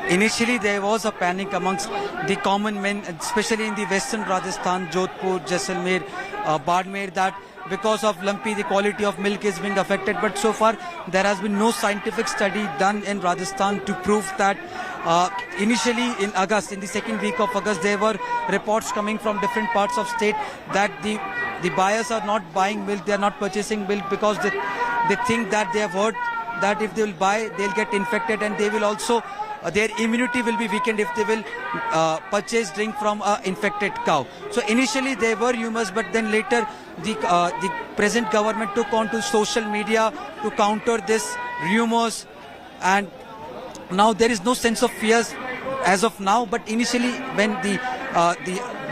Initially there was a panic amongst the common men, especially in the western Rajasthan, Jodhpur, Jaisalmer, Bardmer, that because of lumpy the quality of milk is being affected. But so far there has been no scientific study done in Rajasthan to prove that. Initially in August, in the second week of August, there were reports coming from different parts of state that the buyers are not buying milk, they are not purchasing milk because they think that they have heard that if they will buy, they'll get infected, and they will also their immunity will be weakened if they will purchase drink from an infected cow. So initially there were rumors, but then later the present government took on to social media to counter this rumors, and now there is no sense of fear as of now. But initially when the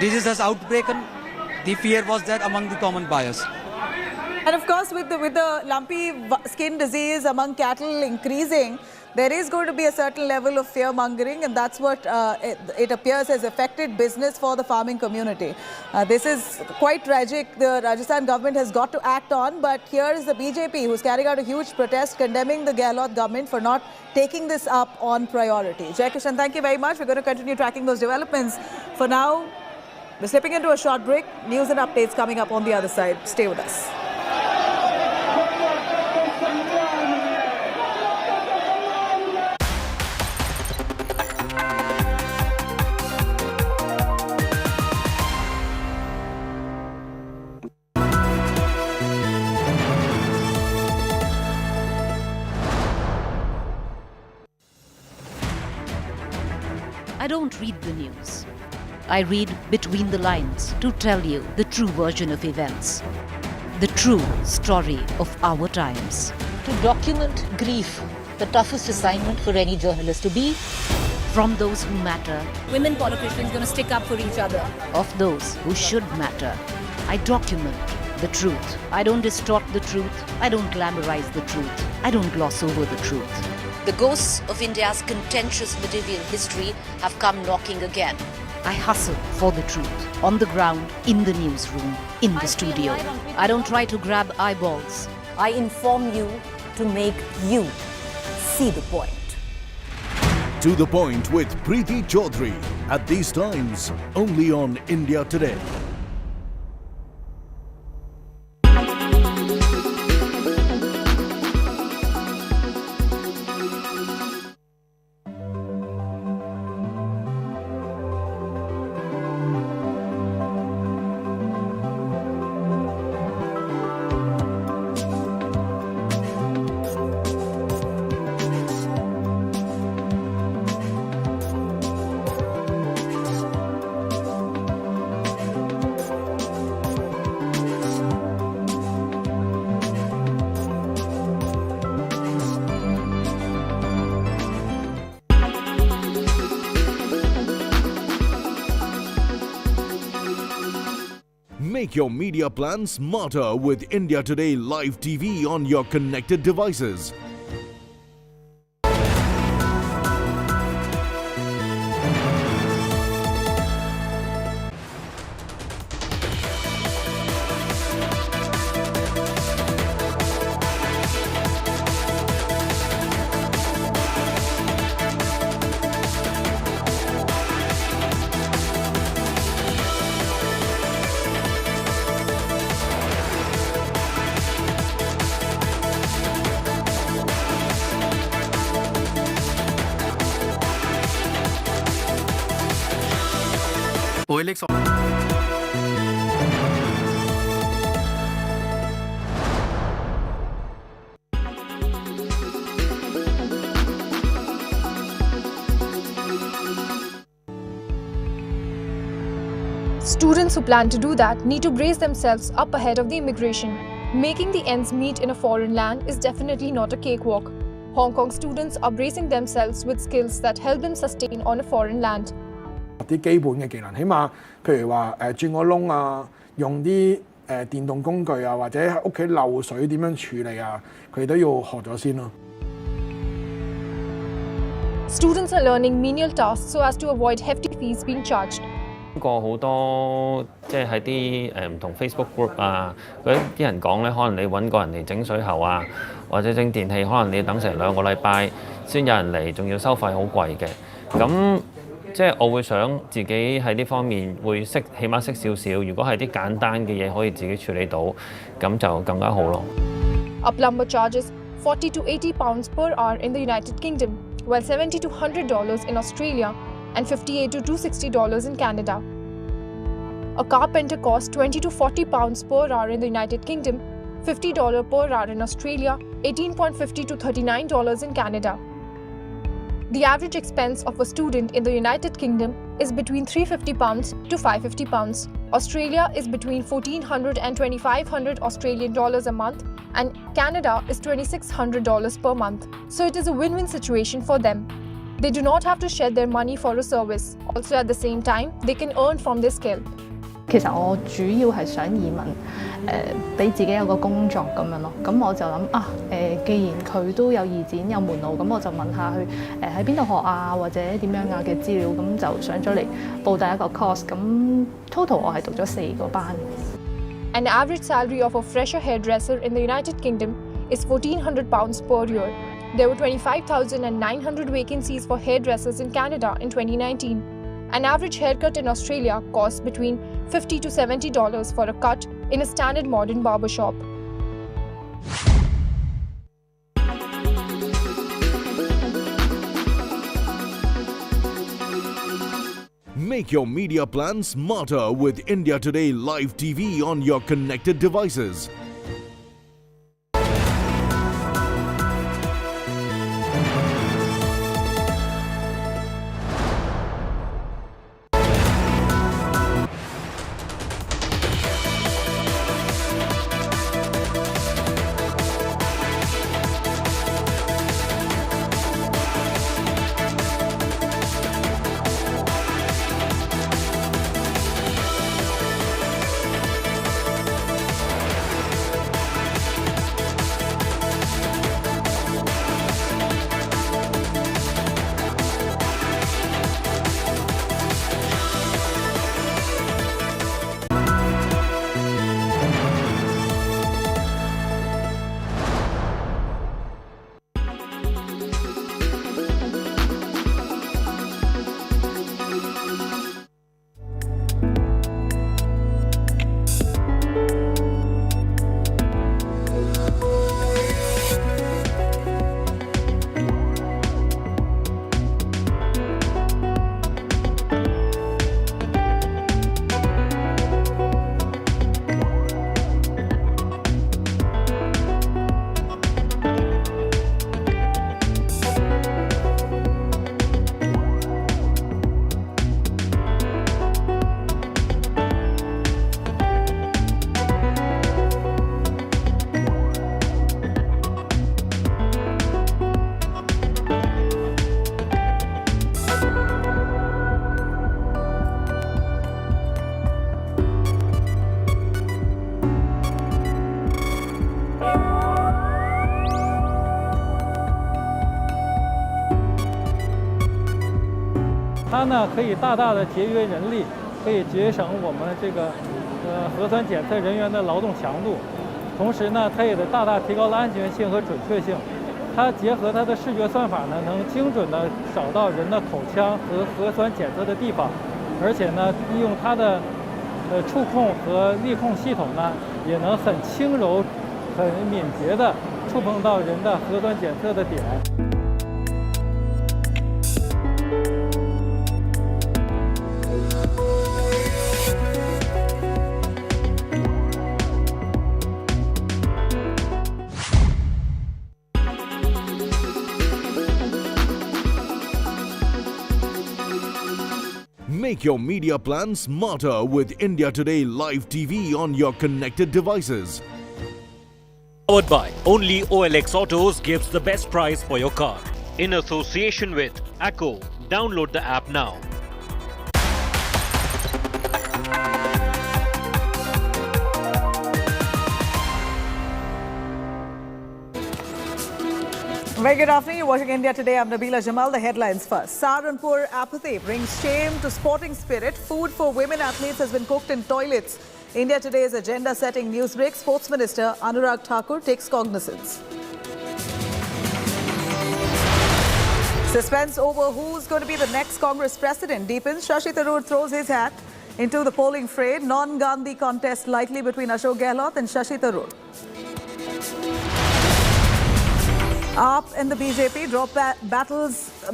disease has outbroken, the fear was there among the common buyers. And of course, with the lumpy skin disease among cattle increasing, there is going to be a certain level of fear mongering, and that's what it appears has affected business for the farming community. This is quite tragic. The Rajasthan government has got to act on, but here is the BJP who's carrying out a huge protest condemning the Gehlot government for not taking this up on priority. Jai Kishan, thank you very much. We're going to continue tracking those developments. For now, we're slipping into a short break. News and updates coming up on the other side. Stay with us. I don't read the news. I read between the lines to tell you the true version of events. The true story of our times. To document grief, the toughest assignment for any journalist to be. From those who matter. Women politicians going to stick up for each other. Of those who should matter. I document the truth. I don't distort the truth. I don't glamorize the truth. I don't gloss over the truth. The ghosts of India's contentious medieval history have come knocking again. I hustle for the truth. On the ground, in the newsroom, in the studio. I don't try to grab eyeballs. I inform you to make you see the point. To the Point with Preeti Chaudhary. At these times, only on India Today. Make your media plan smarter with India Today Live TV on your connected devices. Students who plan to do that need to brace themselves up ahead of the immigration. Making the ends meet in a foreign land is definitely not a cakewalk. Hong Kong students are bracing themselves with skills that help them sustain on a foreign land. 啲基本嘅技能，起碼譬如話轉個窿啊，用啲電動工具啊，或者喺屋企漏水點樣處理啊，佢哋都要學咗先咯。Students are learning menial tasks so as to avoid hefty fees being charged. 過好多即係喺啲唔同 Facebook group 啊，嗰啲人講咧，可能你揾個人嚟整水喉啊，或者整電器，可能你等成2個禮拜，先有人嚟，仲要收費好貴嘅。咁即係我會想自己喺呢方面會起碼識少少。如果係啲簡單嘅嘢可以自己處理到，咁就更加好咯。A plumber charges £40 to £80 per hour in the United Kingdom, while $70 to $100 in Australia and $58 to $260 in Canada. A carpenter costs £20 to £40 per hour in the United Kingdom, $50 per hour in Australia, $18.50 to $39 in Canada. The average expense of a student in the United Kingdom is between £350 to £550. Australia is between $1,400 and $2,500 Australian dollars a month, and Canada is $2,600 per month. So it is a win-win situation for them. They do not have to share their money for a service. Also at the same time, they can earn from their skill. 其實我主要係想移民，俾自己有個工作咁樣咯。咁我就諗既然佢都有義展有門路，咁我就問下佢喺邊度學啊，或者點樣啊嘅資料，咁就上咗嚟報第一個 course。咁 total 我係讀咗4個班。An average salary of a fresher hairdresser in the United Kingdom is £1,400 per year. There were 25,900 vacancies for hairdressers in Canada in 2019. An average haircut in Australia costs between $50 to $70 for a cut in a standard modern barber shop. Make your media plan smarter with India Today Live TV on your connected devices.它呢可以大大的节约人力，可以节省我们这个核酸检测人员的劳动强度，同时呢，它也得大大提高了安全性和准确性。它结合它的视觉算法呢，能精准的找到人的口腔和核酸检测的地方，而且呢，利用它的触控和力控系统呢，也能很轻柔、很敏捷的触碰到人的核酸检测的点。Make your media plan smarter with India Today Live TV on your connected devices. Powered by only OLX Autos gives the best price for your car. In association with Acco. Download the app now. Very good afternoon. You're watching India Today. I'm Nabila Jamal. The headlines first. Saharanpur apathy brings shame to sporting spirit. Food for women athletes has been cooked in toilets. India Today's agenda-setting news break. Sports Minister Anurag Thakur takes cognizance. Suspense over who's going to be the next Congress president deepens. Shashi Tharoor throws his hat into the polling fray. Non-Gandhi contest likely between Ashok Gehlot and Shashi Tharoor. AAP and the BJP drop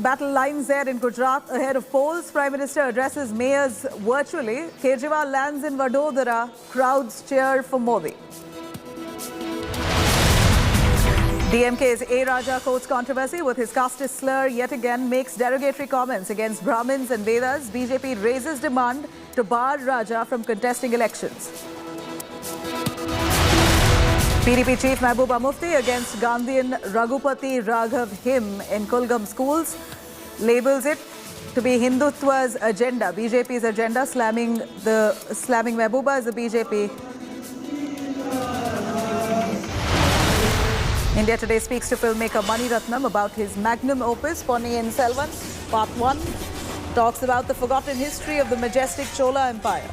battle lines there in Gujarat ahead of polls. Prime Minister addresses mayors virtually. Kejriwal lands in Vadodara. Crowds cheer for Modi. DMK's A. Raja quotes controversy with his caste slur yet again, makes derogatory comments against Brahmins and Vedas. BJP raises demand to bar Raja from contesting elections. PDP Chief Mehbooba Mufti against Gandhian Raghupati Raghav hymn in Kulgam schools, labels it to be Hindutva's agenda, BJP's agenda, slamming Mehbooba as the BJP. India Today speaks to filmmaker Mani Ratnam about his magnum opus, Ponniyin Selvan, Part 1. Talks about the forgotten history of the majestic Chola Empire.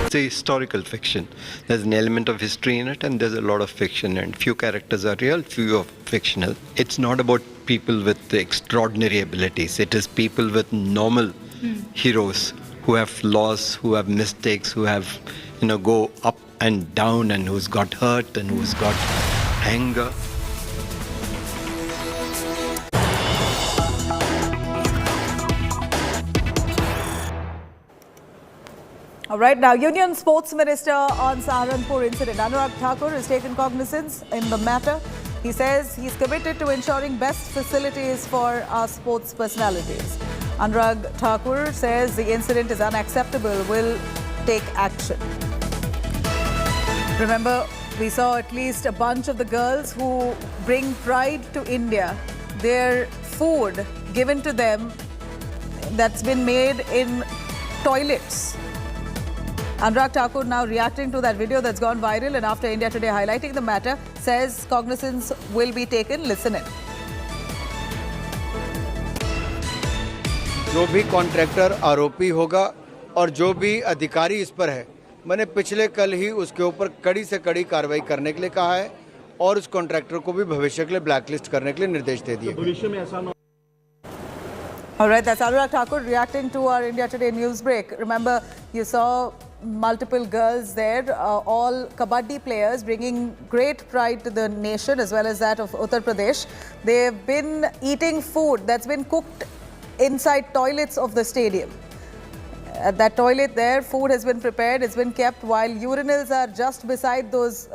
It's a historical fiction. There's an element of history in it and there's a lot of fiction, and few characters are real, few are fictional. It's not about people with extraordinary abilities. It is people with normal heroes who have flaws, who have mistakes, who have, go up and down, and who's got hurt and who's got anger. All right, now Union Sports Minister on Saharanpur incident. Anurag Thakur has taken cognizance in the matter. He says he's committed to ensuring best facilities for our sports personalities. Anurag Thakur says the incident is unacceptable, will take action. Remember, we saw at least a bunch of the girls who bring pride to India, their food given to them that's been made in toilets. Anurag Thakur now reacting to that video that's gone viral, and after India Today highlighting the matter, says cognizance will be taken. Listen in. जो भी contractor आरोपी होगा और जो भी अधिकारी इस पर है, मैंने पिछले कल ही उसके ऊपर कड़ी से कड़ी कार्रवाई करने के लिए कहा है और उस कॉन्ट्रैक्टर को भी भविष्य के लिए ब्लैकलिस्ट करने के लिए निर्देश दे दिए। भविष्य में ऐसा All right, that's Anurag Thakur reacting to our India Today news break. Remember, you saw multiple girls there, all kabaddi players, bringing great pride to the nation as well as that of Uttar Pradesh. They've been eating food that's been cooked inside toilets of the stadium. At that toilet there, food has been prepared, it's been kept, while urinals are just beside those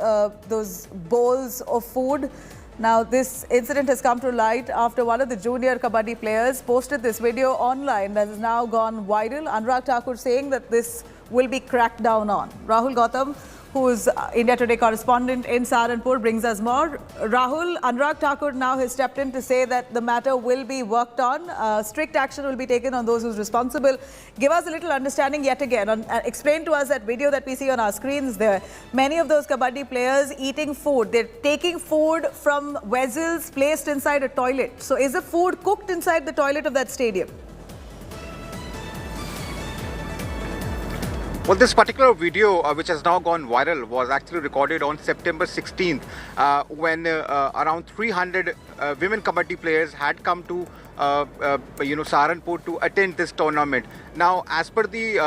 bowls of food. Now, this incident has come to light after one of the junior kabaddi players posted this video online that has now gone viral. Anurag Thakur saying that this will be cracked down on. Rahul Gautam, who is India Today correspondent in Saharanpur, brings us more. Rahul, Anurag Thakur now has stepped in to say that the matter will be worked on. Strict action will be taken on those who's responsible. Give us a little understanding yet again. Explain to us that video that we see on our screens there. Many of those kabaddi players eating food. They're taking food from vessels placed inside a toilet. So is the food cooked inside the toilet of that stadium? Well, this particular video, which has now gone viral, was actually recorded on September 16th when around 300 women kabaddi players had come to Saharanpur to attend this tournament. Now, as per the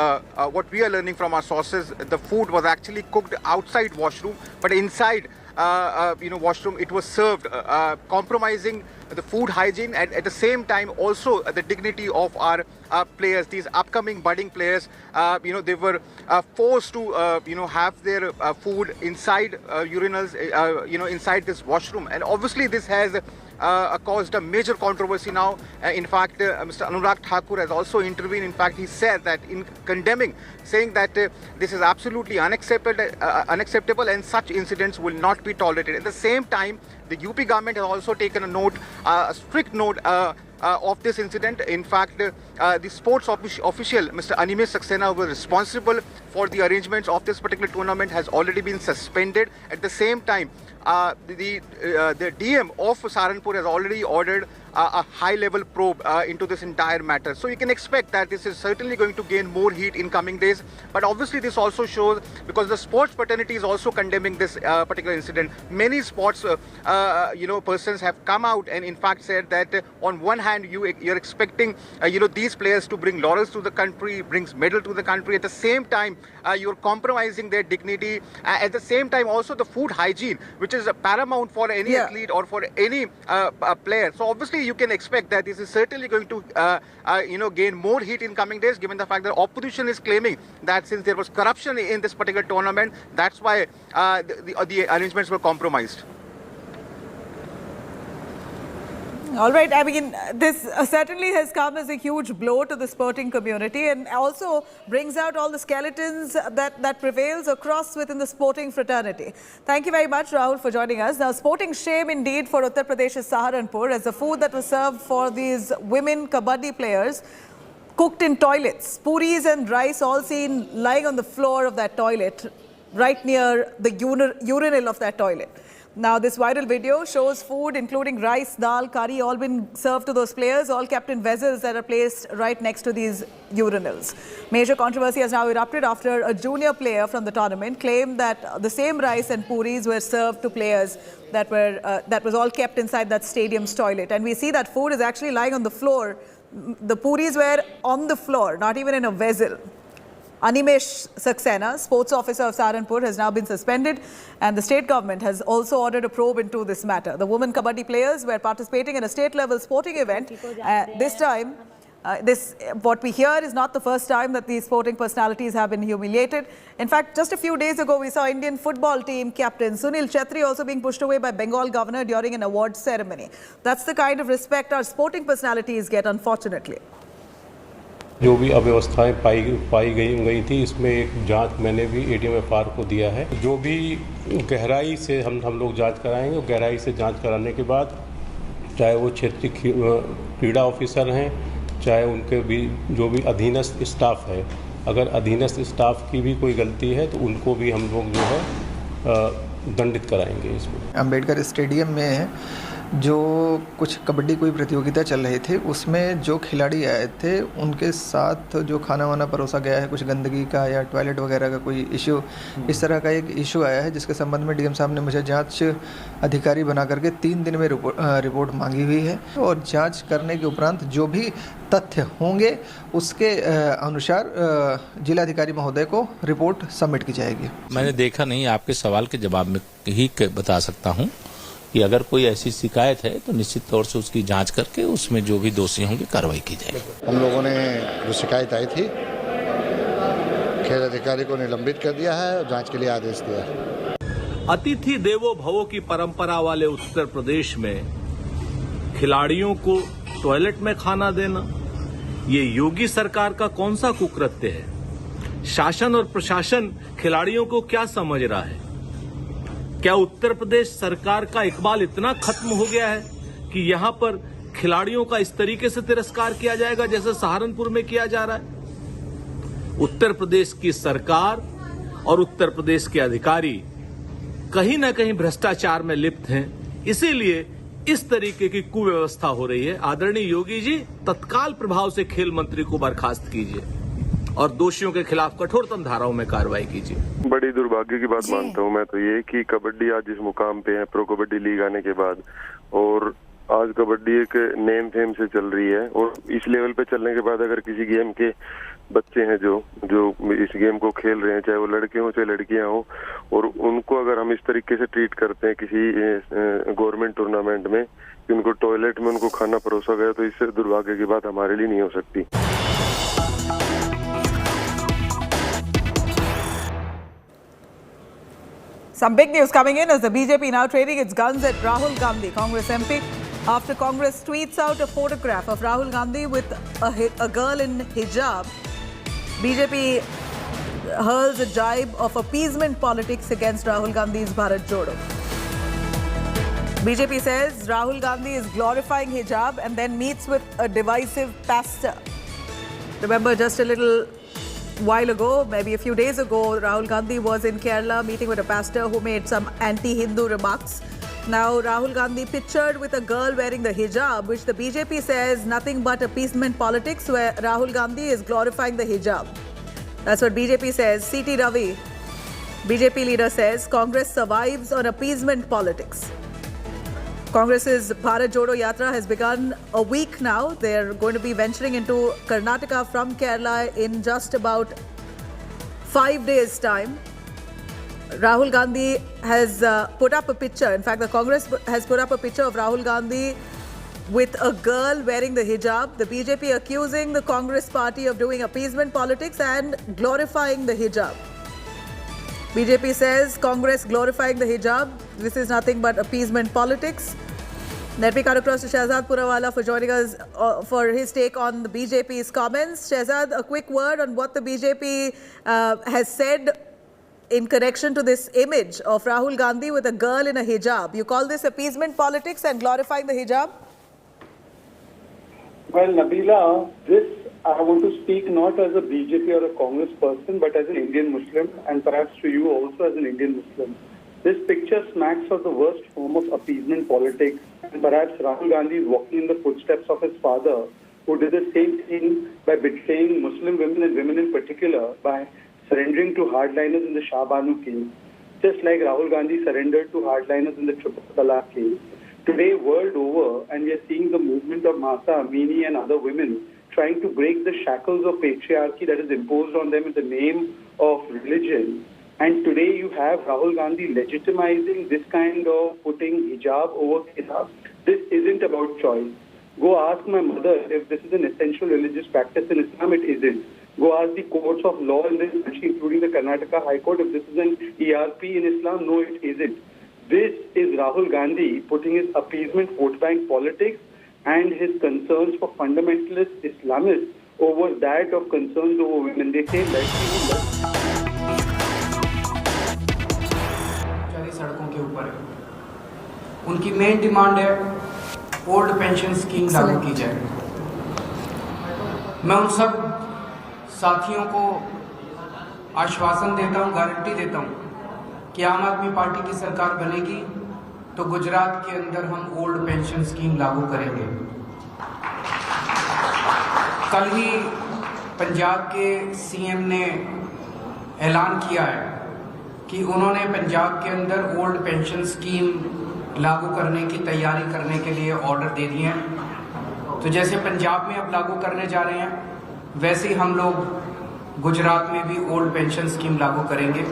what we are learning from our sources, the food was actually cooked outside washroom, but inside washroom it was served, compromising the food hygiene and at the same time also the dignity of our players, these upcoming budding players. They were forced to have their food inside urinals, inside this washroom, and obviously this has caused a major controversy now. In fact, Mr. Anurag Thakur has also intervened. In fact, he said that in condemning, saying that this is absolutely unacceptable and such incidents will not be tolerated. At the same time, the UP government has also taken a strict note of this incident. In fact, the sports official, Mr. Animesh Saxena, who was responsible for the arrangements of this particular tournament, has already been suspended. At the same time, the DM of Saharanpur has already ordered a high-level probe into this entire matter. So you can expect that this is certainly going to gain more heat in coming days. But obviously this also shows, because the sports fraternity is also condemning this particular incident. Many sports persons have come out and in fact said that on one hand you're expecting these players to bring laurels to the country, brings medal to the country. At the same time you're compromising their dignity. At the same time also the food hygiene, which is paramount for any athlete or for any player. So obviously you can expect that this is certainly going to gain more heat in coming days, given the fact that opposition is claiming that since there was corruption in this particular tournament, that's why the arrangements were compromised. All right. I mean, this certainly has come as a huge blow to the sporting community and also brings out all the skeletons that prevails across within the sporting fraternity. Thank you very much, Rahul, for joining us. Now, sporting shame indeed for Uttar Pradesh's Saharanpur, as the food that was served for these women kabaddi players cooked in toilets. Puris and rice all seen lying on the floor of that toilet, right near the urinal of that toilet. Now, this viral video shows food including rice, dal, curry, all been served to those players, all kept in vessels that are placed right next to these urinals. Major controversy has now erupted after a junior player from the tournament claimed that the same rice and puris were served to players that was all kept inside that stadium's toilet. And we see that food is actually lying on the floor. The puris were on the floor, not even in a vessel. Animesh Saxena, sports officer of Saharanpur, has now been suspended, and the state government has also ordered a probe into this matter. The women kabaddi players were participating in a state-level sporting event. This time, what we hear is not the first time that these sporting personalities have been humiliated. In fact, just a few days ago, we saw Indian football team captain Sunil Chhetri also being pushed away by Bengal governor during an awards ceremony. That's the kind of respect our sporting personalities get, unfortunately. जो भी अव्यवस्थाएं पाई गई थी, इसमें एक जांच मैंने भी ADMFR को दिया है। जो भी गहराई से हम लोग जांच कराएंगे, और गहराई से जांच कराने के बाद चाहे वो क्षेत्रीय क्रीड़ा ऑफिसर हैं, चाहे उनके भी जो भी अधीनस्थ स्टाफ है, अगर अधीनस्थ स्टाफ की भी कोई गलती है तो उनको भी हम लोग जो है दंडित कराएंगे। इसमें अम्बेडकर स्टेडियम में जो कुछ कबड्डी कोई प्रतियोगिता चल रही थी, उसमें जो खिलाड़ी आए थे उनके साथ जो खाना वाना परोसा गया है, कुछ गंदगी का या टॉयलेट वगैरह का कोई इशू, इस तरह का एक इशू आया है, जिसके संबंध में डीएम साहब ने मुझे जांच अधिकारी बना करके 3 दिन में रिपोर्ट मांगी हुई है, और जांच करने के उपरांत जो भी तथ्य होंगे उसके अनुसार जिलाधिकारी महोदय को रिपोर्ट सबमिट की जाएगी। मैंने देखा नहीं, आपके सवाल के जवाब में ही बता सकता हूँ कि अगर कोई ऐसी शिकायत है तो निश्चित तौर से उसकी जांच करके उसमें जो भी दोषी होंगे कार्रवाई की जाएगी। हम लोगों ने जो शिकायत आई थी, खेल अधिकारी को निलंबित कर दिया है और जांच के लिए आदेश दिया है। अतिथि देवो भवो की परंपरा वाले उत्तर प्रदेश में खिलाड़ियों को टॉयलेट में खाना देना, ये योगी सरकार का कौन सा कुकृत्य है? शासन और प्रशासन खिलाड़ियों को क्या समझ रहा है? क्या उत्तर प्रदेश सरकार का इकबाल इतना खत्म हो गया है कि यहाँ पर खिलाड़ियों का इस तरीके से तिरस्कार किया जाएगा जैसे सहारनपुर में किया जा रहा है? उत्तर प्रदेश की सरकार और उत्तर प्रदेश के अधिकारी कहीं न कहीं भ्रष्टाचार में लिप्त हैं, इसीलिए इस तरीके की कुव्यवस्था हो रही है। आदरणीय योगी जी, तत्काल प्रभाव से खेल मंत्री को बर्खास्त कीजिए और दोषियों के खिलाफ कठोरतम धाराओं में कार्रवाई कीजिए। बड़ी दुर्भाग्य की बात मानता हूं मैं तो ये कि कबड्डी आज इस मुकाम पे है, प्रो कबड्डी लीग आने के बाद, और आज कबड्डी एक नेम फेम से चल रही है, और इस लेवल पे चलने के बाद अगर किसी गेम के बच्चे हैं जो इस गेम को खेल रहे हैं, चाहे वो लड़के हों चाहे लड़कियां हों, और उनको अगर हम इस तरीके से ट्रीट करते हैं किसी गवर्नमेंट टूर्नामेंट में कि उनको टॉयलेट में उनको खाना परोसा गया, तो इससे दुर्भाग्य की बात हमारे लिए नहीं हो सकती। Some big news coming in as the BJP now training its guns at Rahul Gandhi, Congress MP, after Congress tweets out a photograph of Rahul Gandhi with a girl in hijab. BJP hurls a jibe of appeasement politics against Rahul Gandhi's Bharat Jodo. BJP says Rahul Gandhi is glorifying hijab and then meets with a divisive pastor. Remember, just a little while ago, maybe a few days ago, Rahul Gandhi was in Kerala meeting with a pastor who made some anti-Hindu remarks. Now, Rahul Gandhi pictured with a girl wearing the hijab, which the BJP says nothing but appeasement politics, where Rahul Gandhi is glorifying the hijab. That's what BJP says. C.T. Ravi, BJP leader, says Congress survives on appeasement politics. Congress's Bharat Jodo Yatra has begun a week now. They're going to be venturing into Karnataka from Kerala in just about 5 days' time. Rahul Gandhi has put up a picture. In fact, the Congress has put up a picture of Rahul Gandhi with a girl wearing the hijab. The BJP accusing the Congress party of doing appeasement politics and glorifying the hijab. BJP says Congress glorifying the hijab. This is nothing but appeasement politics. Let me cut across to Shehzad Purawala for joining us for his take on the BJP's comments. Shehzad, a quick word on what the BJP has said in connection to this image of Rahul Gandhi with a girl in a hijab. You call this appeasement politics and glorifying the hijab? Well, Nabila, this I want to speak not as a BJP or a Congress person, but as an Indian Muslim, and perhaps to you also as an Indian Muslim. This picture smacks of the worst form of appeasement politics, and perhaps Rahul Gandhi is walking in the footsteps of his father, who did the same thing by betraying Muslim women and women in particular by surrendering to hardliners in the Shah Banu case, just like Rahul Gandhi surrendered to hardliners in the Triple Talaq case. Today, world over, and we are seeing the movement of Mahsa Amini and other women trying to break the shackles of patriarchy that is imposed on them in the name of religion. And today you have Rahul Gandhi legitimizing this kind of putting hijab over hijab. This isn't about choice. Go ask my mother if this is an essential religious practice in Islam. It isn't. Go ask the courts of law in this country, including the Karnataka High Court, if this is an ERP in Islam. No, it isn't. This is Rahul Gandhi putting his appeasement vote bank politics and his concerns for fundamentalist Islamists over that of concerns over women. They say सड़कों के ऊपर है। उनकी main demand है old pension scheme लागू की जाए। मैं उन सब साथियों को आश्वासन देता हूं, गारंटी देता हूं कि आम आदमी पार्टी की सरकार बनेगी तो गुजरात के अंदर हम ओल्ड पेंशन स्कीम लागू करेंगे। कल ही पंजाब के सीएम ने ऐलान किया है कि उन्होंने पंजाब के अंदर ओल्ड पेंशन स्कीम लागू करने की तैयारी करने के लिए ऑर्डर दे दिए हैं। तो जैसे पंजाब में अब लागू करने जा रहे हैं, वैसे ही हम लोग गुजरात में भी ओल्ड पेंशन स्कीम लागू करेंगे।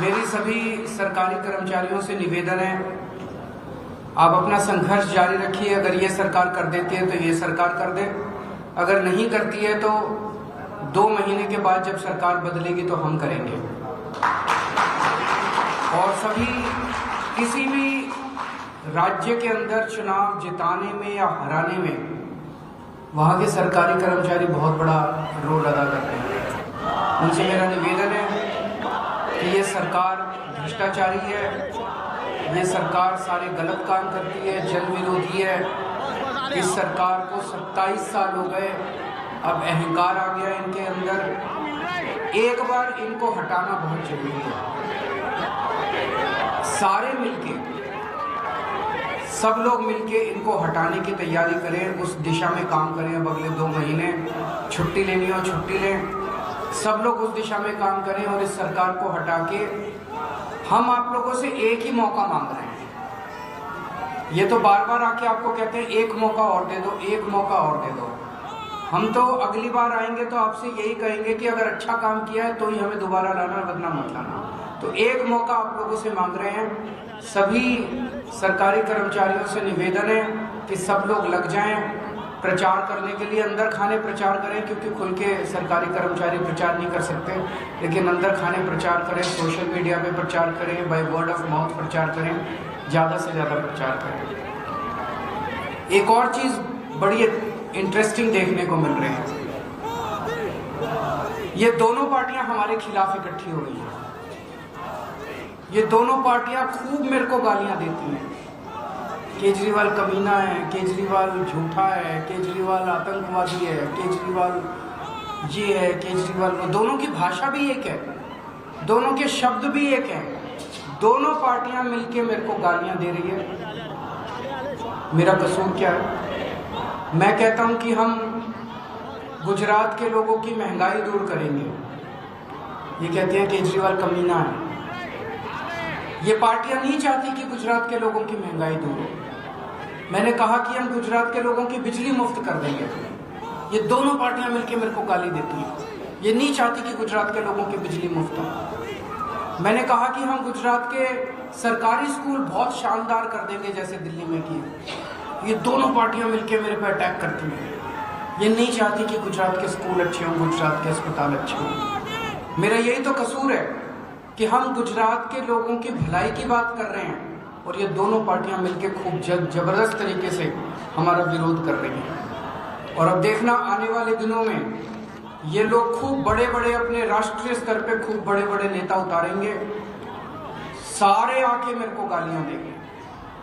मेरी सभी सरकारी कर्मचारियों से निवेदन है, आप अपना संघर्ष जारी रखिए। अगर ये सरकार कर देती है तो ये सरकार कर दे, अगर नहीं करती है तो 2 महीने के बाद जब सरकार बदलेगी तो हम करेंगे। और सभी किसी भी राज्य के अंदर चुनाव जिताने में या हराने में वहाँ के सरकारी कर्मचारी बहुत बड़ा रोल अदा करते हैं। उनसे मेरा निवेदन है कि ये सरकार भ्रष्टाचारी है, ये सरकार सारे गलत काम करती है, जन विरोधी है। इस सरकार को 27 साल हो गए, अब अहंकार आ गया इनके अंदर। एक बार इनको हटाना बहुत जरूरी है। सारे मिलके, सब लोग मिलके इनको हटाने की तैयारी करें, उस दिशा में काम करें। अब अगले 2 महीने छुट्टी लेनी हो छुट्टी लें, सब लोग उस दिशा में काम करें और इस सरकार को हटा के हम आप लोगों से एक ही मौका मांग रहे हैं। ये तो बार बार आके आपको कहते हैं एक मौका और दे दो, एक मौका और दे दो। हम तो अगली बार आएंगे तो आपसे यही कहेंगे कि अगर अच्छा काम किया है तो ही हमें दोबारा लाना, वरना मत लाना। तो एक मौका आप लोगों से मांग रहे हैं। सभी सरकारी कर्मचारियों से निवेदन है कि सब लोग लग जाएं प्रचार करने के लिए। अंदर खाने प्रचार करें, क्योंकि खुल के सरकारी कर्मचारी प्रचार नहीं कर सकते, लेकिन अंदर खाने प्रचार करें, सोशल मीडिया पे प्रचार करें, बाय वर्ड ऑफ माउथ प्रचार करें, ज़्यादा से ज़्यादा प्रचार करें। एक और चीज़ बड़ी इंटरेस्टिंग देखने को मिल रही है, ये दोनों पार्टियां हमारे खिलाफ इकट्ठी हो गई हैं। ये दोनों पार्टियां खूब मेरे को गालियां देती हैं, केजरीवाल कमीना है, केजरीवाल झूठा है, केजरीवाल आतंकवादी है, केजरीवाल ये है केजरीवाल, वो दोनों की भाषा भी एक है, दोनों के शब्द भी एक हैं। दोनों पार्टियां मिलके मेरे को गालियां दे रही है। मेरा कसूर क्या है? मैं कहता हूं कि हम गुजरात के लोगों की महंगाई दूर करेंगे। ये कहते हैं केजरीवाल कमीना है। ये पार्टियां नहीं चाहती कि गुजरात के लोगों की महंगाई दूर हो। मैंने कहा कि हम गुजरात के लोगों की बिजली मुफ्त कर देंगे। ये दोनों पार्टियां मिलकर मेरे को गाली देती हैं। ये नहीं चाहती कि गुजरात के लोगों की बिजली मुफ्त हो। मैंने कहा कि हम गुजरात के सरकारी स्कूल बहुत शानदार कर देंगे जैसे दिल्ली में किए। ये दोनों पार्टियां मिलकर मेरे पर अटैक करती हैं। ये नहीं चाहती कि गुजरात के स्कूल अच्छे हों, गुजरात के अस्पताल अच्छे हों। मेरा यही तो कसूर है कि हम गुजरात के लोगों की भलाई की बात कर रहे हैं और ये दोनों पार्टियां मिलकर खूब जबरदस्त तरीके से हमारा विरोध कर रही हैं। और अब देखना आने वाले दिनों में ये लोग खूब बड़े बड़े अपने राष्ट्रीय स्तर पे खूब बड़े बड़े नेता उतारेंगे, सारे आके मेरे को गालियां देंगे।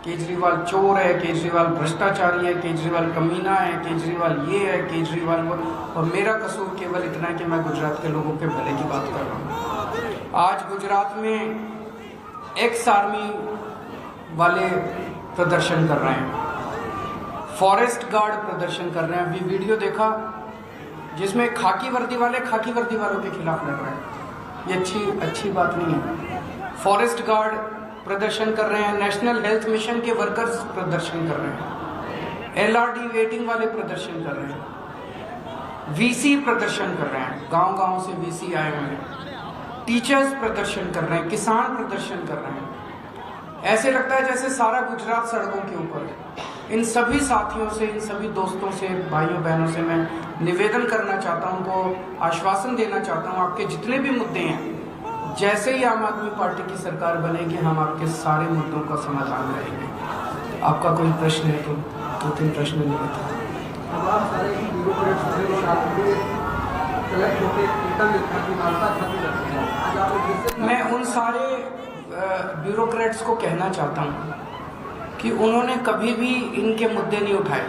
केजरीवाल चोर है, केजरीवाल भ्रष्टाचारी है, केजरीवाल कमीना है, केजरीवाल ये है, केजरीवाल वो। और मेरा कसूर केवल इतना है कि मैं गुजरात के लोगों के भले की बात कर रहा हूँ। आज गुजरात में एक्स आर्मी वाले प्रदर्शन कर रहे हैं, फॉरेस्ट गार्ड प्रदर्शन कर रहे हैं। अभी वीडियो देखा जिसमें खाकी वर्दी वालों के खिलाफ लड़ रहे हैं। ये अच्छी बात नहीं है। फॉरेस्ट गार्ड प्रदर्शन कर रहे हैं, नेशनल हेल्थ मिशन के वर्कर्स प्रदर्शन कर रहे हैं, एलआरडी वेटिंग वाले प्रदर्शन कर रहे हैं, वीसी प्रदर्शन कर रहे हैं, गांव-गांव से वीसी आए हुए हैं, टीचर्स प्रदर्शन कर रहे हैं, किसान प्रदर्शन कर रहे हैं। ऐसे लगता है जैसे सारा गुजरात सड़कों के ऊपर है। इन सभी साथियों से, इन सभी दोस्तों से, भाइयों बहनों से मैं निवेदन करना चाहता हूं, उनको आश्वासन देना चाहता हूं, आपके जितने भी मुद्दे हैं, जैसे ही आम आदमी पार्टी की सरकार बनेगी हम आपके सारे मुद्दों का समाधान करेंगे। आपका कोई प्रश्न है तो 2-3 प्रश्न नहीं होता। मैं उन सारे ब्यूरोक्रेट्स को कहना चाहता हूँ कि उन्होंने कभी भी इनके मुद्दे नहीं उठाए।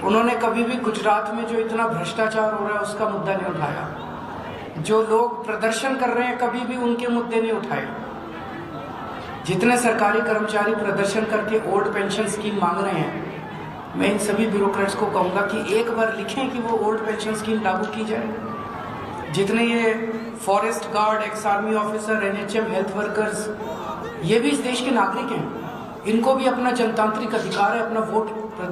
उन्होंने कभी भी गुजरात में जो इतना भ्रष्टाचार हो रहा है उसका मुद्दा नहीं उठाया। जो लोग प्रदर्शन कर रहे हैं कभी भी उनके मुद्दे नहीं उठाए। जितने सरकारी कर्मचारी प्रदर्शन करके ओल्ड पेंशन स्कीम मांग रहे हैं, मैं इन सभी ब्यूरोक्रेट्स को कहूँगा कि एक बार लिखें कि वो ओल्ड पेंशन स्कीम लागू की जाए। जितने ये forest guard, ex army officer, NHM, health workers, ये भी इस देश के नागरिक हैं। इनको भी अपना जनतांत्रिक अधिकार है अपना वोट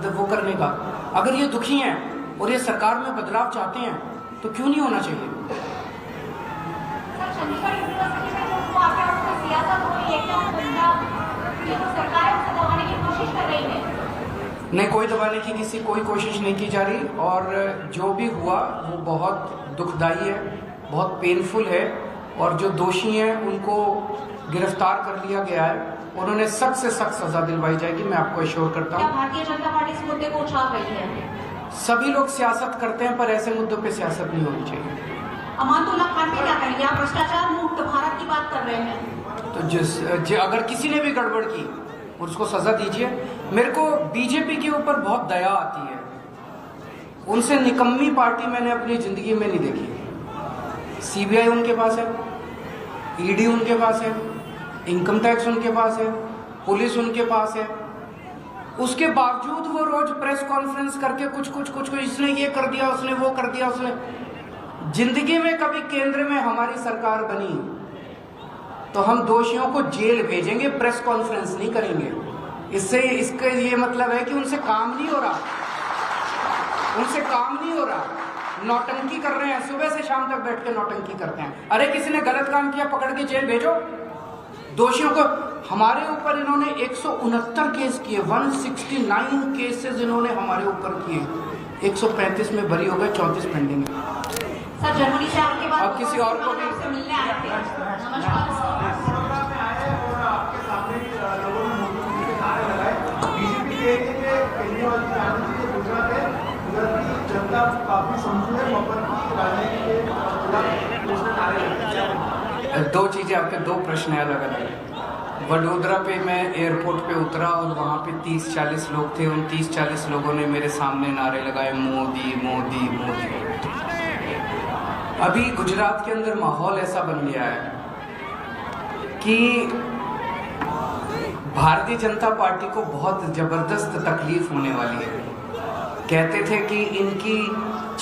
वो करने का। अगर ये दुखी हैं और ये सरकार में बदलाव चाहते हैं तो क्यों नहीं होना चाहिए? नहीं, कोई दबाने की कोई कोशिश नहीं की जा रही। और जो भी हुआ वो बहुत दुखदाई है, बहुत पेनफुल है। और जो दोषी हैं उनको गिरफ्तार कर लिया गया है, उन्होंने सख्त से सख्त सजा दिलवाई जाएगी। मैं आपको एश्योर करता हूँ। भारतीय जनता पार्टी इस मुद्दे को उठा रही है? सभी लोग सियासत करते हैं पर ऐसे मुद्दों पे सियासत नहीं होनी चाहिए। अमानुल्लाह खान पे क्या कहेंगे? आप भ्रष्टाचार मुक्त भारत की बात कर रहे हैं, तो अगर किसी ने भी गड़बड़ की उसको सजा दीजिए। मेरे को बीजेपी के ऊपर बहुत दया आती है। उनसे निकम्मी पार्टी मैंने अपनी जिंदगी में नहीं देखी। सीबीआई उनके पास है, ईडी उनके पास है, इनकम टैक्स उनके पास है, पुलिस उनके पास है। उसके बावजूद वो रोज प्रेस कॉन्फ्रेंस करके कुछ इसने ये कर दिया, उसने वो कर दिया, उसने। जिंदगी में कभी केंद्र में हमारी सरकार बनी तो हम दोषियों को जेल भेजेंगे, प्रेस कॉन्फ्रेंस नहीं करेंगे। इसका ये मतलब है कि उनसे काम नहीं हो रहा, नौटंकी कर रहे हैं। सुबह से शाम तक बैठ के नौटंकी करते हैं। अरे किसी ने गलत काम किया, पकड़ के जेल भेजो। दोषियों को हमारे ऊपर इन्होंने 169 केस किए, 169 केसेस इन्होंने हमारे ऊपर किए। 135 में बरी हो गए, 34 पेंडिंग है। सर, जर्मनी से आपके बाद अब किसी और को भी मिलने आए थे। नमस्कार। दो चीजें आपके, दो प्रश्न है अलग अलग। वडोदरा पे मैं एयरपोर्ट पे उतरा और वहाँ पे 30-40 लोग थे। उन 30-40 लोगों ने मेरे सामने नारे लगाए, मोदी मोदी मोदी। अभी गुजरात के अंदर माहौल ऐसा बन गया है कि भारतीय जनता पार्टी को बहुत जबरदस्त तकलीफ होने वाली है। कहते थे कि इनकी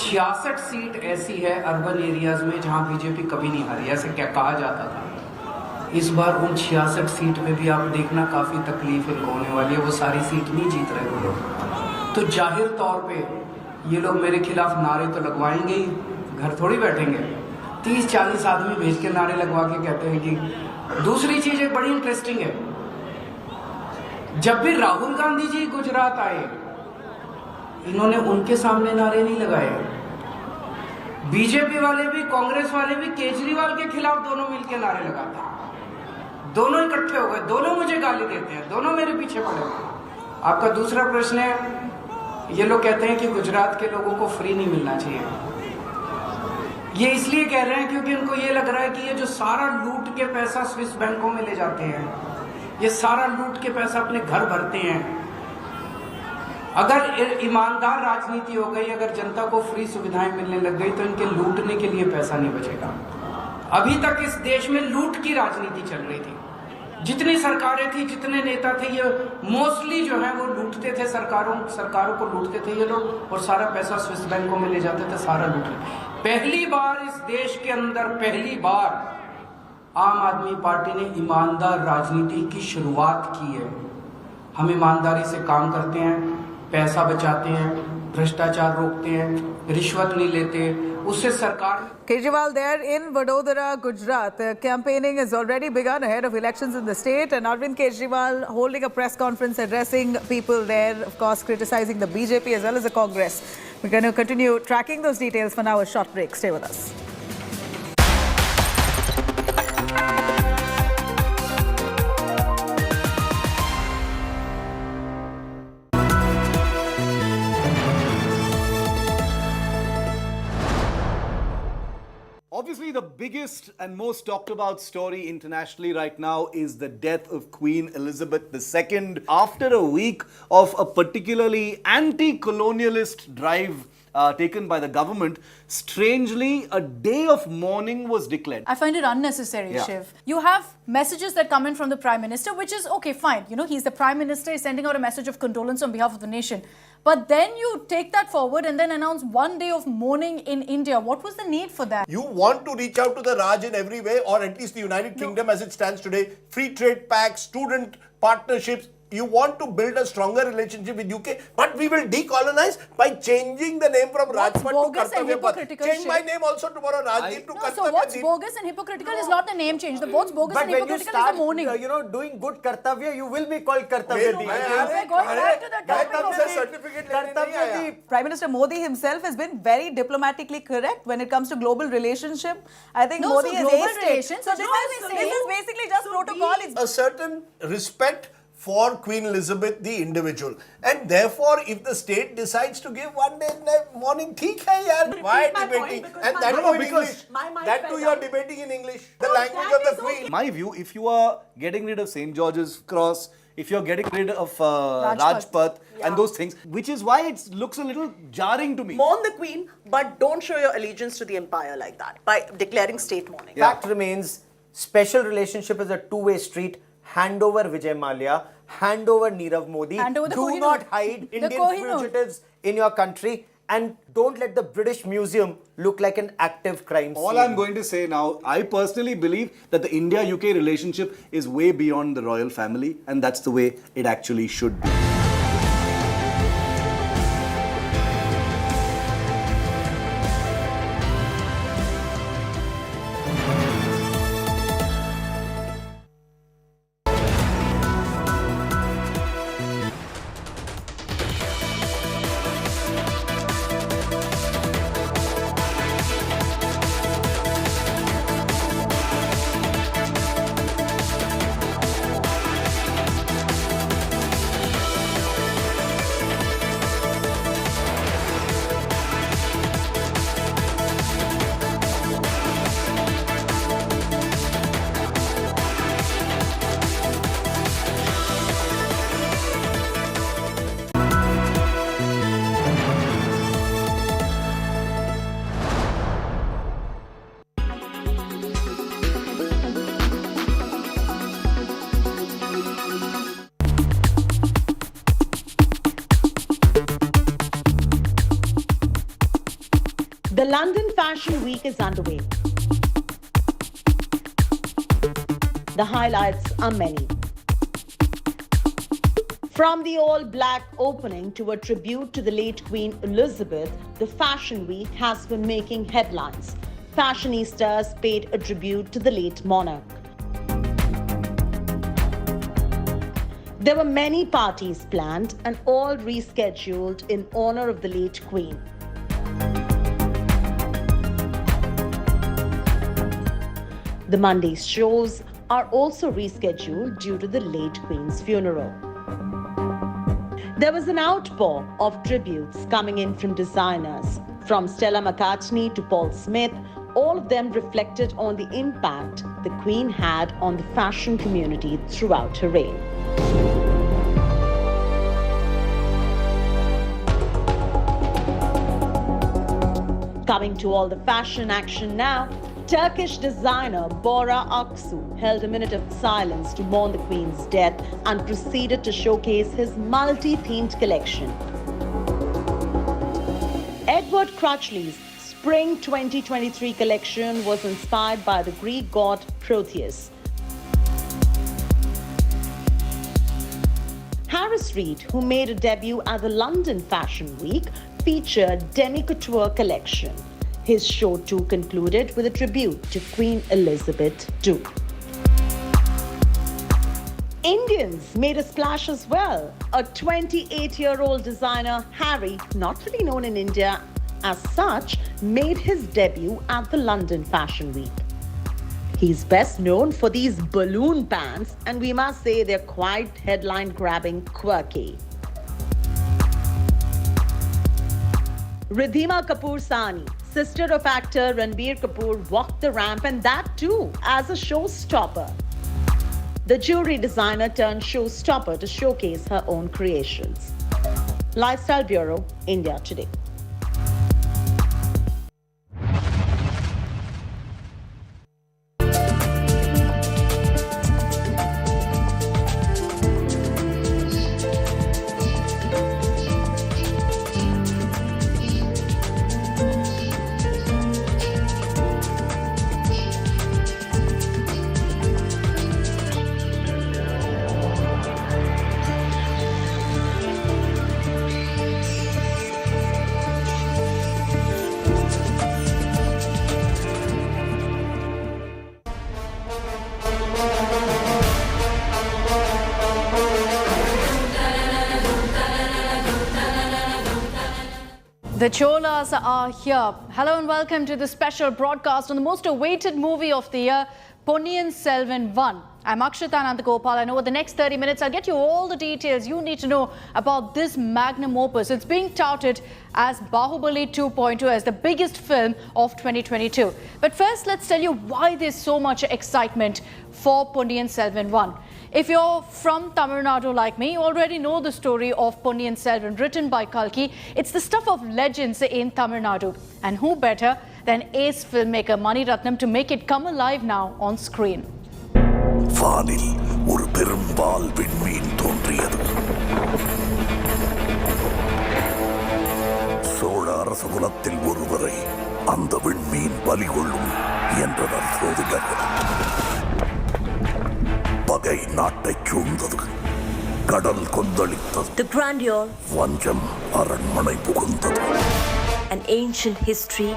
66 सीट ऐसी है अर्बन एरियाज में जहां बीजेपी कभी नहीं हारी, ऐसे क्या कहा जाता था। इस बार उन 66 सीट में भी आप देखना काफ़ी तकलीफ इनको होने वाली है, वो सारी सीट नहीं जीत रहे वो लोग। तो जाहिर तौर पे ये लोग मेरे खिलाफ नारे तो लगवाएंगे ही, घर थोड़ी बैठेंगे। 30-40 आदमी भेज के नारे लगवा के कहते हैं कि दूसरी चीज़ एक बड़ी इंटरेस्टिंग है, जब भी राहुल गांधी जी गुजरात आए इन्होंने उनके सामने नारे नहीं लगाए। बीजेपी वाले भी कांग्रेस वाले भी केजरीवाल के खिलाफ दोनों मिलकर नारे लगाते हैं, दोनों इकट्ठे हो गए, दोनों मुझे गाली देते हैं, दोनों मेरे पीछे पड़े हुए। आपका दूसरा प्रश्न है, ये लोग कहते हैं कि गुजरात के लोगों को फ्री नहीं मिलना चाहिए। ये इसलिए कह रहे हैं क्योंकि उनको ये लग रहा है कि ये जो सारा लूट के पैसा स्विस बैंकों में ले जाते हैं, ये सारा लूट के पैसा अपने घर भरते हैं। अगर ईमानदार राजनीति हो गई, अगर जनता को फ्री सुविधाएं मिलने लग गई तो इनके लूटने के लिए पैसा नहीं बचेगा। अभी तक इस देश में लूट की राजनीति चल रही थी, जितनी सरकारें थी, जितने नेता थे, ये मोस्टली जो है वो लूटते थे, सरकारों को लूटते थे ये लोग, और सारा पैसा स्विस बैंकों में ले जाते थे, सारा लूट। पहली बार इस देश के अंदर, पहली बार आम आदमी पार्टी ने ईमानदार राजनीति की शुरुआत की है। हम ईमानदारी से काम करते हैं, पैसा बचाते हैं, भ्रष्टाचार रोकते हैं, रिश्वत नहीं लेते, उससे सरकार। Kejriwal there in Vadodara, Gujarat. Campaigning has already begun ahead of elections in the state, and Arvind Kejriwal holding a press conference addressing people there, of course criticizing the BJP as well as the Congress. We're going to continue tracking those details. For now, a short break. Stay with us. Obviously, the biggest and most talked about story internationally right now is the death of Queen Elizabeth II. After a week of a particularly anti-colonialist drive taken by the government, strangely, a day of mourning was declared. I find it unnecessary, Shiv. You have messages that come in from the Prime Minister, which is, okay, fine. You know, he's the Prime Minister, he's sending out a message of condolence on behalf of the nation. But then you take that forward and then announce one day of mourning in India. What was the need for that? You want to reach out to the Raj in every way, or at least the United Kingdom as it stands today. Free trade packs, student partnerships. You want to build a stronger relationship with UK, but we will decolonize by changing the name from Rajpat to Kartavya. Change my name also tomorrow, Rajdeep to Kartavya. So what's bogus and hypocritical is not the name change. What's bogus and hypocritical is the mourning. You know, doing good Kartavya, you will be called Kartavya. We're going back to the topic. Prime Minister Modi himself has been very diplomatically correct when it comes to global relationship. I think Modi has aced it. So this is basically just protocol. A certain respect for Queen Elizabeth, the individual. And therefore, if the state decides to give one day mourning, theek hai yaar. Why debating? And that too in English. That too you are debating in English. The language of the Queen. My view, if you are getting rid of St. George's Cross, if you're getting rid of Rajpath and those things, which is why it looks a little jarring to me. Mourn the Queen, but don't show your allegiance to the empire like that by declaring state mourning. Fact remains, special relationship is a two-way street. Hand over Vijay Mallya, hand over Nirav Modi. Do not hide Indian fugitives in your country, and don't let the British Museum look like an active crime scene. All I'm going to say now, I personally believe that the India-UK relationship is way beyond the royal family, and that's the way it actually should be. London Fashion Week is underway. The highlights are many. From the all-black opening to a tribute to the late Queen Elizabeth, the Fashion Week has been making headlines. Fashionistas paid a tribute to the late monarch. There were many parties planned and all rescheduled in honor of the late Queen. The Monday's shows are also rescheduled due to the late Queen's funeral. There was an outpour of tributes coming in from designers. From Stella McCartney to Paul Smith, all of them reflected on the impact the Queen had on the fashion community throughout her reign. Coming to all the fashion action now, Turkish designer Bora Aksu held a minute of silence to mourn the Queen's death and proceeded to showcase his multi-themed collection. Edward Crutchley's Spring 2023 collection was inspired by the Greek god Proteus. Harris Reed, who made a debut at the London Fashion Week, featured demi-couture collection. His show too concluded with a tribute to Queen Elizabeth II. Indians made a splash as well. A 28-year-old designer, Harry, not really known in India as such, made his debut at the London Fashion Week. He's best known for these balloon pants, and we must say they're quite headline-grabbing quirky. Ridhima Kapoor Sahni, sister of actor Ranbir Kapoor, walked the ramp, and that too as a showstopper. The jewelry designer turned showstopper to showcase her own creations. Lifestyle Bureau, India Today. The Cholas are here. Hello and welcome to the special broadcast on the most awaited movie of the year, Ponniyin Selvan 1. I'm Akshita Nandagopal, and over the next 30 minutes, I'll get you all the details you need to know about this magnum opus. It's being touted as Bahubali 2.2 as the biggest film of 2022. But first, let's tell you why there's so much excitement for Ponniyin Selvan 1. If you're from Tamil Nadu like me, you already know the story of Ponniyin Selvan, written by Kalki. It's the stuff of legends in Tamil Nadu. And who better than ace filmmaker Mani Ratnam to make it come alive now on screen. வானில் ஒரு பெரும்பால் விண்மீன் தோன்றியது. சோழ அரச குலத்தில் ஒருவரை அந்த விண்மீன் பலி கொள்ளும் என்றனர் சோதிடர்கள். பகை நாட்டை சூழ்ந்தது. கடல் கொந்தளித்தது. The grandeur. வஞ்சம் அரண்மனை புகுந்தது. An ancient history.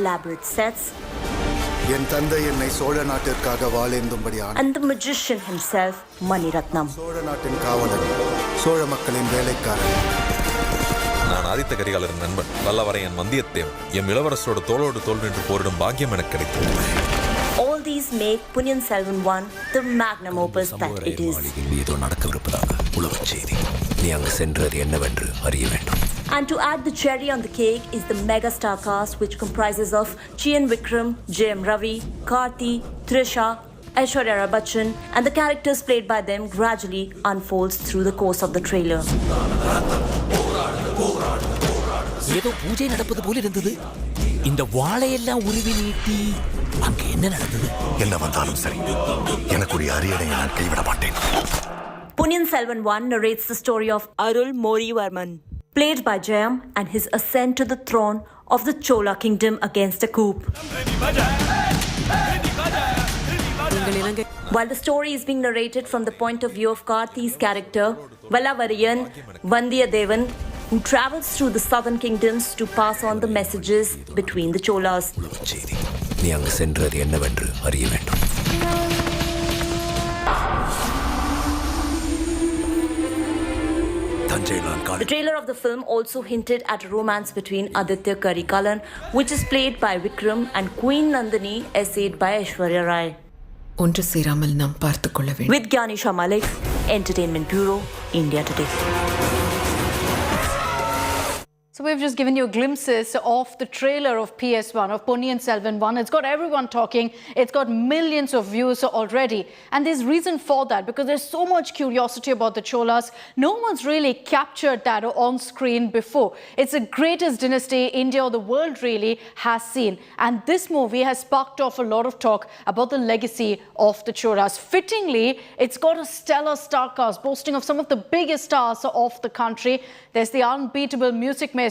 Elaborate sets. என் தந்தை என்னை சோழ நாட்டிற்காக வாழேந்தும்படியான And the magician himself, Mani Ratnam. Chola நாட்டின் காவலன், சோழ மக்களின் வேலைக்காரன். நான் ஆதித்த கரிகாலரின் நண்பன் வல்லவரையன் வந்தியத்தேவன். எம் இளவரசரோட தோளோடு தோள் நின்று போரிடும் பாக்கியம் எனக்கு கிடைத்தது. All these make Ponniyin Selvan 1 the magnum opus that it is. ஏதோ நடக்கவிருப்பதாக உளவுச் செய்தி. நீ அங்கு சென்றது என்னவென்று அறிய வேண்டும். And to add the cherry on the cake is the mega star cast, which comprises of Chiyan Vikram, J.M. Ravi, Karthi, Trisha, Aishwarya Rai Bachchan, and the characters played by them gradually unfolds through the course of the trailer. ஏதோ பூஜை நடப்பது போல இருந்தது. இந்த வாளையெல்லாம் உருவி நீட்டி அங்க என்ன நடந்தது? என்ன வந்தாலும் சரி, எனக்குரிய அரியணை நான் கைவிட மாட்டேன். Ponniyin Selvan 1 narrates the story of Arul Morivarman, played by Jayam, and his ascent to the throne of the Chola kingdom against a coup. While the story is being narrated from the point of view of Karthi's character, Vallavariyan Vandiyadevan, who travels through the southern kingdoms to pass on the messages between the Cholas. The trailer of the film also hinted at a romance between Aditya Karikalan, which is played by Vikram, and Queen Nandini, essayed by Aishwarya Rai. With Gyanisha Malik, Entertainment Bureau, India Today. So we've just given you glimpses of the trailer of PS1, of Ponniyin Selvan 1. It's got everyone talking. It's got millions of views already. And there's reason for that, because there's so much curiosity about the Cholas. No one's really captured that on screen before. It's the greatest dynasty India or the world really has seen. And this movie has sparked off a lot of talk about the legacy of the Cholas. Fittingly, it's got a stellar star cast boasting of some of the biggest stars of the country. There's the unbeatable music maestro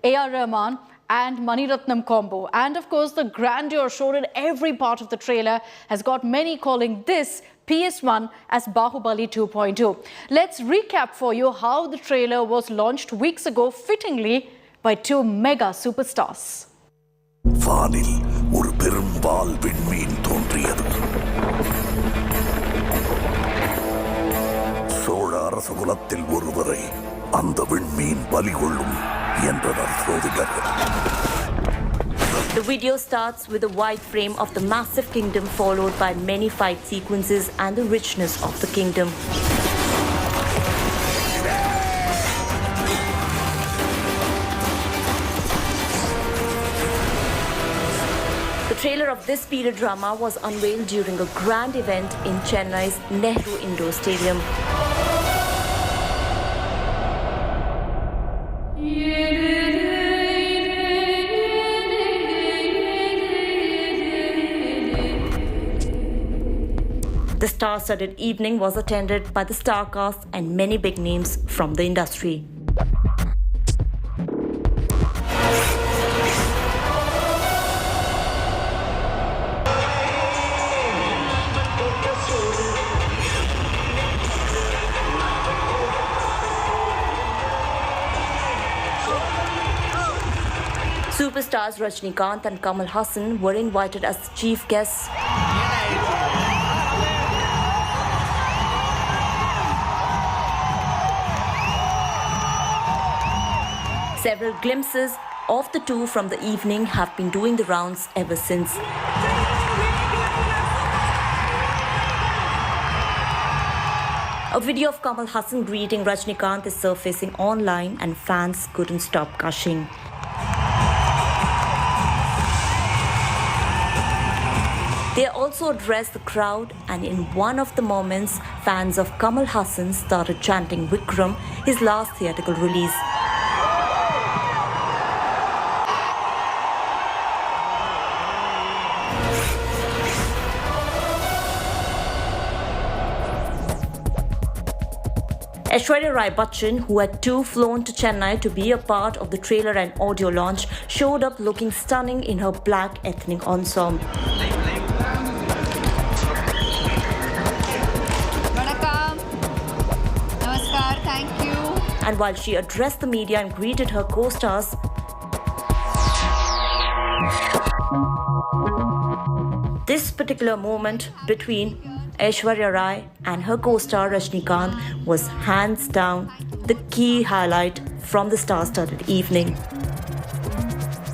A.R. Rahman and Mani Ratnam combo. And of course, the grandeur shown in every part of the trailer has got many calling this PS1 as Bahubali 2.0. Let's recap for you how the trailer was launched weeks ago, fittingly by two mega superstars. வானில் ஒரு பெரும்பால் விண்மீன் தோன்றியது. சோழ அரசகுலத்தில் ஒருவரை அந்த விண்மீன் பலி கொள்ளும் என்றனர் சோதிடர்கள். The video starts with a wide frame of the massive kingdom, followed by many fight sequences and the richness of the kingdom. The trailer of this period drama was unveiled during a grand event in Chennai's Nehru Indoor Stadium. The star-studded evening was attended by the star cast and many big names from the industry. Superstars Rajnikant and Kamal Haasan were invited as chief guests. Several glimpses of the two from the evening have been doing the rounds ever since. A video of Kamal Haasan greeting Rajnikant is surfacing online and fans couldn't stop gushing. They also addressed the crowd, and in one of the moments, fans of Kamal Haasan started chanting Vikram, his last theatrical release. Aishwarya Rai Bachchan, who had too flown to Chennai to be a part of the trailer and audio launch, showed up looking stunning in her black ethnic ensemble. Vanakkam. Namaskar, thank you. And while she addressed the media and greeted her co-stars, this particular moment between Aishwarya Rai and her co-star Rajnikant was hands down the key highlight from the star-studded evening.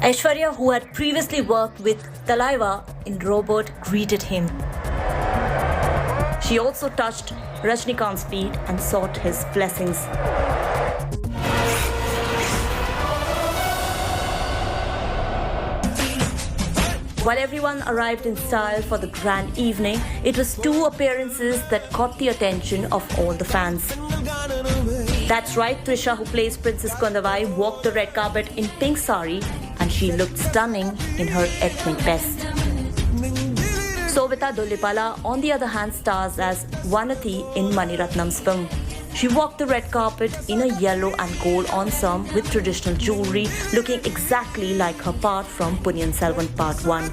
Aishwarya, who had previously worked with Talaiva in Robot, greeted him. She also touched Rajnikant's feet and sought his blessings. While everyone arrived in style for the grand evening, it was two appearances that caught the attention of all the fans. That's right, Trisha, who plays Princess Kondavai, walked the red carpet in pink sari, and she looked stunning in her ethnic best. Sobhita Dolipala, on the other hand, stars as Vanathi in Mani Ratnam's film. She walked the red carpet in a yellow and gold ensemble with traditional jewelry, looking exactly like her part from Ponniyin Selvan Part 1.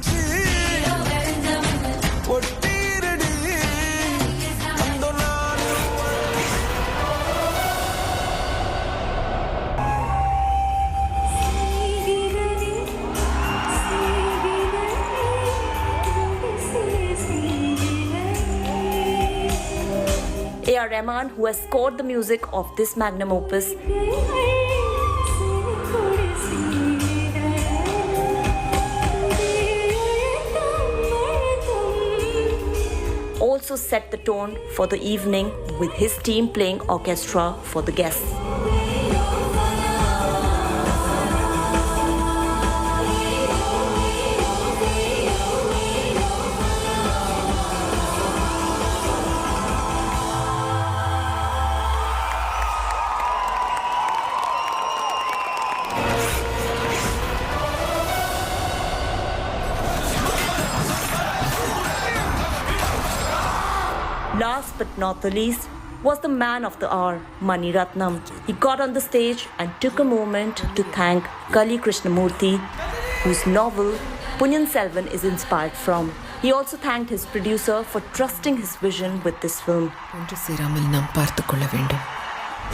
A.R. Rahman, who has scored the music of this magnum opus, also set the tone for the evening with his team playing orchestra for the guests. Last but not the least was the man of the hour, Mani Ratnam. He got on the stage and took a moment to thank Kali Krishnamurthy, whose novel Ponniyin Selvan is inspired from. He also thanked his producer for trusting his vision with this film.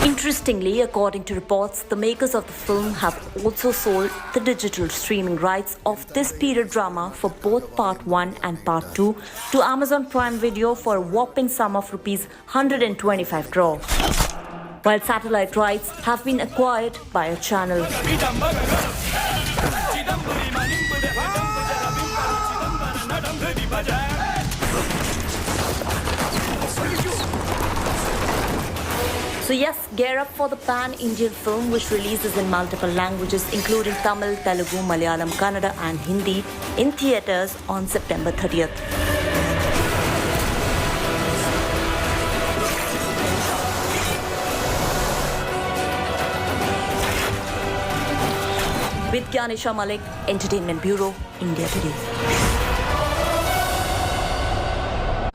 Interestingly, according to reports, the makers of the film have also sold the digital streaming rights of this period drama for both Part 1 and Part 2 to Amazon Prime Video for a whopping sum of rupees 125 crore, while satellite rights have been acquired by a channel. So yes, gear up for the pan-Indian film which releases in multiple languages including Tamil, Telugu, Malayalam, Kannada and Hindi in theatres on September 30th. With Gyanisha Malik, Entertainment Bureau, India Today.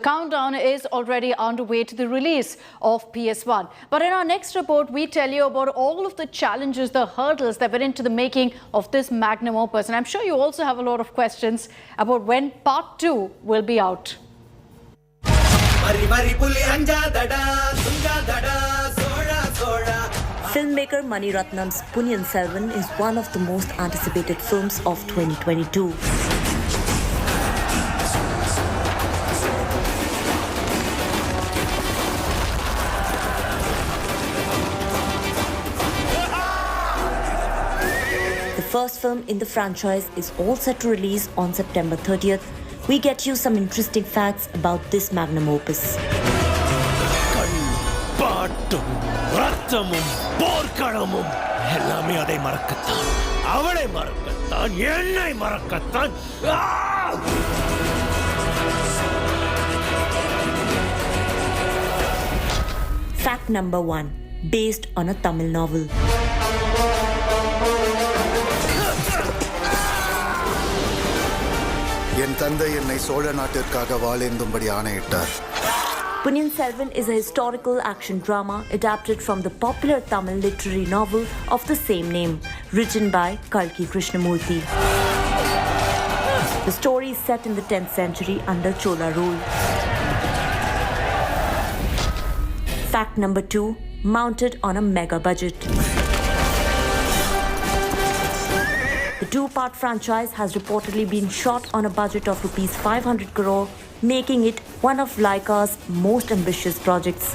Countdown is already underway to the release of PS1. But in our next report, we tell you about all of the challenges, the hurdles that went into the making of this magnum opus. And I'm sure you also have a lot of questions about when Part 2 will be out. Filmmaker Mani Ratnam's Ponniyin Selvan is one of the most anticipated films of 2022. The first film in the franchise is all set to release on September 30th. We get you some interesting facts about this magnum opus. Fact number 1. Based on a Tamil novel. என் தந்தை என்னை சோழ நாட்டிற்காக வாழேந்தும்படி ஆணையிட்டார். Ponniyin Selvan is a historical action drama adapted from the popular Tamil literary novel of the same name, written by Kali Krishnamurthy. The story is set in the 10th century under Chola rule. Fact number 2, mounted on a mega budget. The two-part franchise has reportedly been shot on a budget of rupees 500 crore, making it one of Laika's most ambitious projects.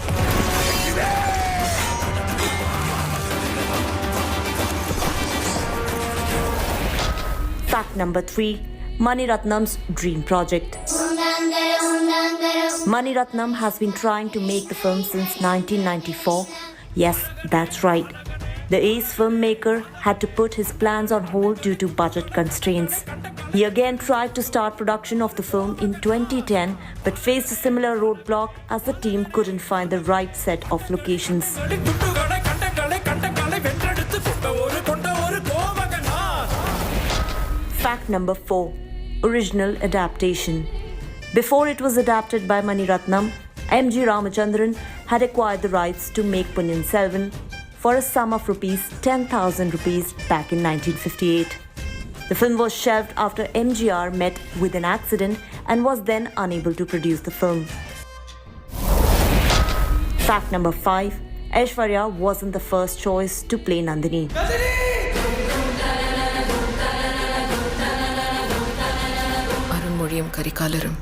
Fact number 3, Mani Ratnam's dream project. Mani Ratnam has been trying to make the film since 1994. Yes, that's right. The ace filmmaker had to put his plans on hold due to budget constraints. He again tried to start production of the film in 2010 but faced a similar roadblock as the team couldn't find the right set of locations. Fact number 4, original adaptation. Before it was adapted by Mani Ratnam, M.G. Ramachandran had acquired the rights to make Ponniyin Selvan for a sum of ₹10,000 back in 1958. The film was shelved after MGR met with an accident and was then unable to produce the film. Fact number 5. Aishwarya wasn't the first choice to play Nandini. அருண்மொழியும் கரிகாலரும்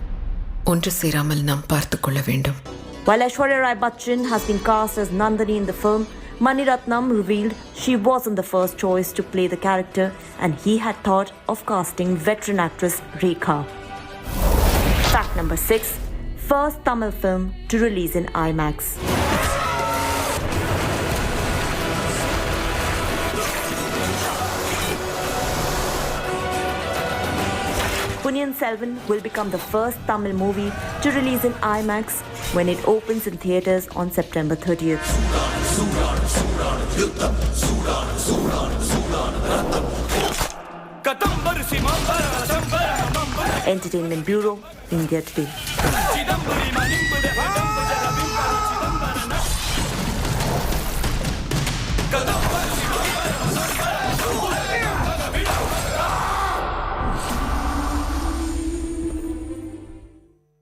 ஒன்று சேராமல் நாம் பார்த்துக் கொள்ள வேண்டும். While Aishwarya Rai Bachchan has been cast as Nandini in the film, Mani Ratnam revealed she wasn't the first choice to play the character and he had thought of casting veteran actress Rekha. Fact number 6. First Tamil film to release in IMAX. Ponniyin Selvan will become the first Tamil movie to release in IMAX when it opens in theatres on September 30th. Entertainment Bureau, India Today.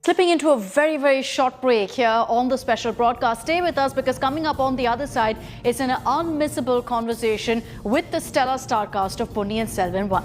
Slipping into a very, very short break here on the special broadcast. Stay with us because coming up on the other side is an unmissable conversation with the stellar star cast of Ponniyin Selvan 1.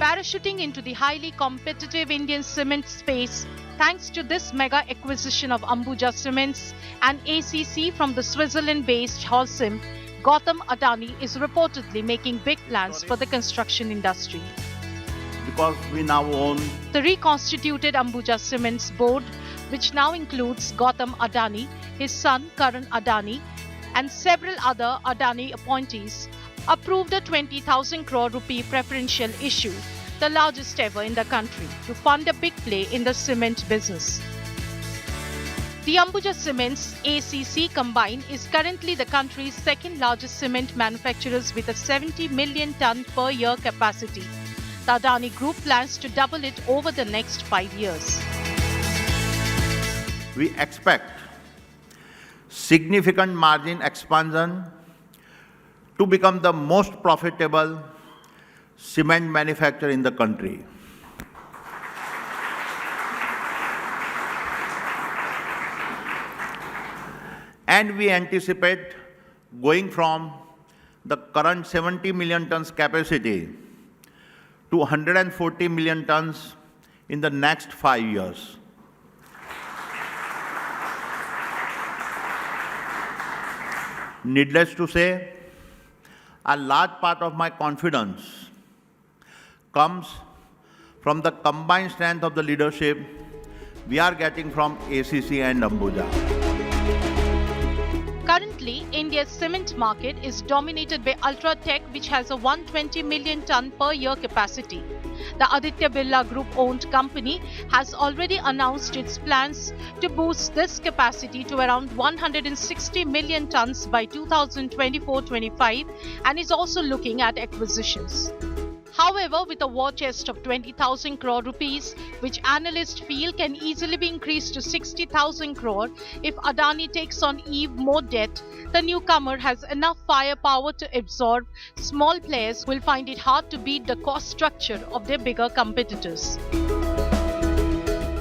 Parachuting into the highly competitive Indian cement space thanks to this mega acquisition of Ambuja Cements and ACC from the Switzerland-based Holcim, Gautam Adani is reportedly making big plans for the construction industry. Because we now own the reconstituted Ambuja Cements board, which now includes Gautam Adani, his son Karan Adani, and several other Adani appointees, approved a 20,000 crore rupee preferential issue, the largest ever in the country, to fund a big play in the cement business. The Ambuja Cements ACC combined is currently the country's second largest cement manufacturers with a 70 million ton per year capacity. The Adani Group plans to double it over the next 5 years. We expect significant margin expansion to become the most profitable cement manufacturer in the country. And we anticipate going from the current 70 million tons capacity to 140 million tons in the next 5 years. Needless to say, a large part of my confidence comes from the combined strength of the leadership we are getting from ACC and Ambuja. Currently, India's cement market is dominated by Ultratech, which has a 120 million ton per year capacity. The Aditya Birla Group owned company has already announced its plans to boost this capacity to around 160 million tons by 2024-25 and is also looking at acquisitions. However, with a war chest of 20,000 crore rupees, which analysts feel can easily be increased to 60,000 crore if Adani takes on even more debt, the newcomer has enough firepower to absorb. Small players will find it hard to beat the cost structure of their bigger competitors.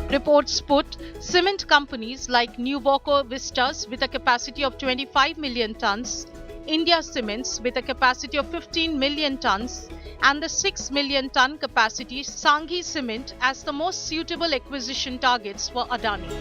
Reports put cement companies like Nuvoco Vistas with a capacity of 25 million tons, India Cements with a capacity of 15 million tons, and the 6 million ton capacity Sanghi Cement as the most suitable acquisition targets for Adani.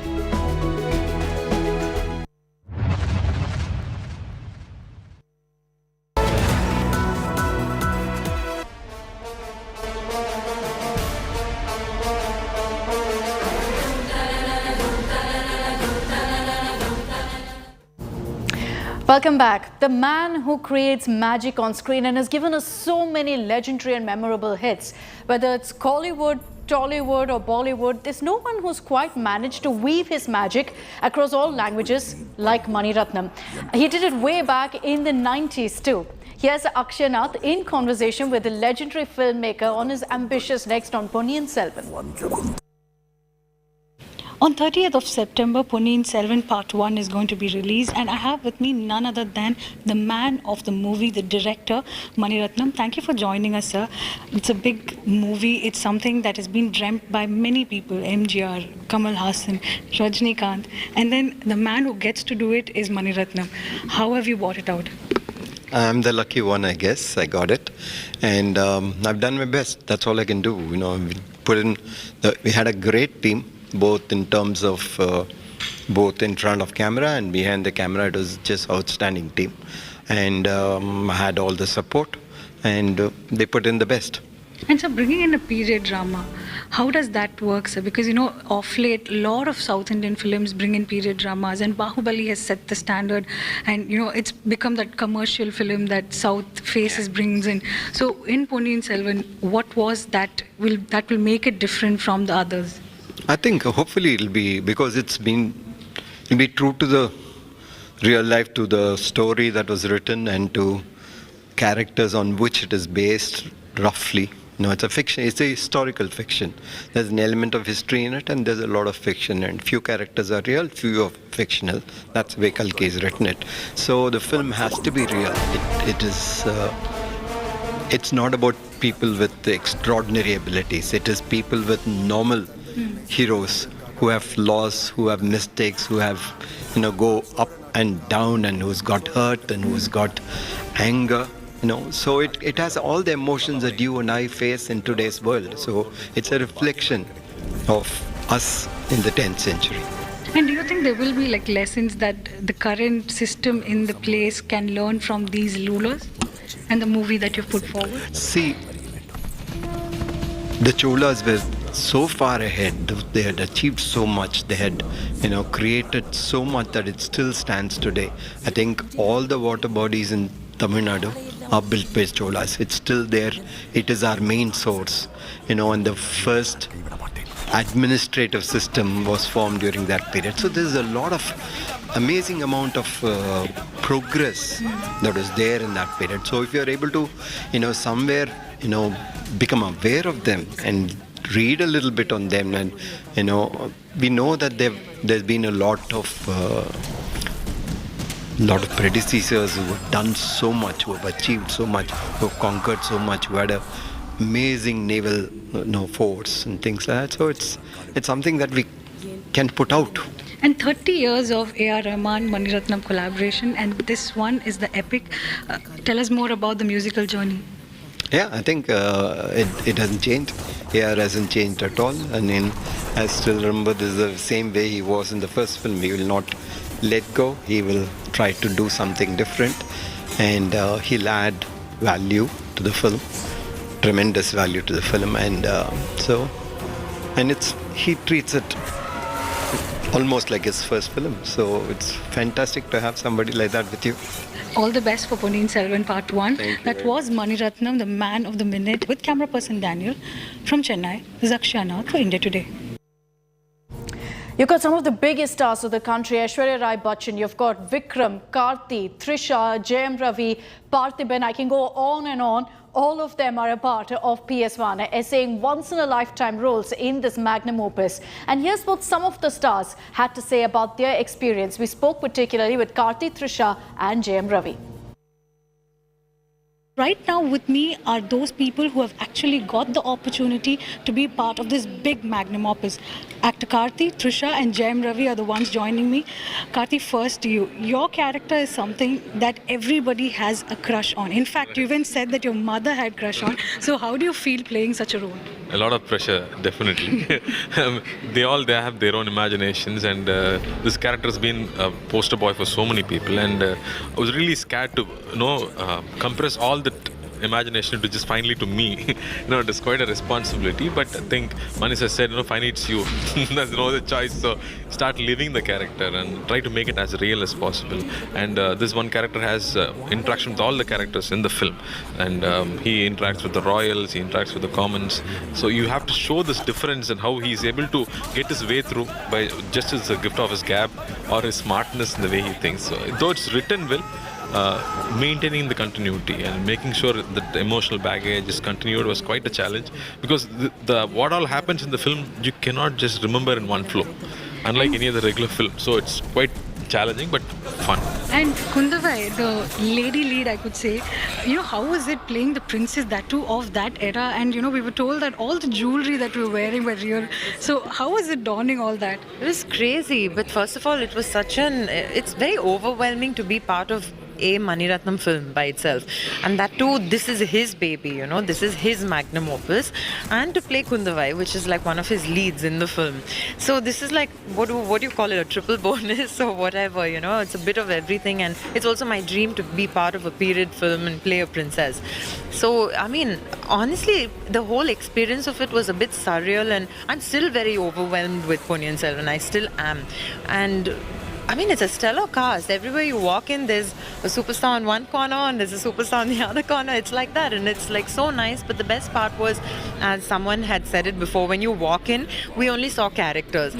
Welcome back. The man who creates magic on screen and has given us so many legendary and memorable hits, whether it's Collywood, Tollywood or Bollywood, there's no one who's quite managed to weave his magic across all languages like Mani Ratnam. He did it way back in the 90s too. Here's Akshay Nath in conversation with the legendary filmmaker on his ambitious next on Ponniyin Selvan. On 30th of September, Ponniyin Selvan Part 1 is going to be released, and I have with me none other than the man of the movie, the director, Mani Ratnam. Thank you for joining us, sir. It's a big movie. It's something that has been dreamt by many people, MGR, Kamal Hassan, Rajnikant, and then the man who gets to do it is Mani Ratnam. How have you brought it out? I'm the lucky one, I guess. I got it, and I've done my best. That's all I can do. You know, we had a great team, both in terms of both in front of camera and behind the camera. It was just outstanding team, and I had all the support, and they put in the best. And so bringing in a period drama, how does that work, sir? Because, you know, of late, a lot of South Indian films bring in period dramas, and Bahubali has set the standard, and, you know, it's become that commercial film that South faces brings in. So in Ponniyin Selvan, what was that will make it different from the others? I think hopefully it'll be, because it'll be true to the real life, to the story that was written, and to characters on which it is based, roughly. You know, it's a fiction, it's a historical fiction. There's an element of history in it, and there's a lot of fiction, and few characters are real, few are fictional. That's the way Kalki has written it. So the film has to be real. It's not about people with extraordinary abilities. It is people with normal heroes who have flaws, who have mistakes, who have, you know, go up and down, and who's got hurt and who's got anger. You know, so it has all the emotions that you and I face in today's world. So it's a reflection of us in the 10th century. And do you think there will be like lessons that the current system in the place can learn from these rulers and the movie that you've put forward? See, the Cholas were so far ahead. They had achieved so much. They had, you know, created so much that it still stands today. I think all the water bodies in Tamil Nadu are built by Cholas. It's still there. It is our main source, you know, and the first administrative system was formed during that period. So there's a lot of amazing amount of progress that was there in that period. So if you're able to, you know, somewhere, you know, become aware of them and read a little bit on them, and, you know, we know that there's been a lot of predecessors who have done so much, who have achieved so much, who have conquered so much, who had an amazing naval, you know, force and things like that. So it's something that we can put out. And 30 years of A.R. Rahman, Mani Ratnam collaboration, and this one is the epic. Tell us more about the musical journey. Yeah, I think it hasn't changed. A.R. hasn't changed at all. I mean, I still remember this is the same way he was in the first film. He will not let go. He will try to do something different, and he'll add value to the film, tremendous value to the film, and he treats it almost like his first film. So it's fantastic to have somebody like that with you. All the best for Ponniyin Selvan Part 1. That was Mani Ratnam, the man of the minute, with camera person Daniel from Chennai. This is Akshay Nath for India Today. You've got some of the biggest stars of the country, Aishwarya Rai Bachchan. You've got Vikram, Karthi, Trisha, Jayam Ravi, Parthiban. I can go on and on. All of them are a part of PS1, essaying once-in-a-lifetime roles in this magnum opus. And here's what some of the stars had to say about their experience. We spoke particularly with Karthi, Trisha and Jayam Ravi. Right now with me are those people who have actually got the opportunity to be part of this big magnum opus. Actor Karthi, Trisha and Jayam Ravi are the ones joining me. Karthi, first to you. Your character is something that everybody has a crush on. In fact, you even said that your mother had crush on. So how do you feel playing such a role? A lot of pressure, definitely. They have their own imaginations, and this character has been a poster boy for so many people, and I was really scared to compress all the imagination to just finally to me. It is quite a responsibility, but I think Mani has said, finally it's you. There's no other choice. So start living the character and try to make it as real as possible. And this one character has interaction with all the characters in the film. And he interacts with the royals, he interacts with the commons. So you have to show this difference and how he is able to get his way through by just as a gift of his gab or his smartness in the way he thinks. So, though it's written well, maintaining the continuity and making sure that the emotional baggage is continued was quite a challenge, because the what all happens in the film you cannot just remember in one flow, unlike any other regular film. So it's quite challenging but fun. And Kundavai, the lady lead, I could say, how was it playing the princess, that too, of that era? And, we were told that all the jewelry that we were wearing were real. So how was it donning all that? It was crazy. But first of all, it was it's very overwhelming to be part of a Mani Ratnam film by itself, and that too, this is his baby, this is his magnum opus, and to play Kundavai, which is like one of his leads in the film. So this is like, what do you call it, a triple bonus or whatever, it's a bit of everything. And it's also my dream to be part of a period film and play a princess. So I mean, honestly, the whole experience of it was a bit surreal, and I'm still very overwhelmed with Ponniyin Selvan. I still am. And I mean, it's a stellar cast. Everywhere you walk in, there's a superstar on one corner and there's a superstar on the other corner. It's like that, and it's like so nice. But the best part was, as someone had said it before, when you walk in, we only saw characters.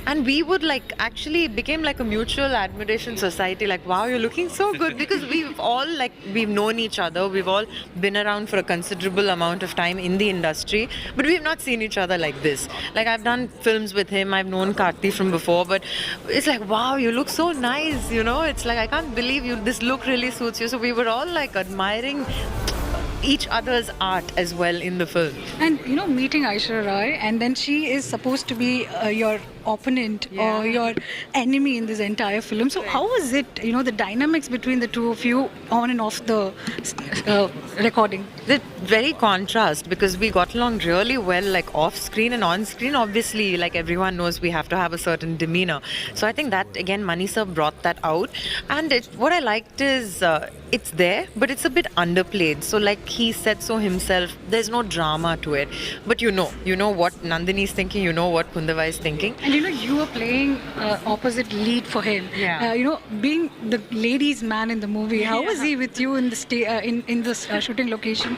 And we would actually became like a mutual admiration society. Like, wow, you're looking so good, because we've all we've known each other. We've all been around for a considerable amount of time in the industry, but we've not seen each other like this. Like, I've done films with him. I've known Karthi from before, but it's like, wow, you look so nice, it's like, I can't believe this look really suits you. So we were all admiring each other's art as well in the film. And meeting Aishwarya Rai, and then she is supposed to be your opponent or your enemy in this entire film. So how was it, the dynamics between the two of you on and off the recording? The very contrast, because we got along really well, off screen and on screen. Obviously, everyone knows, we have to have a certain demeanor. So I think that again, Mani sir brought that out. And what I liked is it's there, but it's a bit underplayed. So he said so himself, there's no drama to it. But you know what Nandini is thinking, what Kundavai is thinking. And you were playing opposite lead for him. Yeah. Being the ladies' man in the movie, how was he with you in the in the shooting location?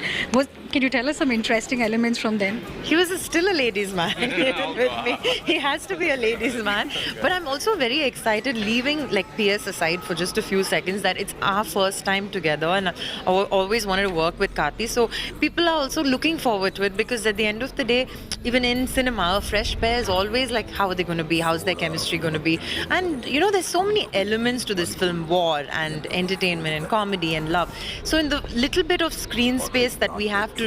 Can you tell us some interesting elements from then? He was still a ladies' man with me. He has to be a ladies' man. But I'm also very excited, leaving PS aside for just a few seconds, that it's our first time together, and I always wanted to work with Karthi. So people are also looking forward to it, because at the end of the day, even in cinema, a fresh pair is always how are they going to be? How's their chemistry going to be? And there's so many elements to this film: war and entertainment and comedy and love. So in the little bit of screen space that we have to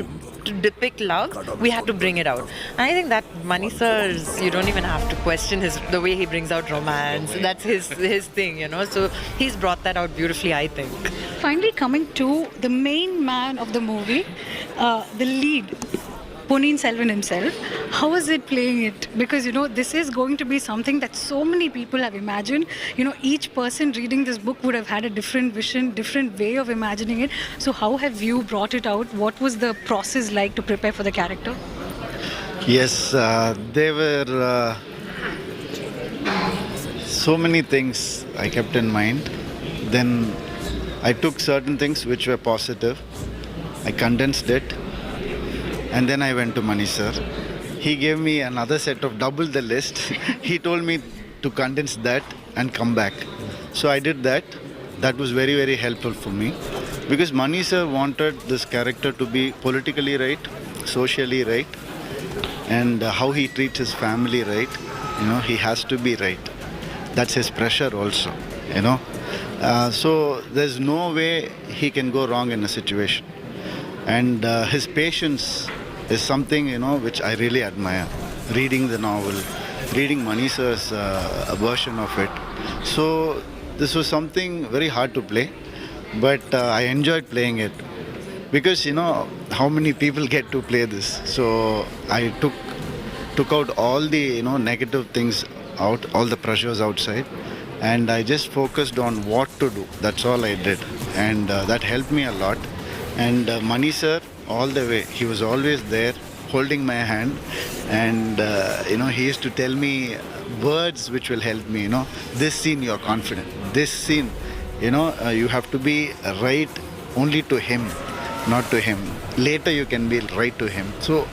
depict love, we have to bring it out. And I think that Mani sir's, you don't even have to question the way he brings out romance. That's his thing, So he's brought that out beautifully, I think. Finally, coming to the main man of the movie, the lead, Ponniyin Selvan himself. How is it playing it? Because, this is going to be something that so many people have imagined. Each person reading this book would have had a different vision, different way of imagining it. So how have you brought it out? What was the process like to prepare for the character? Yes, there were so many things I kept in mind. Then I took certain things which were positive. I condensed it. And then I went to Mani sir. He gave me another set of double the list. He told me to condense that and come back. So I did that. That was very, very helpful for me. Because Mani sir wanted this character to be politically right, socially right, and how he treats his family right. He has to be right. That's his pressure also, So there's no way he can go wrong in a situation. And his patience is something, which I really admire. Reading the novel, reading Mani sir's version of it. So this was something very hard to play, but I enjoyed playing it. Because, how many people get to play this? So I took out all the, negative things out, all the pressures outside. And I just focused on what to do. That's all I did. And that helped me a lot. And Mani sir, all the way, he was always there, holding my hand, and he used to tell me words which will help me. This scene you're confident. This scene, you have to be right only to him, not to him. Later you can be right to him. So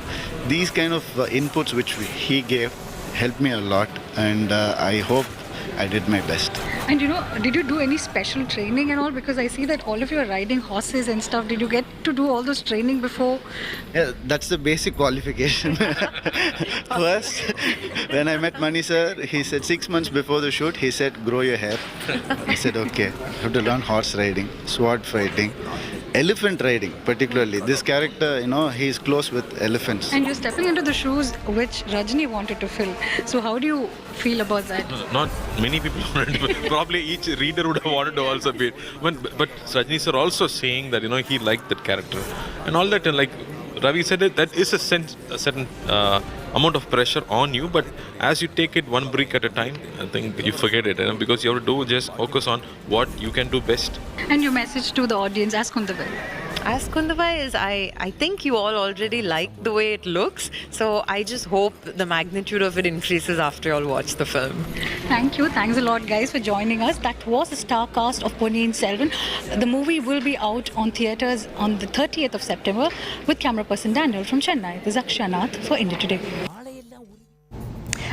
these kind of inputs which he gave helped me a lot, and I hope I did my best. And did you do any special training and all? Because I see that all of you are riding horses and stuff. Did you get to do all those training before? Yeah, that's the basic qualification. First, when I met Mani sir, he said 6 months before the shoot, he said, grow your hair. I said, okay, I have to learn horse riding, sword fighting, elephant riding particularly. This character, he is close with elephants. And you're stepping into the shoes which Rajni wanted to fill. So how do you feel about that? Not many people wanted to, probably each reader would have wanted to also be. But Rajni sir also saying that, he liked that character. And all that, and like Ravi said, that is a certain amount of pressure on you, but as you take it one brick at a time, I think you forget it, because you have to just focus on what you can do best. And your message to the audience, as Kundabai? As Kundabai is, I think you all already like the way it looks, so I just hope the magnitude of it increases after you all watch the film. Thank you. Thanks a lot, guys, for joining us. That was the star cast of Ponniyin Selvan. The movie will be out on theatres on the 30th of September with camera person Daniel from Chennai. This is Akshanath for India Today.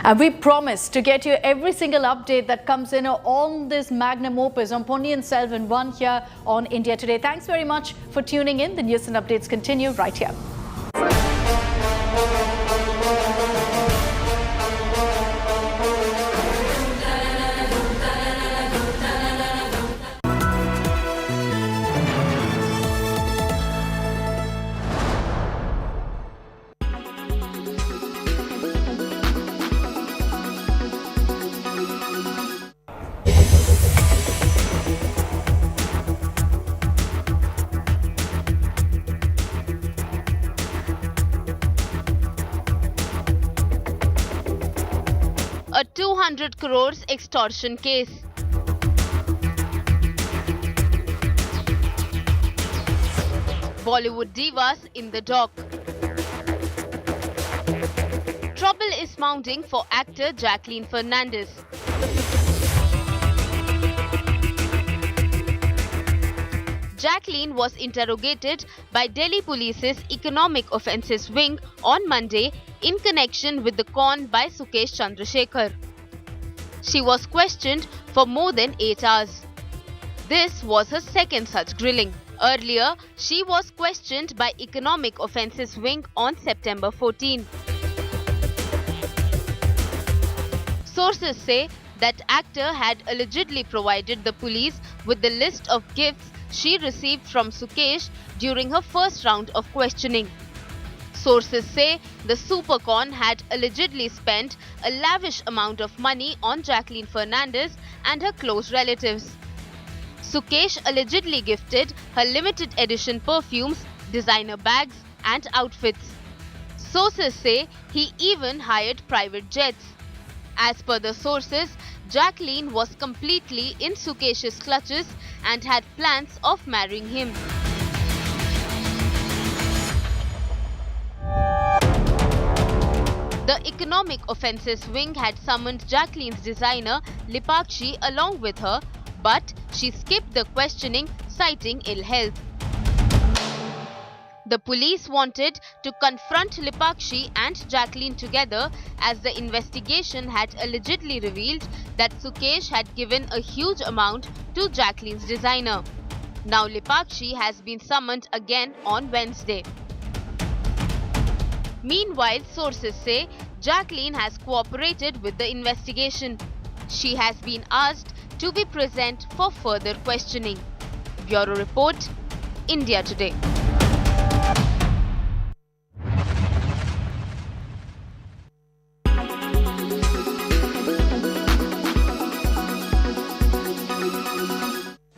And we promise to get you every single update that comes in on this magnum opus on Ponniyin Selvan 1 here on India Today. Thanks very much for tuning in. The news and updates continue right here. A 200 crores extortion case. Bollywood divas in the dock. Trouble is mounting for actor Jacqueline Fernandez. Jacqueline was interrogated by Delhi Police's Economic Offences Wing on Monday in connection with the con by Sukesh Chandrasekhar. She was questioned for more than 8 hours. This was her second such grilling. Earlier, she was questioned by Economic Offences Wing on September 14. Sources say that actor had allegedly provided the police with the list of gifts she received from Sukesh during her first round of questioning. Sources say the supercon had allegedly spent a lavish amount of money on Jacqueline Fernandez and her close relatives. Sukesh allegedly gifted her limited edition perfumes, designer bags and outfits. Sources say he even hired private jets. As per the sources, Jacqueline was completely in Sukesh's clutches and had plans of marrying him. The Economic Offences Wing had summoned Jacqueline's designer Lipakshi along with her, but she skipped the questioning, citing ill health. The police wanted to confront Lipakshi and Jacqueline together as the investigation had allegedly revealed that Sukesh had given a huge amount to Jacqueline's designer. Now Lipakshi has been summoned again on Wednesday. Meanwhile, sources say Jacqueline has cooperated with the investigation. She has been asked to be present for further questioning. Bureau Report, India Today.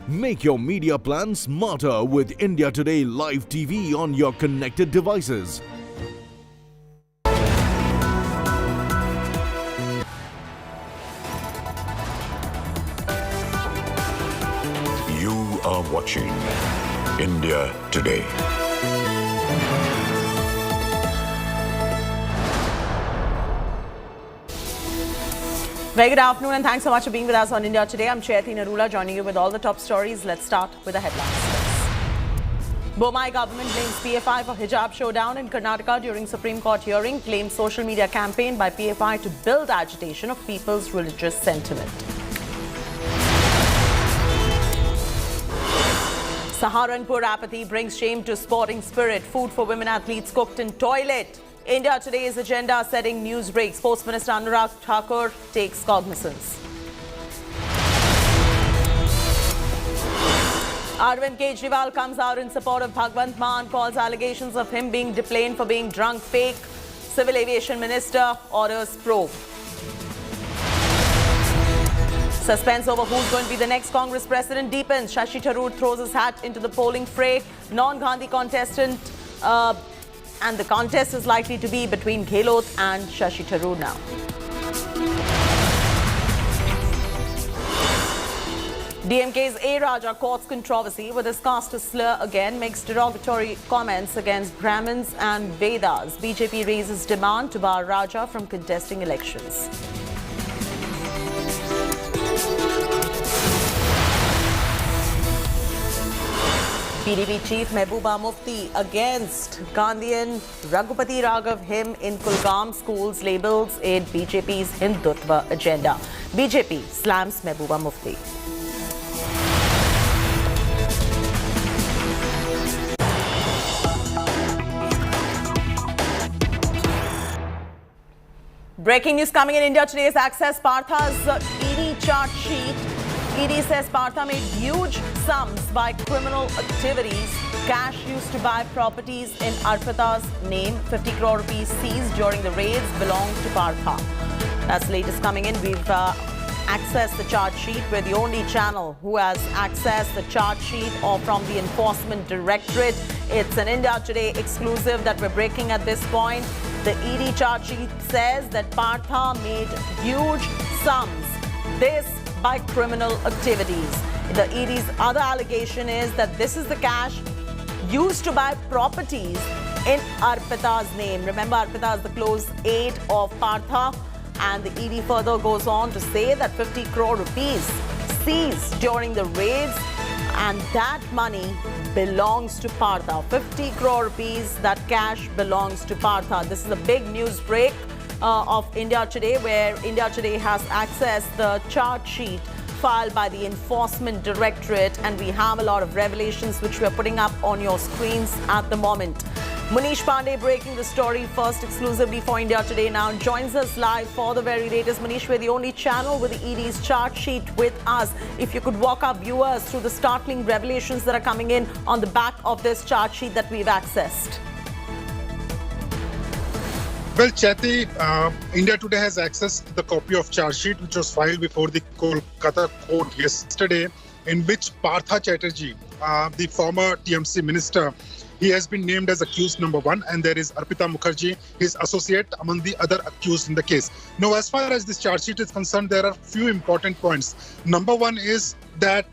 Make your media plan smarter with India Today Live TV on your connected devices. You are watching India Today. Very good afternoon and thanks so much for being with us on India Today. I'm Chaiti Narula joining you with all the top stories. Let's start with the headlines. Bomai government blames PFI for hijab showdown in Karnataka during Supreme Court hearing. Claims social media campaign by PFI to build agitation of people's religious sentiment. Saharanpur apathy brings shame to sporting spirit. Food for women athletes cooked in toilet. India Today's agenda setting news break. Sports Minister Anurag Thakur takes cognizance. Arvind Kejriwal comes out in support of Bhagwant Mann, calls allegations of him being deplaned for being drunk fake. Civil Aviation Minister orders probe. Suspense over who's going to be the next Congress president deepens. Shashi Tharoor throws his hat into the polling fray. Non-Gandhi contestant and the contest is likely to be between Gehlot and Shashi Tharoor now. DMK's A. Raja courts controversy with his caste slur again, makes derogatory comments against Brahmins and Vedas. BJP raises demand to bar Raja from contesting elections. PDP Chief Mehbooba Mufti against Gandhian Raghupati Raghav hymn in Kulgam schools labels it BJP's Hindutva agenda. BJP slams Mehbooba Mufti. Breaking news coming in India Today's Access Partha's ED chart sheet. ED says Partha made huge sums by criminal activities. Cash used to buy properties in Arpita's name. 50 crore rupees seized during the raids belonged to Partha. That's the latest coming in. We've accessed the chart sheet. We're the only channel who has accessed the chart sheet or from the Enforcement Directorate. It's an India Today exclusive that we're breaking at this point. The ED chart sheet says that Partha made huge sums. This by criminal activities. The ED's other allegation is that this is the cash used to buy properties in Arpita's name. Remember, Arpita is the close aide of Partha, and the ED further goes on to say that 50 crore rupees seized during the raids, and that money belongs to Partha. 50 crore rupees, that cash belongs to Partha. This is a big news break of India Today, where India Today has accessed the chart sheet filed by the Enforcement Directorate, and we have a lot of revelations which we are putting up on your screens at the moment. Munish Pandey breaking the story first exclusively for India Today now joins us live for the very latest. Munish, we're the only channel with the ED's chart sheet with us. If you could walk our viewers through the startling revelations that are coming in on the back of this chart sheet that we've accessed. Well, Chaiti, India Today has accessed the copy of charge sheet which was filed before the Kolkata court yesterday, in which Partha Chatterjee, the former TMC minister, he has been named as accused number 1, and there is Arpita Mukherjee, his associate, among the other accused in the case. Now, as far as this charge sheet is concerned, there are few important points. Number 1 is that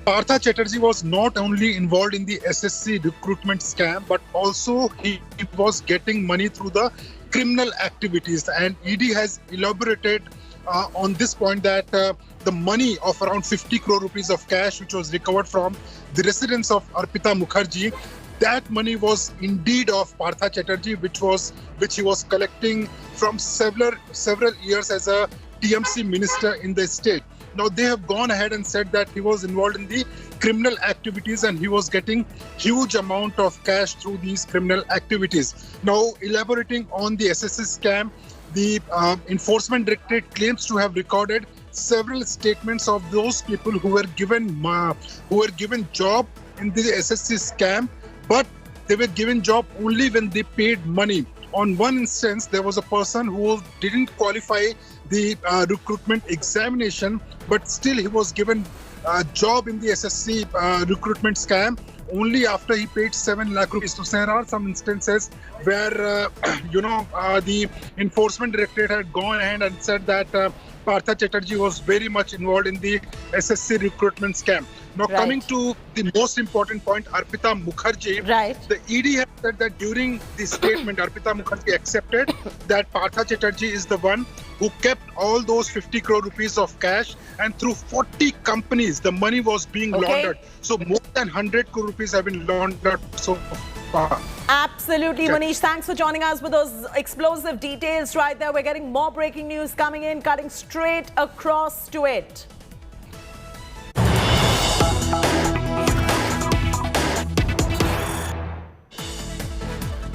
Partha Chatterjee was not only involved in the SSC recruitment scam, but also he was getting money through the criminal activities. And ED has elaborated on this point that the money of around 50 crore rupees of cash, which was recovered from the residence of Arpita Mukherjee, that money was indeed of Partha Chatterjee, which he was collecting from several years as a TMC minister in the state. Now, they have gone ahead and said that he was involved in the criminal activities and he was getting huge amount of cash through these criminal activities. Now, elaborating on the SSC scam, the Enforcement Directorate claims to have recorded several statements of those people who were given job in the SSC scam, but they were given job only when they paid money. On one instance, there was a person who didn't qualify the recruitment examination, but still he was given a job in the SSC recruitment scam only after he paid 7 lakh rupees. So there are some instances where, the Enforcement Directorate had gone ahead and said that Partha Chatterjee was very much involved in the SSC recruitment scam. Now, coming to the most important point, Arpita Mukherjee. Right. The ED has said that during the statement, Arpita Mukherjee accepted that Partha Chatterjee is the one who kept all those 50 crore rupees of cash, and through 40 companies, the money was being laundered. So more than 100 crore rupees have been laundered so far. Absolutely, Manish. Thanks for joining us with those explosive details right there. We're getting more breaking news coming in, cutting straight across to it.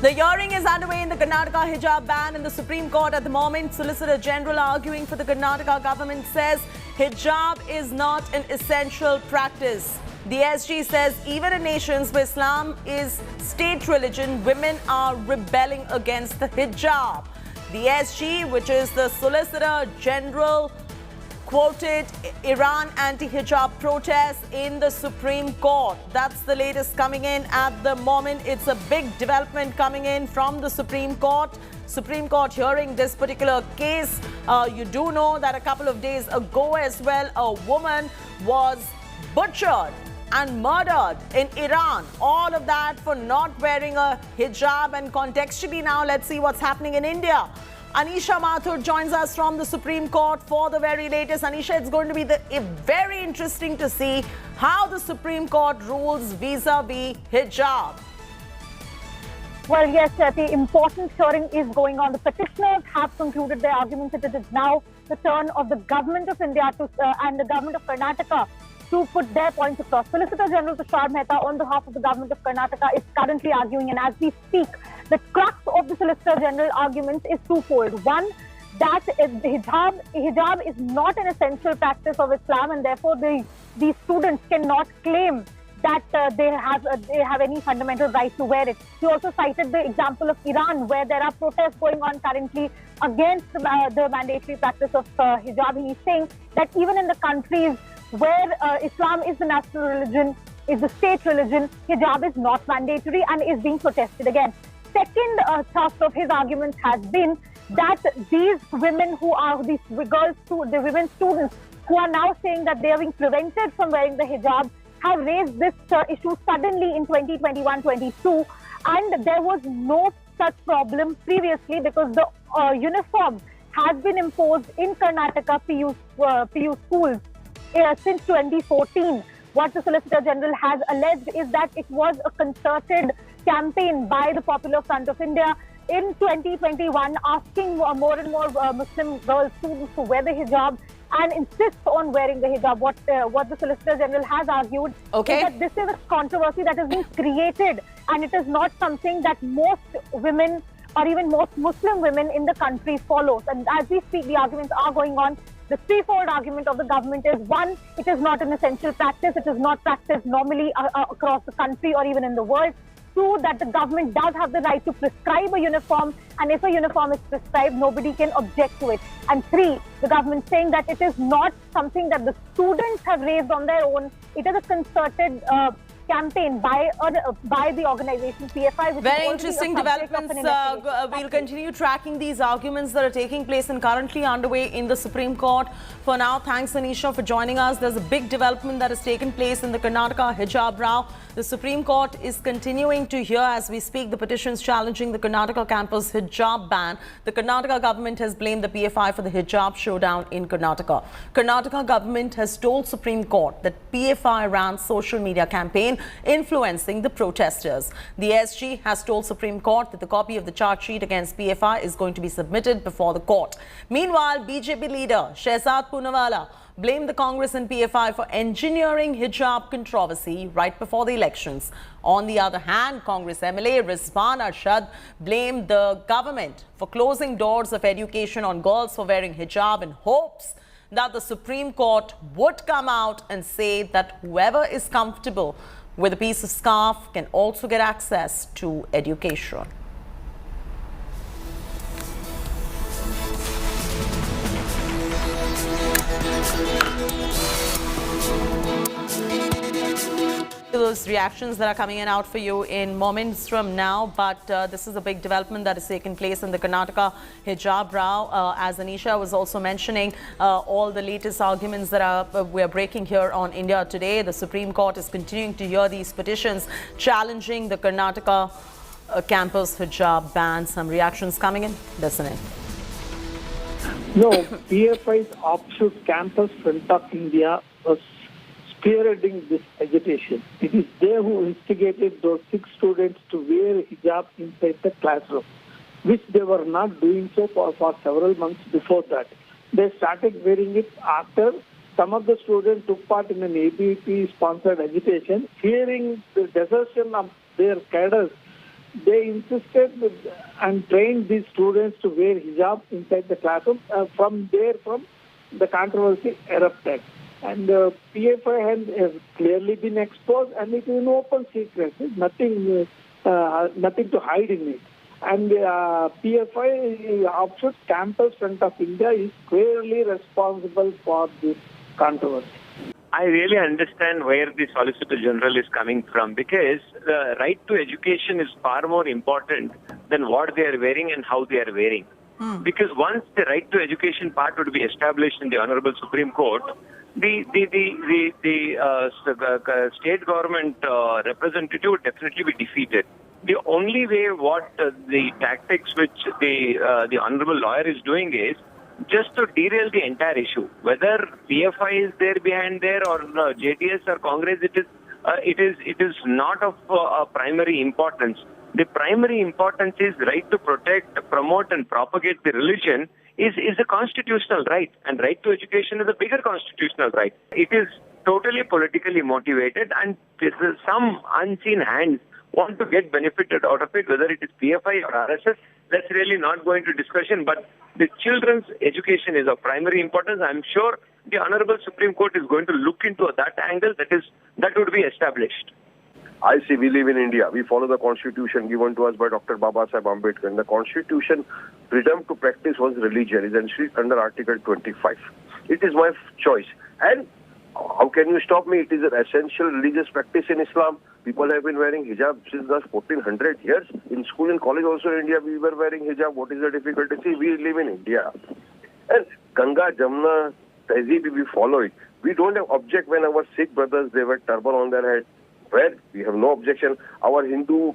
The hearing is underway in the Karnataka hijab ban in the Supreme Court at the moment. Solicitor General arguing for the Karnataka government says hijab is not an essential practice. The SG says even in nations where Islam is state religion, women are rebelling against the hijab. The SG, which is the Solicitor General, quoted Iran anti-hijab protests in the Supreme Court. That's the latest coming in at the moment. It's a big development coming in from the Supreme Court. Supreme Court hearing this particular case. You do know that a couple of days ago as well, a woman was butchered and murdered in Iran. All of that for not wearing a hijab. And contextually now, let's see what's happening in India. Anisha Mathur joins us from the Supreme Court for the very latest. Anisha, it's going to be very interesting to see how the Supreme Court rules vis-a-vis hijab. Well, yes, the important hearing is going on. The petitioners have concluded their arguments that it is now the turn of the government of India and the government of Karnataka to put their points across. Solicitor General Tushar Mehta, on behalf of the government of Karnataka, is currently arguing, and as we speak, the crux of the Solicitor General arguments is twofold. One, that hijab is not an essential practice of Islam, and therefore these students cannot claim that they have any fundamental right to wear it. He also cited the example of Iran, where there are protests going on currently against the mandatory practice of hijab. And he's saying that even in the countries where Islam is the national religion, is the state religion, hijab is not mandatory and is being protested against. Second thrust of his arguments has been that these women who are the women students who are now saying that they are being prevented from wearing the hijab have raised this issue suddenly in 2021-22, and there was no such problem previously because the uniform has been imposed in Karnataka PU schools since 2014. What the Solicitor General has alleged is that it was a concerted campaign by the Popular Front of India in 2021 asking more and more Muslim girl students to wear the hijab and insist on wearing the hijab. What the Solicitor General has argued is that this is a controversy that has been created, and it is not something that most women or even most Muslim women in the country follows. And as we speak, the arguments are going on. The threefold argument of the government is: one, it is not an essential practice. It is not practiced normally across the country or even in the world. Two, that the government does have the right to prescribe a uniform, and if a uniform is prescribed, nobody can object to it. And three, the government saying that it is not something that the students have raised on their own. It is a concerted campaign by the organization PFI. Which Very is interesting developments. We'll continue tracking these arguments that are taking place and currently underway in the Supreme Court. For now, thanks Anisha for joining us. There's a big development that has taken place in the Karnataka hijab row. The Supreme Court is continuing to hear as we speak the petitions challenging the Karnataka campus hijab ban. The Karnataka government has blamed the PFI for the hijab showdown in Karnataka. Karnataka government has told Supreme Court that PFI ran social media campaign influencing the protesters. The SG has told Supreme Court that the copy of the charge sheet against PFI is going to be submitted before the court. Meanwhile, BJP leader Shehzad Poonawalla blamed the Congress and PFI for engineering hijab controversy right before the elections. On the other hand, Congress MLA Rizwan Arshad blamed the government for closing doors of education on girls for wearing hijab in hopes that the Supreme Court would come out and say that whoever is comfortable with a piece of scarf can also get access to education. those reactions that are coming in out for you in moments from now. But this is a big development that has taken place in the Karnataka hijab row. As Anisha was also mentioning, all the latest arguments that we are breaking here on India Today. The Supreme Court is continuing to hear these petitions challenging the Karnataka campus hijab ban. Some reactions coming in. Listen in. No, PFI's offshoot Campus Front of India was spearheading this agitation. It is they who instigated those 6 students to wear hijab inside the classroom, which they were not doing so for several months before that. They started wearing it after some of the students took part in an ABP-sponsored agitation. Fearing the desertion of their cadres, they insisted and trained these students to wear hijab inside the classroom. From the controversy erupted. And PFI has clearly been exposed, and it is an open secret. Nothing to hide in it. And PFI offshoot Campus Front of India is squarely responsible for this controversy. I really understand where the Solicitor General is coming from, because the right to education is far more important than what they are wearing and how they are wearing. Because once the right to education part would be established in the Honorable Supreme Court, the state government representative would definitely be defeated. The only way what the tactics which the Honorable Lawyer is doing is just to derail the entire issue. Whether PFI is there behind there or JDS or Congress, it is not of primary importance. The primary importance is right to protect, promote and propagate the religion is a constitutional right, and right to education is a bigger constitutional right. It is totally politically motivated, and some unseen hands want to get benefited out of it, whether it is PFI or RSS. That's really not going to discussion, but the children's education is of primary importance. I'm sure the Honorable Supreme Court is going to look into that angle that would be established. I see we live in India. We follow the constitution given to us by Dr. Babasaheb Ambedkar. And the constitution, freedom to practice one's religion is enshrined under Article 25. It is my choice. And how can you stop me? It is an essential religious practice in Islam. People have been wearing hijab since the 1400 years. In school and college also in India, we were wearing hijab. What is the difficulty? See, we live in India. And Ganga, Jamna, Tehzeeb, we follow it. We don't have object when our Sikh brothers, they wear turban on their head. Where we have no objection. Our Hindu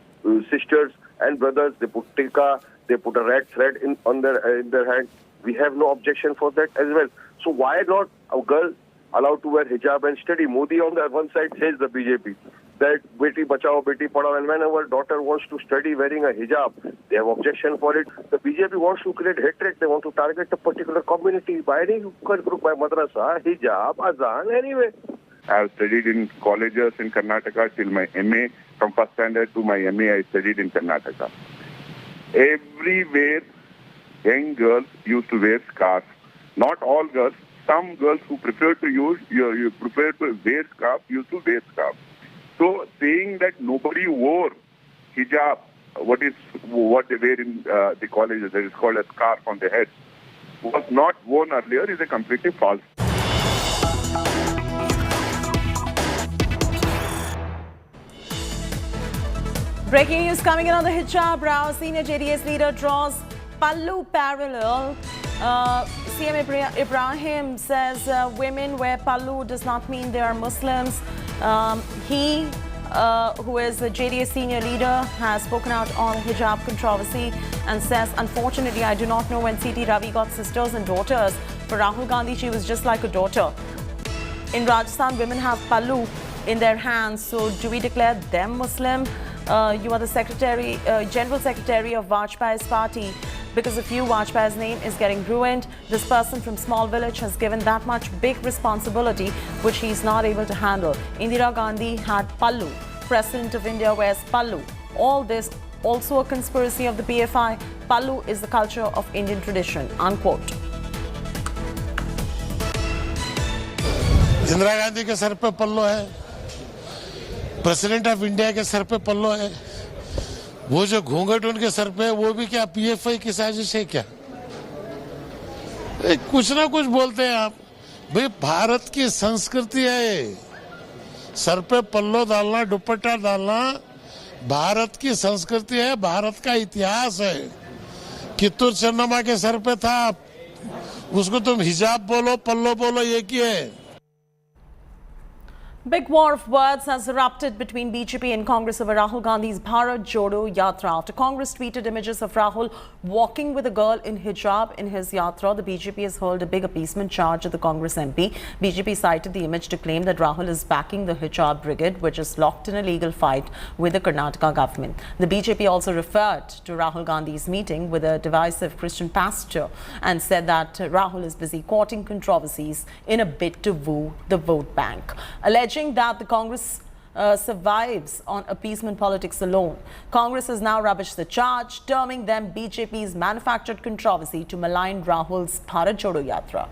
sisters and brothers, they put tilka, they put a red thread in their hand. We have no objection for that as well. So why not a girl allowed to wear hijab and study? Modi on the one side says, the BJP, that Beti Bachao, Beti Padhao, and when our daughter wants to study wearing a hijab, they have objection for it. The BJP wants to create hatred. They want to target a particular community by any group, by madrasa, hijab, azan, anyway. I have studied in colleges in Karnataka till my MA. From first standard to my MA, I studied in Karnataka. Everywhere, young girls used to wear scarves. Not all girls. Some girls who prefer to wear scarves used to wear scarves. So saying that nobody wore hijab, what they wear in the colleges, that is called a scarf on the head, was not worn earlier, is a completely false. Breaking news coming in on the hijab row. Senior JDS leader draws Pallu parallel. CM Ibrahim says women wear Pallu does not mean they are Muslims. He, who is the JDS senior leader, has spoken out on hijab controversy and says, unfortunately, I do not know when CT Ravi got sisters and daughters. For Rahul Gandhi, she was just like a daughter. In Rajasthan, women have Pallu in their hands. So do we declare them Muslim? You are the General Secretary of Vajpayee's party. Because of you, Vajpayee's name is getting ruined. This person from small village has given that much big responsibility, which he is not able to handle. Indira Gandhi had Pallu. President of India wears Pallu. All this also a conspiracy of the PFI. Pallu is the culture of Indian tradition. Unquote. Indira Gandhi के sir पे पल्लो है, president of India के sir पे पल्लो है, वो जो घूंघट उनके सर पे है वो भी क्या पीएफआई की साजिश है क्या? कुछ ना कुछ बोलते हैं आप। भाई भारत की संस्कृति है, सर पे पल्लो डालना, दुपट्टा डालना भारत की संस्कृति है, भारत का इतिहास है। कित्तूर चन्नम्मा के सर पे था, उसको तुम हिजाब बोलो, पल्लो बोलो, एक ही है। Big war of words has erupted between BJP and Congress over Rahul Gandhi's Bharat Jodo Yatra. After Congress tweeted images of Rahul walking with a girl in hijab in his yatra, the BJP has hurled a big appeasement charge at the Congress MP. BJP cited the image to claim that Rahul is backing the hijab brigade, which is locked in a legal fight with the Karnataka government. The BJP also referred to Rahul Gandhi's meeting with a divisive Christian pastor and said that Rahul is busy courting controversies in a bid to woo the vote bank. Alleging that the Congress survives on appeasement politics alone, Congress has now rubbished the charge, terming them BJP's manufactured controversy to malign Rahul's Bharat Jodo Yatra.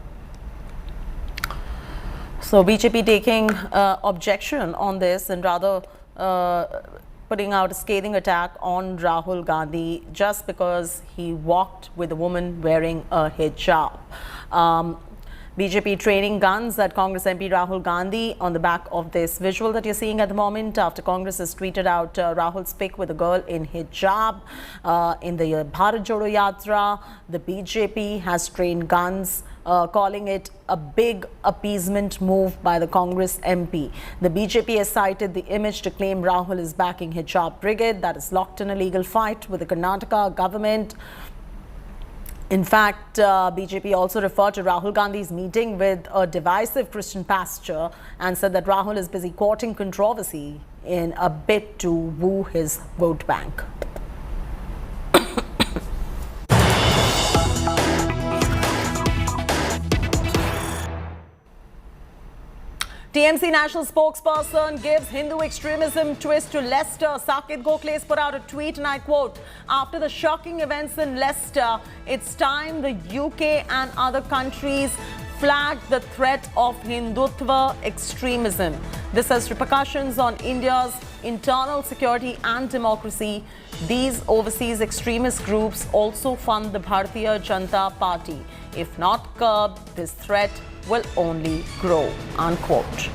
So BJP taking objection on this and rather putting out a scathing attack on Rahul Gandhi just because he walked with a woman wearing a hijab. BJP training guns at Congress MP Rahul Gandhi on the back of this visual that you're seeing at the moment after Congress has tweeted out Rahul's pic with a girl in hijab in the Bharat Jodo Yatra. The BJP has trained guns, calling it a big appeasement move by the Congress MP. The BJP has cited the image to claim Rahul is backing hijab brigade that is locked in a legal fight with the Karnataka government. In fact, BJP also referred to Rahul Gandhi's meeting with a divisive Christian pastor and said that Rahul is busy courting controversy in a bid to woo his vote bank. TMC national spokesperson gives Hindu extremism twist to Leicester. Saket Gokhale has put out a tweet and I quote, after the shocking events in Leicester, it's time the UK and other countries flag the threat of Hindutva extremism. This has repercussions on India's internal security and democracy. These overseas extremist groups also fund the Bharatiya Janata Party. If not curbed, this threat will only grow, unquote.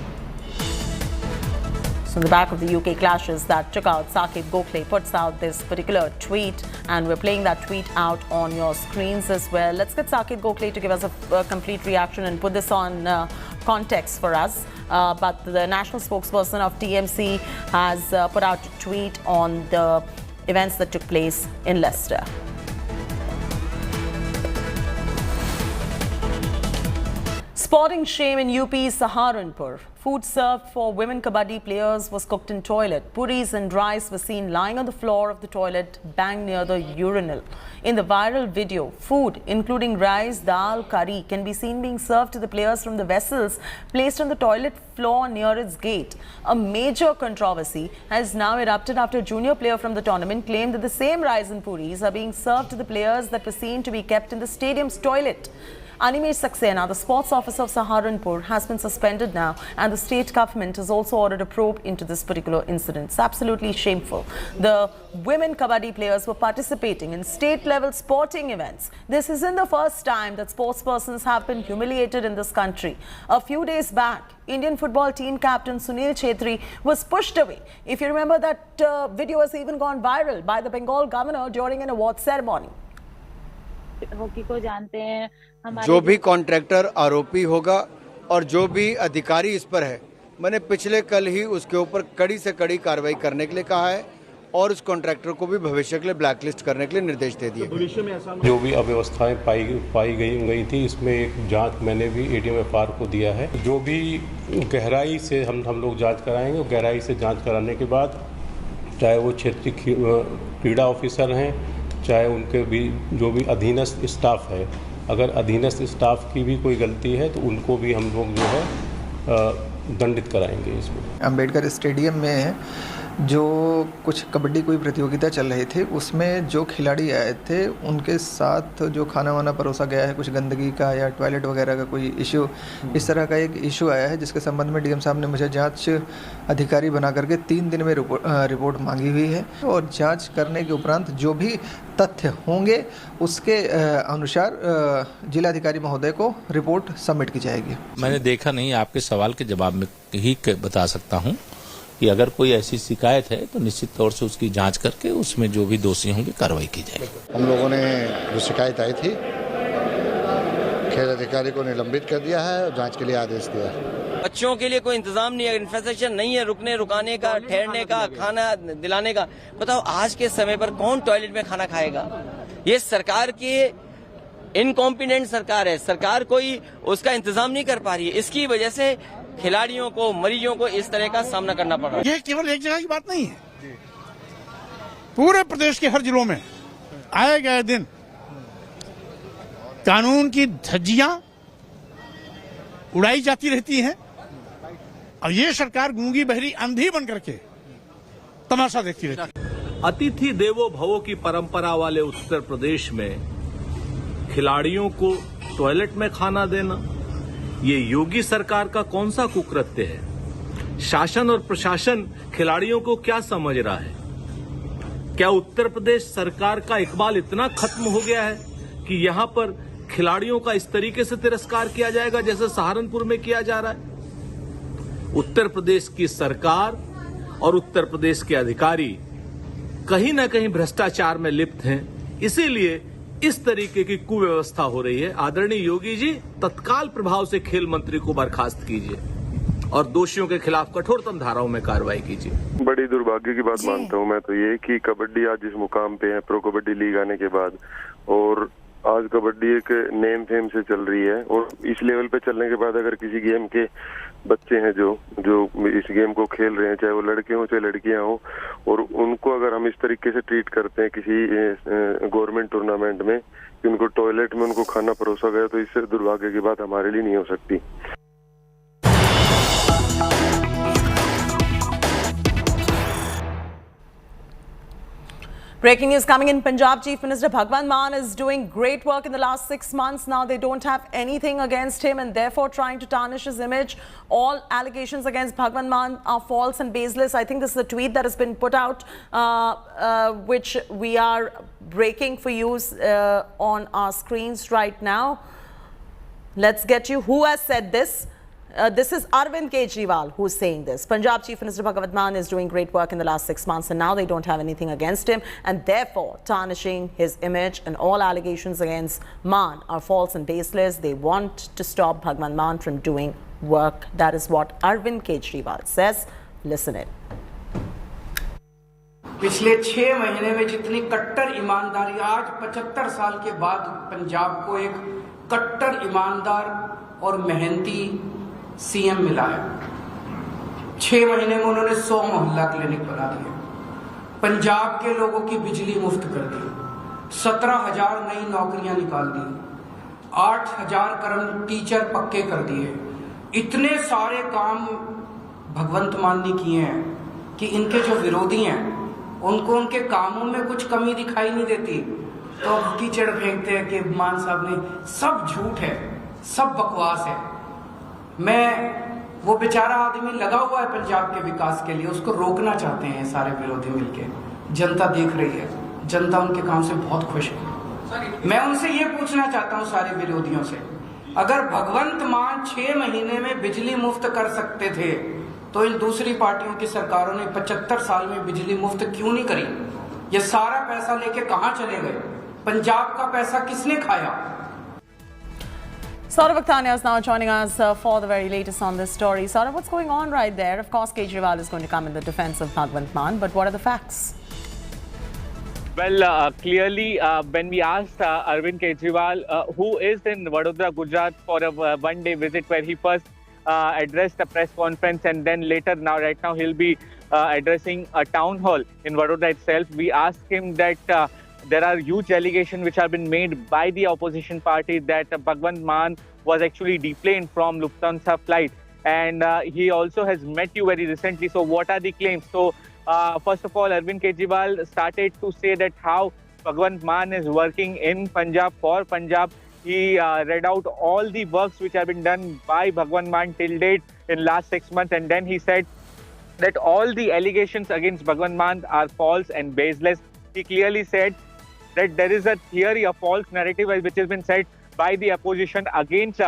So in the back of the UK clashes that took out, Saket Gokhale puts out this particular tweet and we're playing that tweet out on your screens as well. Let's get Saket Gokhale to give us a complete reaction and put this on context for us. But the national spokesperson of TMC has put out a tweet on the events that took place in Leicester. Sporting shame in UP's Saharanpur. Food served for women kabaddi players was cooked in toilet. Puris and rice were seen lying on the floor of the toilet, bang near the urinal. In the viral video, food including rice, dal, curry can be seen being served to the players from the vessels placed on the toilet floor near its gate. A major controversy has now erupted after a junior player from the tournament claimed that the same rice and puris are being served to the players that were seen to be kept in the stadium's toilet. Animesh Saxena, the sports officer of Saharanpur, has been suspended now and the state government has also ordered a probe into this particular incident. It's absolutely shameful. The women kabaddi players were participating in state-level sporting events. This isn't the first time that sportspersons have been humiliated in this country. A few days back, Indian football team captain Sunil Chhetri was pushed away. If you remember, that video has even gone viral by the Bengal governor during an award ceremony. Hockey को जानते हैं हमारे जो भी contractor आरोपी होगा और जो भी अधिकारी इस पर है, मैंने पिछले कल ही उसके ऊपर कड़ी से कड़ी कार्रवाई करने के लिए कहा है और उस कॉन्ट्रैक्टर को भी भविष्य के लिए ब्लैकलिस्ट करने के लिए निर्देश दे दिए। जो भी अव्यवस्थाएं पाई गई थी, इसमें एक जांच मैंने भी ADM-FR को दिया है। जो भी गहराई से हम लोग जांच कराएंगे, गहराई से जांच कराने के बाद चाहे वो क्षेत्रीय क्रीड़ा ऑफिसर हैं, चाहे उनके भी जो भी अधीनस्थ स्टाफ है, अगर अधीनस्थ स्टाफ की भी कोई गलती है तो उनको भी हम लोग जो है दंडित कराएंगे। इसमें अम्बेडकर स्टेडियम में जो कुछ कबड्डी कोई प्रतियोगिता चल रही थी, उसमें जो खिलाड़ी आए थे उनके साथ जो खाना वाना परोसा गया है, कुछ गंदगी का या टॉयलेट वगैरह का कोई इशू, इस तरह का एक इशू आया है, जिसके संबंध में डीएम साहब ने मुझे जांच अधिकारी बना करके 3 दिन में रिपोर्ट मांगी हुई है और जांच करने के उपरांत जो भी तथ्य होंगे उसके अनुसार जिलाधिकारी महोदय को रिपोर्ट सबमिट की जाएगी। मैंने देखा नहीं, आपके सवाल के जवाब में ही बता सकता हूं कि अगर कोई ऐसी शिकायत है तो निश्चित तौर से उसकी जांच करके उसमें जो भी दोषी होंगे कार्रवाई की जाएगी। हम लोगों ने जो शिकायत आई थी खेल अधिकारी को निलंबित कर दिया है और जांच के लिए आदेश दिया है। बच्चों के लिए कोई इंतजाम नहीं है, इंफ्रास्ट्रक्चर नहीं है, रुकने रुकाने का, ठहरने का, खाना दिलाने का। बताओ आज के समय पर कौन टॉयलेट में खाना खाएगा? ये सरकार की इनकॉम्पिटेंट सरकार है, सरकार कोई उसका इंतजाम नहीं कर पा रही है। इसकी वजह से खिलाड़ियों को, मरीजों को इस तरह का सामना करना पड़ रहा है। ये केवल एक जगह की बात नहीं है, पूरे प्रदेश के हर जिलों में आए गए दिन कानून की धज्जियां उड़ाई जाती रहती हैं और ये सरकार गूंगी बहरी अंधी बन करके तमाशा देखती रहती है। अतिथि देवो भवो की परंपरा वाले उत्तर प्रदेश में खिलाड़ियों को टॉयलेट में खाना देना, ये योगी सरकार का कौन सा कुकृत्य है? शासन और प्रशासन खिलाड़ियों को क्या समझ रहा है? क्या उत्तर प्रदेश सरकार का इकबाल इतना खत्म हो गया है कि यहां पर खिलाड़ियों का इस तरीके से तिरस्कार किया जाएगा जैसे सहारनपुर में किया जा रहा है? उत्तर प्रदेश की सरकार और उत्तर प्रदेश के अधिकारी कहीं ना कहीं भ्रष्टाचार में लिप्त हैं, इसीलिए इस तरीके की कुव्यवस्था हो रही है। आदरणीय योगी जी, तत्काल प्रभाव से खेल मंत्री को बर्खास्त कीजिए और दोषियों के खिलाफ कठोरतम धाराओं में कार्रवाई कीजिए। बड़ी दुर्भाग्य की बात मानता हूं मैं तो ये कि कबड्डी आज जिस मुकाम पे है, प्रो कबड्डी लीग आने के बाद, और आज कबड्डी एक नेम फेम से चल रही है, और इस लेवल पे चलने के बाद अगर किसी गेम के बच्चे हैं जो इस गेम को खेल रहे हैं, चाहे वो लड़के हों चाहे लड़कियां हों, और उनको अगर हम इस तरीके से ट्रीट करते हैं किसी गवर्नमेंट टूर्नामेंट में कि उनको टॉयलेट में उनको खाना परोसा गया, तो इससे दुर्भाग्य की बात हमारे लिए नहीं हो सकती। Breaking news coming in. Punjab Chief Minister Bhagwant Mann is doing great work in the last 6 months. Now they don't have anything against him and therefore trying to tarnish his image. All allegations against Bhagwant Mann are false and baseless. I think this is a tweet that has been put out, which we are breaking for you on our screens right now. Let's get you who has said this. This is Arvind Kejriwal who's saying this. Punjab Chief Minister Bhagwant Mann is doing great work in the last 6 months and now they don't have anything against him and therefore tarnishing his image, and all allegations against Mann are false and baseless. They want to stop Bhagwant Mann from doing work. That is what Arvind Kejriwal says. Listen it. पिछले 6 महीने में जितनी कट्टर ईमानदारी, आज 75 साल के बाद पंजाब को एक कट्टर ईमानदार और मेहनती सीएम मिला है। 6 महीने में उन्होंने 100 मोहल्ला क्लिनिक बना दिए, पंजाब के लोगों की बिजली मुफ्त कर दी, 17,000 नई नौकरियां निकाल दी, 8,000 कर्म टीचर पक्के कर दिए। इतने सारे काम भगवंत मान ने किए हैं कि इनके जो विरोधी हैं उनको उनके कामों में कुछ कमी दिखाई नहीं देती, तो कीचड़ फेंकते हैं कि मान साहब ने, सब झूठ है, सब बकवास है। मैं वो बेचारा आदमी लगा हुआ है पंजाब के विकास के लिए, उसको रोकना चाहते हैं सारे विरोधी मिलके। जनता देख रही है, जनता उनके काम से बहुत खुश है। मैं उनसे ये पूछना चाहता हूँ सारे विरोधियों से, अगर भगवंत मान 6 महीने में बिजली मुफ्त कर सकते थे तो इन दूसरी पार्टियों की सरकारों ने 75 साल में बिजली मुफ्त क्यों नहीं करी? ये सारा पैसा लेके कहाँ चले गए? पंजाब का पैसा किसने खाया? Saurav Akhtania is now joining us for the very latest on this story. Saurav, what's going on right there? Of course, Kejriwal is going to come in the defense of Bhagwant Mann, but what are the facts? Well, clearly, when we asked Arvind Kejriwal, who is in Vadodara, Gujarat for a one-day visit where he first addressed a press conference and then later, right now, he'll be addressing a town hall in Vadodara itself. We asked him that there are huge allegations which have been made by the opposition party that Bhagwant Mann was actually deplaned from Lufthansa flight and he also has met you very recently. So what are the claims? So first of all, Arvind Kejriwal started to say that how Bhagwant Mann is working in Punjab for Punjab. He read out all the works which have been done by Bhagwant Mann till date in last 6 months, and then he said that all the allegations against Bhagwant Mann are false and baseless. He clearly said that there is a theory, a false narrative which has been said by the opposition against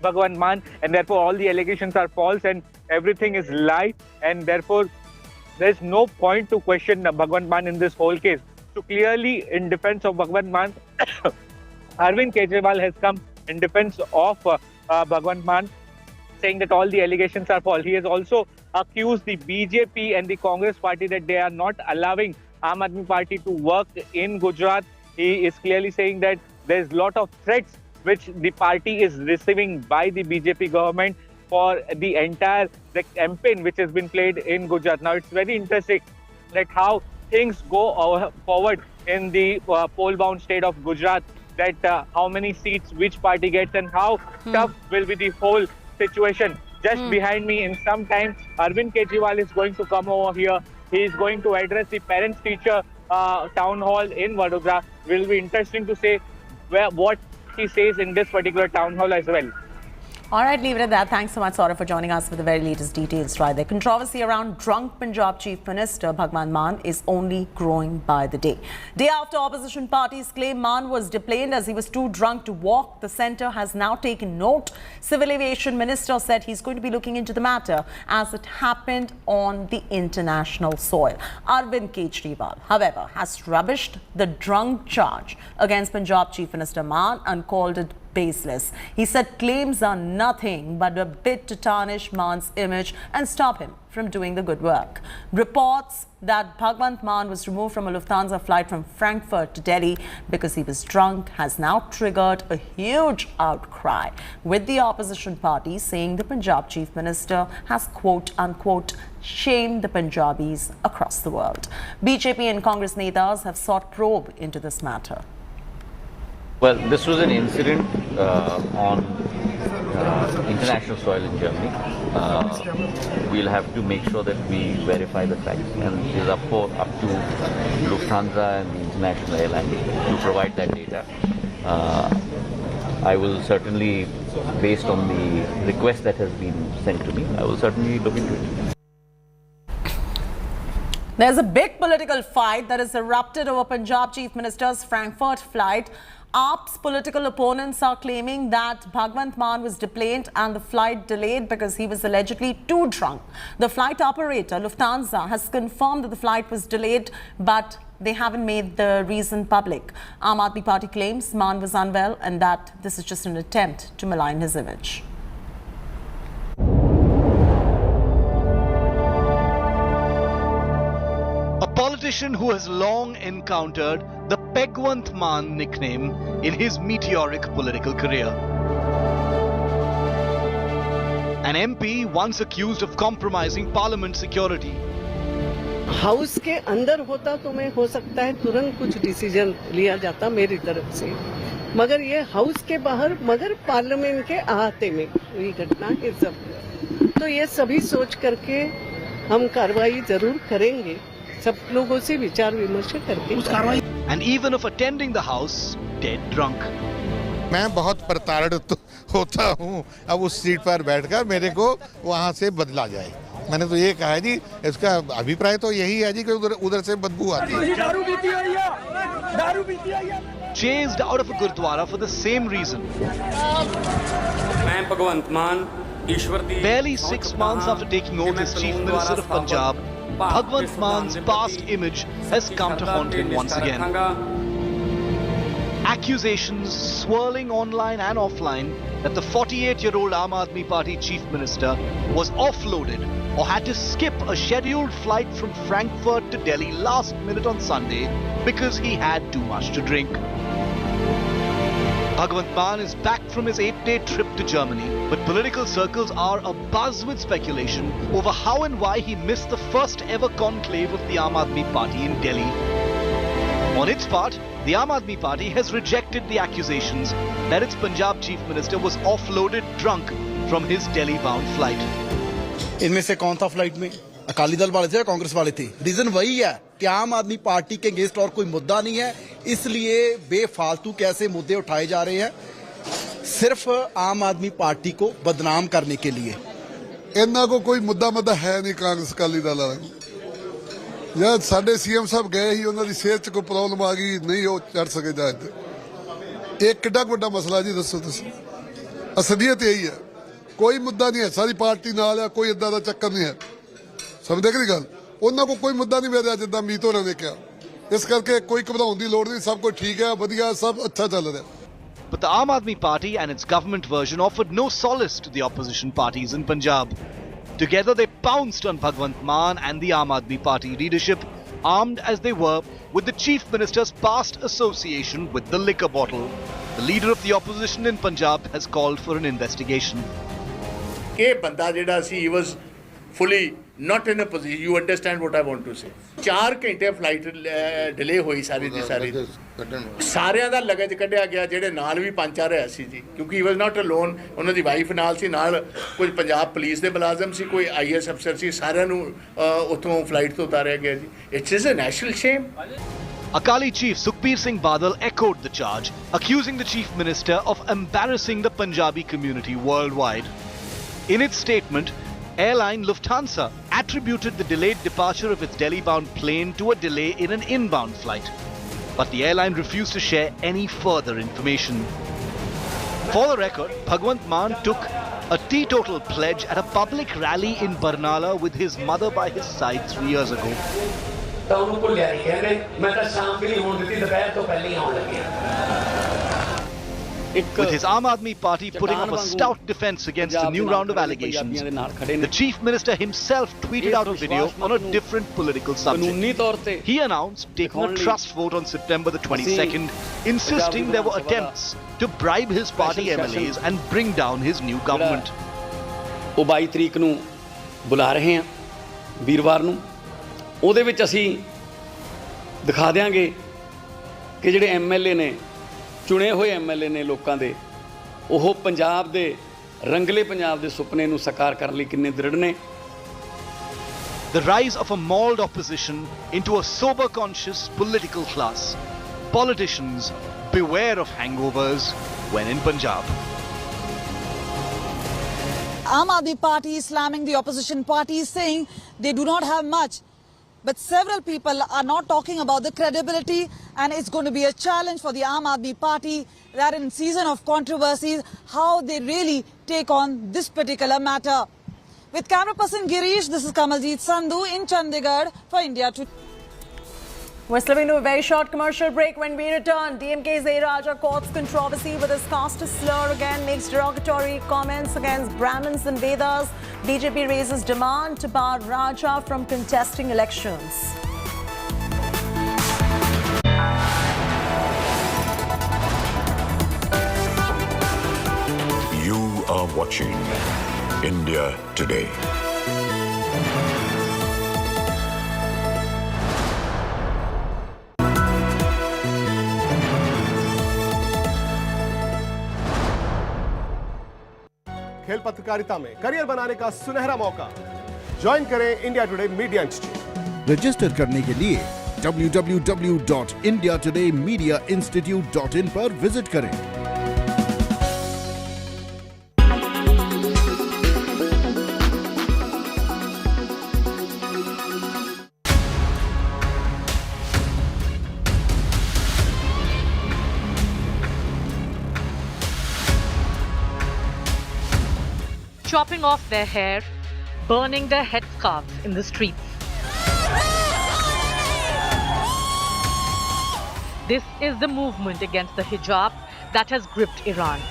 Bhagwant Mann, and therefore all the allegations are false and everything is lie, and therefore there's no point to question Bhagwant Mann in this whole case. So clearly, in defense of Bhagwant Mann, Arvind Kejriwal has come in defense of Bhagwant Mann, saying that all the allegations are false. He has also accused the BJP and the Congress party that they are not allowing Aam Aadmi Party to work in Gujarat. He is clearly saying that there's a lot of threats which the party is receiving by the BJP government for the entire campaign which has been played in Gujarat. Now, it's very interesting that how things go forward in the poll-bound state of Gujarat, that how many seats which party gets and how tough will be the whole situation. Just behind me in some time, Arvind Kejriwal is going to come over here. He is going to address the parents-teacher town hall in Vadodara. Will be interesting to say what he says in this particular town hall as well. All right, leave it at that. Thanks so much, Saurabh, for joining us with the very latest details right there. Controversy around drunk Punjab Chief Minister Bhagwant Mann is only growing by the day. Day after opposition parties claim Mann was deplaned as he was too drunk to walk, the centre has now taken note. Civil Aviation Minister said he's going to be looking into the matter as it happened on the international soil. Arvind Kejriwal, however, has rubbished the drunk charge against Punjab Chief Minister Mann and called it baseless. He said claims are nothing but a bit to tarnish Mann's image and stop him from doing the good work. Reports that Bhagwant Mann was removed from a Lufthansa flight from Frankfurt to Delhi because he was drunk has now triggered a huge outcry, with the opposition party saying the Punjab Chief Minister has quote-unquote shamed the Punjabis across the world. BJP and Congress netas have sought probe into this matter. Well, this was an incident on international soil in Germany. We'll have to make sure that we verify the facts, and it is up to Lufthansa and the international airline to provide that data. I will certainly, based on the request that has been sent to me, I will certainly look into it. There's a big political fight that has erupted over Punjab Chief Minister's Frankfurt flight. AAP's political opponents are claiming that Bhagwant Mann was deplaned and the flight delayed because he was allegedly too drunk. The flight operator, Lufthansa, has confirmed that the flight was delayed, but they haven't made the reason public. Aam Aadmi Party claims Mann was unwell and that this is just an attempt to malign his image. A politician who has long encountered the Bhagwant Mann nickname in his meteoric political career. An MP once accused of compromising parliament security. House के अंदर होता तो मैं हो सकता है तुरंत कुछ डिसीजन लिया जाता मेरी तरफ से, मगर ये हाउस के बाहर, मगर पार्लियामेंट के अहाते में हुई घटना है सब, तो ये सभी सोच करके हम कार्रवाई जरूर करेंगे, सब लोगों से विचार विमर्श करके. And even of attending the house dead drunk. मैं बहुत प्रताड़ित होता हूँ अब उस सीट पर बैठकर मेरे को वहाँ से बदला जाए. मैंने तो ये कहा है जी, इसका अभिप्राय तो यही है जी कि उधर से बदबू आती है. Chased out of a gurdwara for the same reason. मैं भगवंत मान ईश्वर दी. Barely 6 months after taking over as Chief Minister of Punjab, Bhagwant Mann's past image has come to haunt him once again. Accusations swirling online and offline that the 48-year-old Aam Aadmi Party Chief Minister was offloaded or had to skip a scheduled flight from Frankfurt to Delhi last minute on Sunday because he had too much to drink. Bhagwant Mann is back from his 8-day trip to Germany, but political circles are abuzz with speculation over how and why he missed the first ever conclave of the Aam Aadmi Party in Delhi. On its part, the Aam Aadmi Party has rejected the accusations that its Punjab Chief Minister was offloaded drunk from his Delhi-bound flight. इनमें से कौन था flight में? अकाली दल वाले थे या कांग्रेस वाले थे? रीजन वही है कि आम आदमी पार्टी के अगेंस्ट और कोई मुद्दा नहीं है, इसलिए बेफालतू कैसे मुद्दे उठाए जा रहे हैं सिर्फ आम आदमी पार्टी को बदनाम करने के लिए। इन्ना को कोई मुद्दा है नहीं कांग्रेस अकाली दल वाले यार साडे सीएम साहब गए ही उन्होंने सेहत कोई प्रॉब्लम आ गई नहीं वो चढ़ सके जाए एक किड्डा बड़ा मसला जी दसो तुम असलियत यही है कोई मुद्दा नहीं है सारी पार्टी नाल है कोई इदा का चक्कर नहीं है समझ गई गल उन्होंने को कोई मुद्दा नहीं मिल जिदा मीत होना ने कहा इस करके कोई घबराने की लोड़ नहीं सब कुछ ठीक है वधिया सब अच्छा चल रहा है। But the Aam Aadmi Party and its government version offered no solace to the opposition parties in Punjab. Together they pounced on Bhagwant Mann and the Aam Aadmi Party leadership, armed as they were with the Chief Minister's past association with the liquor bottle. The leader of the opposition in Punjab has called for an investigation. Ke banda jehda si, he was fully not in a position, you understand what I want to say. 4 घंटे flight delay हुई सारी दी सारी ਸਾਰਿਆਂ ਦਾ luggage ਕੱਢਿਆ ਗਿਆ ਜਿਹੜੇ ਨਾਲ ਵੀ 5-4 ਰਿਹਾ ਸੀ ਜੀ ਕਿਉਂਕਿ ਹੀ ਵਾਸ ਨਾਟ ਅਲੋਨ ਉਹਨਾਂ ਦੀ ਵਾਈਫ ਨਾਲ ਸੀ ਨਾਲ ਕੁਝ ਪੰਜਾਬ ਪੁਲਿਸ ਦੇ ਮੁਲਾਜ਼ਮ ਸੀ ਕੋਈ ਆਈਐਸ ਅਫਸਰ ਸੀ ਸਾਰਿਆਂ ਨੂੰ ਉੱਥੋਂ ਫਲਾਈਟ ਤੋਂ ਉਤਾਰਿਆ ਗਿਆ ਜੀ it is a national shame Akali Chief Sukhbir Singh Badal echoed the charge, accusing the Chief Minister of embarrassing the Punjabi community worldwide. In its statement, airline Lufthansa attributed the delayed departure of its Delhi-bound plane to a delay in an inbound flight. But the airline refused to share any further information. For the record, Bhagwant Mann took a teetotal pledge at a public rally in Barnala with his mother by his side 3 years ago. With his Aam Aadmi Party putting up a stout defence against a new round of allegations, the Chief Minister himself tweeted out a video on a different political subject. He announced taking a trust vote on September the 22nd, insisting there were attempts to bribe his party MLAs and bring down his new government. ਉਹ 22 ਤਰੀਕ ਨੂੰ ਬੁਲਾ ਰਹੇ ਹਾਂ ਵੀਰਵਾਰ ਨੂੰ ਉਹਦੇ ਵਿੱਚ ਅਸੀਂ ਦਿਖਾ ਦਿਆਂਗੇ ਕਿ ਜਿਹੜੇ ਐਮਐਲਏ ਨੇ ਚੁਣੇ ਹੋਏ ਐਮਐਲਏ ਨੇ ਲੋਕਾਂ ਦੇ ਉਹ ਪੰਜਾਬ ਦੇ ਰੰਗਲੇ ਪੰਜਾਬ ਦੇ ਸੁਪਨੇ ਨੂੰ ਸਾਕਾਰ ਕਰਨ ਲਈ ਕਿੰਨੇ ਦ੍ਰਿੜ ਨੇ The rise of a mauled opposition into a sober conscious political class. Politicians beware of hangovers when in Punjab. Aam Aadmi Party is slamming the opposition parties, saying they do not have much. But several people are not talking about the credibility, and it's going to be a challenge for the Aam Aadmi Party that in season of controversies, how they really take on this particular matter. With camera person Girish, this is Kamaljeet Sandhu in Chandigarh for India Today. We're slipping to a very short commercial break. When we return, DMK's A. Raja courts controversy with his caste slur again, makes derogatory comments against Brahmins and Vedas. BJP raises demand to bar Raja from contesting elections. You are watching India Today. खेल पत्रकारिता में career बनाने का सुनहरा मौका। Join करें India today media institute. Register करने के लिए www.indiatodayMediaInstitute.in पर विजिट करें। chopping off their hair, burning their headscarves in the streets. This is the movement against the hijab that has gripped Iran.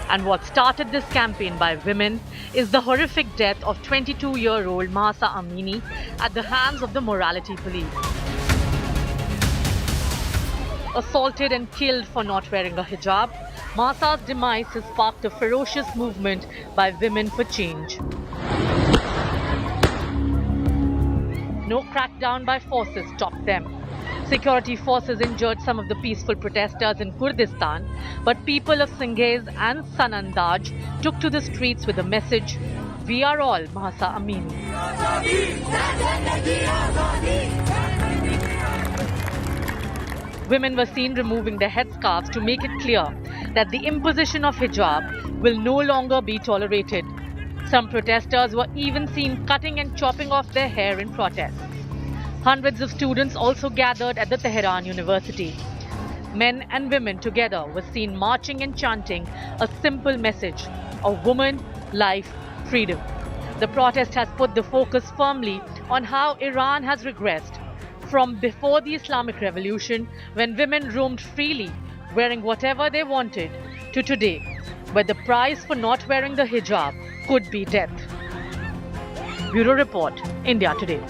And what started this campaign by women is the horrific death of 22-year-old Mahsa Amini at the hands of the morality police. Assaulted and killed for not wearing a hijab, Mahsa's demise has sparked a ferocious movement by women for change. No crackdown by forces stopped them. Security forces injured some of the peaceful protesters in Kurdistan, but people of Singhez and Sanandaj took to the streets with the message, "We are all Mahsa Amini." Women were seen removing their headscarves to make it clear that the imposition of hijab will no longer be tolerated. Some protesters were even seen cutting and chopping off their hair in protest. Hundreds of students also gathered at the Tehran University. Men and women together were seen marching and chanting a simple message of woman, life, freedom. The protest has put the focus firmly on how Iran has regressed from before the Islamic Revolution, when women roamed freely, wearing whatever they wanted, to today, where the price for not wearing the hijab could be death. Bureau Report, India Today.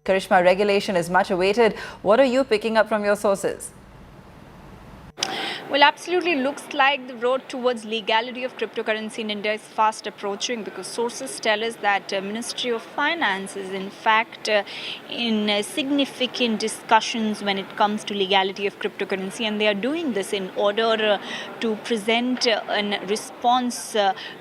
Karishma, regulation is much awaited. What are you picking up from your sources? Well, absolutely looks like the road towards legality of cryptocurrency in India is fast approaching, because sources tell us that Ministry of Finance is in fact in significant discussions when it comes to legality of cryptocurrency, and they are doing this in order to present a response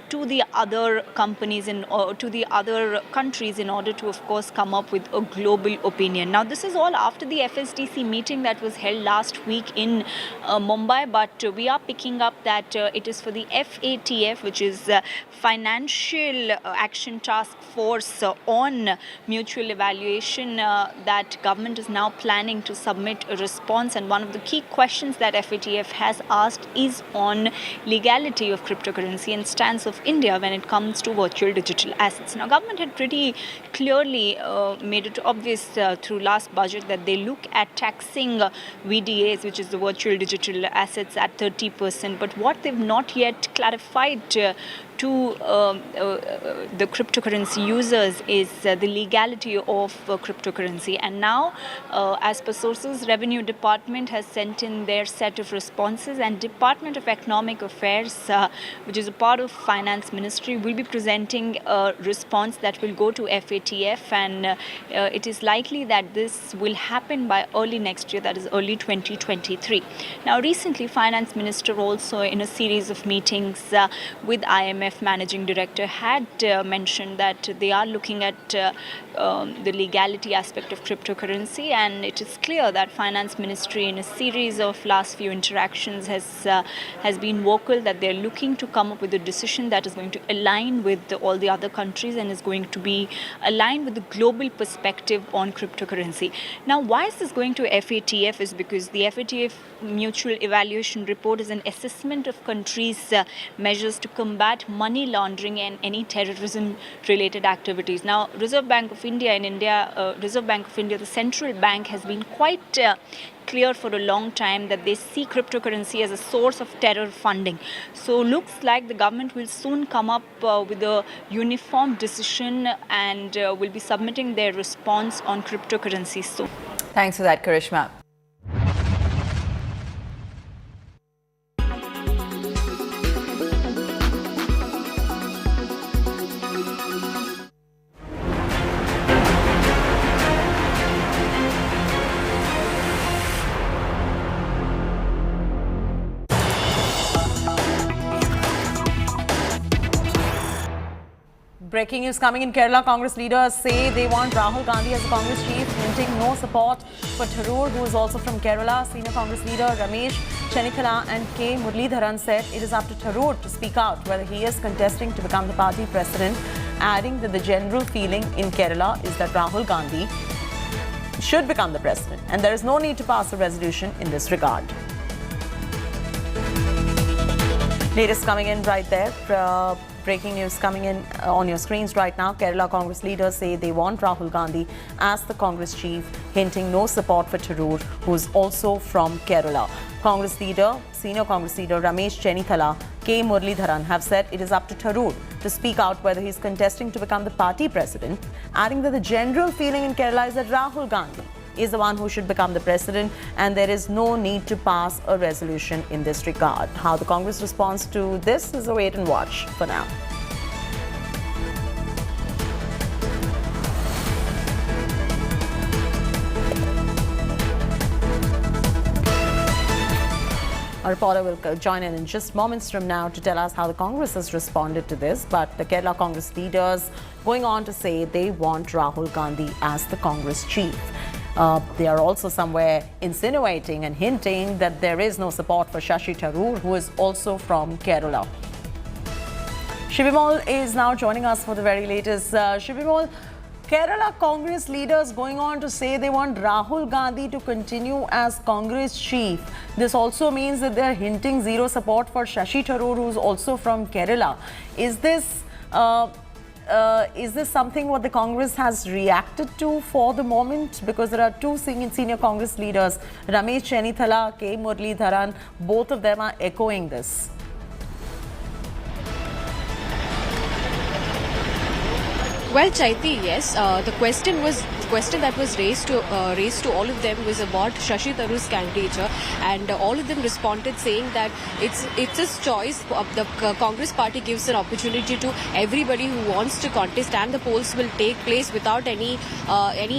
to the other companies or to the other countries in order to, of course, come up with a global opinion. Now, this is all after the FSDC meeting that was held last week in Mumbai, but we are picking up that it is for the FATF, which is Financial Action Task Force on Mutual Evaluation, that government is now planning to submit a response. And one of the key questions that FATF has asked is on legality of cryptocurrency and stance of India when it comes to virtual digital assets. Now, government had pretty clearly made it obvious through last budget that they look at taxing VDAs, which is the virtual digital assets, at 30%. But what they've not yet clarified to the cryptocurrency users is the legality of cryptocurrency. And now, as per sources, Revenue Department has sent in their set of responses, and Department of Economic Affairs, which is a part of Finance Ministry, will be presenting a response that will go to FATF, and it is likely that this will happen by early next year, that is early 2023. Now, recently, Finance Minister also, in a series of meetings with IMF Managing Director, had mentioned that they are looking at the legality aspect of cryptocurrency, and it is clear that Finance Ministry, in a series of last few interactions, has been vocal that they're looking to come up with a decision that is going to align with all the other countries and is going to be aligned with the global perspective on cryptocurrency. Now, why is this going to FATF is because the FATF Mutual Evaluation Report is an assessment of countries' measures to combat money laundering and any terrorism-related activities. Now, Reserve Bank of India, the central bank, has been quite clear for a long time that they see cryptocurrency as a source of terror funding. So looks like the government will soon come up with a uniform decision and will be submitting their response on cryptocurrency soon. Thanks for that, Karishma. breaking news coming in. Kerala Congress leaders say they want Rahul Gandhi as the Congress chief, hinting no support for Tharoor, who is also from Kerala. Senior Congress leader Ramesh Chennithala and K. Muralidharan said it is up to Tharoor to speak out whether he is contesting to become the party president, adding that the general feeling in Kerala is that Rahul Gandhi should become the president and there is no need to pass a resolution in this regard. Latest coming in right there. Breaking news coming in on your screens right now. Kerala Congress leaders say they want Rahul Gandhi as the Congress chief, hinting no support for Tharoor, who is also from Kerala. Senior Congress leader Ramesh Chennithala, K. Muralidharan have said it is up to Tharoor to speak out whether he is contesting to become the party president, adding that the general feeling in Kerala is that Rahul Gandhi is the one who should become the president and there is no need to pass a resolution in this regard. How the Congress responds to this is a wait and watch for now. A reporter will join in just moments from now to tell us how the Congress has responded to this. But the Kerala Congress leaders going on to say they want Rahul Gandhi as the Congress chief. They are also somewhere insinuating and hinting that there is no support for Shashi Tharoor, who is also from Kerala. Shibimol is now joining us for the very latest. Shibimol, Kerala Congress leaders going on to say they want Rahul Gandhi to continue as Congress chief. This also means that they are hinting zero support for Shashi Tharoor, who is also from Kerala. Is this something what the Congress has reacted to for the moment? Because there are two senior Congress leaders, Ramesh Chennithala, K. Muralidharan, both of them are echoing this. Well, Chaiti, yes. The question that was raised to all of them was about Shashi Tharoor's candidature, and all of them responded saying that it's his choice. The Congress party gives an opportunity to everybody who wants to contest, and the polls will take place without any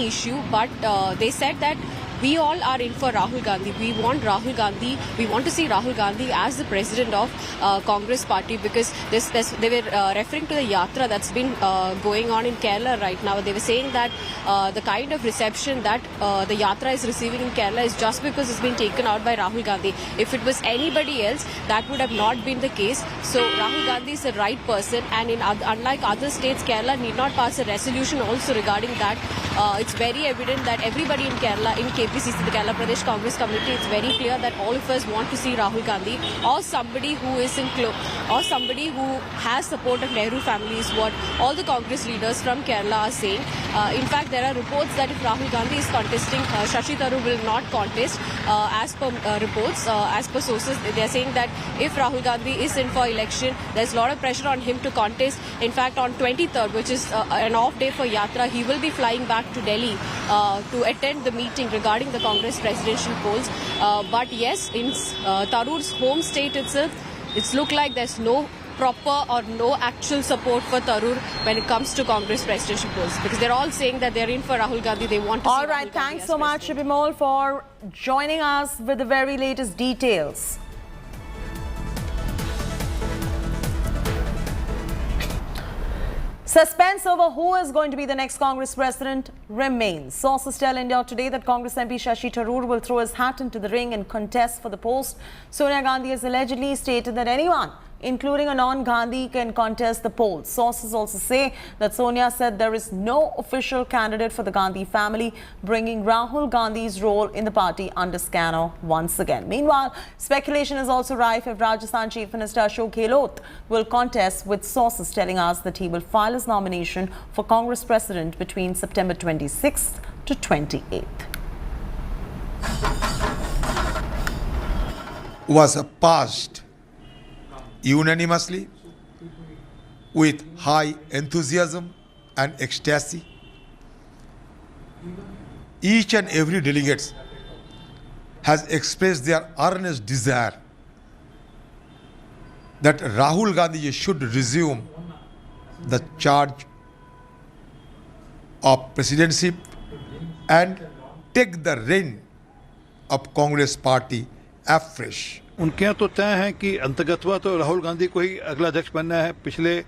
issue. But they said that we all are in for Rahul Gandhi. We want Rahul Gandhi. We want to see Rahul Gandhi as the president of Congress party, because they were referring to the yatra that's been going on in Kerala right now. They were saying that the kind of reception that the yatra is receiving in Kerala is just because it's been taken out by Rahul Gandhi. If it was anybody else, that would have not been the case. So Rahul Gandhi is the right person, and unlike other states, Kerala need not pass a resolution also regarding that. It's very evident that everybody in Kerala, in KPCC, the Kerala Pradesh Congress Committee, it's very clear that all of us want to see Rahul Gandhi or somebody who is or somebody who has support of Nehru family is what all the Congress leaders from Kerala are saying. In fact, there are reports that if Rahul Gandhi is contesting, Shashi Tharoor will not contest. As per reports, as per sources, they are saying that if Rahul Gandhi is in for election, there's a lot of pressure on him to contest. In fact, on 23rd, which is an off day for Yatra, he will be flying back to Delhi to attend the meeting regarding the Congress presidential polls. But yes, in Tharoor's home state itself, it's looked like there's no proper or no actual support for Tharoor when it comes to Congress presidential polls, because they're all saying that they're in for Rahul Gandhi. They want to all right, thanks so much, Shibimol, for joining us with the very latest details. Suspense over who is going to be the next Congress president remains. Sources tell India Today that Congress MP Shashi Tharoor will throw his hat into the ring and contest for the post. Sonia Gandhi has allegedly stated that anyone, including a non-Gandhi, can contest the polls. Sources also say that Sonia said there is no official candidate for the Gandhi family, bringing Rahul Gandhi's role in the party under scanner once again. Meanwhile, speculation is also rife if Rajasthan Chief Minister Ashok Gehlot will contest, with sources telling us that he will file his nomination for Congress president between September 26th to 28th. Was passed unanimously with high enthusiasm and ecstasy. Each and every delegate has expressed their earnest desire that Rahul Gandhi should resume the charge of presidency and take the reign of Congress party afresh. उनके यहाँ तो तय है कि अंतर्गतवा तो राहुल गांधी को ही अगला अध्यक्ष बनना है. पिछले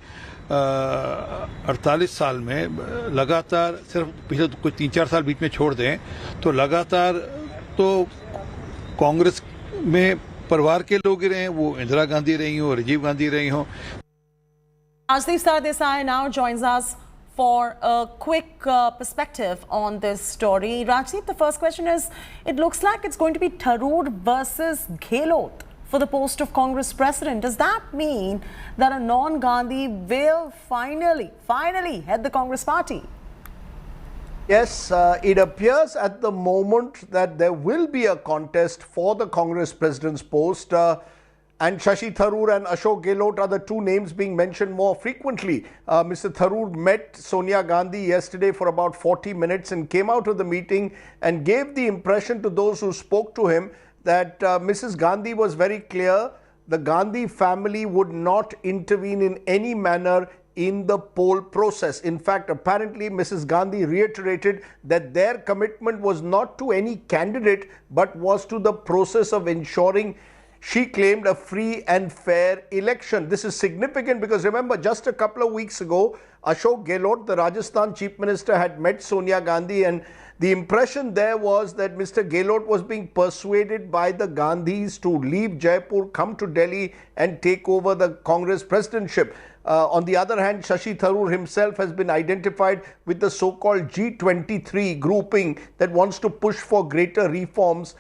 48 साल में लगातार, सिर्फ पिछले कोई 3-4 साल बीच में छोड़ दें तो लगातार तो कांग्रेस में परिवार के लोग ही रहे हैं, वो इंदिरा गांधी रही हो, राजीव गांधी रही हो. Rajdeep Sardesai now joins us for a quick perspective on this story. Rajdeep, the first question is, it looks like it's going to be Tharoor versus Gehlot for the post of Congress president. Does that mean that a non-Gandhi will finally head the Congress party? Yes, it appears at the moment that there will be a contest for the Congress president's post. And Shashi Tharoor and Ashok Gehlot are the two names being mentioned more frequently. Mr. Tharoor met Sonia Gandhi yesterday for about 40 minutes and came out of the meeting and gave the impression to those who spoke to him that Mrs. Gandhi was very clear. The Gandhi family would not intervene in any manner in the poll process. In fact, apparently Mrs. Gandhi reiterated that their commitment was not to any candidate but was to the process of ensuring, she claimed, a free and fair election. This is significant because remember, just a couple of weeks ago, Ashok Gehlot, the Rajasthan chief minister, had met Sonia Gandhi, and the impression there was that Mr. Gehlot was being persuaded by the Gandhis to leave Jaipur, come to Delhi and take over the Congress presidentship. On the other hand, Shashi Tharoor himself has been identified with the so-called G23 grouping that wants to push for greater reforms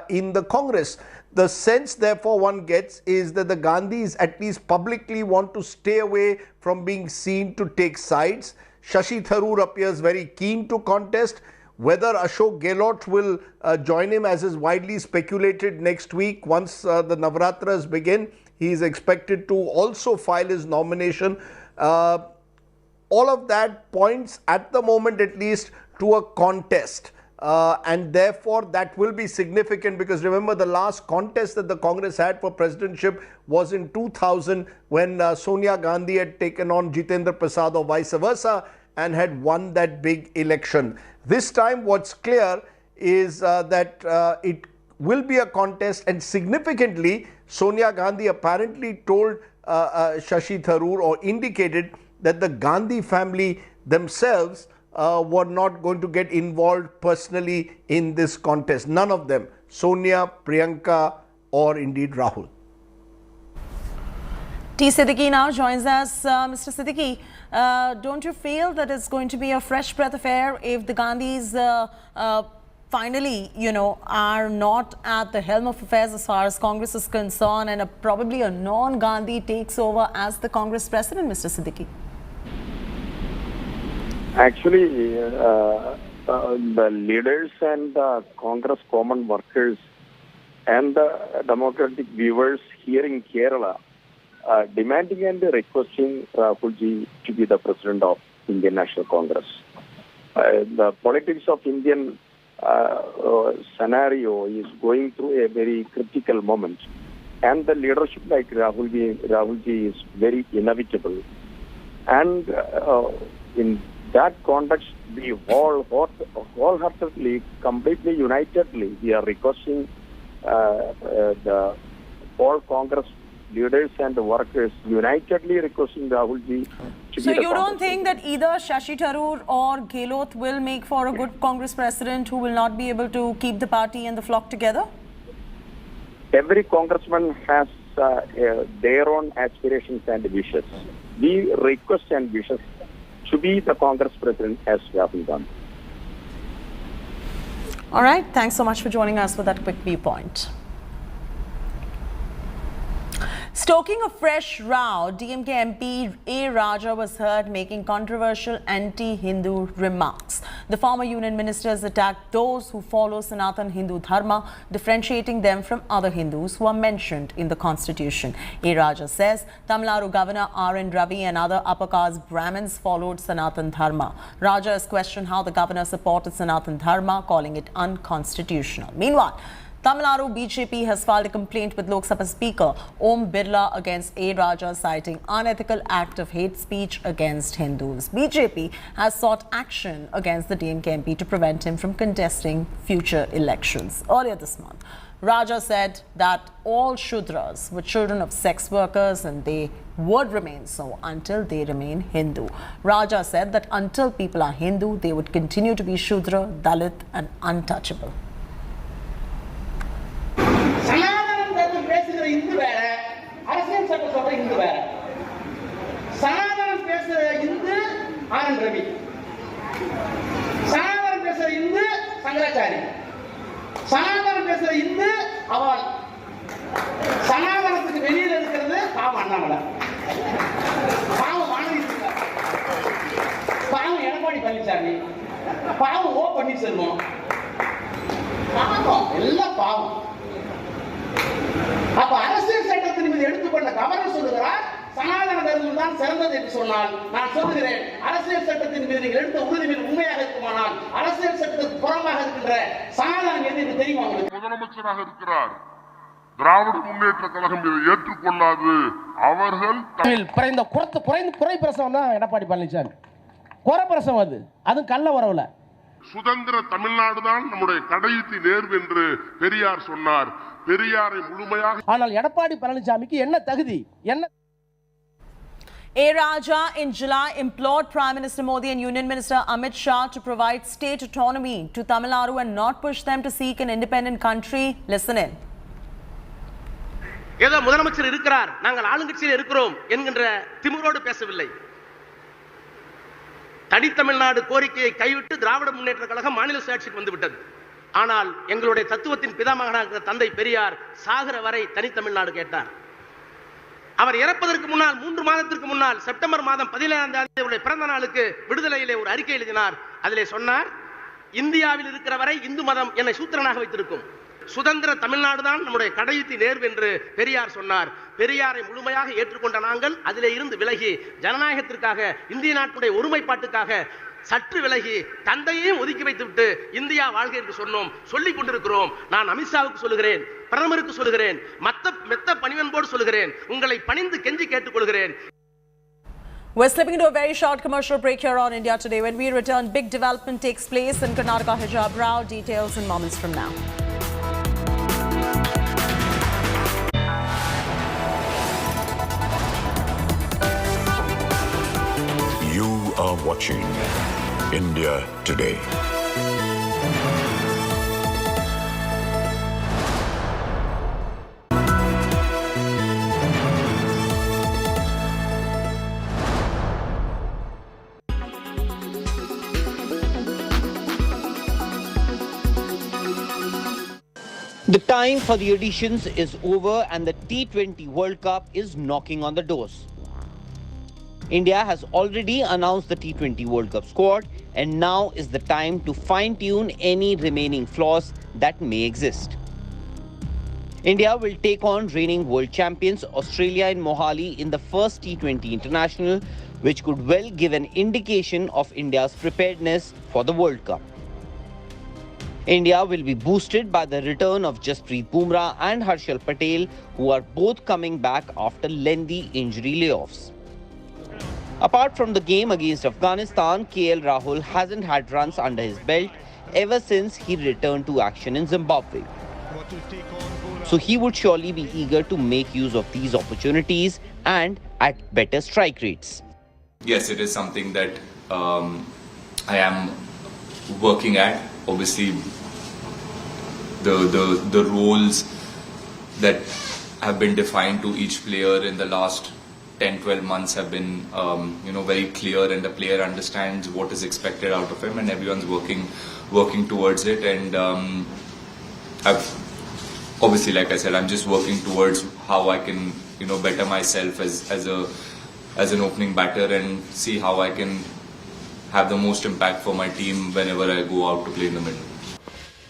in the Congress. The sense, therefore, one gets is that the Gandhis at least publicly want to stay away from being seen to take sides. Shashi Tharoor appears very keen to contest. Whether Ashok Gehlot will join him, as is widely speculated, next week once the Navratras begin, he is expected to also file his nomination. All of that points, at the moment at least, to a contest. And therefore that will be significant because remember, the last contest that the Congress had for presidentship was in 2000 when Sonia Gandhi had taken on Jitendra Prasad or vice versa and had won that big election. This time what's clear is that it will be a contest, and significantly Sonia Gandhi apparently told Shashi Tharoor, or indicated, that the Gandhi family themselves were not going to get involved personally in this contest. None of them. Sonia, Priyanka, or indeed Rahul. T. Siddiqui now joins us. Mr. Siddiqui, don't you feel that it's going to be a fresh breath of air if the Gandhis finally, are not at the helm of affairs as far as Congress is concerned, and probably a non-Gandhi takes over as the Congress president, Mr. Siddiqui? Actually, the leaders and the Congress common workers and the democratic viewers here in Kerala demanding and requesting Rahulji to be the president of Indian National Congress. The politics of Indian scenario is going through a very critical moment, and the leadership like Rahulji is very inevitable. And in that context, we wholeheartedly, completely unitedly, we are requesting the all Congress leaders and workers unitedly requesting Rahulji to So be the you don't Congress think that either Shashi Tharoor or Gehlot will make for a good Congress president who will not be able to keep the party and the flock together? Every congressman has their own aspirations and wishes. We request and wishes to be the Congress president as Rahul Gandhi. All right. Thanks so much for joining us for that quick viewpoint. Stoking a fresh row, DMK MP A. Raja was heard making controversial anti-Hindu remarks. The former union ministers attacked those who follow Sanatan Hindu Dharma, differentiating them from other Hindus who are mentioned in the constitution. A. Raja says Tamil Nadu Governor R.N. Ravi and other upper caste Brahmins followed Sanatan Dharma. Raja has questioned how the governor supported Sanatan Dharma, calling it unconstitutional. Meanwhile, Tamil Nadu BJP has filed a complaint with Lok Sabha Speaker Om Birla against A. Raja, citing unethical act of hate speech against Hindus. BJP has sought action against the DMK MP to prevent him from contesting future elections. Earlier this month, Raja said that all Shudras were children of sex workers and they would remain so until they remain Hindu. Raja said that until people are Hindu, they would continue to be Shudra, Dalit and untouchable. சனாதனம் பேசுற இந்து அவள் சனாதனத்துக்கு வெளியில இருக்கிறது பாவம் அண்ணாமலை, பாவம் வானதி, பாவம் எடப்பாடி பழனிசாமி, பாவம் ஓ பன்னீர்செல்வம், பாவம் எல்லாம் பாவம். அப்ப அரசியல் சட்டத்தின் மீது எடுத்துக்கொண்ட கவர்னர் சொல்லுகிறார் சனாதன தர்மம் தான் சிறந்தது என்று சொன்னால், நான் சொல்லுகிறேன் அரசியல் சட்டத்தின் மீது நீங்கள் எடுத்த உறுதிமொழி உண்மையாக இருக்குமானால் அரசியல் சட்டத்துக்கு புறம்பாக இருக்கின்ற சனாதனம் எது தெரியுமா உங்களுக்கு? முதலமைச்சராக இருக்கிறார். திராவிட முன்னேற்ற கழகம் இதை ஏற்றுக்கொள்ளாது. அவர்கள் குறை பிரசவம் தான் எடப்பாடி பழனிசாமி, குறை பிரசவம் அது கள்ள வரவுல. சுதந்திர தமிழ்நாடு தான் நம்முடைய கடைசி நேர்வு என்று பெரியார் சொன்னார். பெரியாரை முழுமையாக. ஆனால் எடப்பாடி பழனிசாமிக்கு என்ன தகுதி என்ன? A. Raja in July implored Prime Minister Modi and Union Minister Amit Shah to provide state autonomy to Tamil Nadu and not push them to seek an independent country. Listen in. ஏதோ முதலமைச்சர் இருக்கிறார், நாங்கள் ஆளுங்கட்சியில் இருக்கிறோம் என்கின்ற திமிரோடு பேசவில்லை. தனித்தமிழ்நாடு கோரிக்கையை கைவிட்டு திராவிட முன்னேற்ற கழகம் மாநில சுயாட்சிக்கு வந்துவிட்டது. ஆனால் எங்களுடைய தத்துவத்தின் பிதாமகனாக இருக்கிற தந்தை பெரியார் சாகர வரை தனித்தமிழ்நாடு கேட்டார். அவர் இறப்பதற்கு முன்னால் 3 மாதத்திற்கு முன்னால் செப்டம்பர் மாதம் 17ஆம் தேதி அவருடைய பிறந்த நாளுக்கு விடுதலையிலே ஒரு அறிக்கை எழுதினார். அதிலே சொன்னார், இந்தியாவில் இருக்கிற வரை இந்து மதம் என்னை சூத்திரனாக வைத்திருக்கும், சுதந்திர தமிழ்நாடு தான் நம்முடைய கடைசி நேர்வு என்று பெரியார் சொன்னார். பெரியாரை முழுமையாக ஏற்றுக்கொண்ட நாங்கள் அதிலே இருந்து விலகி ஜனநாயகத்திற்காக இந்திய நாட்டுடைய ஒருமைப்பாட்டுக்காக சற்று விலகி தந்தையையும் ஒதுக்கி வைத்துவிட்டு இந்தியா வாழ்க என்று சொன்னோம், சொல்லிக் கொண்டிருக்கிறோம். நான் அமித்ஷாவுக்கு சொல்லுகிறேன், பிரதமருக்கு சொல்லுகிறேன், மெத்த பணிவன்போடு சொல்லுகிறேன், உங்களை பணிந்து கெஞ்சி கேட்டுக்கொள்கிறேன். We're slipping into a very short commercial break here on India Today. When we return, big development takes place in Karnataka hijab row. Details in moments from now. You are watching India Today. The time for the auditions is over and the T20 World Cup is knocking on the doors. India has already announced the T20 World Cup squad and now is the time to fine-tune any remaining flaws that may exist. India will take on reigning world champions Australia in Mohali in the first T20 International, which could well give an indication of India's preparedness for the World Cup. India will be boosted by the return of Jasprit Bumrah and Harshal Patel, who are both coming back after lengthy injury layoffs. Apart from the game against Afghanistan, KL Rahul hasn't had runs under his belt ever since he returned to action in Zimbabwe. So he would surely be eager to make use of these opportunities and at better strike rates. Yes, it is something that I am working at. Obviously, the roles that have been defined to each player in the last 10-12 months have been very clear, and the player understands what is expected out of him, and everyone's working towards it. And I've obviously, like I said, I'm just working towards how I can better myself as an opening batter and see how I can have the most impact for my team whenever I go out to play in the middle.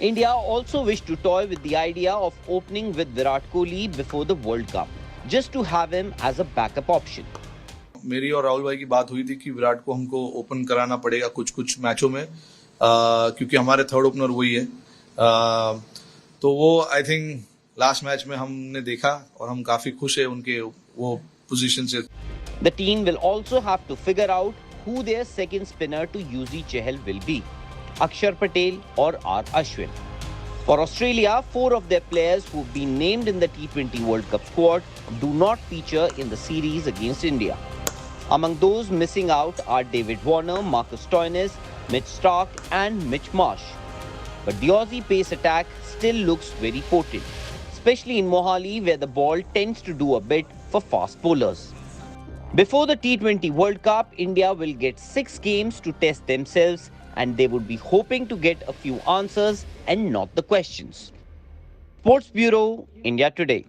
India also wished to toy with the idea of opening with Virat Kohli before the World Cup, just to have him as a backup option. मेरी और राहुल भाई की बात हुई थी कि विराट को हमको ओपन कराना पड़ेगा कुछ मैचों में, क्योंकि हमारे थर्ड ओपनर वही है. तो वो आई थिंक लास्ट मैच में हमने देखा और हम काफी खुश है उनके वो पोजीशन से. The team will also have to figure out who their second spinner to Yuzi Chahal will be, Akshar Patel or R. Ashwin. For Australia, 4 of their players who've been named in the T20 World Cup squad do not feature in the series against India. Among those missing out are David Warner, Marcus Stoinis, Mitch Starc and Mitch Marsh. But the Aussie pace attack still looks very potent, especially in Mohali where the ball tends to do a bit for fast bowlers. Before the T20 World Cup, India will get 6 games to test themselves and they would be hoping to get a few answers and not the questions. Sports Bureau, India Today.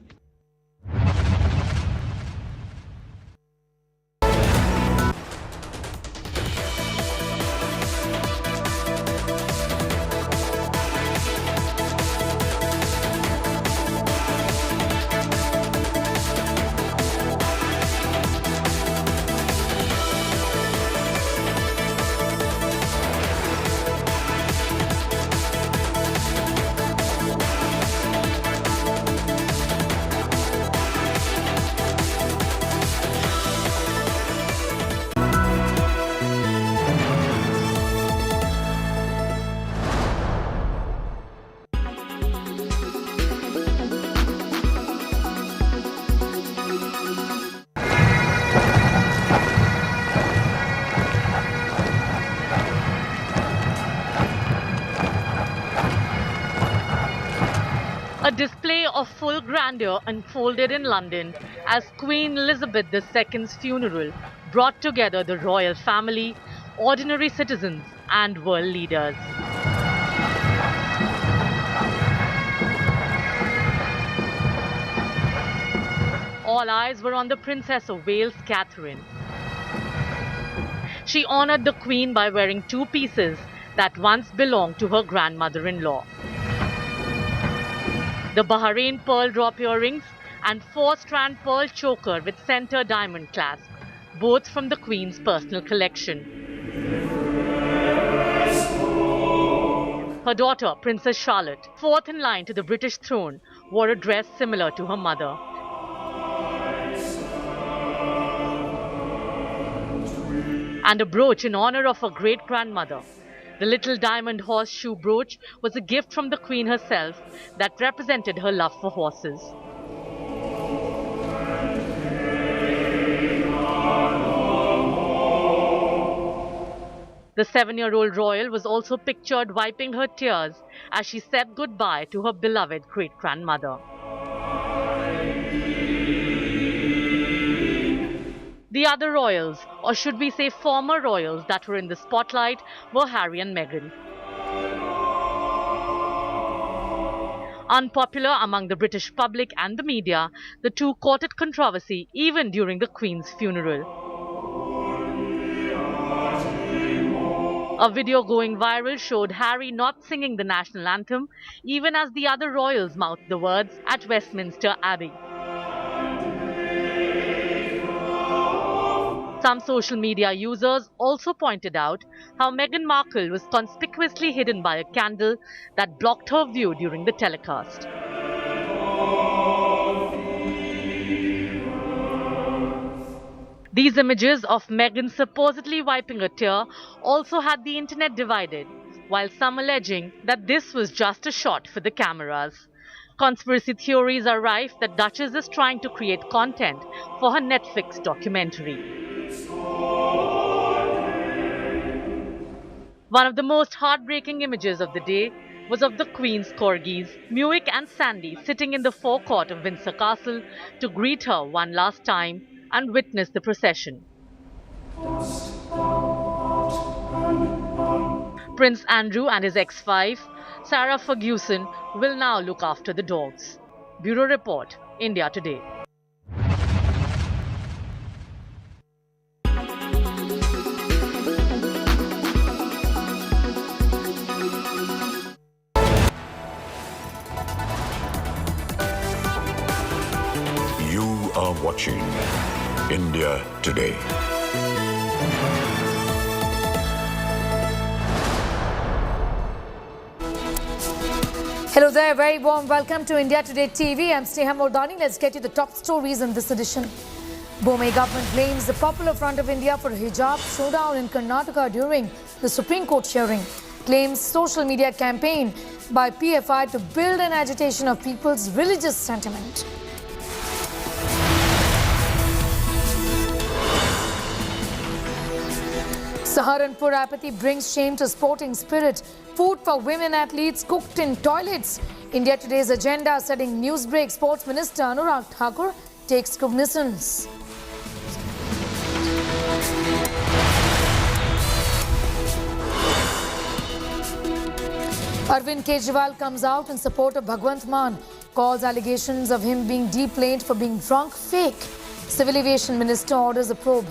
A display of full grandeur unfolded in London as Queen Elizabeth II's funeral brought together the royal family, ordinary citizens and world leaders. All eyes were on the Princess of Wales, Catherine. She honored the Queen by wearing 2 pieces that once belonged to her grandmother-in-law. The Bahrain pearl drop earrings and 4-strand pearl choker with center diamond clasp, both from the Queen's personal collection. Her daughter, Princess Charlotte, 4th in line to the British throne, wore a dress similar to her mother. And a brooch in honor of her great-grandmother. The little diamond horseshoe brooch was a gift from the Queen herself that represented her love for horses. The 7-year-old royal was also pictured wiping her tears as she said goodbye to her beloved great-grandmother. The other royals, or should we say former royals that were in the spotlight, were Harry and Meghan. Unpopular among the British public and the media, the two courted controversy even during the Queen's funeral. A video going viral showed Harry not singing the national anthem, even as the other royals mouthed the words at Westminster Abbey. Some social media users also pointed out how Meghan Markle was conspicuously hidden by a candle that blocked her view during the telecast. These images of Meghan supposedly wiping a tear also had the internet divided, while some alleging that this was just a shot for the cameras. Conspiracy theories are rife that Duchess is trying to create content for her Netflix documentary. One of the most heartbreaking images of the day was of the Queen's corgis, Muick and Sandy, sitting in the forecourt of Windsor Castle to greet her one last time and witness the procession. Prince Andrew and his ex-wife, Sarah Ferguson, will now look after the dogs. Bureau Report, India Today. You are watching India Today. Hello there, very warm welcome to India Today TV. I'm Sneha Mordani. Let's get you the top stories in this edition. Bombay government blames the Popular Front of India for hijab showdown in Karnataka during the Supreme Court hearing. Claims social media campaign by PFI to build an agitation of people's religious sentiment. Saharanpur apathy brings shame to sporting spirit. Food for women athletes cooked in toilets. India Today's agenda setting newsbreak. Sports Minister Anurag Thakur takes cognizance. Arvind Kejriwal comes out in support of Bhagwant Mann, calls allegations of him being deplaned for being drunk fake. Civil Aviation Minister orders a probe.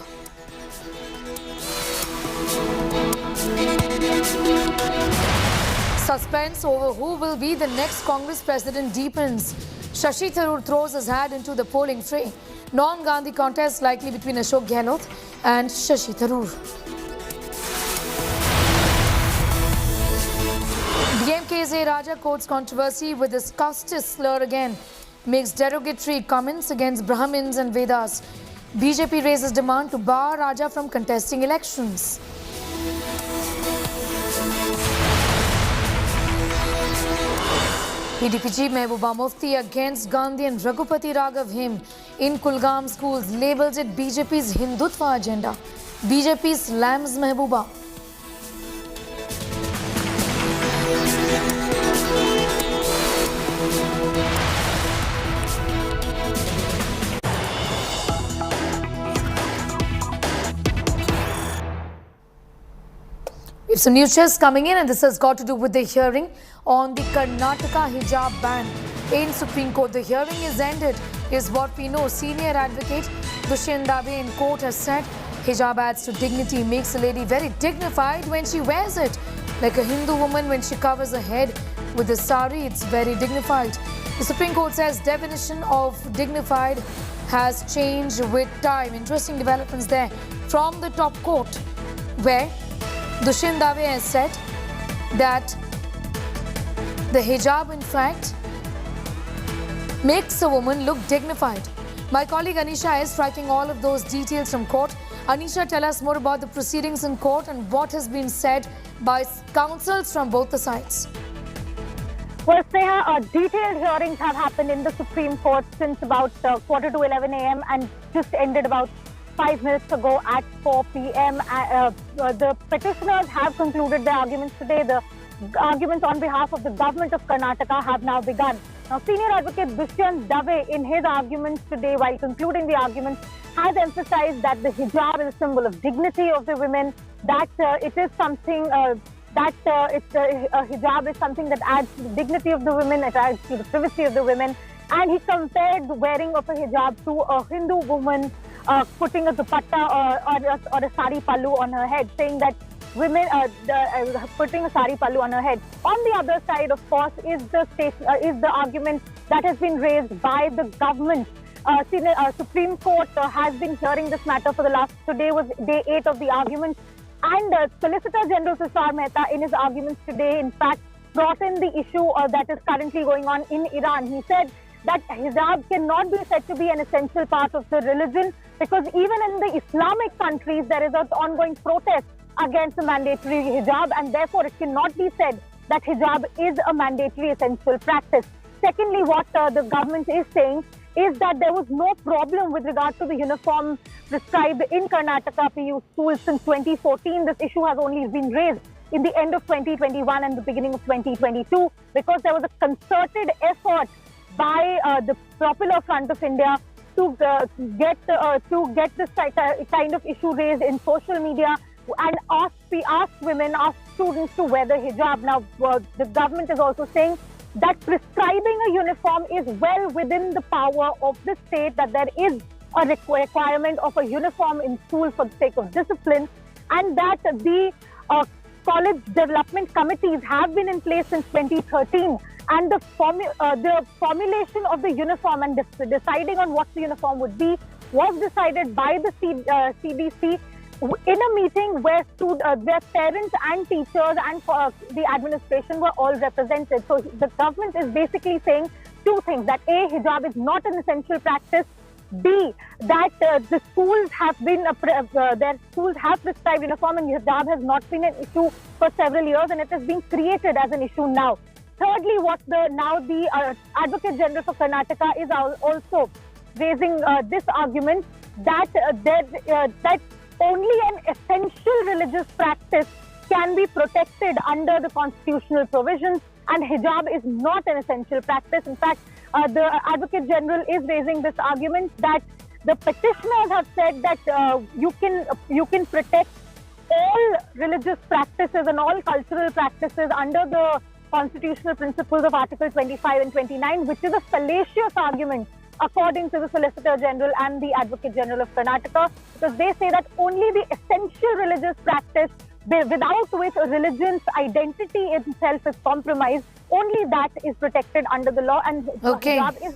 Suspense over who will be the next Congress president deepens. Shashi Tharoor throws his hat into the polling fray. Non-Gandhi contest likely between Ashok Gehlot and Shashi Tharoor. DMK's A. Raja quotes controversy with his caste slur again. Makes derogatory comments against Brahmins and Vedas. BJP raises demand to bar Raja from contesting elections. PDPG Mehbooba Mufti against Gandhi and Raghupati Raghav hymn in Kulgam schools labels it BJP's Hindutva agenda. BJP slams Mehbooba. We have some news just coming in, and this has got to do with the hearing on the Karnataka hijab ban in Supreme Court. The hearing is ended, is what we know. Senior advocate Dushyant Dave in court has said hijab adds to dignity, makes a lady very dignified when she wears it. Like a Hindu woman when she covers her head with a sari, it's very dignified. The Supreme Court says definition of dignified has changed with time. Interesting developments there from the top court, where Dushyant Dave has said that the hijab, in fact, makes a woman look dignified. My colleague Anisha is tracking all of those details from court. Anisha, tell us more about the proceedings in court and what has been said by counsels from both the sides. Well, Sneha, detailed hearings have happened in the Supreme Court since about quarter to 11 a.m. and just ended about 5 minutes ago at 4 p.m. The petitioners have concluded their arguments today. The arguments on behalf of the government of Karnataka have now begun. Now, senior advocate Dushyant Dave, in his arguments today, while concluding the arguments, has emphasized that the hijab is a symbol of dignity of the women, that it is something hijab is something that adds to the dignity of the women, it adds to the privacy of the women. And he compared the wearing of a hijab to a Hindu woman putting a dupatta or a sari pallu on her head, saying that women putting a sari pallu on her head. On the other side, of course, is the argument that has been raised by the government. Supreme Court has been hearing this matter for the last. Today was day 8 of the argument, and Solicitor General Tushar Mehta, in his arguments today, in fact, brought in the issue that is currently going on in Iran. He said that hijab cannot be said to be an essential part of the religion, because even in the Islamic countries there is an ongoing protest against the mandatory hijab, and therefore it cannot be said that hijab is a mandatory essential practice. Secondly, what the government is saying is that there was no problem with regard to the uniform prescribed in Karnataka PU schools since 2014. This issue has only been raised in the end of 2021 and the beginning of 2022, because there was a concerted effort by the Popular Front of India to get this kind of issue raised in social media and ask women, ask students to wear the hijab. Now, the government is also saying that prescribing a uniform is well within the power of the state, that there is a requirement of a uniform in school for the sake of discipline, and that the college development committees have been in place since 2013, and the formulation of the uniform and deciding on what the uniform would be was decided by the CBC in a meeting where parents and teachers and the administration were all represented. So the government is basically saying two things: that A, hijab is not an essential practice; B, that the schools have been their schools have prescribed uniform, and hijab has not been an issue for several years, and it is being created as an issue now. thirdly, what the Advocate General for Karnataka is also raising this argument that that only an essential religious practice can be protected under the constitutional provisions, and hijab is not an essential practice. In fact, the Advocate General is raising this argument that the petitioners have said that you can protect all religious practices and all cultural practices under the constitutional principles of Article 25 and 29, which is a fallacious argument according to the Solicitor General and the Advocate General of Karnataka, because they say that only the essential religious practice, without which a religion's identity itself is compromised, only that is protected under the law, and hijab is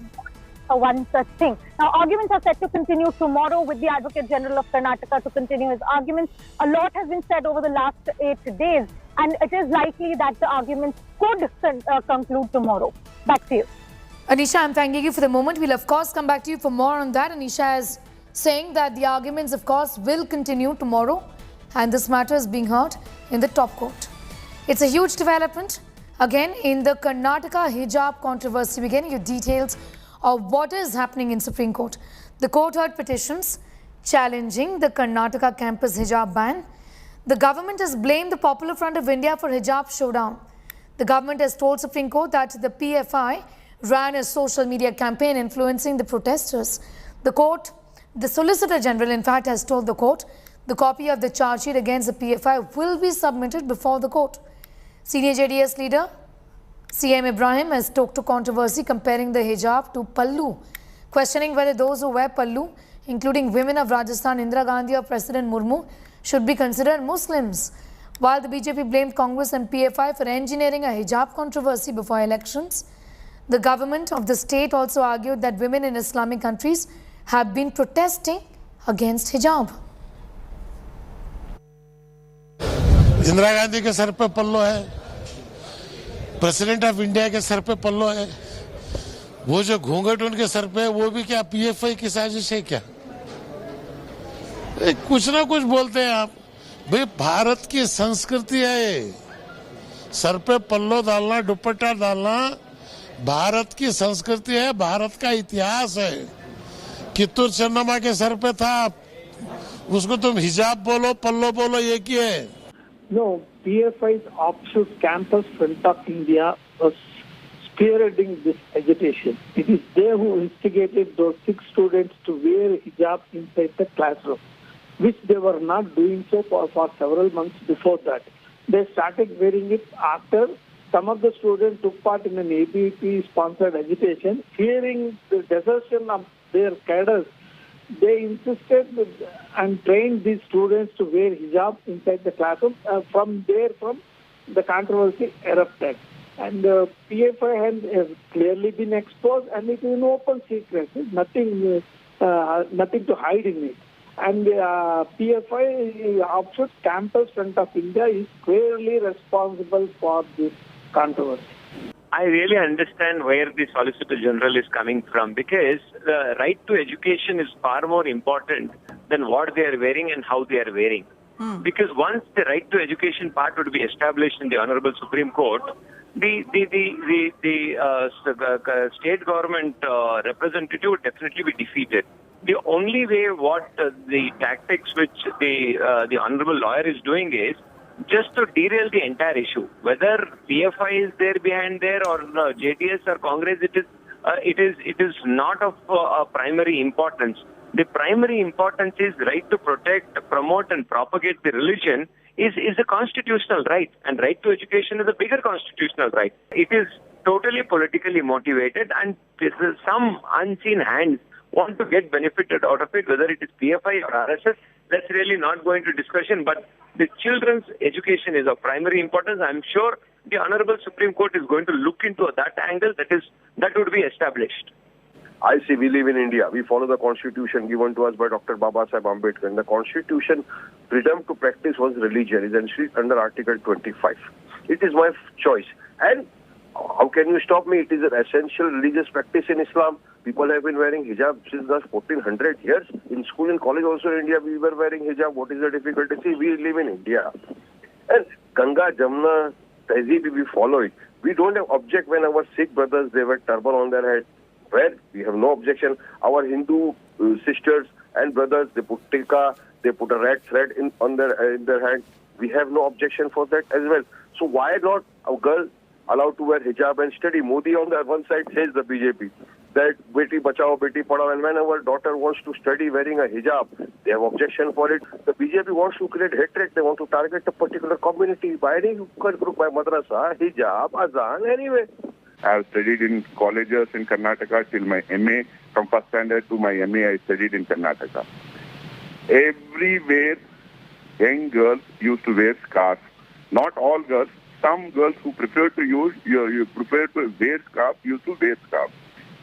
one such thing. Now, arguments are set to continue tomorrow with the Advocate General of Karnataka to continue his arguments. A lot has been said over the last 8 days, and it is likely that the arguments could conclude tomorrow. Back to you. Anisha, I'm thanking you for the moment. We'll of course come back to you for more on that. Anisha is saying that the arguments of course will continue tomorrow, and this matter is being heard in the top court. It's a huge development. Again, in the Karnataka hijab controversy, we're getting you details of what is happening in Supreme Court. The court heard petitions challenging the Karnataka campus hijab ban. The government has blamed the Popular Front of India for hijab showdown. The government has told Supreme Court that the PFI ran a social media campaign influencing the protesters. The Solicitor General, in fact, has told the court the copy of the charge sheet against the PFI will be submitted before the court. Senior JDS leader CM Ibrahim has stoked to controversy comparing the hijab to pallu, questioning whether those who wear pallu, including women of Rajasthan, Indira Gandhi or President Murmu, should be considered Muslims. While the BJP blamed Congress and PFI for engineering a hijab controversy before elections, the government of the state also argued that women in Islamic countries have been protesting against hijab. Indira Gandhi के sir पे पल्लो है, president of India के sir पे पल्लो है, वो जो घूंघट उनके सर पे है वो भी क्या पीएफआई की साजिश है क्या? कुछ ना कुछ बोलते हैं आप। भाई भारत की संस्कृति है, सर पे पल्लो डालना, दुपट्टा डालना भारत की संस्कृति है, भारत का इतिहास है। कित्तूर चन्नम्मा के सर पे था, उसको तुम हिजाब बोलो, पल्लो बोलो, एक ही है। No, PFI's offshoot Campus Front of India was spearheading this agitation. It is they who instigated those 6 students to wear hijab inside the classroom, which they were not doing so for several months before that. They started wearing it after some of the students took part in an ABP-sponsored agitation. Fearing the desertion of their cadres, they insisted and trained these students to wear hijab inside the classroom. From the controversy erupted. And PFI has clearly been exposed, and it is an open secret. Nothing to hide in it. And PFI offshoot Campus Front of India is clearly responsible for this controversy. I really understand where the Solicitor General is coming from, because the right to education is far more important than what they are wearing and how they are wearing. Because once the right to education part would be established in the Honorable Supreme Court, the state government representative would definitely be defeated. The only way the tactics which the honorable lawyer is doing is just to derail the entire issue. Whether PFI is there behind there or JDS or Congress, it is not of primary importance. The primary importance is right to protect, promote and propagate the religion is a constitutional right, and right to education is a bigger constitutional right. It is totally politically motivated, and some unseen hands want to get benefited out of it, whether it is PFI or RSS. That's really not going to discussion, but the children's education is of primary importance. I'm sure the Honorable Supreme Court is going to look into that angle that would be established. I see we live in India. We follow the constitution given to us by Dr. Baba Saheb Ambedkar. In the constitution, freedom to practice one's religion is enshrined under Article 25. It is my choice. And how can you stop me? It is an essential religious practice in Islam. People have been wearing hijab since the 1400 years. In school and college also in India, we were wearing hijab. What is the difficulty? See, we live in India. And Ganga, Jamna, Tehzeeb, we follow it. We don't have object when our Sikh brothers, they wear turban on their head. Well, we have no objection. Our Hindu sisters and brothers, they put tilka, they put a red thread in their hand. We have no objection for that as well. So why not a girl allowed to wear hijab and study? Modi on the one side says, the BJP, that beti bachao, beti padhao, and when our daughter wants to study wearing a hijab, they have objection for it. The BJP wants to create hatred. They want to target a particular community by any group, by madrasa, hijab, azan, anyway. I have studied in colleges in Karnataka till my MA. From first standard to my MA, I studied in Karnataka. Everywhere, young girls used to wear scarves. Not all girls. Some girls who prefer to wear scarf used to wear scarf.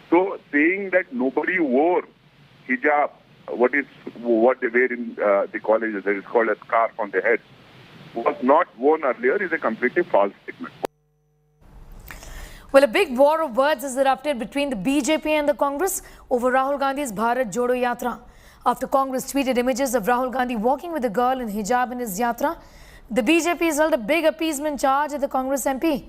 So saying that nobody wore hijab, what they wear in the colleges, that is called a scarf on their head, was not worn earlier is a completely false statement. Well, a big war of words has erupted between the BJP and the Congress over Rahul Gandhi's Bharat Jodo Yatra. After Congress tweeted images of Rahul Gandhi walking with a girl in hijab in his yatra, the BJP has held a big appeasement charge at the Congress MP.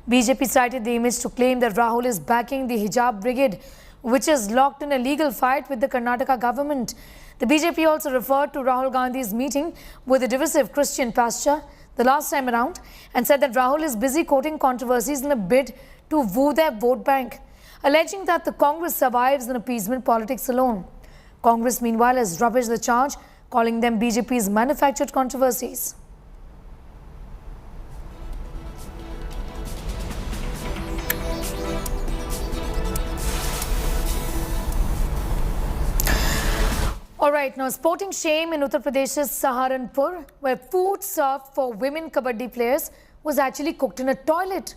BJP cited the image to claim that Rahul is backing the hijab brigade, which is locked in a legal fight with the Karnataka government. The BJP also referred to Rahul Gandhi's meeting with the divisive Christian pastor the last time around and said that Rahul is busy quoting controversies in a bid to woo their vote bank, alleging that the Congress survives in appeasement politics alone. Congress, meanwhile, has rubbished the charge, calling them BJP's manufactured controversies. All right, now sporting shame in Uttar Pradesh's Saharanpur, where food served for women kabaddi players was actually cooked in a toilet.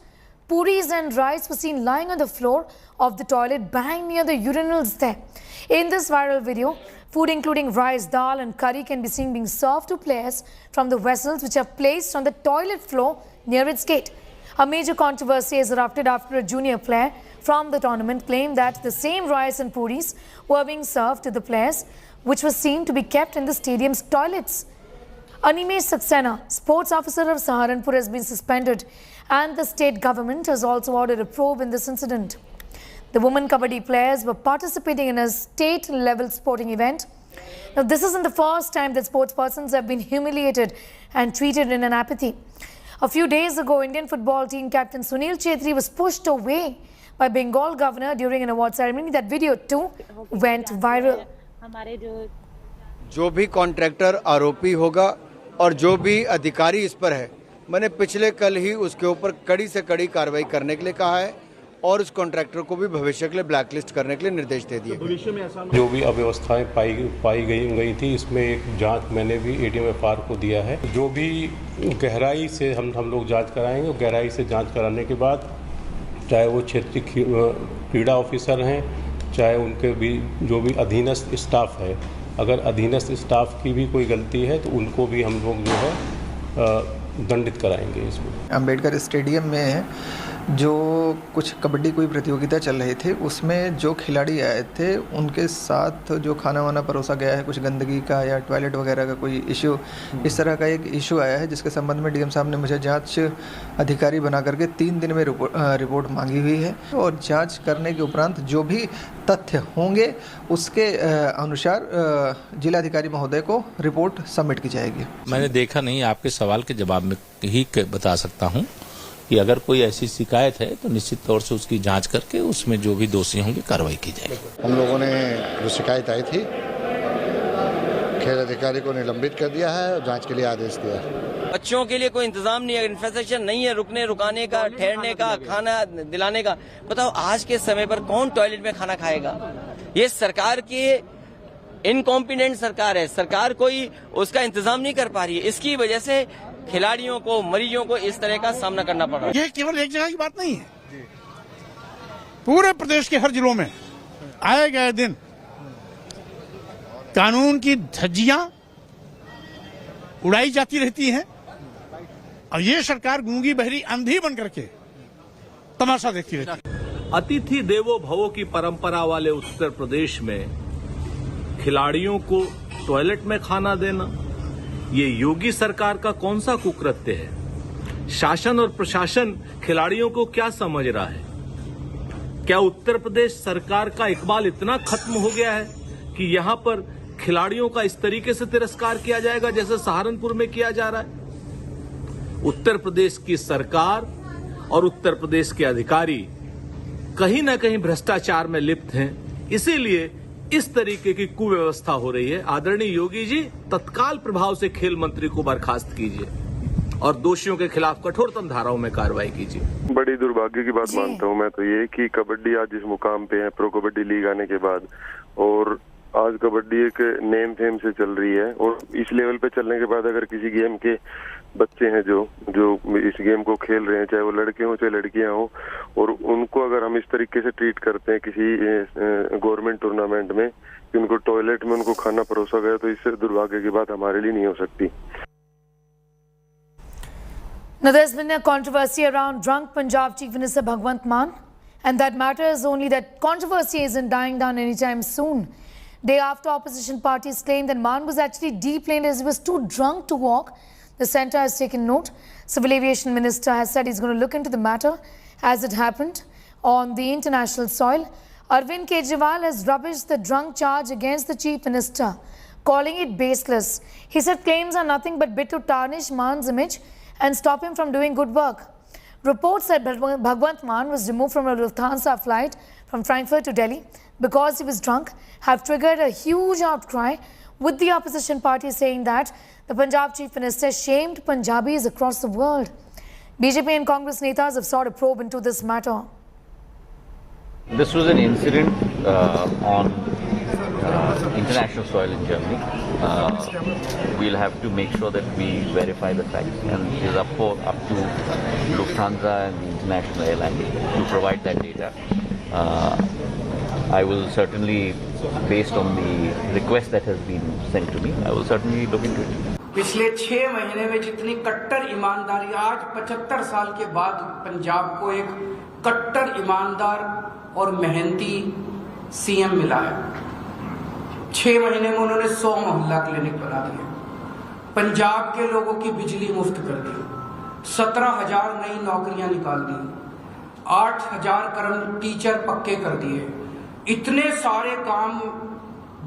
Puris and rice were seen lying on the floor of the toilet bang near the urinals there. In this viral video, food including rice, dal and curry can be seen being served to players from the vessels which are placed on the toilet floor near its gate. A major controversy has erupted after a junior player from the tournament claimed that the same rice and puris were being served to the players, which was seen to be kept in the stadium's toilets. Animesh Saxena, sports officer of Saharanpur, has been suspended, and the state government has also ordered a probe in this incident. The women kabaddi players were participating in a state-level sporting event. Now, this isn't the first time that sportspersons have been humiliated and treated in an apathy. A few days ago, Indian football team captain Sunil Chhetri was pushed away by Bengal governor during an award ceremony. That video too went viral. जो भी contractor आरोपी होगा और जो भी अधिकारी इस पर है, मैंने पिछले कल ही उसके ऊपर कड़ी से कड़ी कार्रवाई करने के लिए कहा है और उस कॉन्ट्रैक्टर को भी भविष्य के लिए ब्लैकलिस्ट करने के लिए निर्देश दे दिए। जो भी अव्यवस्थाएं पाई गई थी, इसमें एक जांच मैंने भी ADM-FR को दिया है। जो भी गहराई से हम लोग जांच कराएंगे, गहराई से जांच कराने के बाद चाहे वो क्षेत्रीय क्रीड़ा ऑफिसर हैं, चाहे उनके भी जो भी अधीनस्थ स्टाफ है, अगर अधीनस्थ स्टाफ की भी कोई गलती है तो उनको भी हम लोग जो है दंडित कराएंगे। इसमें अम्बेडकर स्टेडियम में जो कुछ कबड्डी कोई प्रतियोगिता चल रही थी, उसमें जो खिलाड़ी आए थे उनके साथ जो खाना वाना परोसा गया है, कुछ गंदगी का या टॉयलेट वगैरह का कोई इशू, इस तरह का एक इशू आया है, जिसके संबंध में डीएम साहब ने मुझे जांच अधिकारी बना करके 3 दिन में रिपोर्ट मांगी हुई है और जांच करने के उपरांत जो भी तथ्य होंगे उसके अनुसार जिलाधिकारी महोदय को रिपोर्ट सबमिट की जाएगी। मैंने देखा नहीं, आपके सवाल के जवाब में ही बता सकता हूं कि अगर कोई ऐसी शिकायत है तो निश्चित तौर से उसकी जांच करके उसमें जो भी दोषी होंगे कार्रवाई की जाएगी। हम लोगों ने जो शिकायत आई थी, खेल अधिकारी को निलंबित कर दिया है और जांच के लिए आदेश दिया है। बच्चों के लिए कोई इंतजाम नहीं है, इंफ्रास्ट्रक्चर नहीं है, रुकने रुकाने का, ठहरने का, खाना दिलाने का। बताओ आज के समय पर कौन टॉयलेट में खाना खाएगा? ये सरकार की इनकॉम्पिटेंट सरकार है, सरकार कोई उसका इंतजाम नहीं कर पा रही है। इसकी वजह से खिलाड़ियों को, मरीजों को इस तरह का सामना करना पड़ रहा है। ये केवल एक जगह की बात नहीं है, पूरे प्रदेश के हर जिलों में आए गए दिन कानून की धज्जियां उड़ाई जाती रहती हैं और ये सरकार गूंगी बहरी अंधी बन करके तमाशा देखती रहती है। अतिथि देवो भवो की परंपरा वाले उत्तर प्रदेश में खिलाड़ियों को टॉयलेट में खाना देना, ये योगी सरकार का कौन सा कुकृत्य है? शासन और प्रशासन खिलाड़ियों को क्या समझ रहा है? क्या उत्तर प्रदेश सरकार का इकबाल इतना खत्म हो गया है कि यहां पर खिलाड़ियों का इस तरीके से तिरस्कार किया जाएगा जैसे सहारनपुर में किया जा रहा है? उत्तर प्रदेश की सरकार और उत्तर प्रदेश के अधिकारी कहीं ना कहीं भ्रष्टाचार में लिप्त हैं, इसीलिए इस तरीके की कुव्यवस्था हो रही है। आदरणीय योगी जी, तत्काल प्रभाव से खेल मंत्री को बर्खास्त कीजिए और दोषियों के खिलाफ कठोरतम धाराओं में कार्रवाई कीजिए। बड़ी दुर्भाग्य की बात मानता हूं मैं तो ये कि कबड्डी आज इस मुकाम पे है, प्रो कबड्डी लीग आने के बाद, और आज कबड्डी एक नेम फेम से चल रही है, और इस लेवल पे चलने के बाद अगर किसी गेम के बच्चे हैं जो इस गेम को खेल रहे हैं, चाहे वो लड़के हों चाहे लड़कियां हों, और उनको अगर हम इस तरीके से ट्रीट करते हैं किसी गवर्नमेंट टूर्नामेंट में कि उनको टॉयलेट में उनको खाना परोसा गया, तो इससे दुर्भाग्य की बात हमारे लिए नहीं हो सकती। Now, there's been a controversy around drunk Punjab Chief Minister Bhagwant Mann, and that matters only that controversy isn't dying down anytime soon. Day after opposition parties claimed that Mann was actually deplaned as he was too drunk to walk, the centre has taken note. Civil Aviation Minister has said he's going to look into the matter as it happened on the international soil. Arvind Kejriwal has rubbished the drunk charge against the Chief Minister, calling it baseless. He said claims are nothing but bit to tarnish Mann's image and stop him from doing good work. Reports that Bhagwant Mann was removed from a Lufthansa flight from Frankfurt to Delhi because he was drunk have triggered a huge outcry, with the opposition party saying that the Punjab Chief Minister shamed Punjabis across the world. BJP and Congress netas have sought a probe into this matter. This was an incident on international soil in Germany. We'll have to make sure that we verify the facts, and it is up to Lufthansa and the international airline to provide that data. I will certainly, based on the request that has been sent to me, I will certainly look into it. पिछले 6 महीने में जितनी कट्टर ईमानदारी, आज 75 साल के बाद पंजाब को एक कट्टर ईमानदार और मेहनती सीएम मिला है। 6 महीने में उन्होंने 100 मोहल्ला क्लिनिक बना दिए, पंजाब के लोगों की बिजली मुफ्त कर दी, 17,000 नई नौकरियां निकाल दी, 8,000 टीचर पक्के कर दिए। इतने सारे काम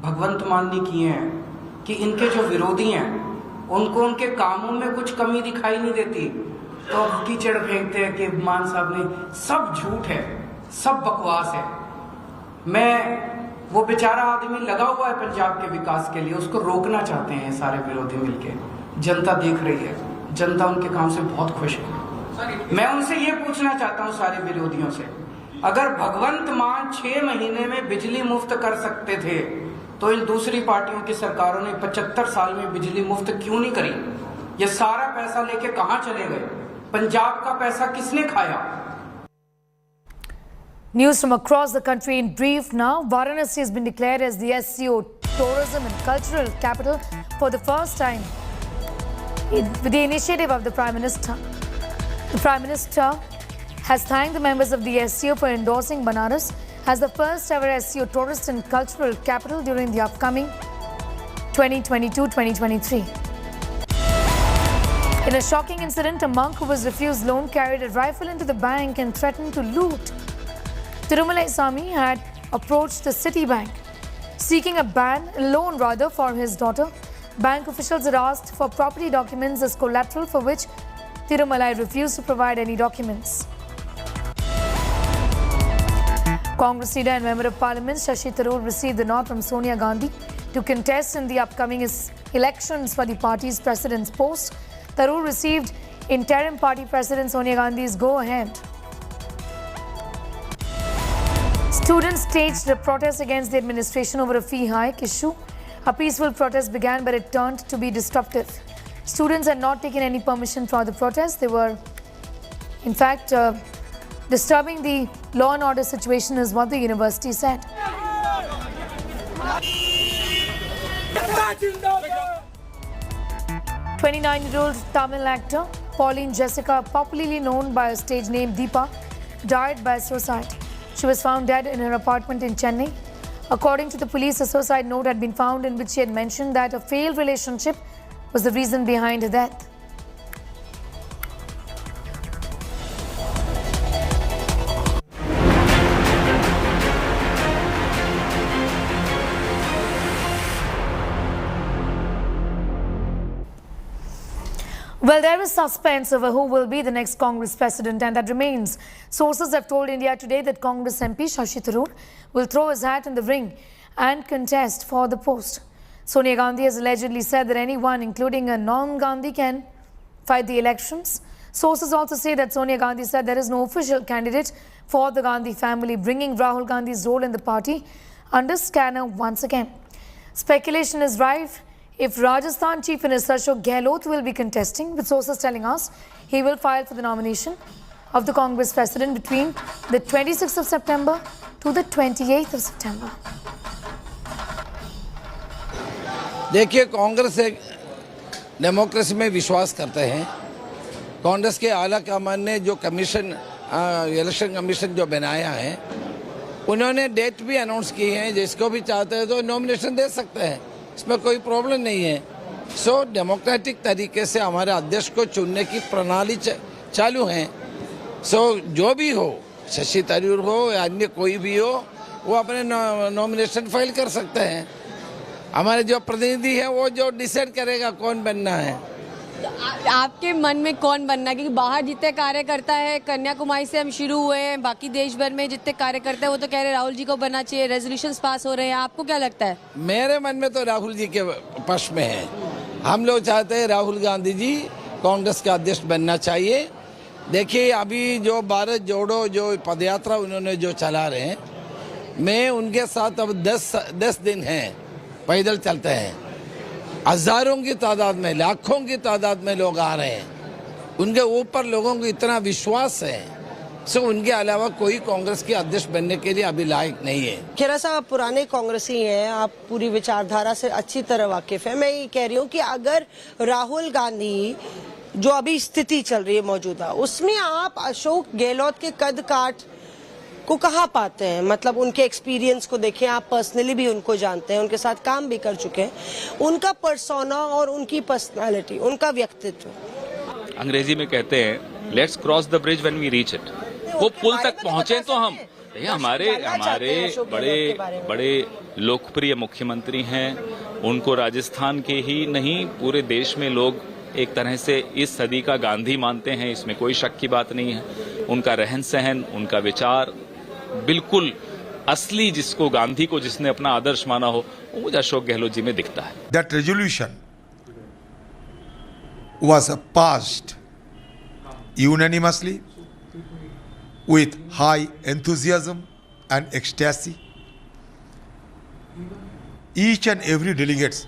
भगवंत मान ने किए हैं कि इनके जो विरोधी हैं उनको उनके कामों में कुछ कमी दिखाई नहीं देती, तो कीचड़ फेंकते हैं कि मान साहब ने, सब झूठ है, सब बकवास है। वो बेचारा आदमी लगा हुआ है पंजाब के विकास के लिए, उसको रोकना चाहते हैं सारे विरोधी मिलके। जनता देख रही है, जनता उनके काम से बहुत खुश है। मैं उनसे ये पूछना चाहता हूँ सारे विरोधियों से, अगर भगवंत मान 6 महीने में बिजली मुफ्त कर सकते थे तो इन दूसरी पार्टियों की सरकारों ने 75 साल में बिजली मुफ्त क्यों नहीं करी? ये सारा पैसा लेके कहां चले गए? पंजाब का पैसा किसने खाया? News from across the country in brief now. Varanasi has been declared as the SCO tourism and cultural capital for the first time with the initiative of the Prime Minister. The Prime Minister has thanked the members of the SCO for endorsing Banaras as the first ever SCO tourist and cultural capital during the upcoming 2022-2023. In a shocking incident, a monk who was refused loan carried a rifle into the bank and threatened to loot. Tirumalai Swami had approached the Citibank seeking a loan for his daughter. Bank officials had asked for property documents as collateral, for which Tirumalai refused to provide any documents. Congress leader and Member of Parliament Shashi Tharoor received the nod from Sonia Gandhi to contest in the upcoming elections for the party's president's post. Tharoor received interim party president Sonia Gandhi's go-ahead. Students staged a protest against the administration over a fee hike issue. A peaceful protest began, but it turned to be disruptive. Students had not taken any permission for the protest. They were, in fact, disturbing the law and order situation, is what the university said. 29-year-old Tamil actor Pauline Jessica, popularly known by her stage name Deepa, died by suicide. She was found dead in her apartment in Chennai. According to the police, a suicide note had been found in which she had mentioned that a failed relationship was the reason behind her death. Well, there is suspense over who will be the next Congress president, and that remains. Sources have told India Today that Congress MP Shashi Tharoor will throw his hat in the ring and contest for the post. Sonia Gandhi has allegedly said that anyone, including a non-Gandhi, can fight the elections. Sources also say that Sonia Gandhi said there is no official candidate for the Gandhi family, bringing Rahul Gandhi's role in the party under scanner once again. Speculation is rife if Rajasthan Chief Minister Gehlot will be contesting, with sources telling us he will file for the nomination of the Congress president between the 26th of September to the 28th of September. देखिए, कांग्रेस एक democracy में विश्वास करते हैं। कांग्रेस के आला कमान ने जो कमीशन इलेक्शन कमीशन जो बनाया है, उन्होंने डेट भी अनाउंस की है। जिसको भी चाहते हैं तो नॉमिनेशन दे सकते हैं, इसमें कोई प्रॉब्लम नहीं है। सो डेमोक्रेटिक तरीके से हमारे अध्यक्ष को चुनने की प्रणाली चालू है। सो जो भी हो, शशि थरूर हो या अन्य कोई भी हो, वो अपने नॉमिनेशन फाइल कर सकते हैं। हमारे जो प्रतिनिधि है वो जो डिसाइड करेगा कौन बनना है। आपके मन में कौन बनना है? क्योंकि बाहर जितने कार्यकर्ता है, कन्याकुमारी से हम शुरू हुए हैं, बाकी देश भर में जितने कार्यकर्ता है वो तो कह रहे राहुल जी को बनना चाहिए, रेजोल्यूशंस पास हो रहे हैं। आपको क्या लगता है? मेरे मन में तो राहुल जी के पक्ष में है। हम लोग चाहते हैं राहुल गांधी जी कांग्रेस का अध्यक्ष बनना चाहिए। देखिए, अभी जो भारत जोड़ो जो पदयात्रा उन्होंने जो चला रहे हैं, मैं उनके साथ अब 10 दिन हैं, पैदल चलते हैं। हजारों की तादाद में, लाखों की तादाद में लोग आ रहे हैं। उनके ऊपर लोगों को इतना विश्वास है, सो उनके अलावा कोई कांग्रेस के अध्यक्ष बनने के लिए अभी लायक नहीं है। खेरा साहब, आप पुराने कांग्रेसी हैं, आप पूरी विचारधारा से अच्छी तरह वाकिफ है। मैं ये कह रही हूँ कि अगर राहुल गांधी जो अभी स्थिति चल रही है मौजूदा, उसमें आप अशोक गहलोत के कद काठ को कहाँ पाते हैं? मतलब उनके एक्सपीरियंस को देखें, आप पर्सनली भी उनको जानते हैं, उनके साथ काम भी कर चुके हैं। उनका पर्सोना और उनकी पर्सनालिटी, उनका व्यक्तित्व, अंग्रेजी में कहते हैं let's cross the bridge when we reach it. वो पुल तक पहुंचे तो हम हमारे बड़े लोकप्रिय मुख्यमंत्री हैं। उनको राजस्थान के ही नहीं पूरे देश में लोग एक तरह से इस सदी का गांधी मानते हैं, इसमें कोई शक की बात नहीं है। उनका रहन सहन, उनका विचार बिल्कुल असली, जिसको गांधी को जिसने अपना आदर्श माना हो, वो मुझे अशोक गहलोत जी में दिखता है। That resolution was passed unanimously with high enthusiasm and ecstasy. Each and every delegate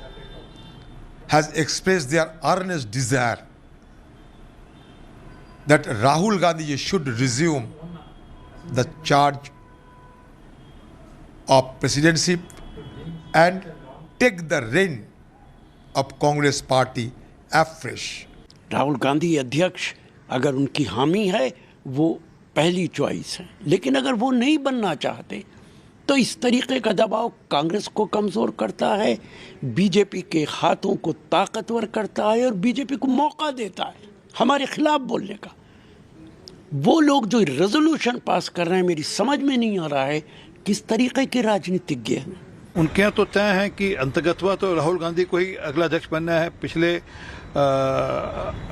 has expressed their earnest desire that Rahul Gandhi should resume the charge of presidency and take the reign of Congress party afresh. Rahul Gandhi अध्यक्ष अगर उनकी हामी है वो पहली choice है, लेकिन अगर वो नहीं बनना चाहते तो इस तरीके का दबाव कांग्रेस को कमज़ोर करता है, बीजेपी के हाथों को ताकतवर करता है और बीजेपी को मौका देता है हमारे खिलाफ बोलने का। वो लोग जो रेजोल्यूशन पास कर रहे हैं, मेरी समझ में नहीं आ रहा है किस तरीके के राजनीतिज्ञ हैं। उनके यहाँ तो तय है कि अंतर्गतवा तो राहुल गांधी को ही अगला अध्यक्ष बनना है। पिछले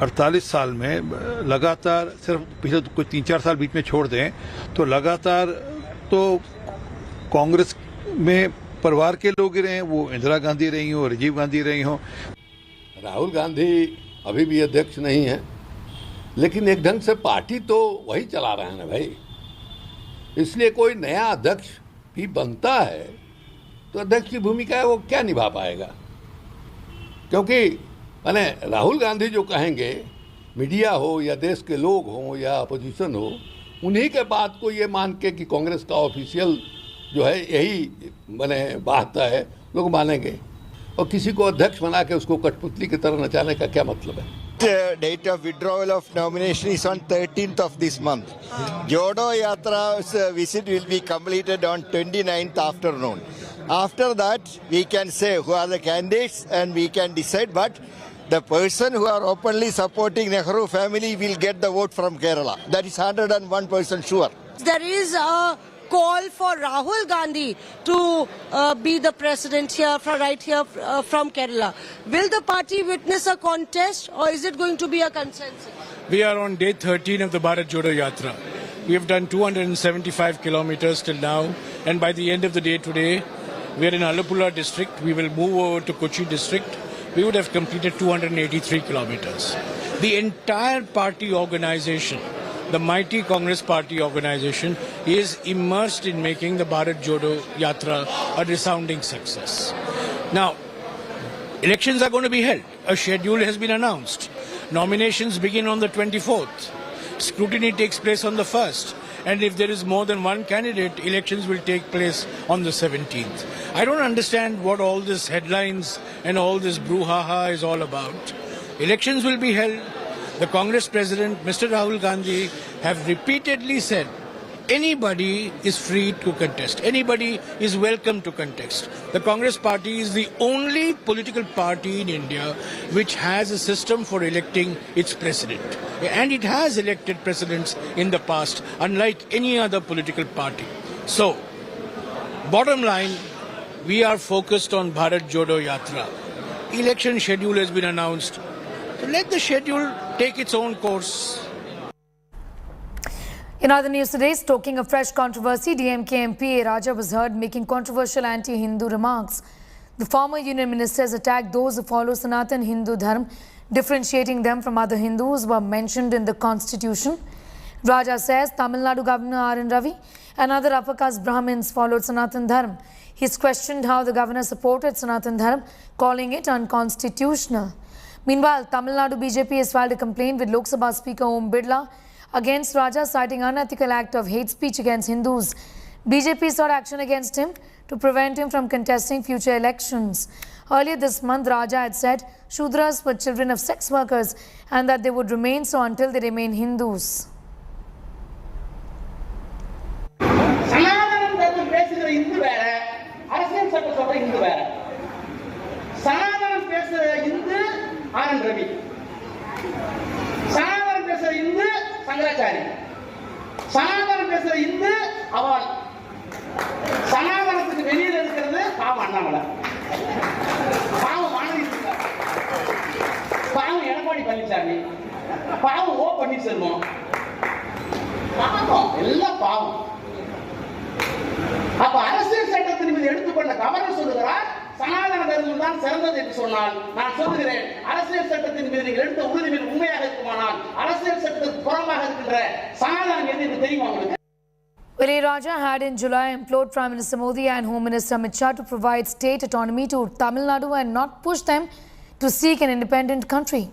48 साल में लगातार, सिर्फ पिछले कोई 3-4 साल बीच में छोड़ दें तो लगातार तो कांग्रेस में परिवार के लोग ही रहे हैं, वो इंदिरा गांधी रही हो, राजीव गांधी रही हो। राहुल गांधी अभी भी अध्यक्ष नहीं है, लेकिन एक ढंग से पार्टी तो वही चला रहे हैं ना भाई। इसलिए कोई नया अध्यक्ष भी बनता है तो अध्यक्ष की भूमिका है वो क्या निभा पाएगा? क्योंकि माने राहुल गांधी जो कहेंगे, मीडिया हो या देश के लोग हों या अपोजिशन हो, उन्हीं के बात को ये मान के कि कांग्रेस का ऑफिशियल जो है यही माने बात है, लोग मानेंगे। और किसी को अध्यक्ष बना के उसको कठपुतली की तरह नचाने का क्या मतलब है? The date of withdrawal of nomination is on 13th of this month. Jodo Yatra's visit will be completed on 29th afternoon. After that, we can say who are the candidates and we can decide. But the person who are openly supporting Nehru family will get the vote from Kerala. That is 101% sure. There is a call for Rahul Gandhi to be the president here, from Kerala. Will the party witness a contest, or is it going to be a consensus? We are on day 13 of the Bharat Jodo Yatra. We have done 275 kilometers till now, and by the end of the day today, we are in Alappuzha district. We will move over to Kochi district. We would have completed 283 kilometers. The entire party organization, the mighty Congress party organization, is immersed in making the Bharat Jodo Yatra a resounding success. Now, elections are going to be held. A schedule has been announced. Nominations begin on the 24th. Scrutiny takes place on the 1st. And if there is more than one candidate, elections will take place on the 17th. I don't understand what all this headlines and all this brouhaha is all about. Elections will be held. The Congress President, Mr. Rahul Gandhi, have repeatedly said anybody is free to contest. Anybody is welcome to contest. The Congress Party is the only political party in India which has a system for electing its president. And it has elected presidents in the past, unlike any other political party. So, bottom line, we are focused on Bharat Jodo Yatra. Election schedule has been announced. So let the schedule take its own course. In other news today, stoking a fresh controversy, DMK MP Raja was heard making controversial anti-Hindu remarks. The former union minister has attacked those who follow Sanatan Hindu Dharma, differentiating them from other Hindus who are mentioned in the constitution. Raja says Tamil Nadu Governor R.N. Ravi and other upper caste Brahmins followed Sanatan Dharma. He's questioned how the governor supported Sanatan Dharma, calling it unconstitutional. Meanwhile, Tamil Nadu BJP has filed a complaint with Lok Sabha Speaker Om Birla against Raja, citing unethical act of hate speech against Hindus. BJP sought action against him to prevent him from contesting future elections. Earlier this month, Raja had said Shudras were children of sex workers and that they would remain so until they remain Hindus. Shankaracharya சனாதனம் பேசுற இந்து அவள் சனாதனத்துக்கு வெளியில் இருக்கிறது பாவம் அண்ணாமலை பாவம் வானதி பாவம் எடப்பாடி பழனிசாமி பாவம் ஓ பன்னீர்செல்வம் பாவம் எல்லாம் பாவம் அப்ப அரசியல் சட்டத்தின் மீது எடுத்துக்கொண்ட கவர்னர் சொல்லுகிறார் சனாதன தர்மம் தான் சிறந்தது என்று சொன்னால் நான் சொல்லுகிறேன் அரசியல் சட்டத்தின் மீது நீங்கள் எடுத்த உறுதிமொழி உண்மையாக இருக்குமானால் அரசியல் சட்டத்துக்கு புறம்பாக இருக்கின்ற சனாதனம் எது தெரியுமா உங்களுக்கு? Raja had in July implored Prime Minister Modi and Home Minister Amit Shah to provide state autonomy to Tamil Nadu and not push them to seek an independent country.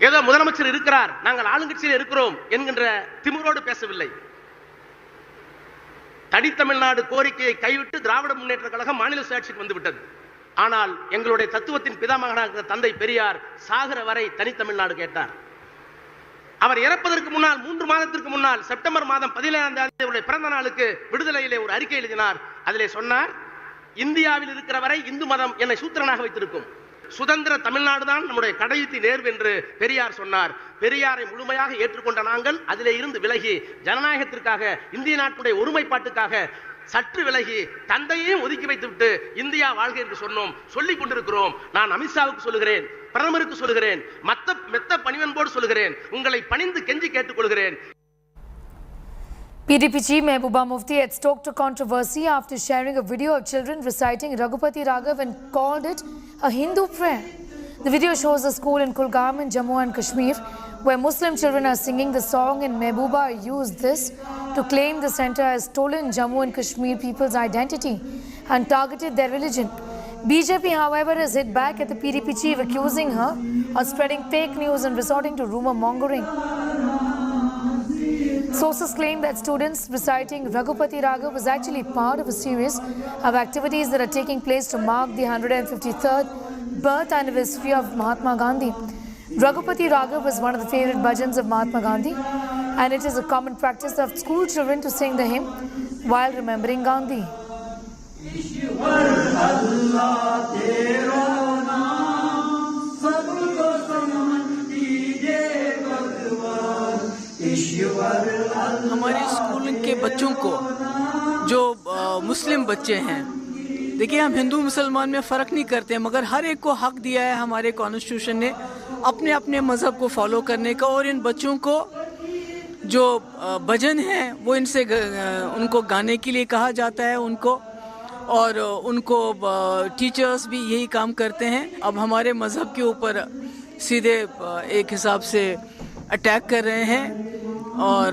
ஏதோ முதலமைச்சர் இருக்கிறார், நாங்கள் ஆளுங்கட்சியில் இருக்கிறோம் என்கின்ற திமிரோடு பேசவில்லை. தனித்தமிழ்நாடு கோரிக்கையை கைவிட்டு திராவிட முன்னேற்ற கழகம் மாநில சுயாட்சிக்கு வந்துவிட்டது. ஆனால் எங்களுடைய தத்துவத்தின் பிதாமகனாக தந்தை பெரியார் சாகர வரை தனித்தமிழ்நாடு கேட்டார். அவர் இறப்பதற்கு முன்னால் 3 மாதத்திற்கு முன்னால் செப்டம்பர் மாதம் 17ஆம் தேதி அவருடைய பிறந்த நாளுக்கு விடுதலையிலே ஒரு அறிக்கை எழுதினார். அதிலே சொன்னார், இந்தியாவில் இருக்கிற வரை இந்து மதம் என்னை சூத்திரனாக வைத்திருக்கும், சுதந்திர தமிழ்நாடு தான் நம்முடைய கடைசி நேர்வு என்று பெரியார் சொன்னார். பெரியாரை முழுமையாக ஏற்றுக்கொண்ட நாங்கள் அதிலே இருந்து விலகி ஜனநாயகத்திற்காக இந்திய நாட்டுடைய ஒருமைப்பாட்டுக்காக சற்று விலகி தந்தையையும் ஒதுக்கி வைத்துவிட்டு இந்தியா வாழ்க என்று சொன்னோம், சொல்லிக் கொண்டிருக்கிறோம். நான் அமித்ஷாவுக்கு சொல்லுகிறேன், பிரதமருக்கு சொல்லுகிறேன், மெத்த பணிவன்போடு சொல்லுகிறேன், உங்களை பணிந்து கெஞ்சி கேட்டுக்கொள்கிறேன். PDP chief Mehbooba Mufti had stoked a controversy after sharing a video of children reciting Raghupati Raghav and called it a Hindu prayer. The video shows a school in Kulgam in Jammu and Kashmir where Muslim children are singing the song, and Mehbooba used this to claim the centre has stolen Jammu and Kashmir people's identity and targeted their religion. BJP, however, has hit back at the PDP chief, accusing her of spreading fake news and resorting to rumour mongering. Sources claim that students reciting Raghupati Raghav was actually part of a series of activities that are taking place to mark the 153rd birth anniversary of Mahatma Gandhi. Raghupati Raghav was one of the favourite bhajans of Mahatma Gandhi, and it is a common practice of school children to sing the hymn while remembering Gandhi. हमारी बच्चों को जो मुस्लिम बच्चे हैं, देखिए हम हिंदू मुसलमान में फ़र्क नहीं करते, मगर हर एक को हक दिया है हमारे कॉन्स्टिट्यूशन ने अपने अपने मज़हब को फॉलो करने का। और इन बच्चों को जो भजन हैं वो इनसे उनको गाने के लिए कहा जाता है उनको, और उनको टीचर्स भी यही काम करते हैं। अब हमारे मज़हब के ऊपर सीधे एक हिसाब से अटैक कर रहे हैं, और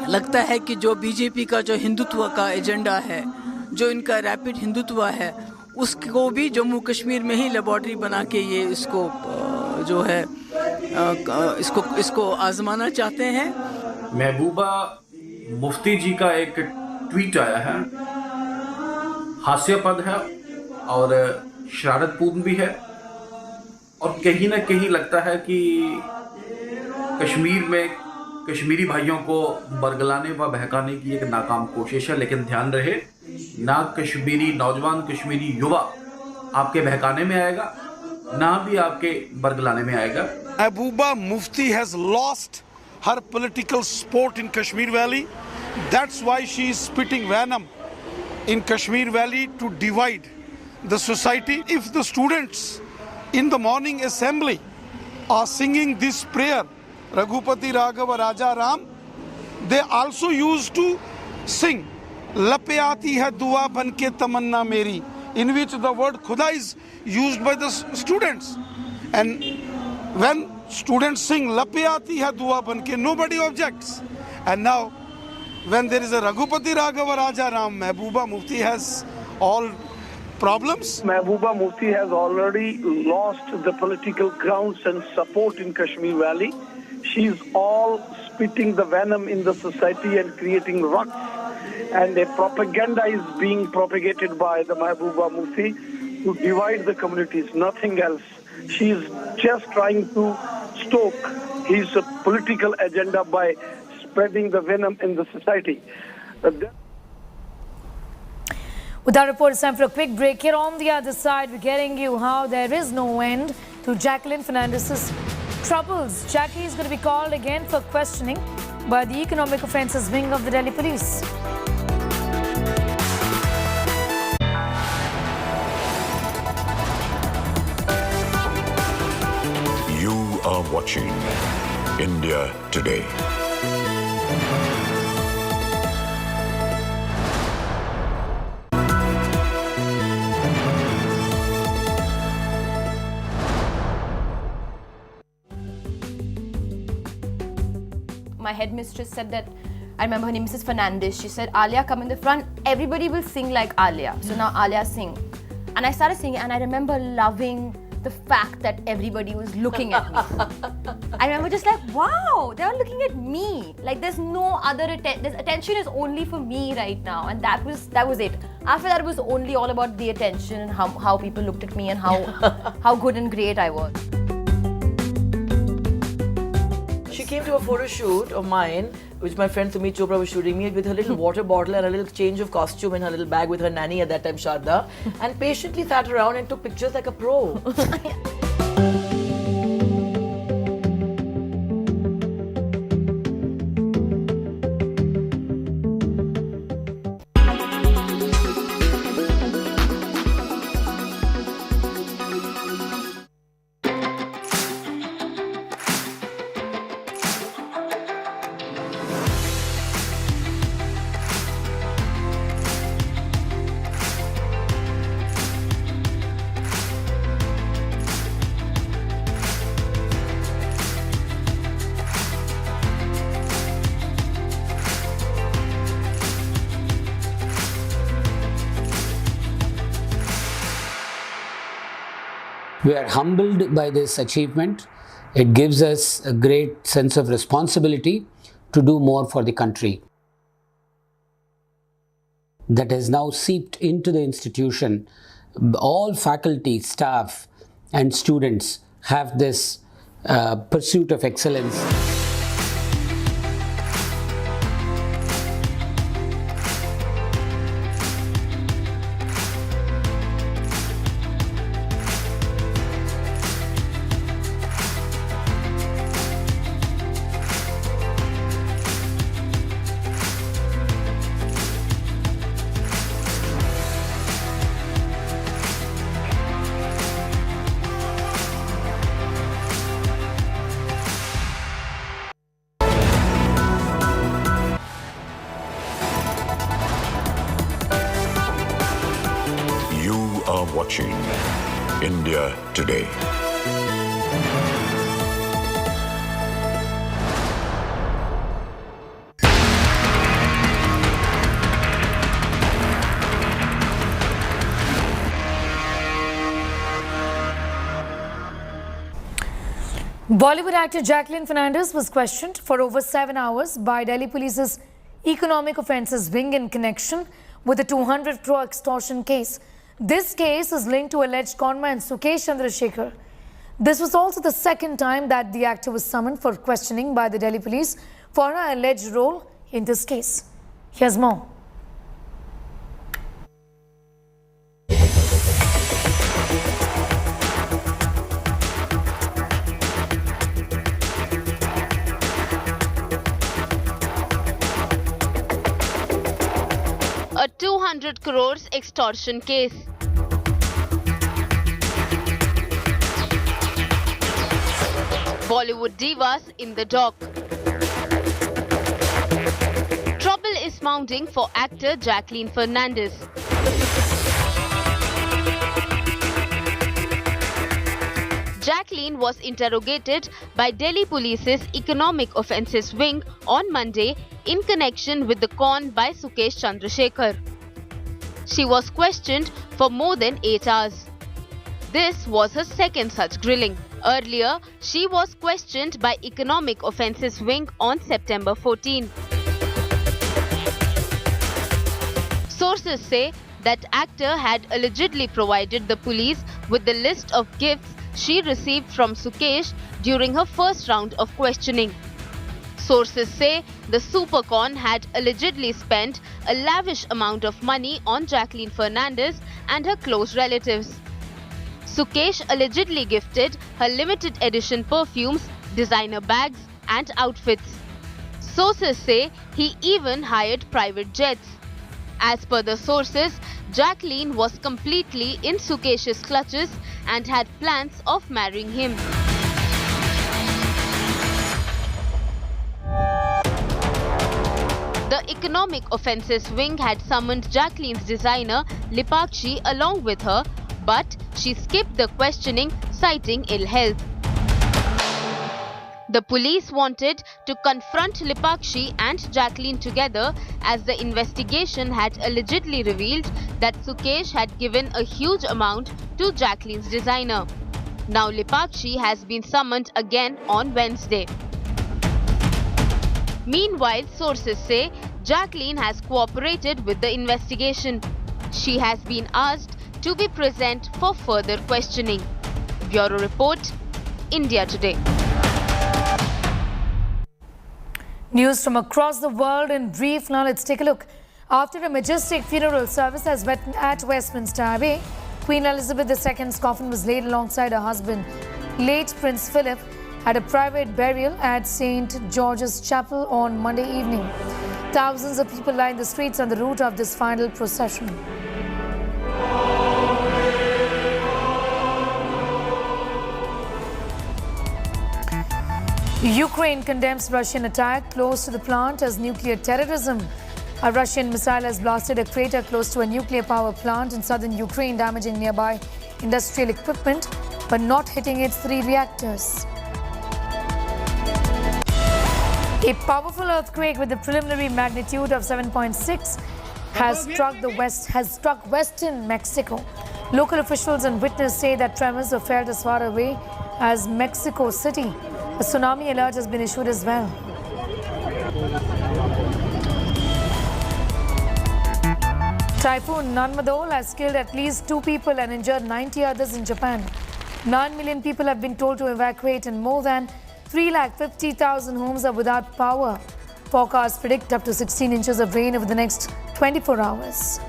लगता है कि जो बीजेपी का जो हिंदुत्व का एजेंडा है, जो इनका रैपिड हिंदुत्व है, उसको भी जम्मू कश्मीर में ही लेबॉर्ट्री बना के ये इसको जो है इसको आजमाना चाहते हैं। महबूबा मुफ्ती जी का एक ट्वीट आया है, हास्यास्पद है और शरारतपूर्ण भी है, और कहीं ना कहीं लगता है कि कश्मीर में कश्मीरी भाइयों को बरगलाने व बहकाने की एक नाकाम कोशिश है। लेकिन ध्यान रहे, ना कश्मीरी नौजवान, कश्मीरी युवा आपके बहकाने में आएगा, ना भी आपके बरगलाने में आएगा। Mahbooba Mufti has lost her political sport in Kashmir Valley. That's why she is spitting venom in Kashmir Valley to divide the society. If the students in the morning assembly are singing this prayer, Raghupati Raghava Raja Ram, they also used to sing Lape aati hai dua banke tamanna meri, in which the word Khuda is used by the students. And when students sing Lape aati hai dua banke, nobody objects. And now when there is a Raghupati Raghava Raja Ram, Mahbooba Mufti has all problems. Mahbooba Mufti has already lost the political grounds and support in Kashmir Valley. She's all spitting the venom in the society and creating rucks. And a propaganda is being propagated by the Mahbooba Mufti to divide the communities, nothing else. She's just trying to stoke his political agenda by spreading the venom in the society. With our report, it's time for a quick break. Here on the other side, we're getting you how there is no end to Jacqueline Fernandez's troubles. Jackie is going to be called again for questioning by the Economic Offences Wing of the Delhi Police. You are watching India Today. My headmistress said that, I remember her name is Mrs. Fernandez, she said, Alia, come in the front, everybody will sing like Alia. So now Alia sing. And I started singing, and I remember loving the fact that everybody was looking at me. I remember just like, wow, they are looking at me. Like there's no other attention is only for me right now. And that was it. After that, it was only all about the attention and how people looked at me and how good and great I was. She came to a photo shoot of mine, which my friend Sumit Chopra was shooting me with her little water bottle and a little change of costume in her little bag with her nanny at that time, Shraddha, and patiently sat around and took pictures like a pro. We are humbled by this achievement. It gives us a great sense of responsibility to do more for the country. That has now seeped into the institution. All faculty, staff and students have this pursuit of excellence. are watching India Today. Bollywood actor Jacqueline Fernandez was questioned for over 7 hours by Delhi Police's Economic Offences Wing in connection with the 200 crore extortion case. This case is linked to alleged conman Sukesh Chandrasekhar. This was also the second time that the actor was summoned for questioning by the Delhi Police for her alleged role in this case. Here's more. A 200 crores extortion case. Bollywood divas in the dock. Trouble is mounting for actor Jacqueline Fernandez. Jacqueline was interrogated by Delhi Police's Economic Offences Wing on Monday in connection with the con by Sukesh Chandrasekhar. She was questioned for more than 8 hours. This was her second such grilling. Earlier, she was questioned by Economic Offences Wing on September 14. Sources say that actor had allegedly provided the police with the list of gifts she received from Sukesh during her first round of questioning. Sources say the supercon had allegedly spent a lavish amount of money on Jacqueline Fernandez and her close relatives. Sukesh allegedly gifted her limited edition perfumes, designer bags and outfits. Sources say he even hired private jets. As per the sources, Jacqueline was completely in Sukesh's clutches and had plans of marrying him. The Economic Offences Wing had summoned Jacqueline's designer Lipakshi along with her, but she skipped the questioning, citing ill health. The police wanted to confront Lipakshi and Jacqueline together as the investigation had allegedly revealed that Sukesh had given a huge amount to Jacqueline's designer. Now Lipakshi has been summoned again on Wednesday. Meanwhile, sources say Jacqueline has cooperated with the investigation. She has been asked to be present for further questioning. Bureau Report, India Today. News from across the world in brief. Now let's take a look. After a majestic funeral service has met at Westminster Abbey, Queen Elizabeth II's coffin was laid alongside her husband, late Prince Philip, at a private burial at St. George's Chapel on Monday evening. Thousands of people lined the streets on the route of this final procession. Ukraine condemns Russian attack close to the plant as nuclear terrorism. A Russian missile has blasted a crater close to a nuclear power plant in southern Ukraine, damaging nearby industrial equipment but not hitting its 3 reactors. A powerful earthquake with a preliminary magnitude of 7.6 has struck western Mexico. Local officials and witnesses say that tremors were felt as far away as Mexico City. A tsunami alert has been issued as well. Typhoon Nanmadol has killed at least 2 people and injured 90 others in Japan. 9 million people have been told to evacuate and more than 350,000 homes are without power. Forecasts predict up to 16 inches of rain over the next 24 hours.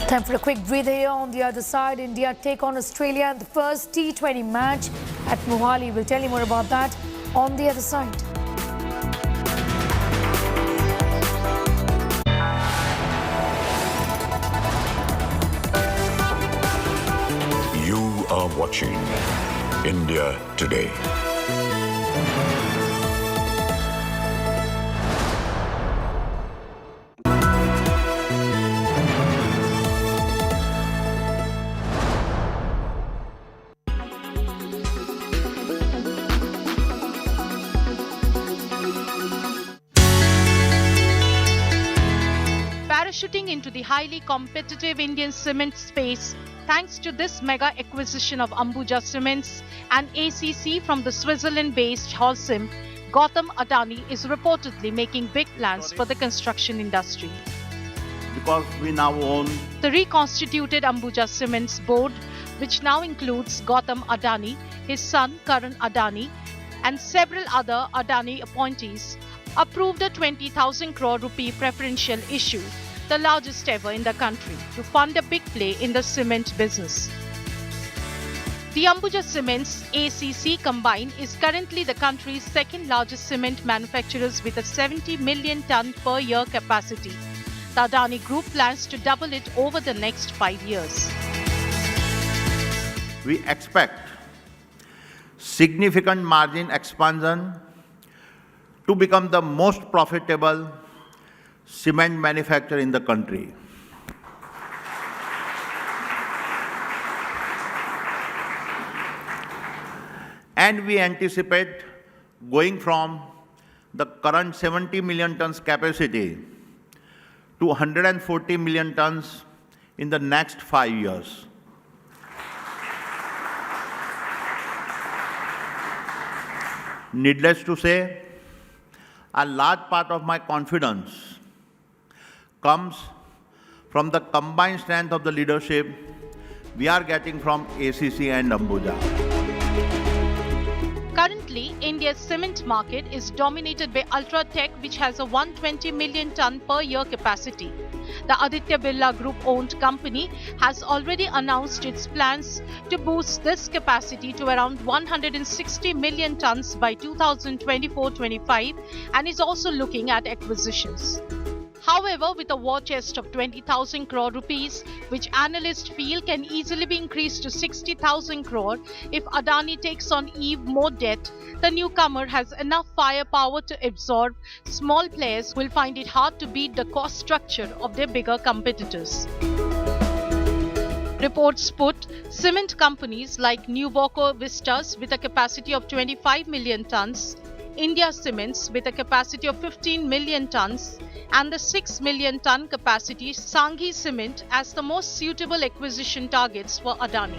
Time for a quick breather here. On the other side, India take on Australia in the first T20 match at Mohali. We'll tell you more about that on the other side. You are watching India Today. parachuting into the highly competitive Indian cement space thanks to this mega acquisition of Ambuja Cements and ACC from the Switzerland-based Holcim, Gautam Adani is reportedly making big plans for the construction industry. Because we now own the reconstituted Ambuja Cements board, which now includes Gautam Adani, his son Karan Adani, and several other Adani appointees, approved a 20,000 crore rupee preferential issue, the largest ever in the country, to fund a big play in the cement business. The Ambuja Cements ACC combined is currently the country's second largest cement manufacturers with a 70 million ton per year capacity. The Adani Group plans to double it over the next 5 years. we expect significant margin expansion to become the most profitable cement manufacturer in the country. And we anticipate going from the current 70 million tons capacity to 140 million tons in the next 5 years. Needless to say, a large part of my confidence comes from the combined strength of the leadership we are getting from ACC and Ambuja. Currently, India's cement market is dominated by Ultratech, which has a 120 million ton per year capacity. The Aditya Birla Group owned company has already announced its plans to boost this capacity to around 160 million tons by 2024-25 and is also looking at acquisitions. However, with a war chest of 20,000 crore rupees, which analysts feel can easily be increased to 60,000 crore if Adani takes on even more debt, the newcomer has enough firepower to absorb small players who will find it hard to beat the cost structure of their bigger competitors. Reports put cement companies like Nuvoco Vistas with a capacity of 25 million tons, India Cements with a capacity of 15 million tons, and the 6 million ton capacity Sanghi Cement as the most suitable acquisition targets for Adani.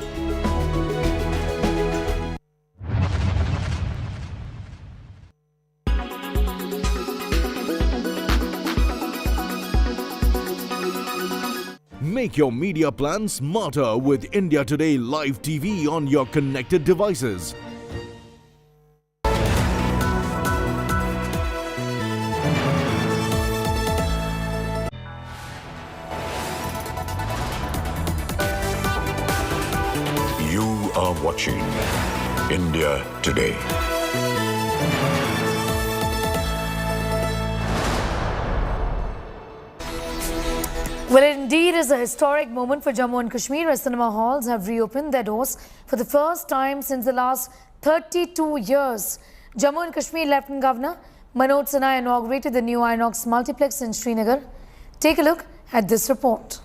Make your media plan smarter with India Today Live TV on your connected devices. You are watching India Today. Well, it indeed is a historic moment for Jammu and Kashmir as cinema halls have reopened their doors for the first time since the last 32 years. Jammu and Kashmir Lieutenant Governor Manoj Sinha inaugurated the new Inox multiplex in Srinagar. Take a look at this report.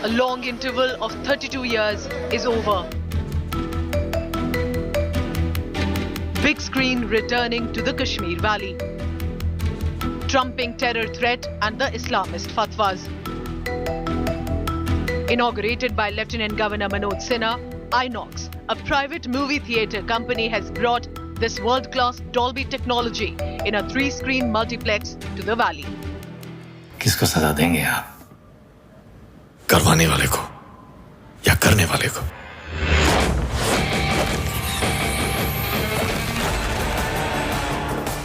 A long interval of 32 years is over. Big screen returning to the Kashmir Valley. Trumping terror threat and the Islamist fatwas. Inaugurated by Lieutenant Governor Manoj Sinha, Inox, a private movie theatre company, has brought this world-class Dolby technology in a 3-screen multiplex to the valley. किसको सजा देंगे आप? करवाने वाले को या करने वाले को?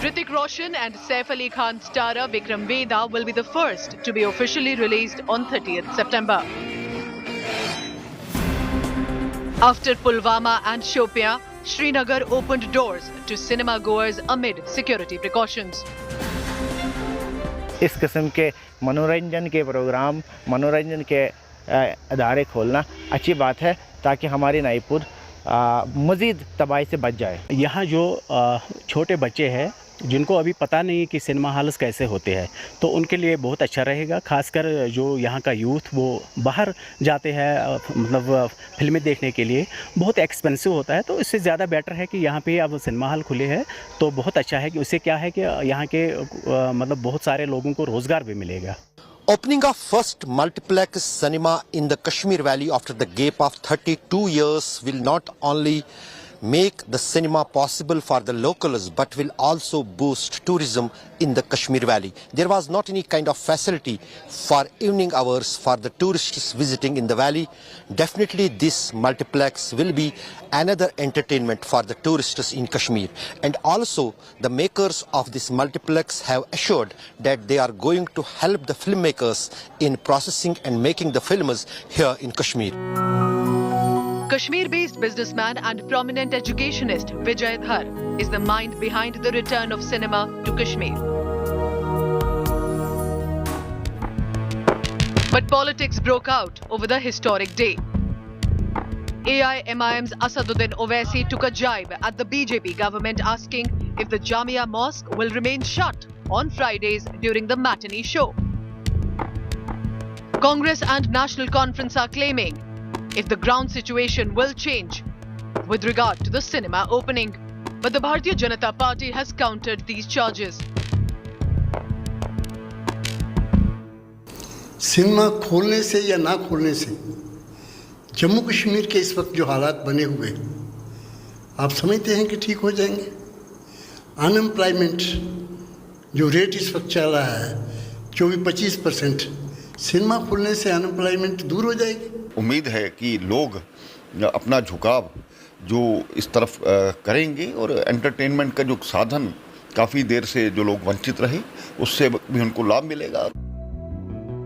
Hrithik Roshan and Saif Ali Khan starrer Vikram Vedha will be the first to be officially released on 30th September. After Pulwama and Shopian, Srinagar opened doors to cinema goers amid security precautions. इस किस्म के मनोरंजन के programme, मनोरंजन के अदारे खोलना अच्छी बात है ताकि हमारी नाईपुर मज़ीद तबाही से बच जाए। यहाँ जो छोटे बच्चे हैं जिनको अभी पता नहीं कि सिनेमा हॉल्स कैसे होते हैं, तो उनके लिए बहुत अच्छा रहेगा। खासकर जो यहाँ का यूथ वो बाहर जाते हैं मतलब फिल्में देखने के लिए, बहुत एक्सपेंसिव होता है, तो इससे ज़्यादा बेटर है कि यहाँ पे अब सिनेमा हॉल खुले हैं तो बहुत अच्छा है कि उससे क्या है कि यहाँ के मतलब बहुत सारे लोगों को रोज़गार भी मिलेगा। Opening a first multiplex cinema in the Kashmir Valley after the gap of 32 years will not only make the cinema possible for the locals but will also boost tourism in the Kashmir Valley. There was not any kind of facility for evening hours for the tourists visiting in the valley. Definitely this multiplex will be another entertainment for the tourists in Kashmir. And also the makers of this multiplex have assured that they are going to help the filmmakers in processing and making the films here in Kashmir. Kashmir-based businessman and prominent educationist Vijay Dhar is the mind behind the return of cinema to Kashmir. But politics broke out over the historic day. AIMIM's Asaduddin Owaisi took a jibe at the BJP government asking if the Jamia Mosque will remain shut on Fridays during the matinee show. Congress and National Conference are claiming if the ground situation will change with regard to the cinema opening. But the Bharatiya Janata Party has countered these charges. Cinema खोलने से या ना खोलने से जम्मू कश्मीर के इस वक्त जो हालात बने हुए आप समझते हैं कि ठीक हो जाएंगे? अनएम्प्लॉयमेंट जो रेट इस वक्त चल रहा है 24-25%, सिनेमा खुलने से अनएम्प्लॉयमेंट दूर हो जाएगी। उम्मीद है कि लोग अपना झुकाव जो इस तरफ करेंगे और एंटरटेनमेंट का जो साधन काफ़ी देर से जो लोग वंचित रहे उससे भी उनको लाभ मिलेगा।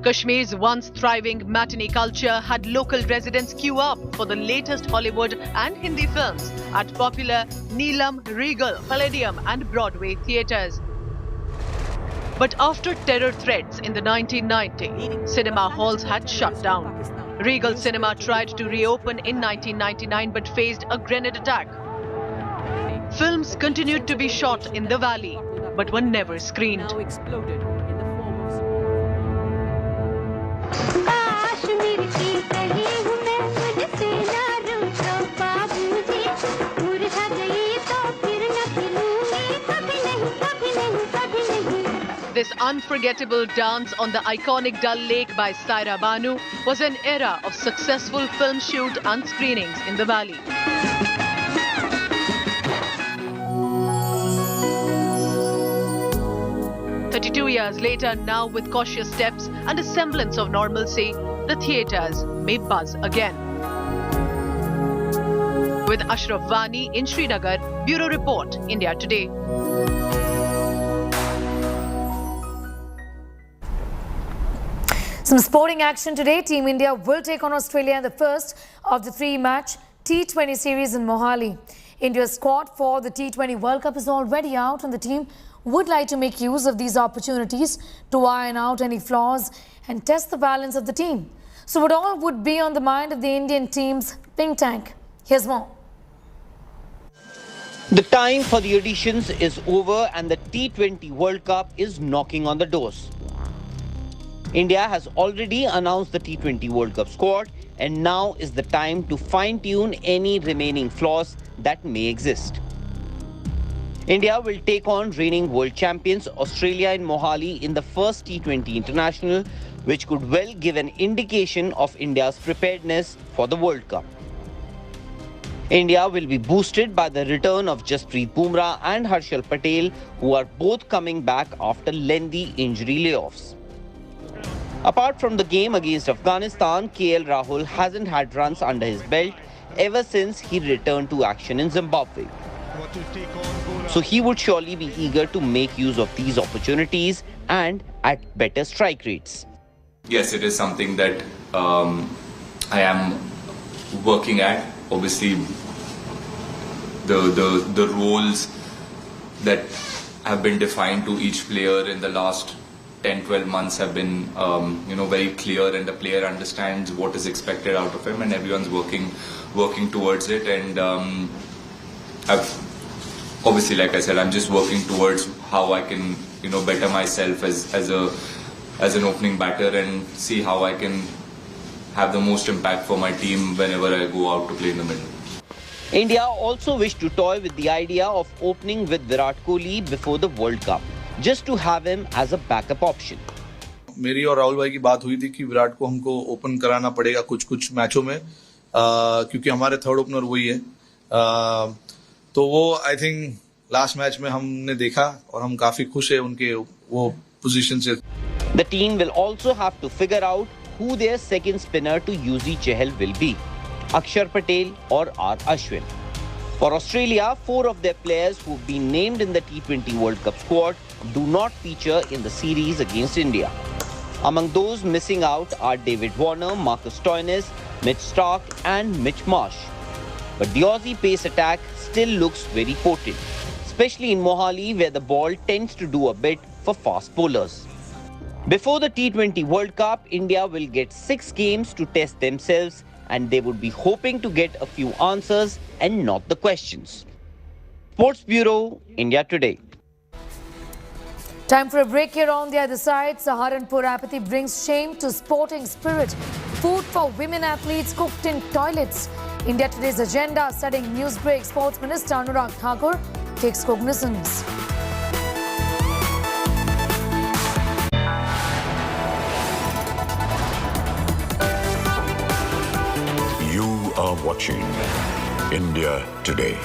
Kashmir's once thriving matinee culture had local residents queue up for the latest Hollywood and Hindi films at popular Neelam, Regal, Palladium and Broadway theatres. But after terror threats in the 1990s, cinema halls had shut down. Regal Cinema tried to reopen in 1999 but faced a grenade attack. Films continued to be shot in the valley but were never screened. This unforgettable dance on the iconic Dal Lake by Saira Banu was an era of successful film shoot and screenings in the valley. Years later, now with cautious steps and a semblance of normalcy, the theatres may buzz again. With Ashraf Vani in Srinagar, Bureau Report, India Today. Some sporting action today. Team India will take on Australia in the first of the three-match T20 series in Mohali. India's squad for the T20 World Cup is already out and the team would like to make use of these opportunities to iron out any flaws and test the balance of the team. So what all would be on the mind of the Indian team's think tank? Here's more. The time for the auditions is over and the T20 World Cup is knocking on the doors. India has already announced the T20 World Cup squad and now is the time to fine-tune any remaining flaws that may exist. India will take on reigning world champions Australia in Mohali in the first T20 International, which could well give an indication of India's preparedness for the World Cup. India will be boosted by the return of Jasprit Bumrah and Harshal Patel, who are both coming back after lengthy injury layoffs. Apart from the game against Afghanistan, KL Rahul hasn't had runs under his belt ever since he returned to action in Zimbabwe. So he would surely be eager to make use of these opportunities and at better strike rates. Yes, it is something that I am working at. Obviously, the roles that have been defined to each player in the last 10-12 months have been very clear, and the player understands what is expected out of him, and everyone's working towards it. And I've obviously, like I said, I'm just working towards how I can, better myself as an opening batter and see how I can have the most impact for my team whenever I go out to play in the middle. India also wished to toy with the idea of opening with Virat Kohli before the World Cup, just to have him as a backup option. मेरी और राहुल भाई की बात हुई थी कि विराट को हमको ओपन कराना पड़ेगा कुछ मैचों में क्योंकि हमारे थर्ड ओपनर वही है तो वो आई थिंक लास्ट मैच में हमने देखा और हम काफी खुश है उनके वो पोजीशन से. The team will also have to figure out who their second spinner to Yuzi Chahal will be, Akshar Patel or R. Ashwin. For Australia, 4 of their players who've been named in the T20 World Cup squad do not feature in the series against India. Among those missing out are David Warner, Marcus Stoinis, Mitch Starc and Mitch Marsh. But the Aussie pace attack still looks very potent, especially in Mohali where the ball tends to do a bit for fast bowlers. Before the T20 World Cup, India will get 6 games to test themselves and they would be hoping to get a few answers and not the questions. Sports Bureau, India Today. Time for a break here on the other side. Saharanpur apathy brings shame to sporting spirit. Food for women athletes cooked in toilets. India Today's agenda studying Newsbreak. Sports Minister Anurag Thakur takes cognizance. You are watching India Today.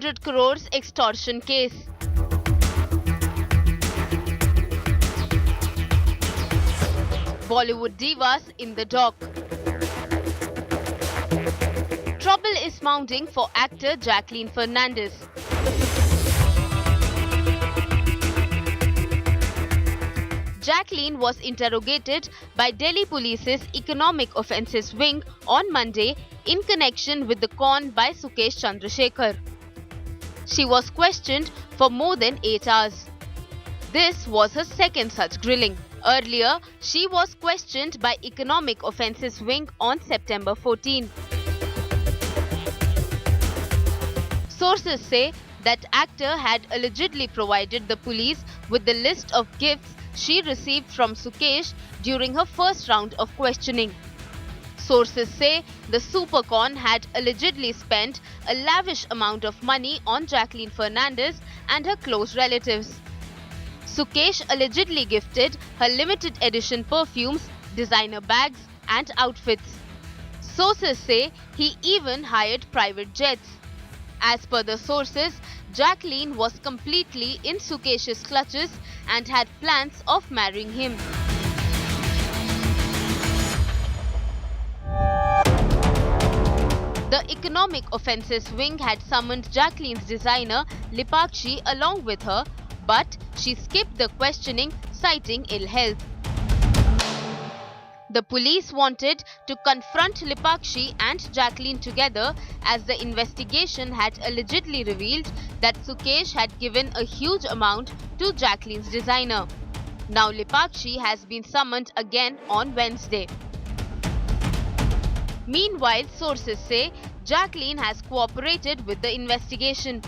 100 crores extortion case. Bollywood divas in the dock. Trouble is mounting for actor Jacqueline Fernandez. Jacqueline was interrogated by Delhi Police's Economic Offences Wing on Monday in connection with the con by Sukesh Chandrasekhar. She was questioned for more than 8 hours. This was her second such grilling. Earlier, she was questioned by Economic Offences Wing on September 14. Sources say that actor had allegedly provided the police with the list of gifts she received from Sukesh during her first round of questioning. Sources say the supercon had allegedly spent a lavish amount of money on Jacqueline Fernandez and her close relatives. Sukesh allegedly gifted her limited edition perfumes, designer bags and outfits. Sources say he even hired private jets. As per the sources, Jacqueline was completely in Sukesh's clutches and had plans of marrying him. The Economic Offences Wing had summoned Jacqueline's designer Lipakshi along with her, but she skipped the questioning, citing ill health. The police wanted to confront Lipakshi and Jacqueline together as the investigation had allegedly revealed that Sukesh had given a huge amount to Jacqueline's designer. Now Lipakshi has been summoned again on Wednesday. Meanwhile, sources say Jacqueline has cooperated with the investigation.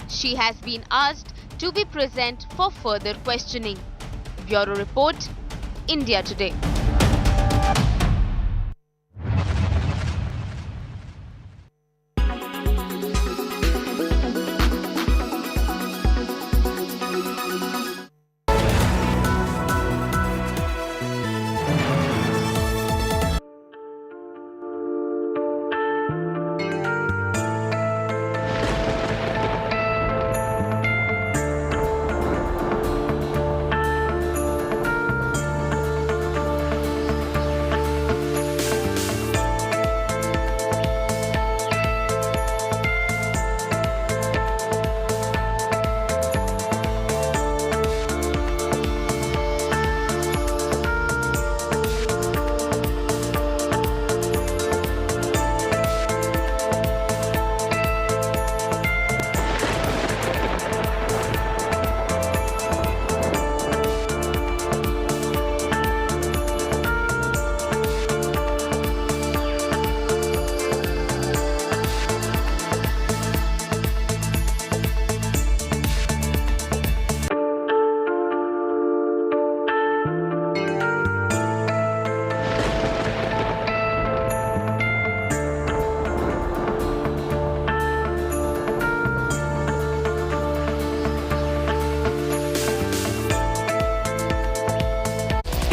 She has been asked to be present for further questioning. Bureau Report, India Today.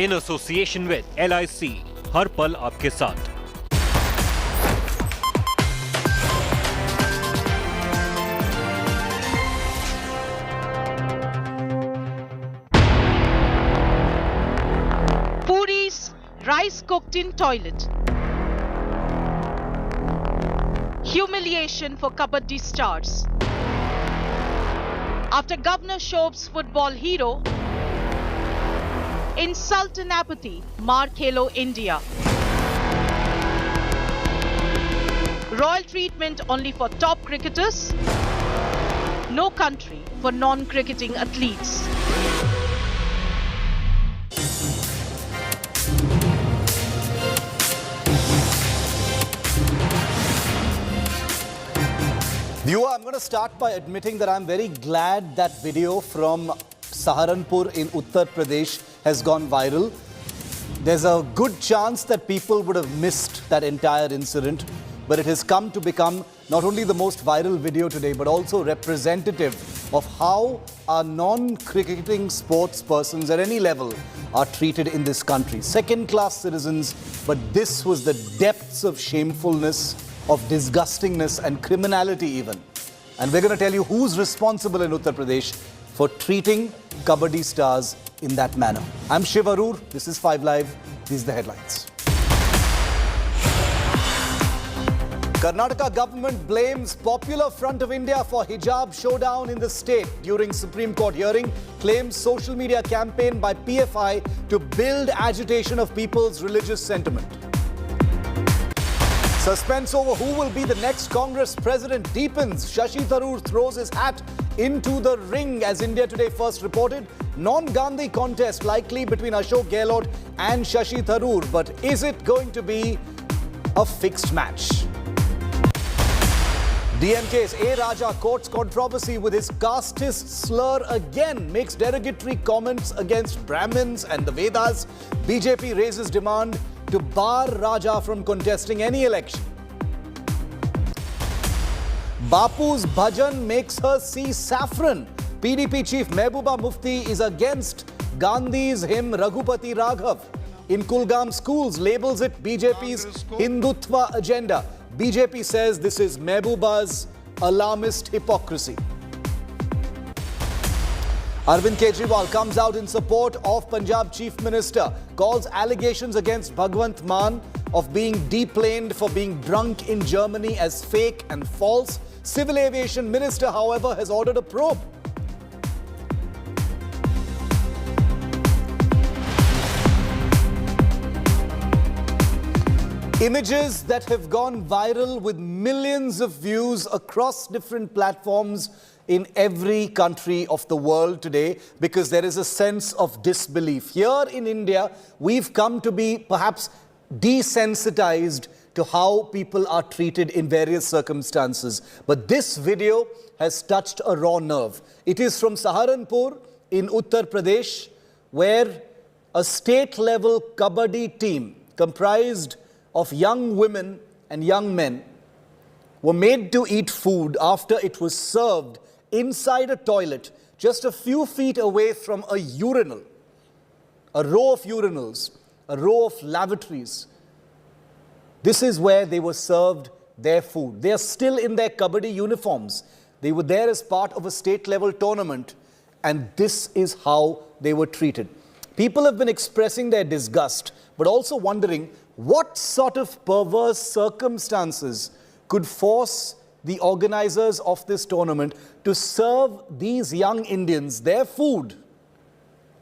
in association with LIC, हर पल आपके साथ। Puri's rice cooked in toilet. Humiliation for Kabaddi stars. After Governor Shob's football hero, insult and apathy mar Khelo India. Royal treatment only for top cricketers. No country for non-cricketing athletes. Viewer, I'm going to start by admitting that I'm very glad that video from Saharanpur in Uttar Pradesh has gone viral. There's a good chance that people would have missed that entire incident, but it has come to become not only the most viral video today, but also representative of how our non-cricketing sports persons at any level are treated in this country. Second-class citizens, but this was the depths of shamefulness, of disgustingness and criminality even And we're going to tell you who's responsible in Uttar Pradesh for treating kabaddi stars in that manner. I'm Shiv Arur. This is 5 Live. These are the headlines. Karnataka government blames Popular Front of India for hijab showdown in the state during Supreme Court hearing, claims social media campaign by PFI to build agitation of people's religious sentiment. Suspense over who will be the next Congress president deepens. Shashi Tharoor throws his hat into the ring as India Today first reported. Non-Gandhi contest likely between Ashok Gehlot and Shashi Tharoor. But is it going to be a fixed match? DMK's A. Raja courts controversy with his casteist slur again, makes derogatory comments against Brahmins and the Vedas. BJP raises demand to bar Raja from contesting any election. Bapu's bhajan makes her see saffron. PDP chief Mehbooba Mufti is against Gandhi's hymn Raghupati Raghav. In Kulgam schools, labels it BJP's Hindutva agenda. BJP says this is Mehbooba's alarmist hypocrisy. Arvind Kejriwal comes out in support of Punjab Chief Minister, calls allegations against Bhagwant Mann of being deplaned for being drunk in Germany as fake and false. Civil Aviation Minister, however, has ordered a probe. Images that have gone viral with millions of views across different platforms in every country of the world today, because there is a sense of disbelief. Here in India, we've come to be perhaps desensitized to how people are treated in various circumstances. But this video has touched a raw nerve. It is from Saharanpur in Uttar Pradesh, where a state-level kabaddi team comprised of young women and young men were made to eat food after it was served inside a toilet just a few feet away from a urinal, a row of urinals, a row of lavatories. This is where they were served their food. They are still in their kabaddi uniforms. They were there as part of a state-level tournament, and this is how they were treated. People have been expressing their disgust, but also wondering what sort of perverse circumstances could force the organizers of this tournament to serve these young Indians their food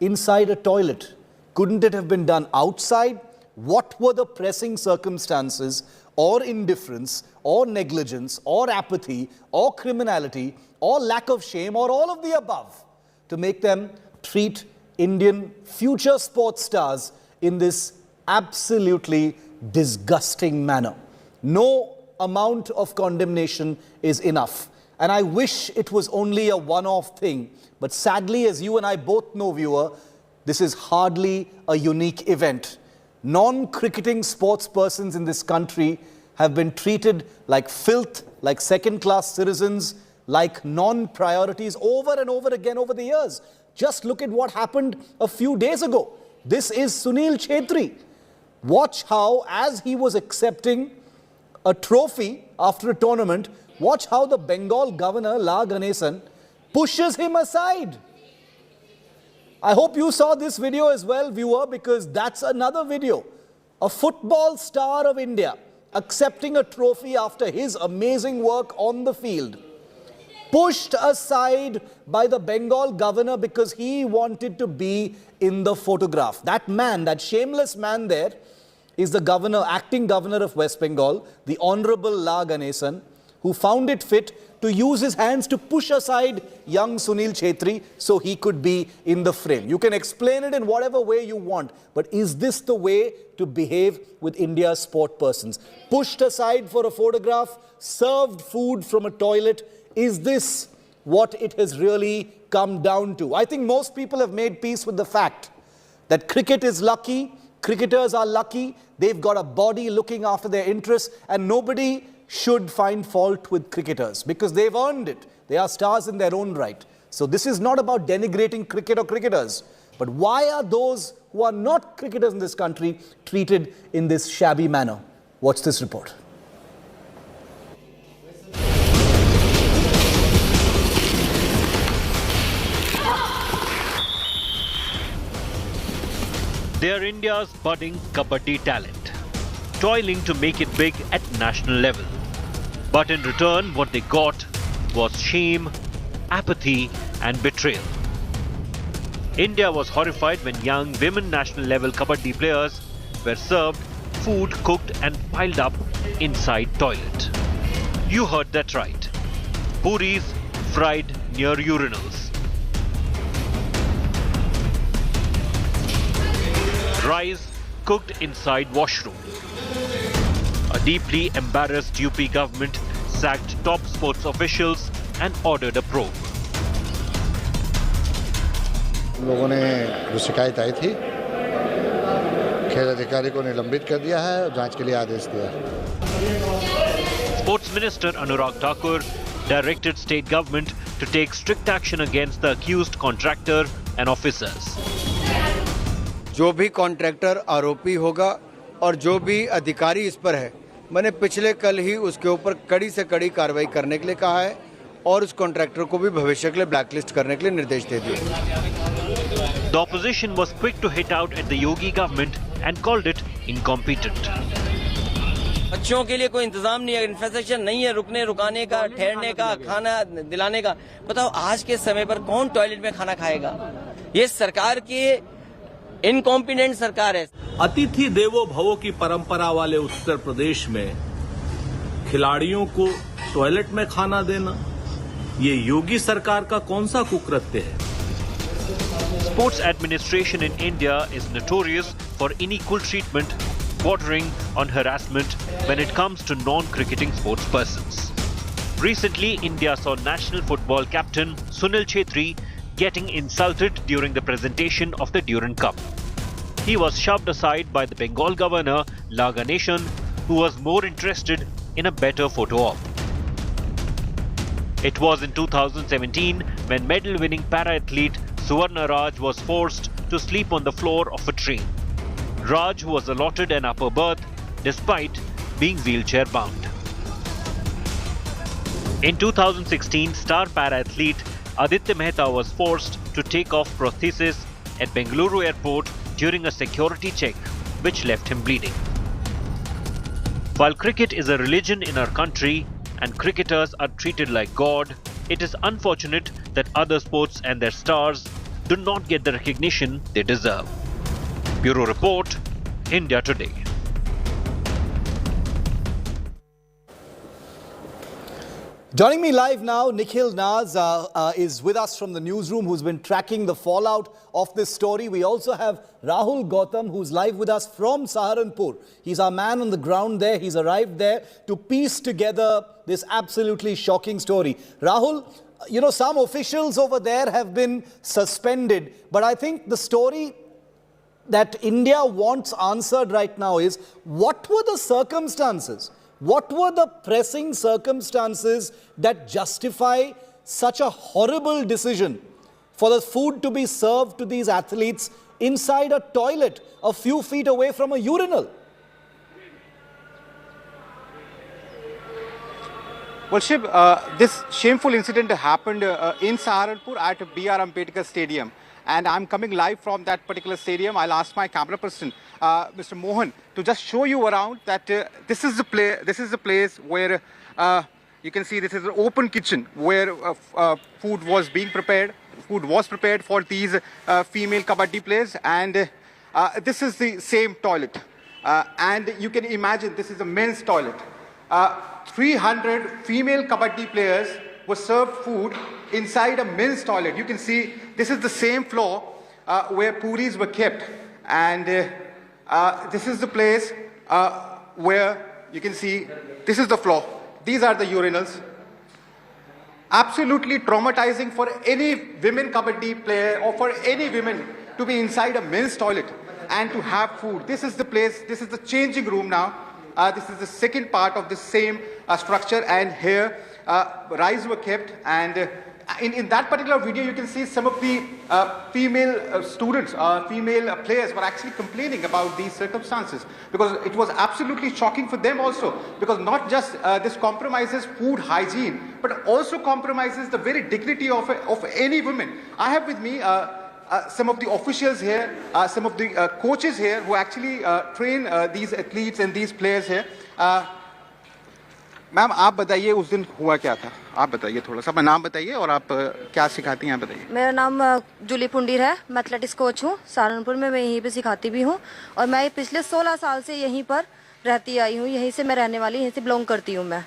inside a toilet. Couldn't it have been done outside? What were the pressing circumstances or indifference or negligence or apathy or criminality or lack of shame or all of the above to make them treat Indian future sports stars in this absolutely disgusting manner? No amount of condemnation is enough. And I wish it was only a one-off thing. But sadly, as you and I both know, viewer, this is hardly a unique event. Non-cricketing sports persons in this country have been treated like filth, like second-class citizens, like non-priorities over and over again over the years. Just look at what happened a few days ago. This is Sunil Chhetri. Watch how, as he was accepting a trophy after a tournament, watch how the Bengal governor, La Ganesan, pushes him aside. I hope you saw this video as well, viewer, because that's another video. A football star of India accepting a trophy after his amazing work on the field, pushed aside by the Bengal governor because he wanted to be in the photograph. That man, that shameless man there, is the governor, acting governor of West Bengal, the Honorable La Ganesan, who found it fit to use his hands to push aside young Sunil Chhetri so he could be in the frame. You can explain it in whatever way you want, but is this the way to behave with India's sport persons? Pushed aside for a photograph, served food from a toilet. Is this what it has really come down to? I think most people have made peace with the fact that cricket is lucky, cricketers are lucky, they've got a body looking after their interests, and nobody should find fault with cricketers because they've earned it. They are stars in their own right. So this is not about denigrating cricket or cricketers. But why are those who are not cricketers in this country treated in this shabby manner? Watch this report. They are India's budding kabaddi talent, toiling to make it big at national level. But in return, what they got was shame, apathy and betrayal. India was horrified when young women national level kabaddi players were served food cooked and piled up inside toilet. You heard that right. Puris fried near urinals. Rice cooked inside washroom. A deeply embarrassed UP government sacked top sports officials and ordered a probe. लोगों ने जो शिकायत आई थी खेल अधिकारी को निलंबित कर दिया है और जांच के लिए आदेश दिया है. Sports Minister Anurag Thakur directed state government to take strict action against the accused contractor and officers. जो भी कॉन्ट्रैक्टर आरोपी होगा और जो भी अधिकारी इस पर है, मैंने पिछले कल ही उसके ऊपर कड़ी से कड़ी कार्रवाई करने के लिए कहा है और उस कॉन्ट्रैक्टर को भी भविष्य के लिए ब्लैकलिस्ट करने के लिए निर्देश दे दिए. The opposition was quick to hit out at the Yogi government and called it incompetent. बच्चों के लिए कोई इंतजाम नहीं है, इंफ्रास्ट्रक्चर नहीं है, रुकने रुकाने का, ठहरने का, खाना दिलाने का. बताओ आज के समय पर कौन टॉयलेट में खाना खाएगा? ये सरकार की इनकॉम्पिटेंट सरकार है. अतिथि देवो भवो की परंपरा वाले उत्तर प्रदेश में खिलाड़ियों को टॉयलेट में खाना देना, ये योगी सरकार का कौन सा कुकृत्य है? Sports administration in India is notorious for unequal treatment, bordering on harassment when it comes to non-cricketing sports persons. Recently, India saw national football captain Sunil Chhetri getting insulted during the presentation of the Durand Cup. He was shoved aside by the Bengal governor, La Ganeshan, who was more interested in a better photo op. It was in 2017 when medal-winning para-athlete Suvarna Raj was forced to sleep on the floor of a train. Raj was allotted an upper berth despite being wheelchair-bound. In 2016, star para-athlete Aditya Mehta was forced to take off prosthesis at Bengaluru airport during a security check, which left him bleeding. While cricket is a religion in our country and cricketers are treated like God, it is unfortunate that other sports and their stars do not get the recognition they deserve. Bureau Report, India Today. Joining me live now, Nikhil Naz is with us from the newsroom, who's been tracking the fallout of this story. We also have Rahul Gautam, who's live with us from Saharanpur. He's our man on the ground there. He's arrived there to piece together this absolutely shocking story. Rahul, you know, some officials over there have been suspended, but I think the story that India wants answered right now is, what were the circumstances? What were the pressing circumstances that justify such a horrible decision for the food to be served to these athletes inside a toilet a few feet away from a urinal? Well, Shiv, this shameful incident happened in Saharanpur at B.R. Ambedkar Stadium. And I'm coming live from that particular stadium. I'll ask my camera person, Mr. Mohan, to just show you around that this is the place where you can see this is an open kitchen where food was being prepared. Food was prepared for these female kabaddi players, and this is the same toilet. And you can imagine this is a men's toilet. 300 female kabaddi players were served food inside a men's toilet. You can see this is the same floor where puris were kept, and this is the place where you can see this is the floor. These are the urinals. Absolutely traumatizing for any women kabaddi player or for any women to be inside a men's toilet and to have food. This is the place, this is the changing room now. This is the second part of the same structure, and here rice were kept, and in that particular video you can see some of the female students, female players were actually complaining about these circumstances, because it was absolutely shocking for them also, because not just this compromises food hygiene but also compromises the very dignity of any woman. I have with me some of the officials here, some of the coaches here who actually train these athletes and these players here. Ma'am आप बताइए उस दिन हुआ क्या था, आप बताइए थोड़ा सा, अपना नाम बताइए और आप क्या सिखाती हैं, बताइए। मेरा नाम जूली पुंडीर है, मैं एथलेटिक्स कोच हूँ सहारनपुर में, मैं यहीं पे सिखाती भी हूँ और मैं पिछले 16 साल से यहीं पर रहती आई हूँ, यहीं से मैं रहने वाली, यहीं से बिलोंग करती हूँ मैं।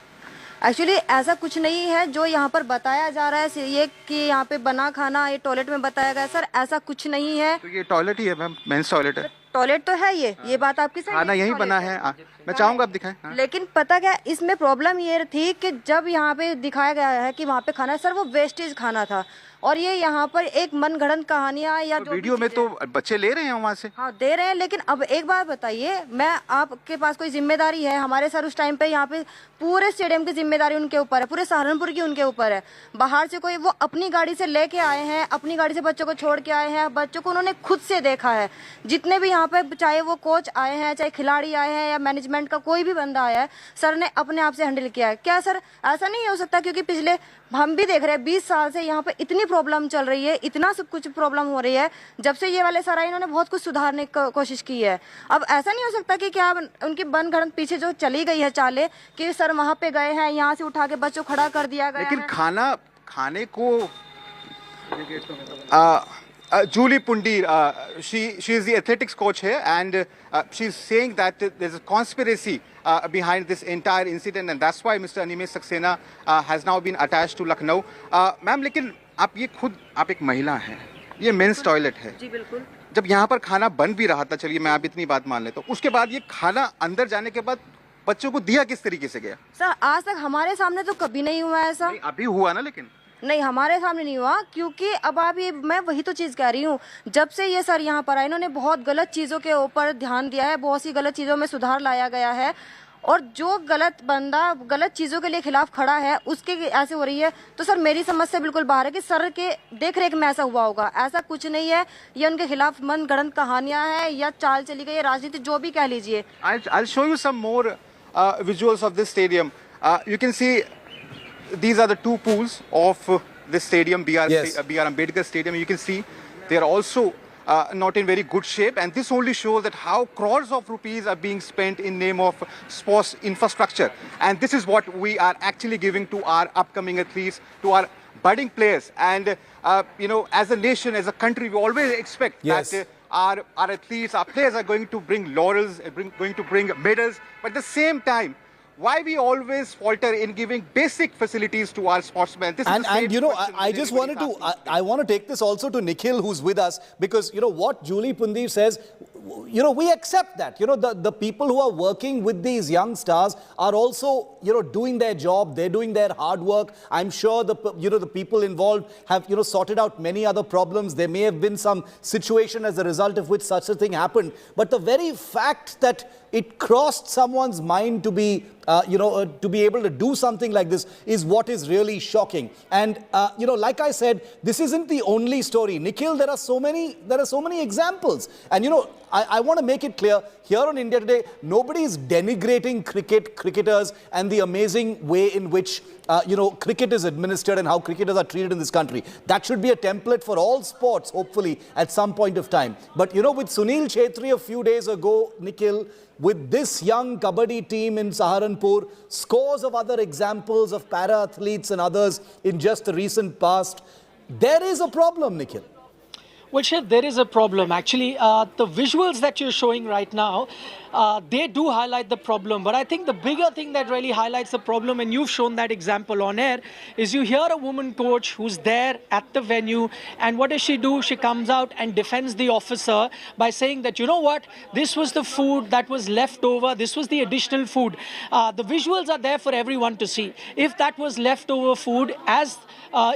एक्चुअली ऐसा कुछ नहीं है जो यहाँ पर बताया जा रहा है ये कि यहाँ पे बना खाना ये टॉयलेट में बताया गया, सर ऐसा कुछ नहीं है। तो ये टॉयलेट ही है मैम, मेंस टॉयलेट है। टॉयलेट तो है ये बात आपकी सही है, खाना यहीं बना है, मैं चाहूंगा आप दिखाएं। लेकिन पता क्या इसमें प्रॉब्लम ये थी कि जब यहाँ पे दिखाया गया है कि वहाँ पे खाना, सर वो वेस्टेज खाना था और ये यहाँ पर एक मनगढ़ंत कहानियां या जो वीडियो में तो बच्चे ले रहे हैं वहाँ से। हाँ दे रहे हैं, लेकिन अब एक बात बताइए, मैं आपके पास कोई जिम्मेदारी है, हमारे सर उस टाइम पे यहाँ पे पूरे स्टेडियम की जिम्मेदारी उनके ऊपर है, पूरे सहारनपुर की उनके ऊपर है। बाहर से कोई वो अपनी गाड़ी से लेके आए हैं, अपनी गाड़ी से बच्चों को छोड़ के आए हैं, बच्चों को उन्होंने खुद से देखा है। जितने भी यहाँ पे चाहे वो कोच आए हैं, चाहे खिलाड़ी आए हैं या मैनेजमेंट का कोई भी बंदा आया है, सर ने अपने आप से हैंडल किया है। क्या सर ऐसा नहीं हो सकता, क्योंकि पिछले हम भी देख रहे हैं 20 साल से यहाँ पे इतनी प्रॉब्लम चल रही है, इतना सब कुछ प्रॉब्लम हो रही है, जब से ये वाले सर आए इन्होंने बहुत कुछ सुधारने की कोशिश की है। अब ऐसा नहीं हो सकता कि क्या उनकी बनगढ़ंत पीछे जो चली गई है चाले कि सर वहाँ पे गए हैं, यहाँ से उठा के बच्चों खड़ा कर दिया गया लेकिन है। खाने को Julie Pundir, she is the athletics coach here, and she's saying that there's a conspiracy behind this entire incident, and that's why Mr. Animesh Saxena has now been attached to Lucknow. Ma'am लेकिन आप ये खुद आप एक महिला हैं, ये mains toilet है। जी बिल्कुल। जब यहाँ पर खाना बन भी रहा था, चलिए मैं आप इतनी बात मान लेता हूँ, उसके बाद ये खाना अंदर जाने के बाद बच्चों को दिया किस तरीके से गया? सर आज तक हमारे सामने तो कभी नहीं हुआ ऐसा। अभी हुआ ना, लेकिन नहीं हमारे सामने नहीं हुआ, क्योंकि अब आप ये मैं वही तो चीज़ कह रही हूँ, जब से ये सर यहाँ पर आए इन्होंने बहुत गलत चीज़ों के ऊपर ध्यान दिया है, बहुत सी गलत चीज़ों में सुधार लाया गया है और जो गलत बंदा गलत चीज़ों के लिए खिलाफ खड़ा है उसके ऐसे हो रही है। तो सर मेरी समझ से बिल्कुल बाहर है कि सर के देख रेख में ऐसा हुआ होगा, ऐसा कुछ नहीं है। ये उनके खिलाफ मनगढ़ंत कहानियां हैं या चाल चली गई है, राजनीति जो भी कह लीजिए। I'll show you some more visuals of this stadium. You can see these are the two pools of this stadium, BR Ambedkar Stadium. You can see they are also not in very good shape, and this only shows that how crores of rupees are being spent in name of sports infrastructure. And this is what we are actually giving to our upcoming athletes, to our budding players. And you know, as a nation, as a country, we always expect that our athletes, our players are going to bring laurels, going to bring medals. But at the same time, why we always falter in giving basic facilities to our sportsmen? This is and you know, I just wanted to, I want to take this also to Nikhil, who's with us, because, you know, what Julie Pundir says, you know, we accept that. You know, the people who are working with these young stars are also, you know, doing their job. They're doing their hard work. I'm sure the people involved have, you know, sorted out many other problems. There may have been some situation as a result of which such a thing happened. But the very fact that it crossed someone's mind to be, to be able to do something like this is what is really shocking. And, you know, like I said, this isn't the only story. Nikhil, there are so many examples. And, you know, I want to make it clear, here on India Today, nobody is denigrating cricketers and the amazing way in which, cricket is administered and how cricketers are treated in this country. That should be a template for all sports, hopefully, at some point of time. But, you know, with Sunil Chhetri a few days ago, Nikhil, with this young Kabaddi team in Saharanpur, scores of other examples of para-athletes and others in just the recent past, there is a problem, Nikhil. Well, Shiv, there is a problem. Actually, the visuals that you're showing right now, they do highlight the problem. But I think the bigger thing that really highlights the problem, and you've shown that example on air, is you hear a woman coach who's there at the venue, and what does she do? She comes out and defends the officer by saying that, you know what, this was the food that was left over, this was the additional food. The visuals are there for everyone to see. If that was leftover food, as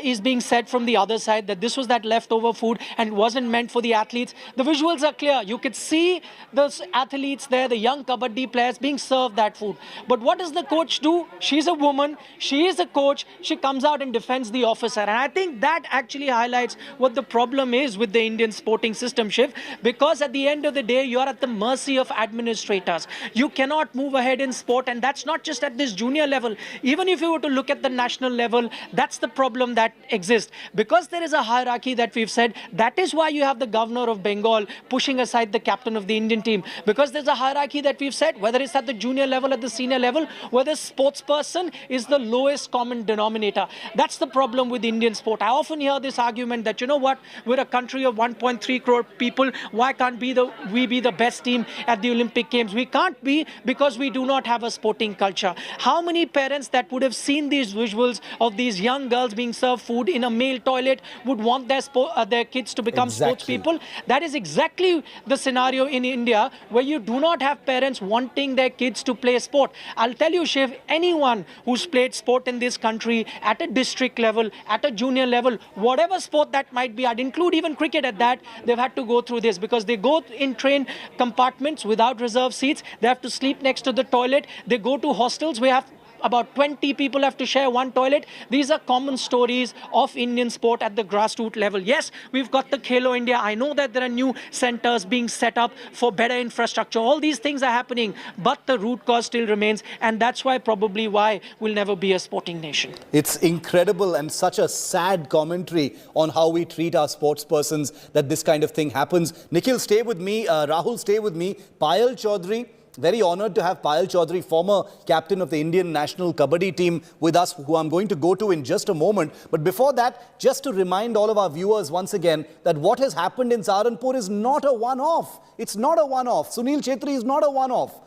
is being said from the other side, that this was that leftover food and wasn't meant for the athletes, the visuals are clear. You could see the athletes there, the young Kabaddi players being served that food. But what does the coach do? She's a woman, she is a coach, she comes out and defends the officer. And I think that actually highlights what the problem is with the Indian sporting system, Shiv, because at the end of the day, you're at the mercy of administrators. You cannot move ahead in sport, and that's not just at this junior level. Even if you were to look at the national level, that's the problem that exists. Because there is a hierarchy that we've said, that is is why you have the governor of Bengal pushing aside the captain of the Indian team, because there's a hierarchy that we've set, whether it's at the junior level, at the senior level, where the sports person is the lowest common denominator. That's the problem with Indian sport. I often hear this argument that, you know what, we're a country of 1.3 crore people. Why can't we be the best team at the Olympic Games? We can't be, because we do not have a sporting culture. How many parents that would have seen these visuals of these young girls being served food in a male toilet would want their kids to become sports people? That is exactly the scenario in India, where you do not have parents wanting their kids to play sport. I'll tell you, Shiv, anyone who's played sport in this country at a district level, at a junior level, whatever sport that might be, I'd include even cricket at that, they've had to go through this, because they go in train compartments without reserved seats. They have to sleep next to the toilet. They go to hostels. We have about 20 people have to share one toilet. These are common stories of Indian sport at the grassroots level. Yes, we've got the Gehlot India. I know that there are new centers being set up for better infrastructure. All these things are happening, but the root cause still remains, and that's probably why we'll never be a sporting nation. It's incredible and such a sad commentary on how we treat our sports persons that this kind of thing happens. Nikhil, stay with me. Rahul, stay with me. Payal Chaudhary. Very honoured to have Payal Chaudhary, former captain of the Indian national kabaddi team, with us, who I'm going to go to in just a moment. But before that, just to remind all of our viewers once again that what has happened in Saharanpur is not a one-off. It's not a one-off. Sunil Chhetri is not a one-off.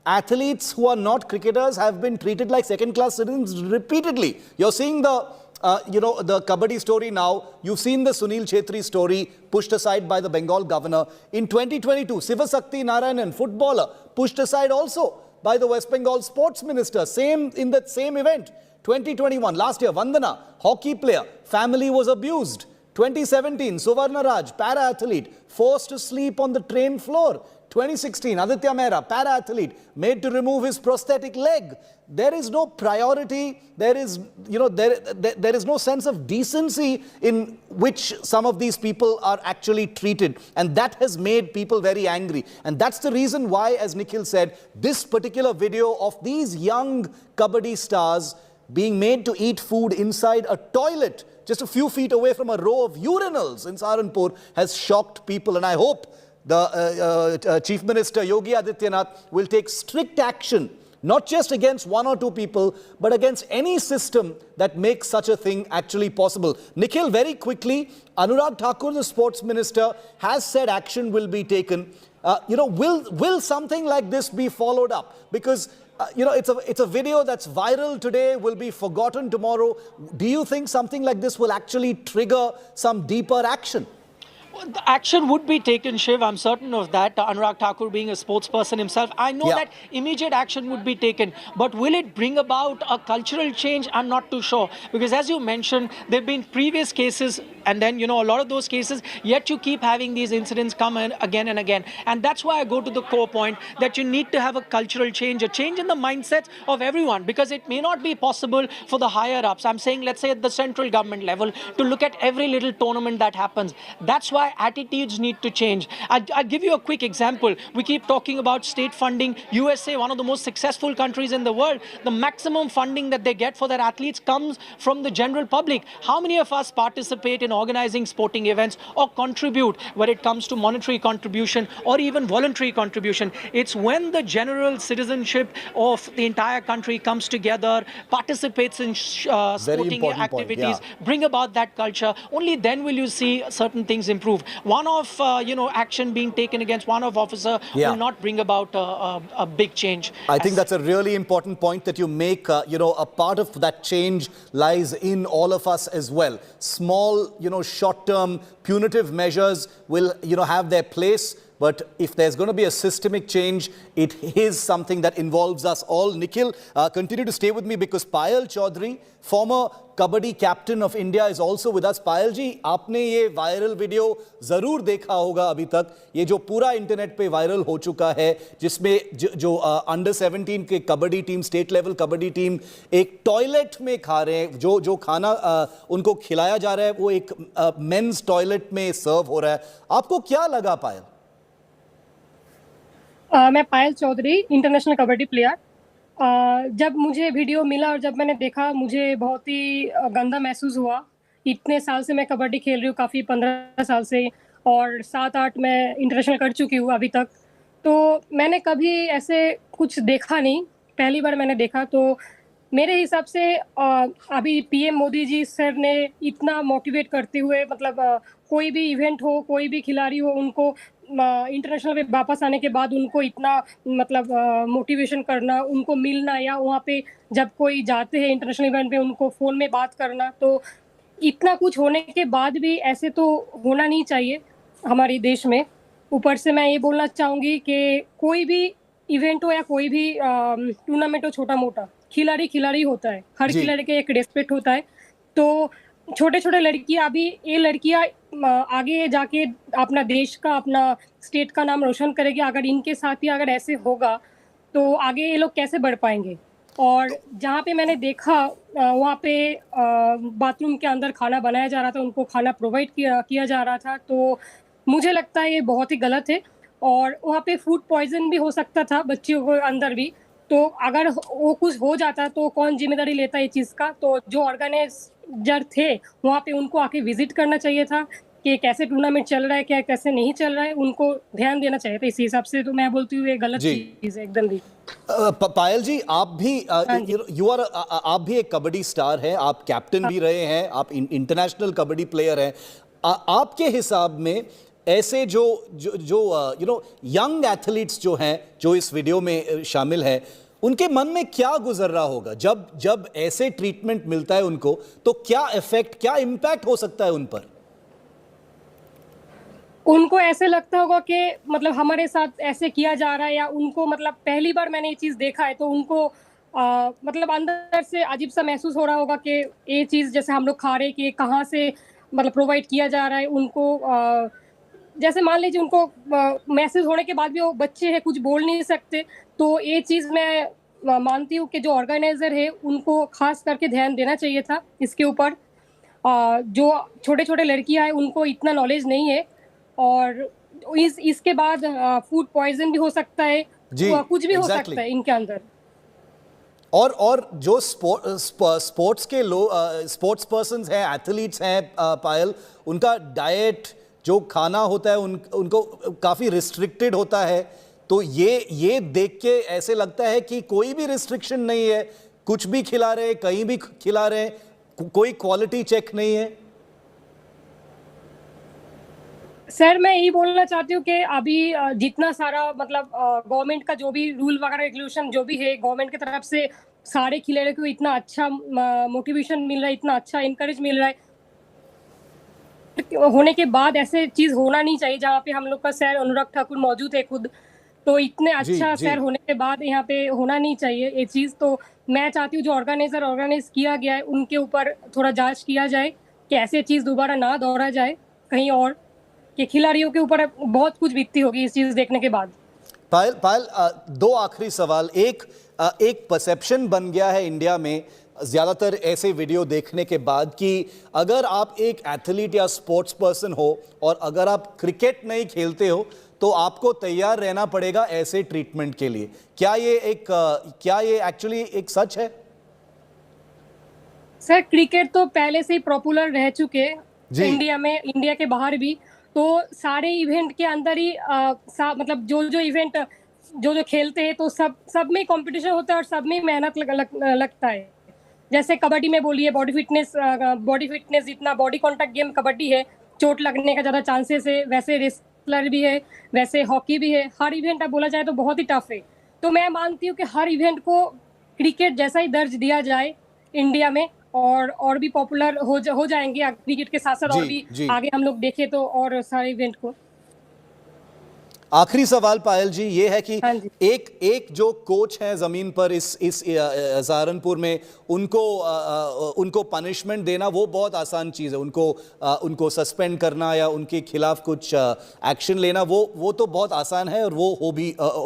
Athletes who are not cricketers have been treated like second-class citizens repeatedly. You're seeing the kabaddi story now. You've seen the Sunil Chhetri story pushed aside by the Bengal governor. In 2022, Sivasakti Narayanan, footballer, pushed aside also by the West Bengal sports minister. In that same event. 2021, last year, Vandana, hockey player, family was abused. 2017, Suvarna Raj, para-athlete, forced to sleep on the train floor. 2016, Aditya Mehra, para-athlete, made to remove his prosthetic leg. There is no priority. There is no sense of decency in which some of these people are actually treated. And that has made people very angry. And that's the reason why, as Nikhil said, this particular video of these young kabaddi stars being made to eat food inside a toilet just a few feet away from a row of urinals in Saharanpur has shocked people. And I hope the Chief Minister Yogi Adityanath will take strict action, not just against one or two people, but against any system that makes such a thing actually possible. Nikhil, very quickly, Anurag Thakur, the sports minister, has said action will be taken. Will something like this be followed up? Because it's a video that's viral today, will be forgotten tomorrow. Do you think something like this will actually trigger some deeper action? The action would be taken, Shiv. I'm certain of that. Anurag Thakur being a sports person himself, I know that immediate action would be taken. But will it bring about a cultural change? I'm not too sure. Because as you mentioned, there have been previous cases, and then, a lot of those cases, yet you keep having these incidents come again and again. And that's why I go to the core point that you need to have a cultural change, a change in the mindset of everyone, because it may not be possible for the higher ups. I'm saying, let's say at the central government level, to look at every little tournament that happens. That's why attitudes need to change. I'll give you a quick example. We keep talking about state funding. USA, one of the most successful countries in the world, the maximum funding that they get for their athletes comes from the general public. How many of us participate in organizing sporting events or contribute when it comes to monetary contribution or even voluntary contribution? It's when the general citizenship of the entire country comes together, participates in sporting activities, bring about that culture. Only then will you see certain things improve. One-off, action being taken against one-off officer will not bring about a big change. I think that's a really important point that you make. A part of that change lies in all of us as well. Small, short-term punitive measures will, have their place. But if there's going to be a systemic change, it is something that involves us all. Nikhil, continue to stay with me because Payal Chaudhary, former kabaddi captain of India, is also with us. Payal ji, आपने ये viral video जरूर देखा होगा अभी तक. ये जो पूरा इंटरनेट पे viral हो चुका है, जिसमें जो under 17 के kabaddi team, state level kabaddi team, एक टॉयलेट में खा रहे हैं. जो खाना उनको खिलाया जा रहा है, वो एक men's टॉयलेट में सर्व हो रहा है. आपको क्या लगा, पायल? मैं पायल चौधरी, इंटरनेशनल कबड्डी प्लेयर। जब मुझे वीडियो मिला और जब मैंने देखा, मुझे बहुत ही गंदा महसूस हुआ। इतने साल से मैं कबड्डी खेल रही हूँ, काफ़ी 15 साल से, और 7-8 मैं इंटरनेशनल कर चुकी हूँ अभी तक। तो मैंने कभी ऐसे कुछ देखा नहीं, पहली बार मैंने देखा। तो मेरे हिसाब से अभी पीएम मोदी जी सर ने इतना मोटिवेट करते हुए, मतलब कोई भी इवेंट हो, कोई भी खिलाड़ी हो, उनको इंटरनेशनल पे वापस आने के बाद उनको इतना मतलब मोटिवेशन करना, उनको मिलना, या वहाँ पे जब कोई जाते हैं इंटरनेशनल इवेंट पे उनको फ़ोन में बात करना, तो इतना कुछ होने के बाद भी ऐसे तो होना नहीं चाहिए हमारे देश में। ऊपर से मैं ये बोलना चाहूँगी कि कोई भी इवेंट हो या कोई भी टूर्नामेंट हो, छोटा-मोटा, खिलाड़ी होता है। हर जी। खिलाड़ी का एक रिस्पेक्ट होता है। तो छोटे-छोटे लड़कियाँ भी, ये लड़कियाँ आगे जाके अपना देश का, अपना स्टेट का नाम रोशन करेगी। अगर इनके साथ ही अगर ऐसे होगा, तो आगे ये लोग कैसे बढ़ पाएँगे? और जहाँ पे मैंने देखा वहाँ पे बाथरूम के अंदर खाना बनाया जा रहा था, उनको खाना प्रोवाइड किया जा रहा था। तो मुझे लगता है ये बहुत ही गलत है, और वहाँ पे फूड पॉइज़न भी हो सकता था बच्चियों के अंदर भी। तो अगर वो कुछ हो जाता तो कौन ज़िम्मेदारी लेता ये चीज़ का? तो जो ऑर्गेनाइज़र थे वहाँ पे उनको आके विज़िट करना चाहिए था कि कैसे टूर्नामेंट चल रहा है, क्या कैसे नहीं चल रहा है, उनको ध्यान देना चाहिए था इस हिसाब से। तो मैं बोलती हूँ ये गलत जी। चीज़ है एकदम भी। पायल जी, आप भी हाँ जी। आप भी एक कबड्डी स्टार हैं, आप कैप्टन भी रहे हैं, आप इंटरनेशनल कबड्डी प्लेयर हैं। आपके हिसाब में ऐसे जो यंग एथलीट्स जो हैं, जो इस वीडियो में शामिल हैं, उनके मन में क्या गुजर रहा होगा जब ऐसे ट्रीटमेंट मिलता है उनको? तो क्या इफेक्ट, क्या इम्पैक्ट हो सकता है उन पर? उनको ऐसे लगता होगा कि मतलब हमारे साथ ऐसे किया जा रहा है, या उनको मतलब पहली बार मैंने ये चीज़ देखा है, तो उनको मतलब अंदर से अजीब सा महसूस हो रहा होगा कि ये चीज़ जैसे हम लोग खा रहे हैं कि कहाँ से मतलब प्रोवाइड किया जा रहा है उनको। जैसे मान लीजिए उनको मैसेज होने के बाद भी वो बच्चे हैं, कुछ बोल नहीं सकते। तो ये चीज़ मैं मानती हूँ कि जो ऑर्गेनाइज़र है उनको खास करके ध्यान देना चाहिए था इसके ऊपर। जो छोटे-छोटे लड़कियाँ हैं उनको इतना नॉलेज नहीं है, और इसके बाद फूड पॉइज़न भी हो सकता है, जी, कुछ भी हो एग्जैक्टली। सकता है इनके अंदर। और जो स्पोर्ट्स के स्पोर्ट्स पर्सन्स हैं, एथलीट्स हैं, पायल, उनका डाइट जो खाना होता है उनको काफ़ी रिस्ट्रिक्टेड होता है। तो ये देख के ऐसे लगता है कि कोई भी रिस्ट्रिक्शन नहीं है, कुछ भी खिला रहे हैं, कहीं भी खिला रहे हैं, कोई क्वालिटी चेक नहीं है। सर मैं यही बोलना चाहती हूँ कि अभी जितना सारा मतलब गवर्नमेंट का जो भी रूल वगैरह रेगुलेशन जो भी है, गवर्नमेंट की तरफ से सारे खिलाड़ियों को इतना अच्छा मोटिवेशन मिल रहा है, इतना अच्छा इनकरेज मिल रहा है, होने के बाद ऐसे चीज़ होना नहीं चाहिए। जहाँ पे हम लोग का सर अनुराग ठाकुर मौजूद है खुद, तो इतने अच्छा सर होने के बाद यहाँ पे होना नहीं चाहिए ये चीज़। तो मैं चाहती हूँ जो ऑर्गेनाइज किया गया है उनके ऊपर थोड़ा जांच किया जाए कि ऐसे चीज़ दोबारा ना दोहरा जाए कहीं और, कि खिलाड़ियों के ऊपर बहुत कुछ बीतती होगी इस चीज़ देखने के बाद। पायल, दो आखिरी सवाल। एक परसेप्शन बन गया है इंडिया में ज़्यादातर ऐसे वीडियो देखने के बाद कि अगर आप एक एथलीट या स्पोर्ट्स पर्सन हो और अगर आप क्रिकेट नहीं खेलते हो तो आपको तैयार रहना पड़ेगा ऐसे ट्रीटमेंट के लिए। क्या ये एक्चुअली एक सच है? सर क्रिकेट तो पहले से ही पॉपुलर रह चुके इंडिया में, इंडिया के बाहर भी। तो सारे इवेंट के अंदर ही मतलब जो इवेंट जो खेलते हैं तो सब में कंपटीशन होता है और सब में मेहनत लगता है। जैसे कबड्डी में बोलिए, बॉडी फिटनेस जितना बॉडी कॉन्टैक्ट गेम कबड्डी है, चोट लगने का ज़्यादा चांसेस है। वैसे रेसलर भी है, वैसे हॉकी भी है। हर इवेंट अब बोला जाए तो बहुत ही टफ है। तो मैं मानती हूँ कि हर इवेंट को क्रिकेट जैसा ही दर्ज दिया जाए इंडिया में, और भी पॉपुलर हो जाएंगे क्रिकेट के साथ साथ, और भी आगे हम लोग देखें तो और सारे इवेंट को। आखिरी सवाल पायल जी ये है कि एक जो कोच है जमीन पर इस सहारनपुर में, उनको पनिशमेंट देना वो बहुत आसान चीज़ है। उनको सस्पेंड करना या उनके खिलाफ कुछ एक्शन लेना वो तो बहुत आसान है और वो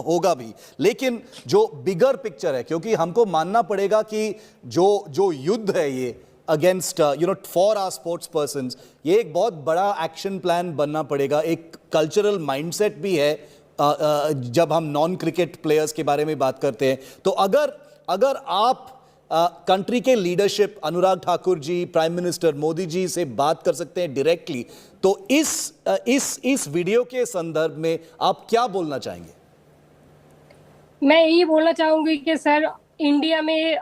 होगा भी। लेकिन जो बिगर पिक्चर है, क्योंकि हमको मानना पड़ेगा कि जो युद्ध है ये against for our sports persons, ये एक बहुत बड़ा एक्शन प्लान बनना पड़ेगा। एक कल्चरल माइंडसेट भी है जब हम नॉन क्रिकेट प्लेयर्स के बारे में बात करते हैं। तो अगर आप कंट्री के leadership, Anurag Thakur ji, prime minister Modi ji से बात कर सकते हैं डायरेक्टली, तो इस वीडियो के संदर्भ में आप क्या बोलना चाहेंगे? मैं यही बोलना चाहूंगी कि सर इंडिया में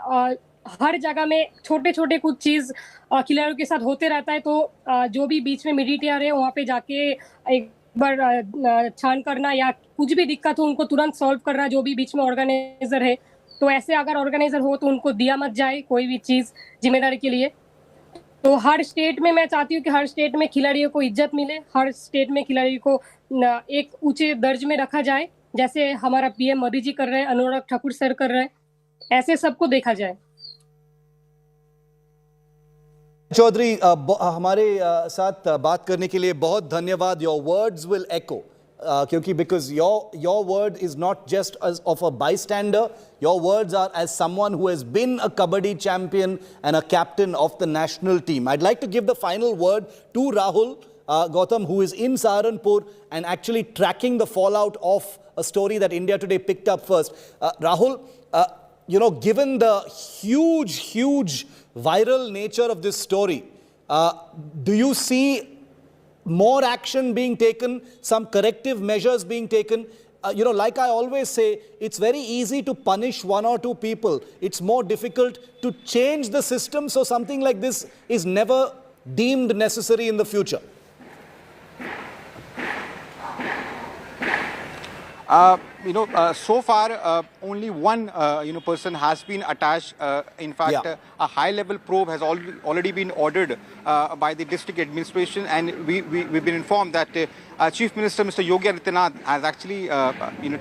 हर जगह में छोटे छोटे कुछ चीज खिलाड़ियों के साथ होते रहता है, तो जो भी बीच में मीडिएटर है वहाँ पे जाके एक बार छान करना या कुछ भी दिक्कत हो उनको तुरंत सॉल्व करना, जो भी बीच में ऑर्गेनाइजर है। तो ऐसे अगर ऑर्गेनाइजर हो तो उनको दिया मत जाए कोई भी चीज जिम्मेदारी के लिए। तो हर स्टेट में मैं चाहती हूँ कि हर स्टेट में खिलाड़ियों को इज्जत मिले, हर स्टेट में खिलाड़ियों को एक ऊंचे दर्ज में रखा जाए, जैसे हमारा पीएम मोदी जी कर रहे हैं, अनुराग ठाकुर सर कर रहे हैं, ऐसे सबको देखा जाए। चौधरी, हमारे साथ बात करने के लिए बहुत धन्यवाद। योर वर्ड्स विल एको, क्योंकि because your word is not just of a bystander, your words are as someone who has been a kabaddi champion and a captain of the national team. I'd like to give the final word to Rahul Gautam, who is in Saharanpur and actually tracking the fallout of a story that India Today picked up first. Rahul, given the huge viral nature of this story, do you see more action being taken, some corrective measures being taken? Like I always say, it's very easy to punish one or two people. It's more difficult to change the system so something like this is never deemed necessary in the future. So far, only one person has been attached. In fact, a high-level probe has already been ordered by the district administration, and we've been informed that Chief Minister Mr. Yogi Adityanath has actually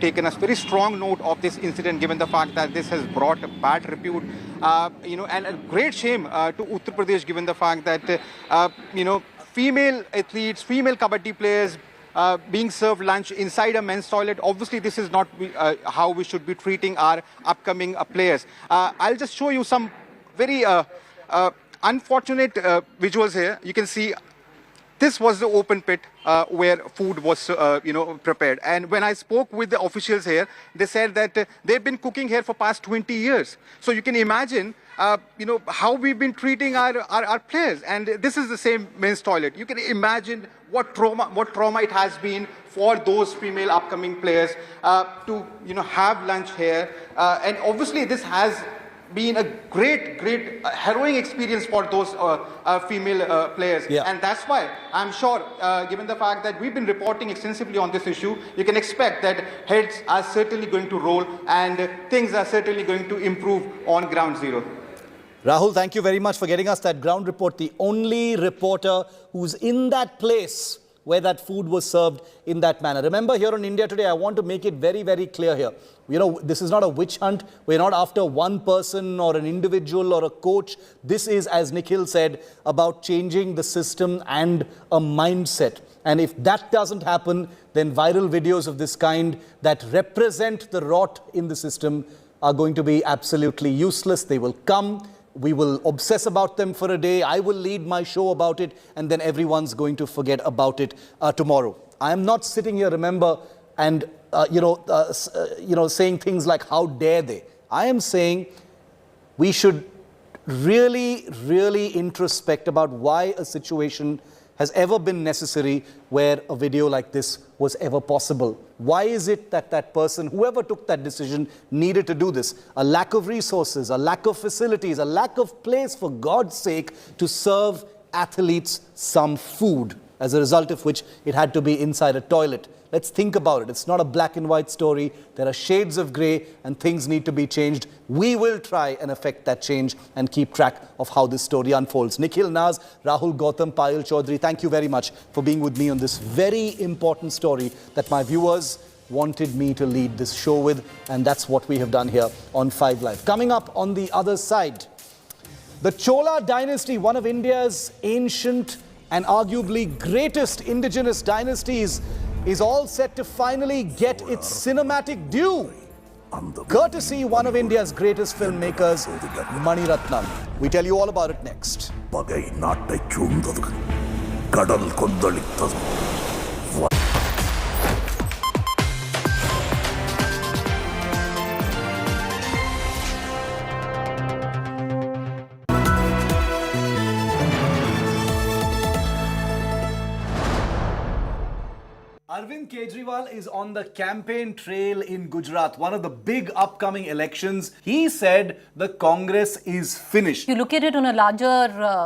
taken a very strong note of this incident, given the fact that this has brought bad repute, and a great shame to Uttar Pradesh, given the fact that female athletes, female kabaddi players being served lunch inside a men's toilet. Obviously, this is not how we should be treating our upcoming players. I'll just show you some very unfortunate visuals here. You can see this was the open pit where food was prepared. And when I spoke with the officials here, they said that they've been cooking here for past 20 years. So you can imagine how we've been treating our players. And this is the same men's toilet. You can imagine what trauma it has been for those female upcoming players to have lunch here. And obviously this has been a great harrowing experience for those female players. And that's why I'm sure, given the fact that we've been reporting extensively on this issue, you can expect that heads are certainly going to roll and things are certainly going to improve on ground zero. Rahul, thank you very much for getting us that ground report. The only reporter who's in that place where that food was served in that manner. Remember, here on India Today, I want to make it very clear here. This is not a witch hunt. We're not after one person or an individual or a coach. This is, as Nikhil said, about changing the system and a mindset. And if that doesn't happen, then viral videos of this kind that represent the rot in the system are going to be absolutely useless. They will come. We will obsess about them for a day. I will lead my show about it, and then everyone's going to forget about it tomorrow. I am not sitting here, remember, and saying things like, how dare they? I am saying we should really introspect about why a situation has ever been necessary where a video like this was ever possible. Why is it that that person, whoever took that decision, needed to do this? A lack of resources, a lack of facilities, a lack of place, for God's sake, to serve athletes some food, as a result of which it had to be inside a toilet. Let's think about it. It's not a black and white story. There are shades of grey and things need to be changed. We will try and effect that change and keep track of how this story unfolds. Nikhil Naz, Rahul Gautam, Payal Chaudhary, thank you very much for being with me on this very important story that my viewers wanted me to lead this show with, and that's what we have done here on 5 Live. Coming up on the other side, the Chola dynasty, one of India's ancient and arguably greatest indigenous dynasties, is all set to finally get its cinematic due, courtesy one of India's greatest filmmakers, Mani Ratnam. We tell you all about it next. Arvind Kejriwal is on the campaign trail in Gujarat, one of the big upcoming elections. He said the Congress is finished. You look at it on a larger,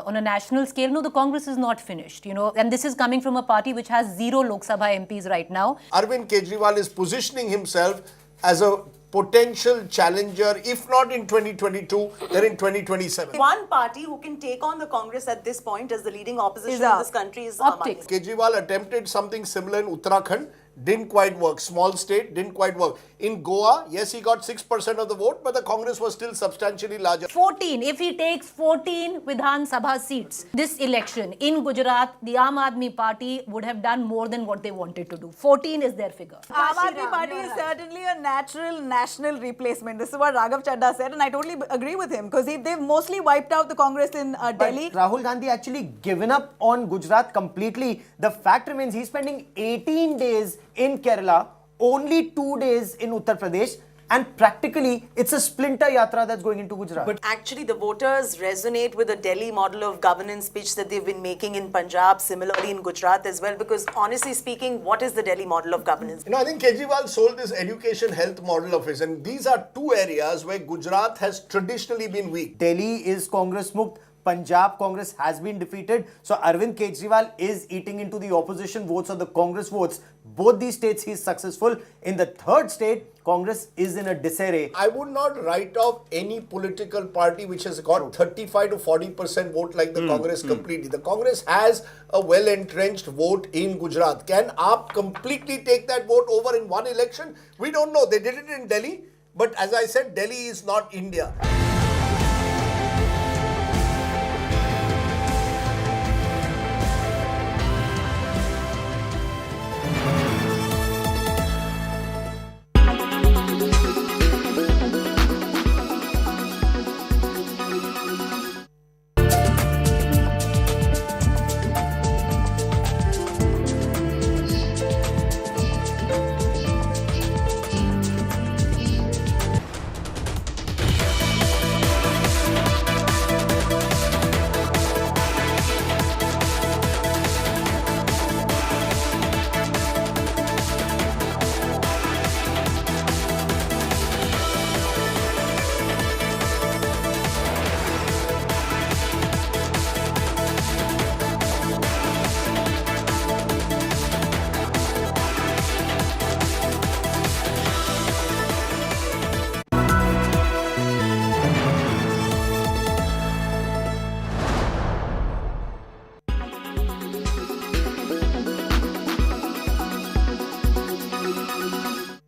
on a national scale, no, the Congress is not finished, you know, and this is coming from a party which has 0 Lok Sabha MPs right now. Arvind Kejriwal is positioning himself as a potential challenger, if not in 2022, then in 2027. One party who can take on the Congress at this point as the leading opposition in this country is optics. Kejriwal attempted something similar in Uttarakhand, didn't quite work. Small state, didn't quite work. In Goa, yes, he got 6% of the vote, but the Congress was still substantially larger. 14, if he takes 14 Vidhan Sabha seats, this election in Gujarat, the Aam Aadmi Party would have done more than what they wanted to do. 14 is their figure. Aam Aadmi Party is certainly a natural national replacement. This is what Raghav Chadha said, and I totally agree with him, because they've mostly wiped out the Congress in Delhi. Rahul Gandhi actually given up on Gujarat completely. The fact remains he's spending 18 days in Kerala, only 2 days in Uttar Pradesh, and practically it's a splinter yatra that's going into Gujarat. But actually the voters resonate with the Delhi model of governance speech that they've been making in Punjab, similarly in Gujarat as well, because honestly speaking, what is the Delhi model of governance? You know, I think Kejriwal sold this education health model of his, and these are two areas where Gujarat has traditionally been weak. Delhi is Congress Mukt. Punjab Congress has been defeated. So Arvind Kejriwal is eating into the opposition votes or the Congress votes. Both these states he is successful. In the third state, Congress is in a disarray. I would not write off any political party which has got 35 to 40% vote like the Congress completely. The Congress has a well-entrenched vote in Gujarat. Can AAP completely take that vote over in one election? We don't know. They did it in Delhi. But as I said, Delhi is not India.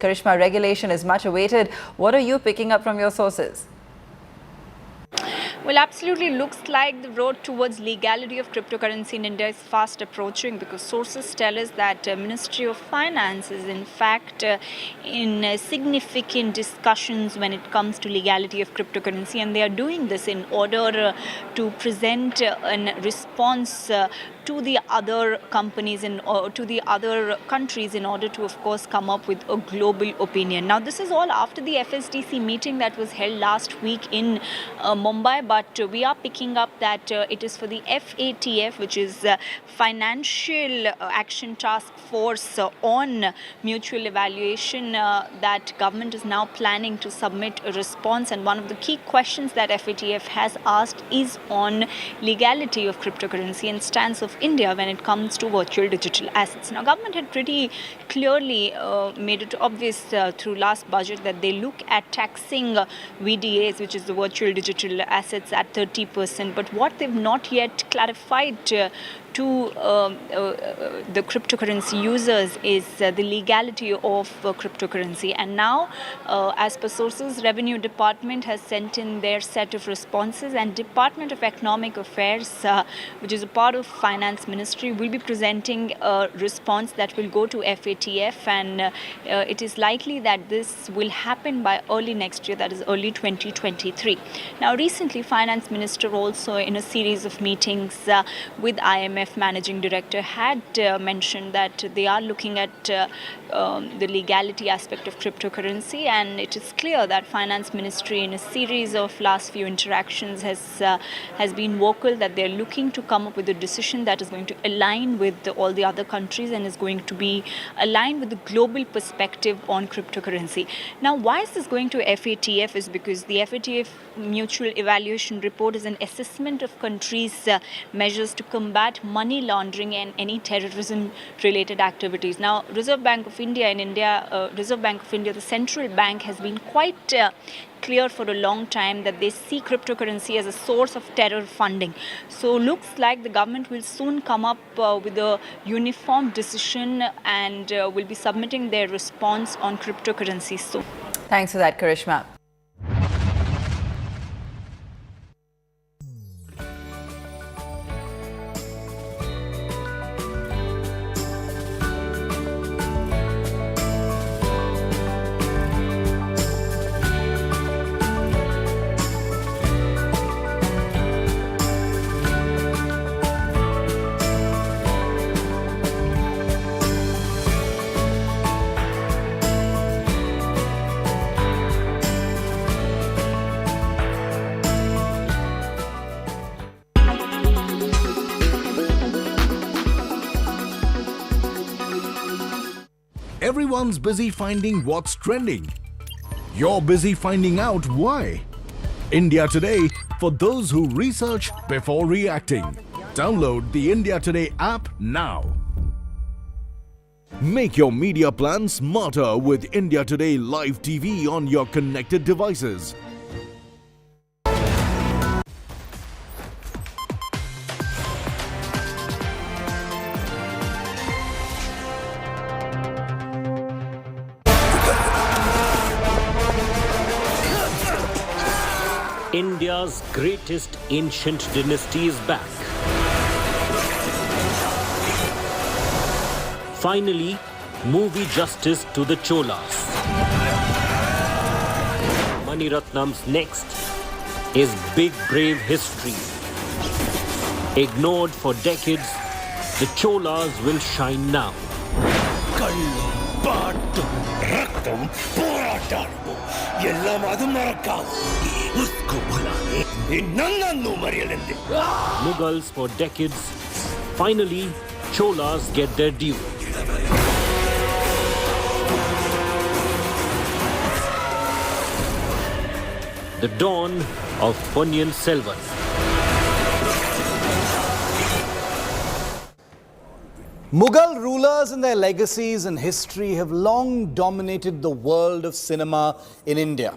Karishma, regulation is much awaited. What are you picking up from your sources? Well, absolutely looks like the road towards legality of cryptocurrency in India is fast approaching, because sources tell us that Ministry of Finance is in fact in significant discussions when it comes to legality of cryptocurrency, and they are doing this in order to present a response to the other companies or to the other countries in order to, of course, come up with a global opinion. Now, this is all after the FSDC meeting that was held last week in Mumbai, but we are picking up that it is for the FATF, which is Financial Action Task Force on Mutual Evaluation, that government is now planning to submit a response, and one of the key questions that FATF has asked is on legality of cryptocurrency and stance of India when it comes to virtual digital assets. Now, government had pretty clearly made it obvious through last budget that they look at taxing VDAs, which is the virtual digital assets, at 30%. But what they've not yet clarified to the cryptocurrency users is the legality of cryptocurrency. And now, as per sources, Revenue Department has sent in their set of responses, and Department of Economic Affairs, which is a part of Finance Ministry, will be presenting a response that will go to FATF, and it is likely that this will happen by early next year, that is early 2023. Now, recently, Finance Minister also in a series of meetings with IMF Managing Director had mentioned that they are looking at the legality aspect of cryptocurrency, and it is clear that Finance Ministry in a series of last few interactions has been vocal that they're looking to come up with a decision that is going to align with all the other countries and is going to be aligned aligned with the global perspective on cryptocurrency. Now, why is this going to FATF? Is because the FATF Mutual Evaluation Report is an assessment of countries' measures to combat money laundering and any terrorism-related activities. Now, Reserve Bank of India, the central bank, has been quite clear for a long time that they see cryptocurrency as a source of terror funding. So looks like the government will soon come up with a uniform decision and will be submitting their response on cryptocurrency soon. Thanks for that, Karishma. Everyone's busy finding what's trending. You're busy finding out why. India Today, for those who research before reacting. Download the India Today app now. Make your media plan smarter with India Today Live TV on your connected devices. India's greatest ancient dynasty is back. Finally, movie justice to the Cholas. Mani Ratnam's next is big brave history. Ignored for decades, the Cholas will shine now. Mughals for decades, finally Cholas get their due. The dawn of Ponniyin Selvan. Mughal rulers and their legacies and history have long dominated the world of cinema in India.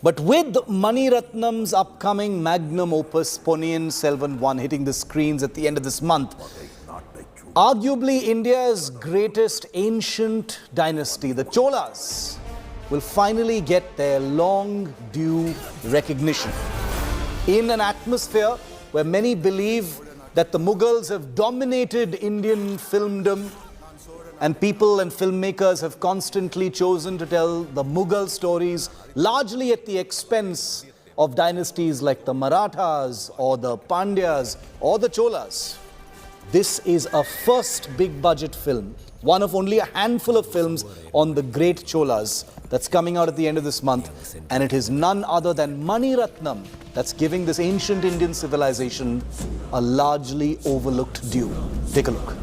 But with Mani Ratnam's upcoming magnum opus Ponniyin Selvan 1 hitting the screens at the end of this month, arguably India's greatest ancient dynasty, the Cholas, will finally get their long due recognition. In an atmosphere where many believe that the Mughals have dominated Indian filmdom, and people and filmmakers have constantly chosen to tell the Mughal stories largely at the expense of dynasties like the Marathas or the Pandyas or the Cholas. This is a first big budget film, one of only a handful of films on the great Cholas that's coming out at the end of this month, and it is none other than Mani Ratnam that's giving this ancient Indian civilization a largely overlooked due. Take a look.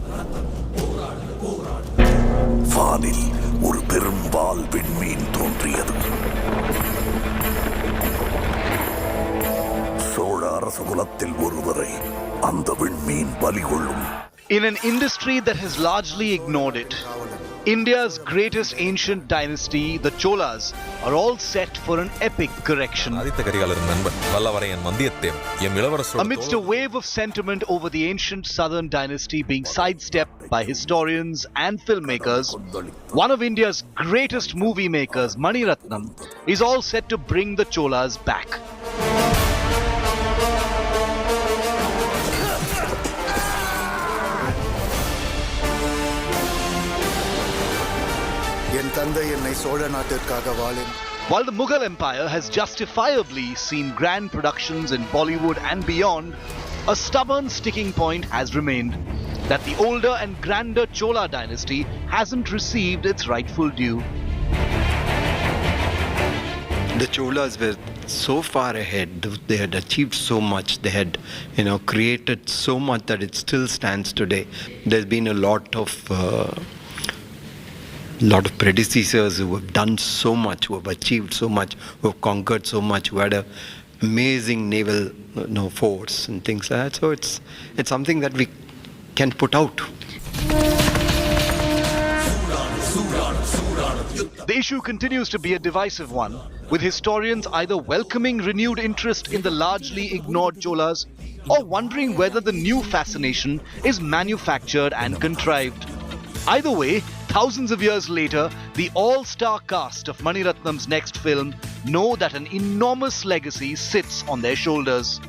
வானில் ஒரு பெரும்பால் விண்மீன் தோன்றியது. சோழ அரச குலத்தில் ஒருவரை அந்த விண்மீன் பலி கொள்ளும். In an industry that has largely ignored it, India's greatest ancient dynasty, the Cholas, are all set for an epic correction. Amidst a wave of sentiment over the ancient southern dynasty being sidestepped by historians and filmmakers, one of India's greatest movie makers, Mani Ratnam, is all set to bring the Cholas back. While the Mughal Empire has justifiably seen grand productions in Bollywood and beyond, a stubborn sticking point has remained that the older and grander Chola dynasty hasn't received its rightful due. The Cholas were so far ahead. They had achieved so much. They had, created so much that it still stands today. There's been a lot of lot of predecessors who have done so much, who have achieved so much, who have conquered so much, who had a amazing naval force and things like that. So it's something that we can put out. The issue continues to be a divisive one, with historians either welcoming renewed interest in the largely ignored Cholas or wondering whether the new fascination is manufactured and contrived. Either way, thousands of years later, the all-star cast of Mani Ratnam's next film know that an enormous legacy sits on their shoulders.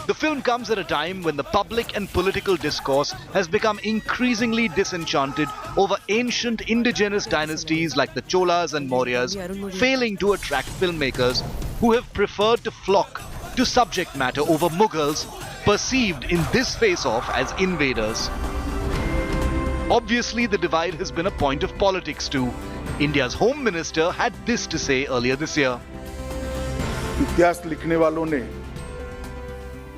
The film comes at a time when the public and political discourse has become increasingly disenchanted over ancient indigenous dynasties like the Cholas and Mauryas, failing to attract filmmakers who have preferred to flock to subject matter over Mughals, perceived in this face-off as invaders. Obviously, the divide has been a point of politics too. India's Home Minister had this to say earlier this year. इतिहास लिखने वालों ने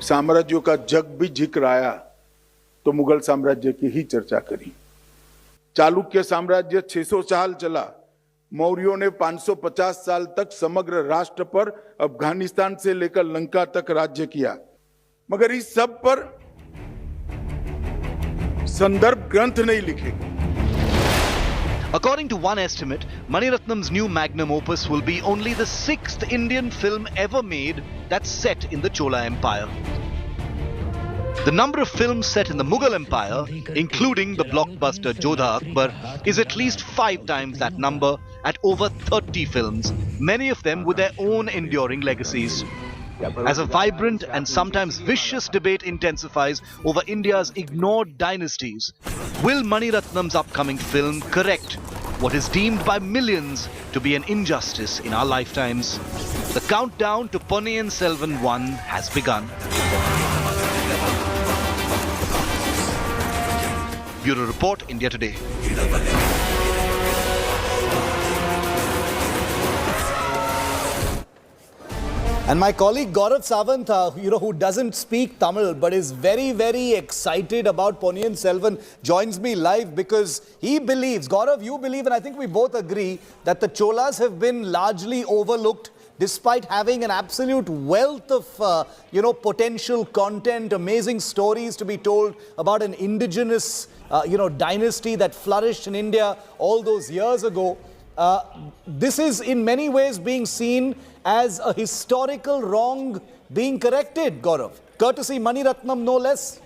साम्राज्यों का जग भी झिकराया तो मुगल साम्राज्य की ही चर्चा करी। चालुक्य साम्राज्य 600 साल चला, मौर्यों ने 550 साल तक समग्र राष्ट्र पर अफगानिस्तान से लेकर लंका तक राज्य किया, मगर इस सब पर संदर्भ ग्रंथ नहीं लिखे। According to one estimate, Mani Ratnam's new magnum opus will be only the 6th Indian film ever made that's set in the Chola Empire. The number of films set in the Mughal Empire, including the blockbuster Jodha Akbar, is at least 5 times that number at over 30 films, many of them with their own enduring legacies. As a vibrant and sometimes vicious debate intensifies over India's ignored dynasties, will Mani Ratnam's upcoming film correct what is deemed by millions to be an injustice in our lifetimes? The countdown to Ponniyin Selvan 1 has begun. Bureau Report, India Today. And my colleague Gaurav Sawant, who doesn't speak Tamil but is very, very excited about Ponniyin Selvan, joins me live because he believes, Gaurav, you believe, and I think we both agree, that the Cholas have been largely overlooked despite having an absolute wealth of, potential content, amazing stories to be told about an indigenous, dynasty that flourished in India all those years ago. This is in many ways being seen as a historical wrong being corrected, Gaurav. Courtesy Mani Ratnam, no less.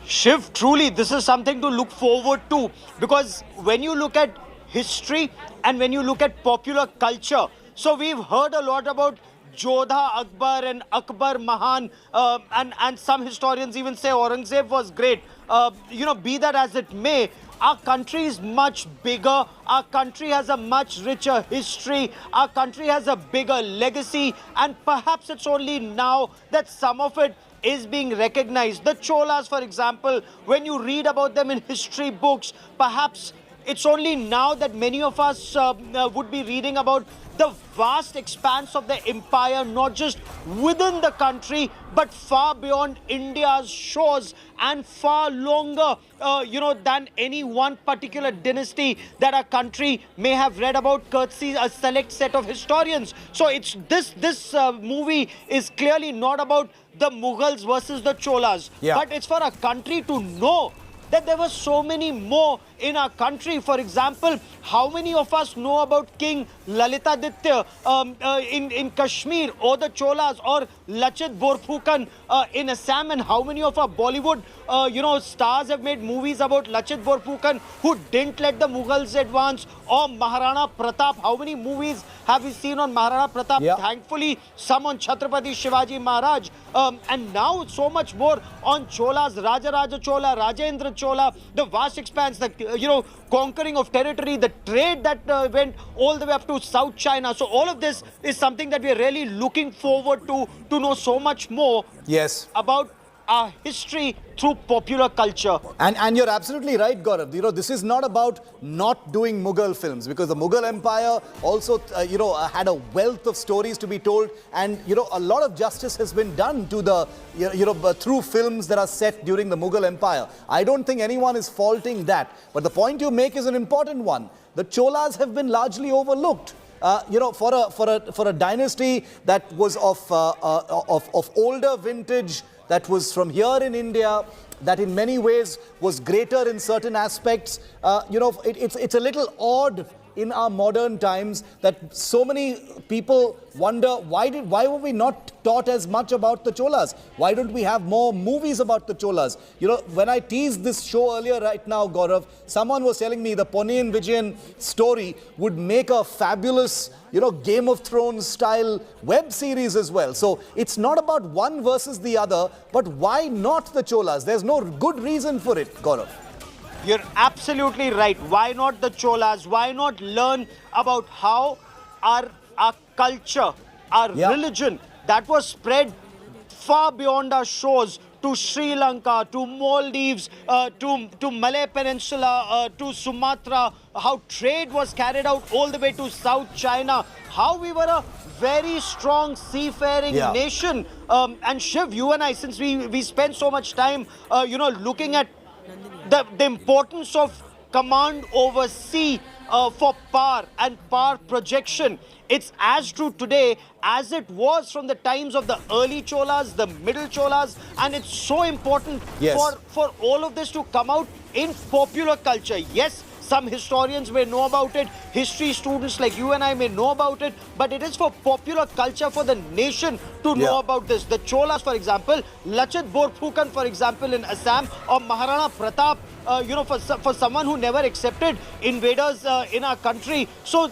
Shiv, truly, this is something to look forward to, because when you look at history and when you look at popular culture, so we've heard a lot about Jodha Akbar and Akbar Mahan, and some historians even say Aurangzeb was great. Be that as it may, our country is much bigger, our country has a much richer history, our country has a bigger legacy, and perhaps it's only now that some of it is being recognized. The Cholas, for example, when you read about them in history books, perhaps it's only now that many of us would be reading about the vast expanse of the empire, not just within the country, but far beyond India's shores and far longer, than any one particular dynasty that our country may have read about, courtesy a select set of historians. So it's this movie is clearly not about the Mughals versus the Cholas, but it's for a country to know that there were so many more in our country. For example, how many of us know about King Lalitaditya in Kashmir, or the Cholas, or Lachit Borphukan in Assam, and how many of our Bollywood stars have made movies about Lachit Borphukan who didn't let the Mughals advance, or Maharana Pratap. How many movies have we seen on Maharana Pratap? Thankfully, some on Chhatrapati Shivaji Maharaj, and now so much more on Cholas, Rajaraja Chola, Rajendra Chola, the vast expanse, the conquering of territory, the trade that went all the way up to South China. So all of this is something that we are really looking forward to know so much more about our history through popular culture. And you're absolutely right, Gaurav. You know, this is not about not doing Mughal films, because the Mughal Empire also, had a wealth of stories to be told, and a lot of justice has been done to the, through films that are set during the Mughal Empire. I don't think anyone is faulting that, but the point you make is an important one. The Cholas have been largely overlooked. For a dynasty that was of older vintage, that was from here in India, that in many ways was greater in certain aspects. It's a little odd in our modern times that so many people wonder why were we not taught as much about the Cholas? Why don't we have more movies about the Cholas? When I teased this show earlier right now, Gaurav, someone was telling me the Ponniyin Vijayan story would make a fabulous, Game of Thrones style web series as well. So it's not about one versus the other, but why not the Cholas? There's no good reason for it, Gaurav. You're absolutely right. Why not the Cholas? Why not learn about how our culture, our religion, that was spread far beyond our shores to Sri Lanka, to Maldives, to Malay Peninsula, to Sumatra, how trade was carried out all the way to South China, how we were a very strong seafaring nation. And Shiv, you and I, since we spend so much time, looking at the importance of command over sea for power and power projection. It's as true today as it was from the times of the early Cholas, the middle Cholas, and it's so important for all of this to come out in popular culture. Yes, some historians may know about it, history students like you and I may know about it, but it is for popular culture, for the nation to know about this. The Cholas, for example, Lachit Borphukan, for example, in Assam, or Maharana Pratap, for someone who never accepted invaders in our country. So,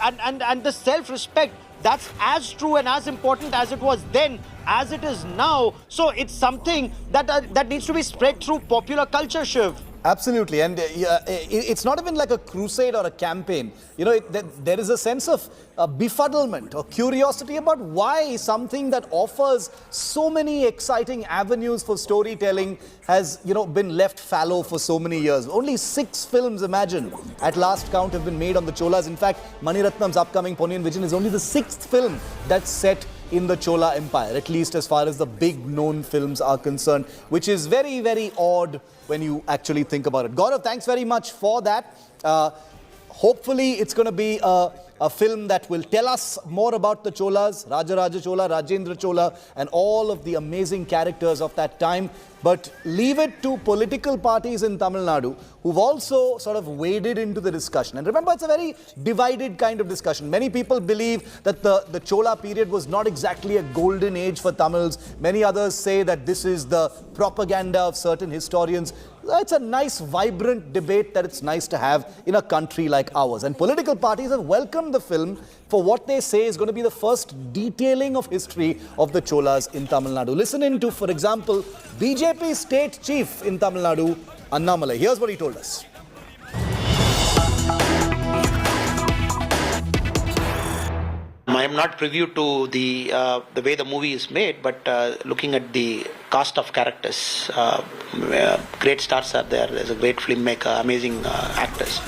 and the self-respect, that's as true and as important as it was then, as it is now. So it's something that needs to be spread through popular culture, Shiv. Absolutely, and it's not even like a crusade or a campaign. There is a sense of befuddlement or curiosity about why something that offers so many exciting avenues for storytelling has, been left fallow for so many years. Only 6 films, imagine, at last count, have been made on the Cholas. In fact, Mani Ratnam's upcoming Ponniyin Vijayan is only the 6th film that's set in the Chola Empire, at least as far as the big known films are concerned, which is very, very odd when you actually think about it. Gaurav, thanks very much for that. Hopefully it's going to be a film that will tell us more about the Cholas, Rajaraja Chola, Rajendra Chola, and all of the amazing characters of that time. But leave it to political parties in Tamil Nadu who've also sort of waded into the discussion. And remember, it's a very divided kind of discussion. Many people believe that the Chola period was not exactly a golden age for Tamils. Many others say that this is the propaganda of certain historians. It's a nice, vibrant debate that it's nice to have in a country like ours. And political parties have welcomed the film for what they say is going to be the first detailing of history of the Cholas in Tamil Nadu. Listen in to, for example, BJP state chief in Tamil Nadu, Annamalai. Here's what he told us. I am not privy to the way the movie is made, but looking at the cast of characters, great stars are there. There's a great filmmaker, amazing actors.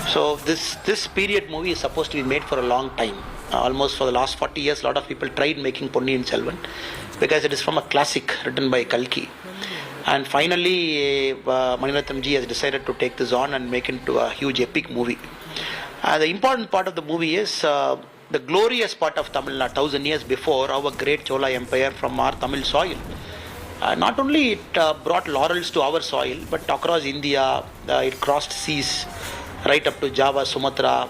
So this period movie is supposed to be made for a long time. Almost for the last 40 years, a lot of people tried making Ponniyin Selvan because it is from a classic written by Kalki. And finally, Mani Ratnam ji has decided to take this on and make it into a huge epic movie. The important part of the movie is the glorious part of Tamil Nadu, 1000 years before, our great Chola Empire from our Tamil soil. Not only it brought laurels to our soil, but across India, it crossed seas right up to Java, Sumatra.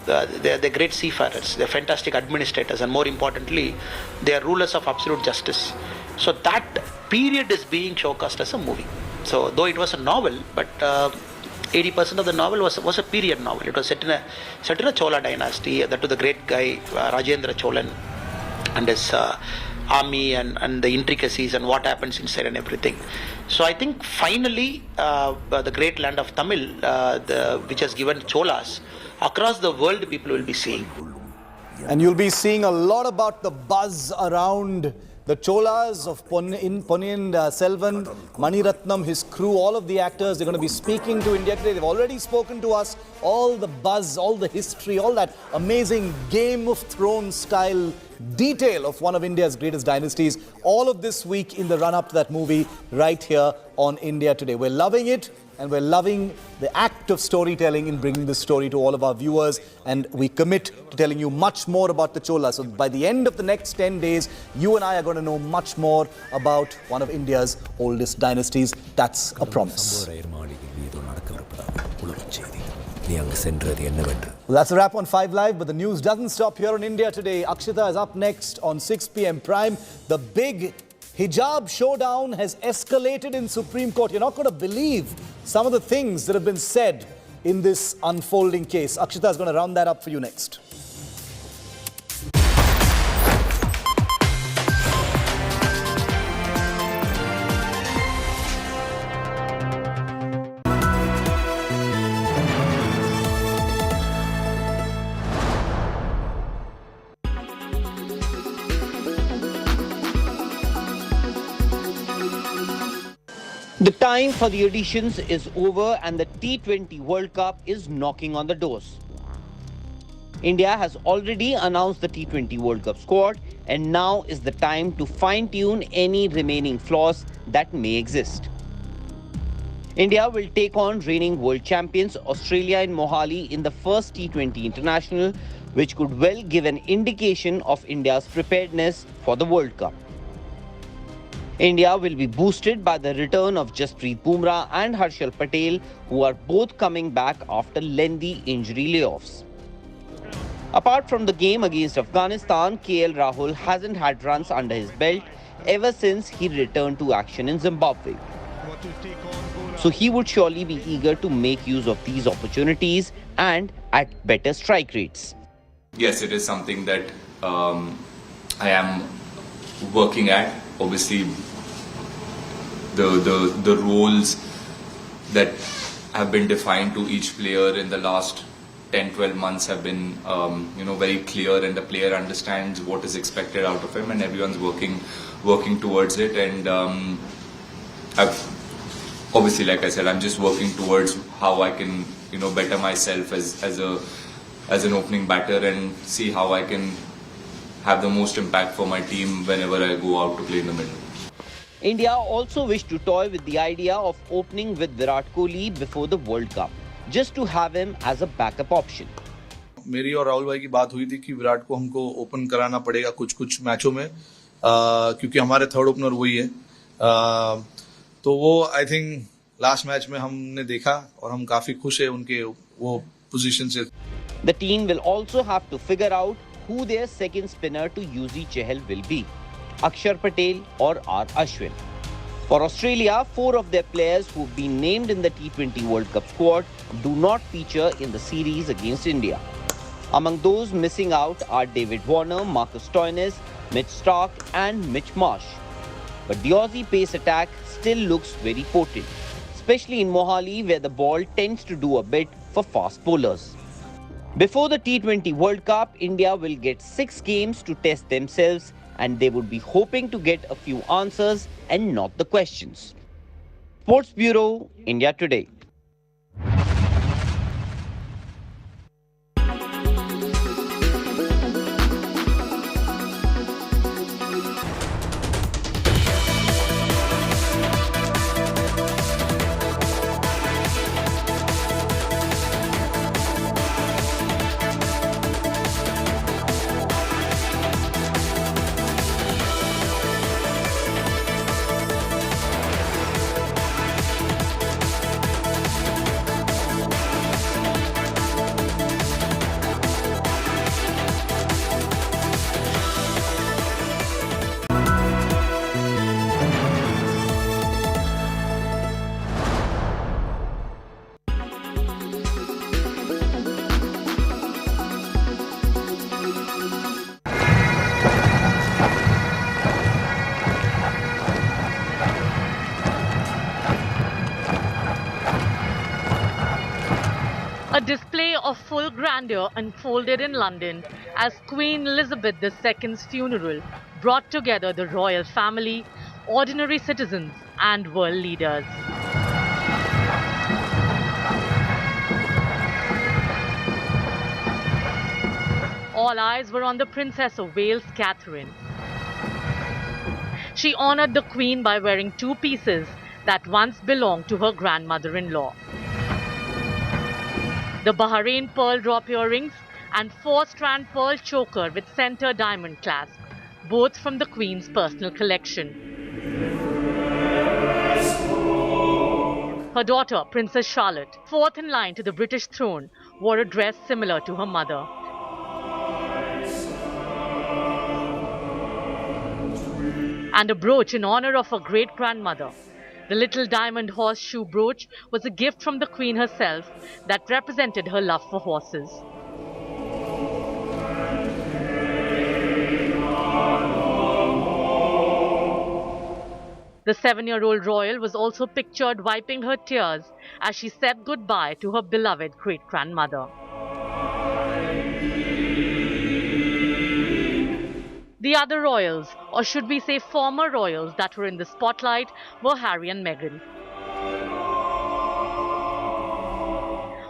They're great seafarers, they're fantastic administrators, and more importantly, they are rulers of absolute justice. So that period is being showcased as a movie. So though it was a novel, but 80% of the novel was a period novel. It was set in a Chola dynasty, that to the great guy Rajendra Cholan and his army and the intricacies and what happens inside and everything. So I think finally the great land of Tamil, which has given Cholas, across the world people will be seeing. And you'll be seeing a lot about the buzz around The Cholas of Ponniyin Selvan, Maniratnam, his crew, all of the actors, they're going to be speaking to India today. They've already spoken to us. All the buzz, all the history, all that amazing Game of Thrones style detail of one of India's greatest dynasties. All of this week in the run-up to that movie right here on India Today. We're loving it. And we're loving the act of storytelling in bringing this story to all of our viewers. And we commit to telling you much more about the Cholas. So by the end of the next 10 days, you and I are going to know much more about one of India's oldest dynasties. That's a promise. Well, that's a wrap on 5 Live, but the news doesn't stop here on India Today. Akshita is up next on 6 p.m. Prime. The big hijab showdown has escalated in Supreme Court. You're not going to believe some of the things that have been said in this unfolding case. Akshita is going to round that up for you next. The time for the auditions is over and the T20 World Cup is knocking on the doors. India has already announced the T20 World Cup squad, and now is the time to fine-tune any remaining flaws that may exist. India will take on reigning world champions Australia in Mohali in the first T20 International, which could well give an indication of India's preparedness for the World Cup. India will be boosted by the return of Jasprit Bumrah and Harshal Patel, who are both coming back after lengthy injury layoffs. Apart from the game against Afghanistan, KL Rahul hasn't had runs under his belt ever since he returned to action in Zimbabwe. So he would surely be eager to make use of these opportunities and at better strike rates. Yes, it is something that I am working at. Obviously, the roles that have been defined to each player in the last 10-12 months have been very clear, and the player understands what is expected out of him, and everyone's working towards it. And I've obviously, like I said, I'm just working towards how I can better myself as an opening batter and see how I can have the most impact for my team whenever I go out to play in the middle. India also wished to toy with the idea of opening with Virat Kohli before the World Cup, just to have him as a backup option. मेरी और राहुल भाई की बात हुई थी कि विराट को हमको ओपन कराना पड़ेगा कुछ मैचों में क्योंकि हमारे थर्ड ओपनर वही है तो वो आई थिंक लास्ट मैच में हमने देखा और हम काफी खुश है उनके वो पोजीशन से. The team will also have to figure out who their second spinner to Yuzi Chahal will be, Akshar Patel or R. Ashwin. For Australia, 4 of their players who've been named in the T20 World Cup squad do not feature in the series against India. Among those missing out are David Warner, Marcus Stoinis, Mitch Starc and Mitch Marsh. But the Aussie pace attack still looks very potent, especially in Mohali where the ball tends to do a bit for fast bowlers. Before the T20 World Cup, India will get 6 games to test themselves, and they would be hoping to get a few answers and not the questions. Sports Bureau, India Today. A display of full grandeur unfolded in London as Queen Elizabeth II's funeral brought together the royal family, ordinary citizens, and world leaders. All eyes were on the Princess of Wales, Catherine. She honored the Queen by wearing two pieces that once belonged to her grandmother-in-law. The Bahrain pearl drop earrings and 4-strand pearl choker with center diamond clasp, both from the Queen's personal collection. Her daughter, Princess Charlotte, fourth in line to the British throne, wore a dress similar to her mother. And a brooch in honor of her great-grandmother. The little diamond horseshoe brooch was a gift from the Queen herself that represented her love for horses. The 7-year-old royal was also pictured wiping her tears as she said goodbye to her beloved great-grandmother. The other royals, or should we say former royals that were in the spotlight, were Harry and Meghan.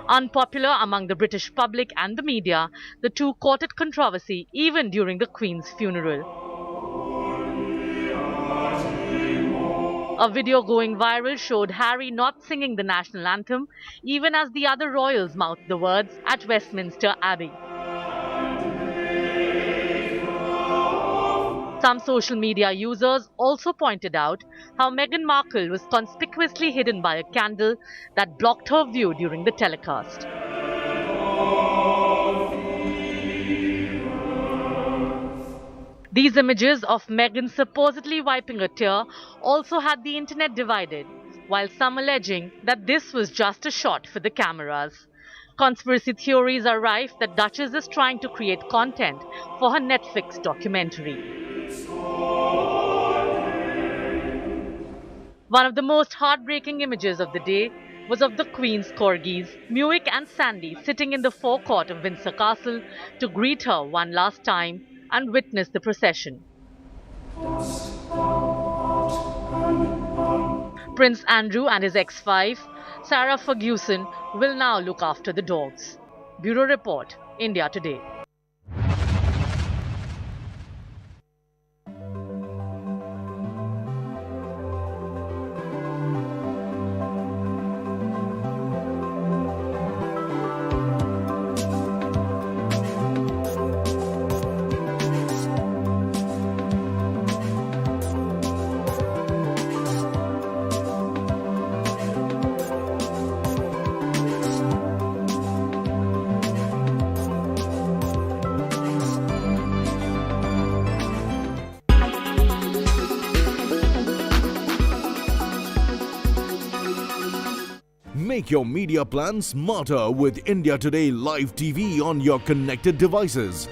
Unpopular among the British public and the media, the two courted controversy even during the Queen's funeral. A video going viral showed Harry not singing the national anthem, even as the other royals mouthed the words at Westminster Abbey. Some social media users also pointed out how Meghan Markle was conspicuously hidden by a candle that blocked her view during the telecast. These images of Meghan supposedly wiping a tear also had the internet divided, while some alleging that this was just a shot for the cameras. Conspiracy theories are rife that Duchess is trying to create content for her Netflix documentary. One of the most heartbreaking images of the day was of the Queen's corgis, Muick and Sandy, sitting in the forecourt of Windsor Castle to greet her one last time and witness the procession. Prince Andrew and his ex-wife, Sarah Ferguson, will now look after the dogs. Bureau Report, India Today. Make your media plan smarter with India Today Live TV on your connected devices.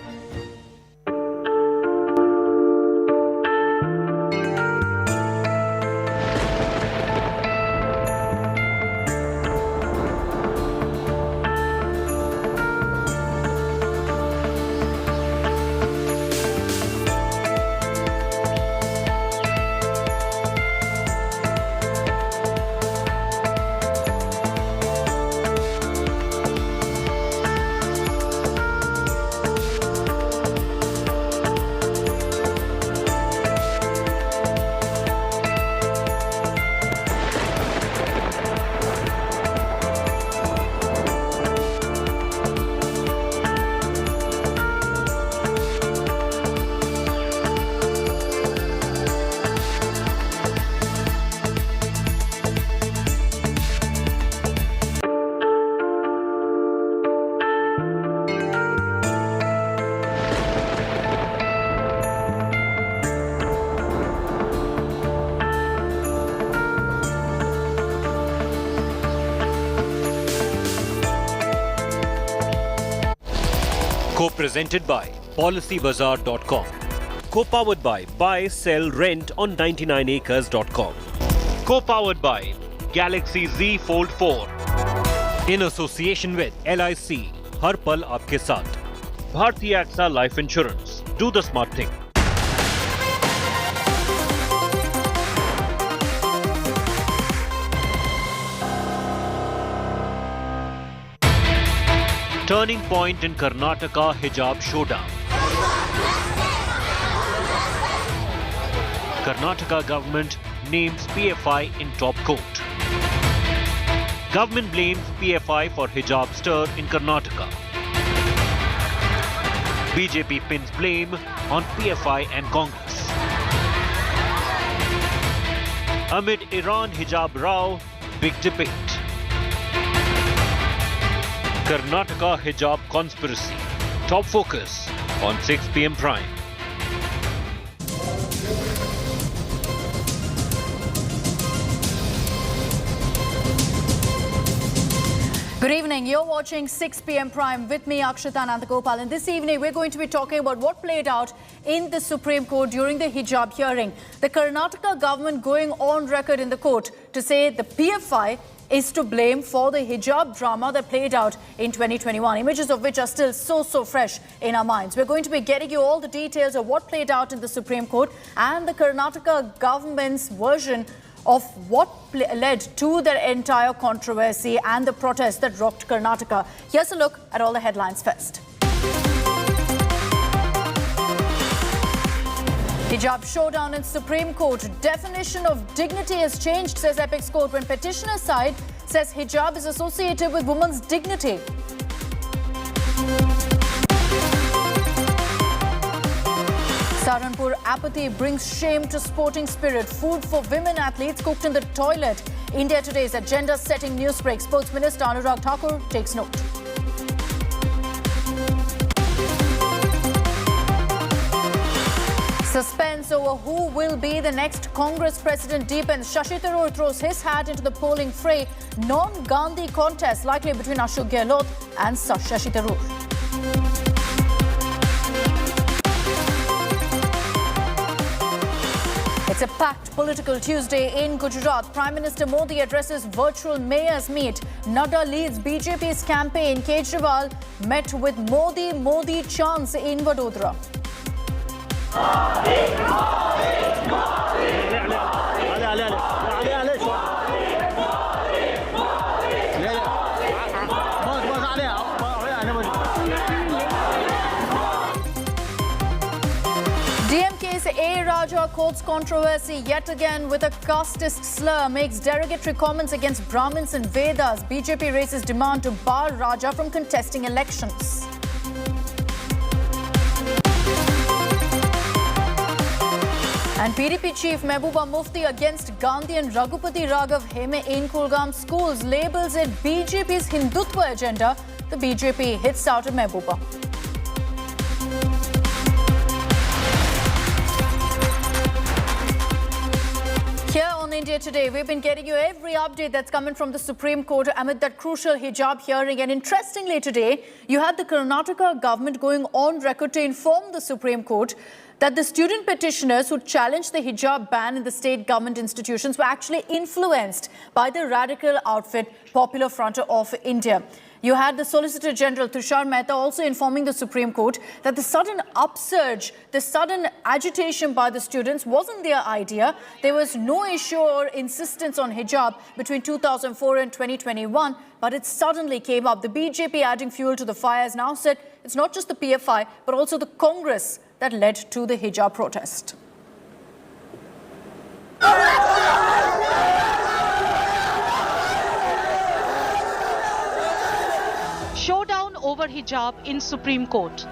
Co-presented by PolicyBazaar.com. Co-powered by Buy, Sell, Rent on 99acres.com. Co-powered by Galaxy Z Fold 4. In association with LIC, हर पल आपके साथ. Bharti AXA Life Insurance. Do the smart thing. Turning point in Karnataka hijab showdown. Karnataka government names PFI in top court. Government blames PFI for hijab stir in Karnataka. BJP pins blame on PFI and Congress. Amid Iran hijab row, big debate. Karnataka hijab conspiracy. Top focus on 6 p.m. Prime. Good evening. You're watching 6 p.m. Prime with me, Akshita Nandagopal. And this evening, we're going to be talking about what played out in the Supreme Court during the hijab hearing. The Karnataka government going on record in the court to say the PFI is to blame for the hijab drama that played out in 2021, images of which are still so fresh in our minds. We're going to be getting you all the details of what played out in the Supreme Court and the Karnataka government's version of what led to the entire controversy and the protests that rocked Karnataka. Here's a look at all the headlines first. Hijab showdown in Supreme Court. Definition of dignity has changed, says Apex Court, when petitioner side says hijab is associated with women's dignity. Saharanpur apathy brings shame to sporting spirit. Food for women athletes cooked in the toilet. India Today's agenda-setting news break. Sports Minister Anurag Thakur takes note. Suspense over who will be the next Congress president deepens. Shashi Tharoor throws his hat into the polling fray. Non-Gandhi contest likely between Ashok Gehlot and Shashi Tharoor. It's a packed political Tuesday in Gujarat. Prime Minister Modi addresses virtual mayors meet. Nadda leads BJP's campaign. Kejriwal met with Modi chants in Vadodara. DMK's A. Raja quotes controversy yet again with a casteist slur, makes derogatory comments against Brahmins and Vedas. BJP raises demand to bar Raja from contesting elections. And PDP chief Mehbooba Mufti against Gandhi and Raghupati Raghav Heme in Kulgam schools, labels it BJP's Hindutva agenda. The BJP hits out at Mehbooba. Here on India Today, we've been getting you every update that's coming from the Supreme Court amid that crucial hijab hearing. And interestingly today, you had the Karnataka government going on record to inform the Supreme Court that the student petitioners who challenged the hijab ban in the state government institutions were actually influenced by the radical outfit Popular Front of India. You had the Solicitor General Tushar Mehta also informing the Supreme Court that the sudden upsurge, the sudden agitation by the students wasn't their idea. There was no issue or insistence on hijab between 2004 and 2021, but it suddenly came up. The BJP, adding fuel to the fire, has now said it's not just the PFI, but also the Congress that led to the hijab protest. Showdown over hijab in Supreme Court.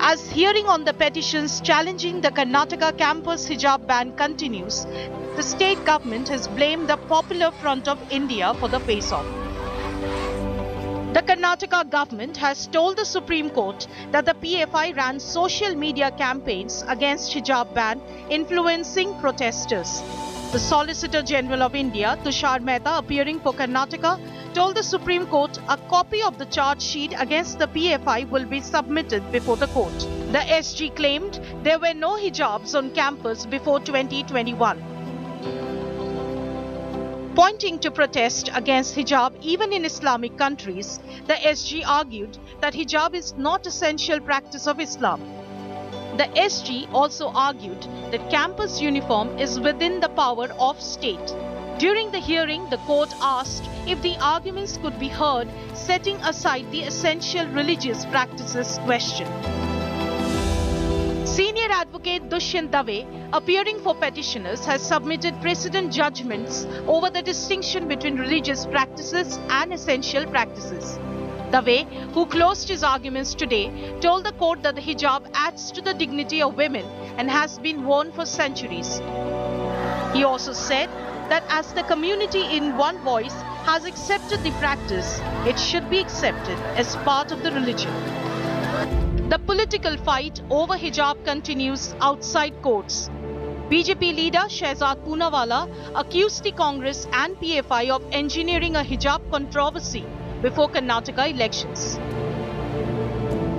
As hearing on the petitions challenging the Karnataka campus hijab ban continues, the state government has blamed the Popular Front of India for the face-off. The Karnataka government has told the Supreme Court that the PFI ran social media campaigns against hijab ban, influencing protesters. The Solicitor General of India, Tushar Mehta, appearing for Karnataka, told the Supreme Court a copy of the charge sheet against the PFI will be submitted before the court. The SG claimed there were no hijabs on campus before 2021. Pointing to protest against hijab even in Islamic countries, the SG argued that hijab is not essential practice of Islam. The SG also argued that campus uniform is within the power of state. During the hearing, the court asked if the arguments could be heard, setting aside the essential religious practices question. Senior advocate Dushyant Dave, appearing for petitioners, has submitted precedent judgments over the distinction between religious practices and essential practices. Dave, who closed his arguments today, told the court that the hijab adds to the dignity of women and has been worn for centuries. He also said that as the community in one voice has accepted the practice, it should be accepted as part of the religion. The political fight over hijab continues outside courts. BJP leader Shehzad Poonawalla accused the Congress and PFI of engineering a hijab controversy before Karnataka elections.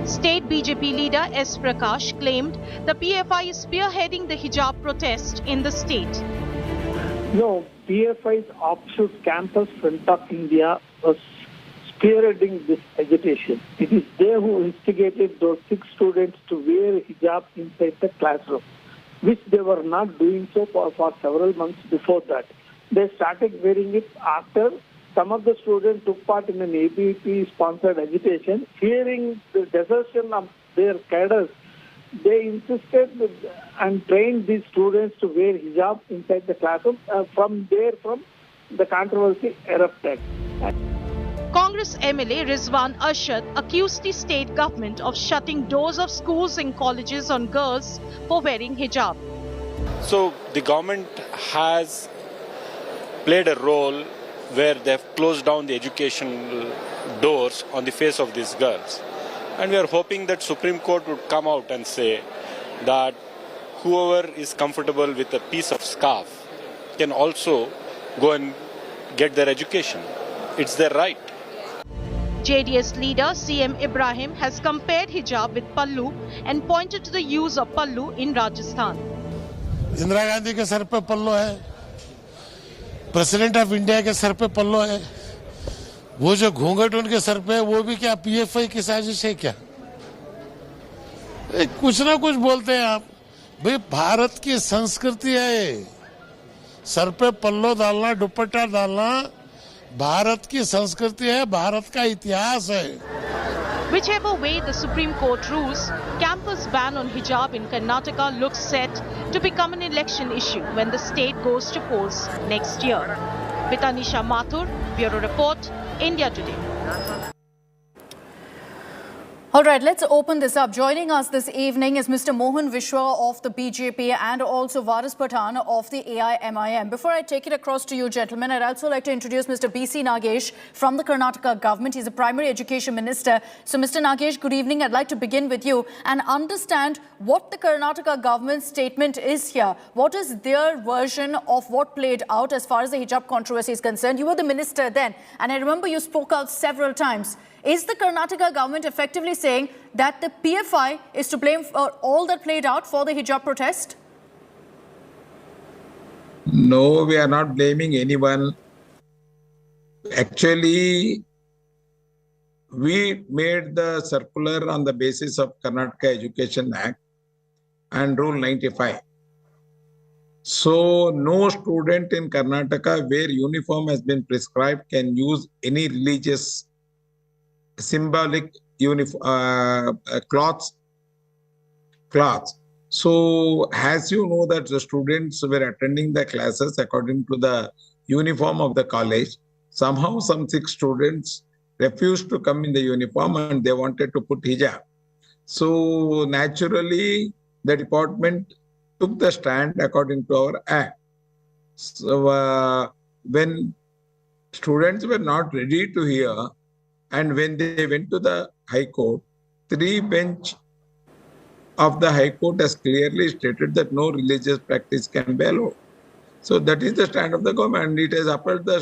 State BJP leader S. Prakash claimed the PFI is spearheading the hijab protest in the state. No, PFI's offshoot Campus Front of India was spearheading this agitation. It is they who instigated those 6 students to wear hijab inside the classroom, which they were not doing so for several months before that. They started wearing it after some of the students took part in an ABP-sponsored agitation. Fearing the desertion of their cadres, they insisted and trained these students to wear hijab inside the classroom. From the controversy erupted. Congress MLA Rizwan Arshad accused the state government of shutting doors of schools and colleges on girls for wearing hijab. So the government has played a role where they've closed down the educational doors on the face of these girls. And we are hoping that Supreme Court would come out and say that whoever is comfortable with a piece of scarf can also go and get their education. It's their right. JDS leader CM Ibrahim has compared hijab with pallu and pointed to the use of pallu in Rajasthan. Indira Gandhi के sir पे पल्लो है, president of India के sir पे पल्लो है, वो जो घूंघट उनके सर पे है वो भी क्या पीएफआई की साजिश है क्या? कुछ ना कुछ बोलते हैं आप। भाई भारत की संस्कृति है, सर पे पल्लो डालना, दुपट्टा डालना भारत की संस्कृति है, भारत का इतिहास है। Whichever way the Supreme Court rules, campus ban on hijab in Karnataka looks set to become an election issue when the state goes to polls next year. With Anisha Mathur, Bureau Report, India Today. All right, let's open this up. Joining us this evening is Mr. Mohan Vishwa of the BJP and also Varis Pathan of the AIMIM. Before I take it across to you, gentlemen, I'd also like to introduce Mr. B.C. Nagesh from the Karnataka government. He's a primary education minister. So, Mr. Nagesh, good evening. I'd like to begin with you and understand what the Karnataka government statement is here. What is their version of what played out as far as the hijab controversy is concerned? You were the minister then, and I remember you spoke out several times. Is the Karnataka government effectively saying that the PFI is to blame for all that played out for the hijab protest? No, we are not blaming anyone. Actually, we made the circular on the basis of Karnataka Education Act and Rule 95. So, no student in Karnataka where uniform has been prescribed can use any religious symbolic cloths. So, as you know that the students were attending the classes according to the uniform of the college, somehow some 6 students refused to come in the uniform and they wanted to put hijab. So, naturally, the department took the stand according to our act. So, when students were not ready to hear, and when they went to the High Court, 3 bench of the High Court has clearly stated that no religious practice can be allowed. So that is the stand of the government. It has upheld the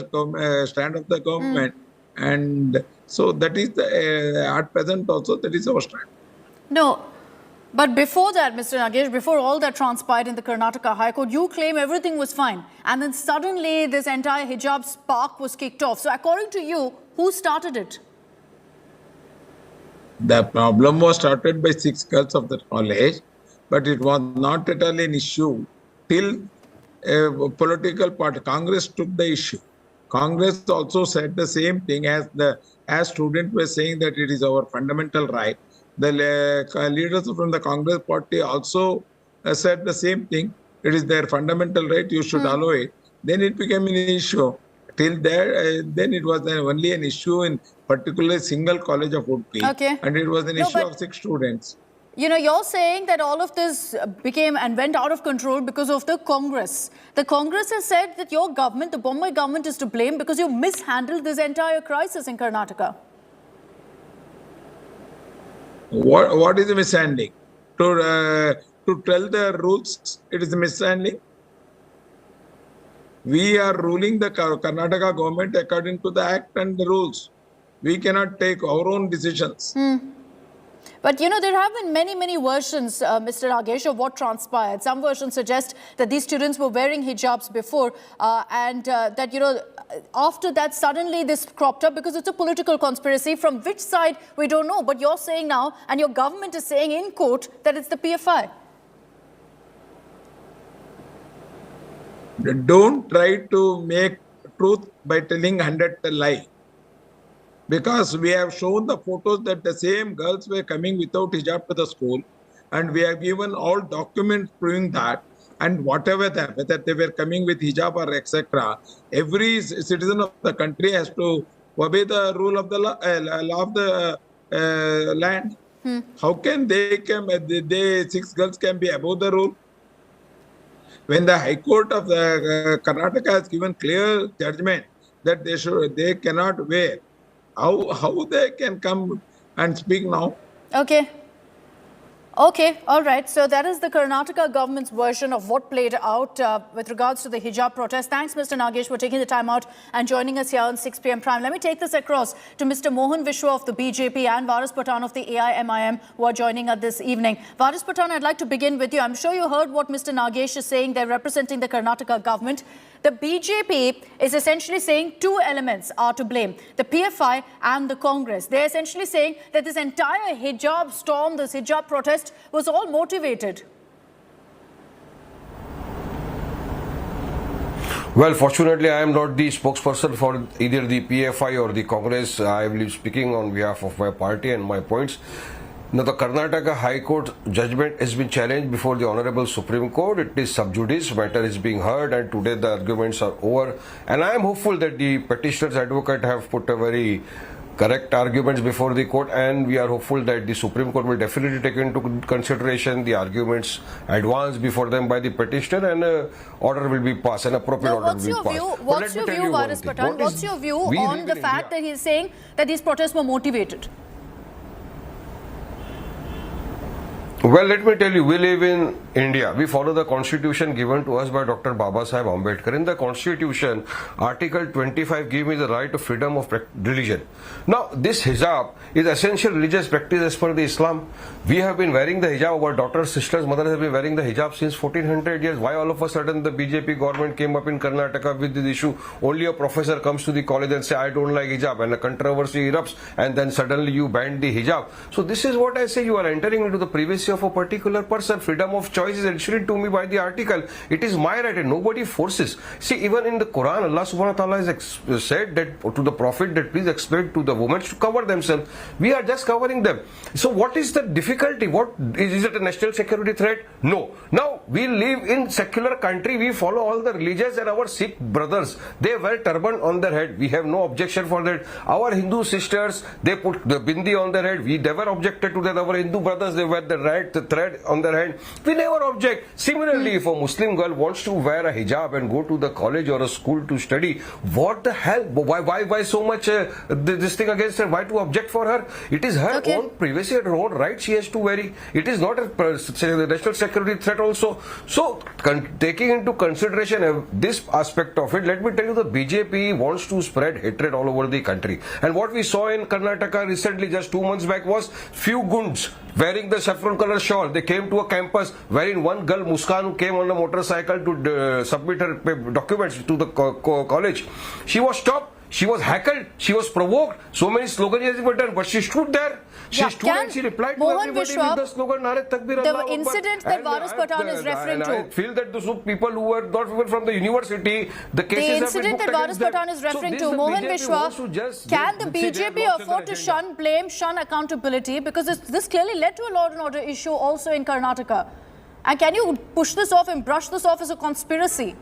stand of the government. And so that is the, at present also, that is our stand. No. But before that, Mr. Nagesh, before all that transpired in the Karnataka High Court, you claim everything was fine. And then suddenly this entire hijab spark was kicked off. So according to you, who started it? The problem was started by 6 girls of the college, but it was not at all an issue till political party. Congress took the issue. Congress also said the same thing as students were saying that it is our fundamental right. The leaders from the Congress party also said the same thing. It is their fundamental right. You should allow it. Then it became an issue. Till there, then it was only an issue in particular single college of Udupi, and it was an issue of 6 students. You know, you're saying that all of this became and went out of control because of the Congress. The Congress has said that your government, the Bombay government, is to blame because you mishandled this entire crisis in Karnataka. What is a mishandling? To tell the rules, it is a mishandling. We are ruling the Karnataka government according to the act and the rules. We cannot take our own decisions. But, you know, there have been many versions, Mr. Nagesh, of what transpired. Some versions suggest that these students were wearing hijabs before and that, you know, after that, suddenly this cropped up because it's a political conspiracy. From which side, we don't know. But you're saying now, and your government is saying in court, that it's the PFI. Don't try to make truth by telling 100 lie. Because we have shown the photos that the same girls were coming without hijab to the school, and we have given all documents proving that. And whatever that, whether they were coming with hijab or etc., every citizen of the country has to obey the rule of the law of the land. How can they come? 6 girls can be above the rule. When the High Court of the Karnataka has given clear judgment that they cannot wear, how they can come and speak now? Okay, all right. So that is the Karnataka government's version of what played out with regards to the hijab protest. Thanks, Mr. Nagesh, for taking the time out and joining us here on 6 p.m. Prime. Let me take this across to Mr. Mohan Vishwa of the BJP and Varis Pathan of the AIMIM who are joining us this evening. Varis Pathan, I'd like to begin with you. I'm sure you heard what Mr. Nagesh is saying. They're representing the Karnataka government. The BJP is essentially saying 2 elements are to blame, the PFI and the Congress. They're essentially saying that this entire hijab storm, this hijab protest was all motivated. Well, fortunately, I am not the spokesperson for either the PFI or the Congress. I will be speaking on behalf of my party and my points. Now, the Karnataka High Court judgment has been challenged before the Honorable Supreme Court. It is sub judice, matter is being heard, and today the arguments are over. And I am hopeful that the petitioner's advocate have put a very correct arguments before the court, and we are hopeful that the Supreme Court will definitely take into consideration the arguments advanced before them by the petitioner, and an order will be passed, an appropriate order will be passed. What's your view, Varis Pathan? What's your view on the fact that he's saying that these protests were motivated? Well, let me tell you, we live in India. We follow the constitution given to us by Dr. Babasaheb Ambedkar. In the constitution, Article 25 gives me the right of freedom of religion. Now, this hijab is essential religious practice as per the Islam. We have been wearing the hijab. Our daughters, sisters, mothers have been wearing the hijab since 1400 years. Why all of a sudden the BJP government came up in Karnataka with this issue? Only a professor comes to the college and say, I don't like hijab, and a controversy erupts, and then suddenly you ban the hijab. So this is what I say, you are entering into the privacy of a particular person. Freedom of choice is ensured to me by the article. It is my right and nobody forces. See, even in the Quran, Allah subhanahu wa ta'ala has said that to the Prophet that please expect to the women to cover themselves. We are just covering them. So what is the difficulty? What is it, a national security threat? No. Now we live in secular country. We follow all the religions, and our Sikh brothers, they wear turban on their head. We have no objection for that. Our Hindu sisters, they put the bindi on their head. We never objected to that. Our Hindu brothers, they wear the thread on their head. We never object. Similarly, if a Muslim girl wants to wear a hijab and go to the college or a school to study, what the hell? Why so much this thing against her? Why to object for her? It is her own privacy and her own right she has to wear it. It is not a national security threat also. So, taking into consideration this aspect of it, let me tell you, the BJP wants to spread hatred all over the country. And what we saw in Karnataka recently, just 2 months back, was few gunds wearing the saffron color shawl. They came to a campus wherein one girl, Muskan, who came on a motorcycle to submit her documents to the college. She was stopped. She was heckled, she was provoked, so many slogans were done, but she stood there. She stood and she replied to everybody with the slogan, Nare Takbir the Allah Akbar. incident that Varis Pathan is referring to. I feel that those people who were not even from the university, the cases the incident that Varis Pathan is referring to, Mohan Vishwa, can the BJP afford to shun blame, shun accountability? Because this clearly led to a law and order issue also in Karnataka. And can you push this off and brush this off as a conspiracy?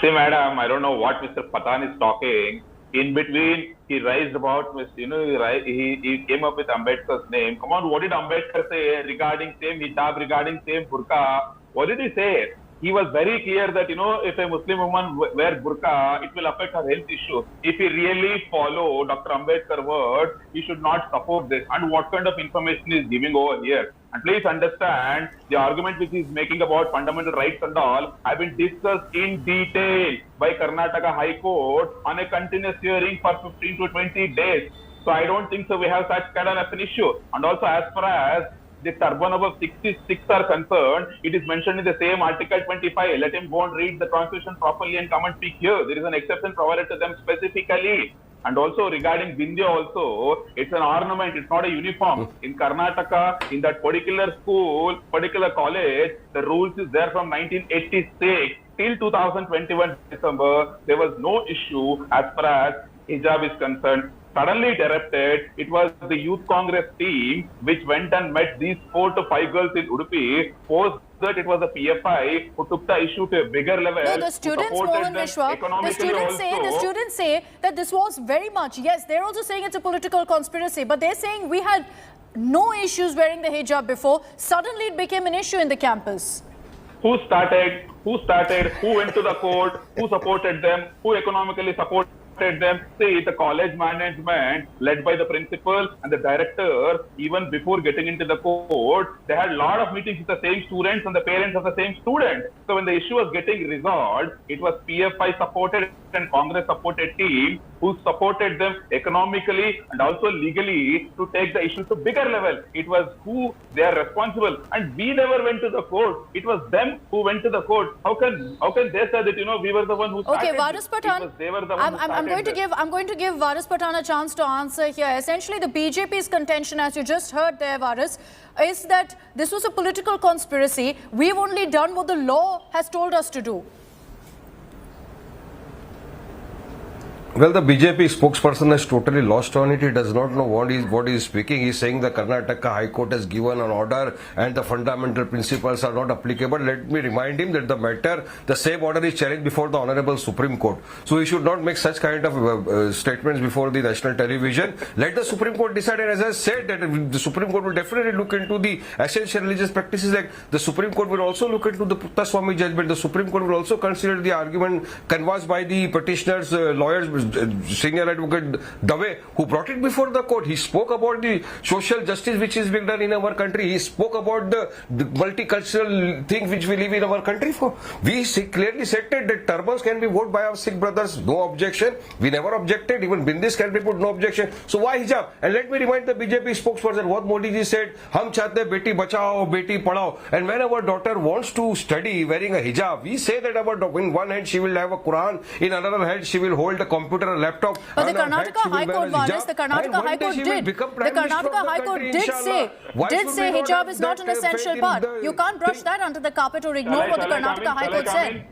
See, madam, I don't know what Mr. Pathan is talking. In between, he raised about, he came up with Ambedkar's name. Come on, what did Ambedkar say regarding same hijab, regarding same burqa? What did he say? He was very clear that, if a Muslim woman wears burqa, it will affect her health issues. If he really follow Dr. Ambedkar's words, he should not support this. And what kind of information is giving over here? And please understand, the argument which he is making about fundamental rights and all have been discussed in detail by Karnataka High Court on a continuous hearing for 15 to 20 days. So I don't think so we have such kind of an issue. And also as far as the turban above 66 are concerned, it is mentioned in the same Article 25. Let him go and read the Constitution properly and come and speak here. There is an exception provided to them specifically. And also regarding Vindhya also, it's an ornament, it's not a uniform. In Karnataka, in that particular school, particular college, the rules is there from 1986 till 2021 December. There was no issue as far as hijab is concerned. Suddenly it erupted. It was the Youth Congress team which went and met these 4 to 5 girls in Udupi. Post that it was the PFI who took the issue to a bigger level. No, the students, Mohan Vishwa, the students say that this was very much, yes, they're also saying it's a political conspiracy, but they're saying we had no issues wearing the hijab before. Suddenly it became an issue in the campus. Who started? Who went to the court? Who supported them? Who economically supported them? See, the college management led by the principal and the director, even before getting into the court, they had a lot of meetings with the same students and the parents of the same students. So when the issue was getting resolved, it was PFI supported and Congress supported team who supported them economically and also legally to take the issue to bigger level. It was who they are responsible, and we never went to the court. It was them who went to the court. How can they say that we were the one who started? Okay, Varis Pathan, I'm going to give Varis Pathan a chance to answer here. Essentially, the BJP's contention, as you just heard there, Varis, is that this was a political conspiracy. We've only done what the law has told us to do. Well, the BJP spokesperson has totally lost on it. He does not know what he is speaking. He is saying the Karnataka High Court has given an order and the fundamental principles are not applicable. Let me remind him that the same order is challenged before the Honorable Supreme Court. So he should not make such kind of statements before the national television. Let the Supreme Court decide. And as I said, that the Supreme Court will definitely look into the Essential Religious Practices Act. The Supreme Court will also look into the Putta Swami judgment. The Supreme Court will also consider the argument canvassed by the petitioners, lawyers, Senior Advocate Dave, who brought it before the court. He spoke about the social justice which is being done in our country. He spoke about the multicultural thing which we live in our country for. We clearly said that turbans can be worn by our Sikh brothers. No objection. We never objected. Even bindis can be put. No objection. So why hijab? And let me remind the BJP spokesperson what Modi ji said. Hum chahte beti bachao, beti padhao. And when our daughter wants to study wearing a hijab, we say that in one hand she will have a Quran, in another hand she will hold a computer, a laptop. But the Karnataka High Court, Varis, the Karnataka High Court did. The Karnataka High Court did say hijab is not an essential part. You can't brush that under the carpet or ignore what the Karnataka High Court said.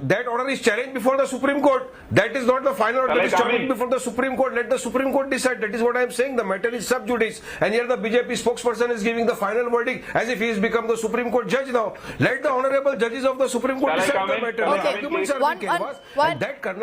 That order is challenged before the Supreme Court. That is not the final order. It is challenged before the Supreme Court. Let the Supreme Court decide. That is what I am saying. The matter is sub judice. And here the BJP spokesperson is giving the final verdict as if he has become the Supreme Court judge now. Let the honorable judges of the Supreme Court decide the matter. Okay,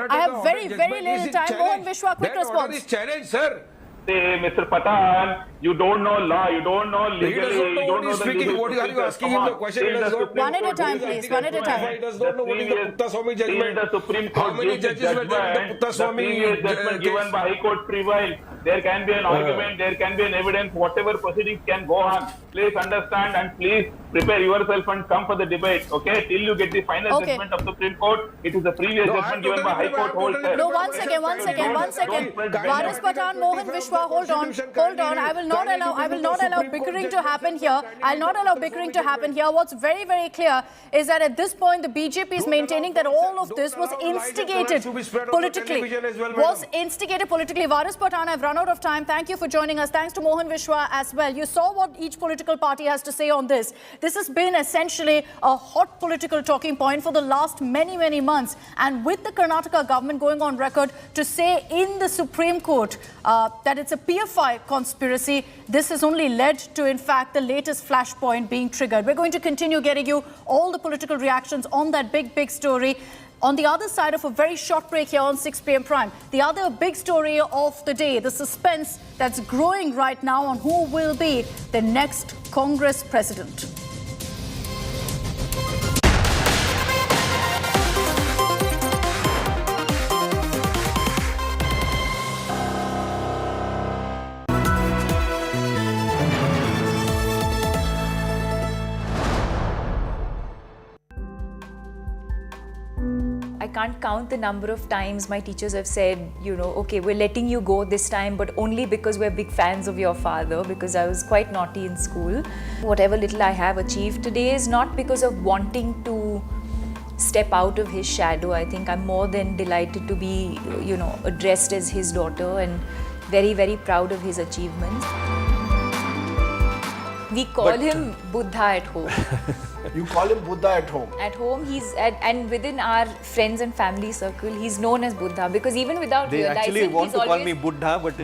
I have very little time. Mohan Vishwa, quick response. That order is challenged, sir. Say, Mr. Pathan, you don't know law, you don't know legally, he doesn't know what he's speaking. What are you asking him the question? One at a time, please. One at a time. He does not know what is the Putta Swami judgment. The Supreme Court How many judges were there in the Putta Swami judgment given by High Court prevailed? There can be an argument, there can be an evidence, whatever proceedings can go on. Please understand and please prepare yourself and come for the debate, okay? Till you get the final judgment of Supreme Court, it is the previous judgment given by High Court wholesale. No, one second. Varis Pathan, Mohan Vishwa. Vishwa, hold on. I will not allow bickering to happen here. I'll not allow bickering to happen here. What's very, very clear is that at this point, the BJP is maintaining that all of this was instigated politically. Varis Pathan, I've run out of time. Thank you for joining us. Thanks to Mohan Vishwa as well. You saw what each political party has to say on this. This has been essentially a hot political talking point for the last many, many months. And with the Karnataka government going on record to say in the Supreme Court that it's a PFI conspiracy, this has only led to, in fact, the latest flashpoint being triggered. We're going to continue getting you all the political reactions on that big story. On the other side of a very short break here on 6 p.m. Prime, the other big story of the day, the suspense that's growing right now on who will be the next Congress president. I can't count the number of times my teachers have said, okay, we're letting you go this time, but only because we're big fans of your father, because I was quite naughty in school. Whatever little I have achieved today is not because of wanting to step out of his shadow. I think I'm more than delighted to be, addressed as his daughter and very, very proud of his achievements. We call him Buddha at home. You call him Buddha at home? At home, and within our friends and family circle, he's known as Buddha, because even without realizing, actually want to call me Buddha, but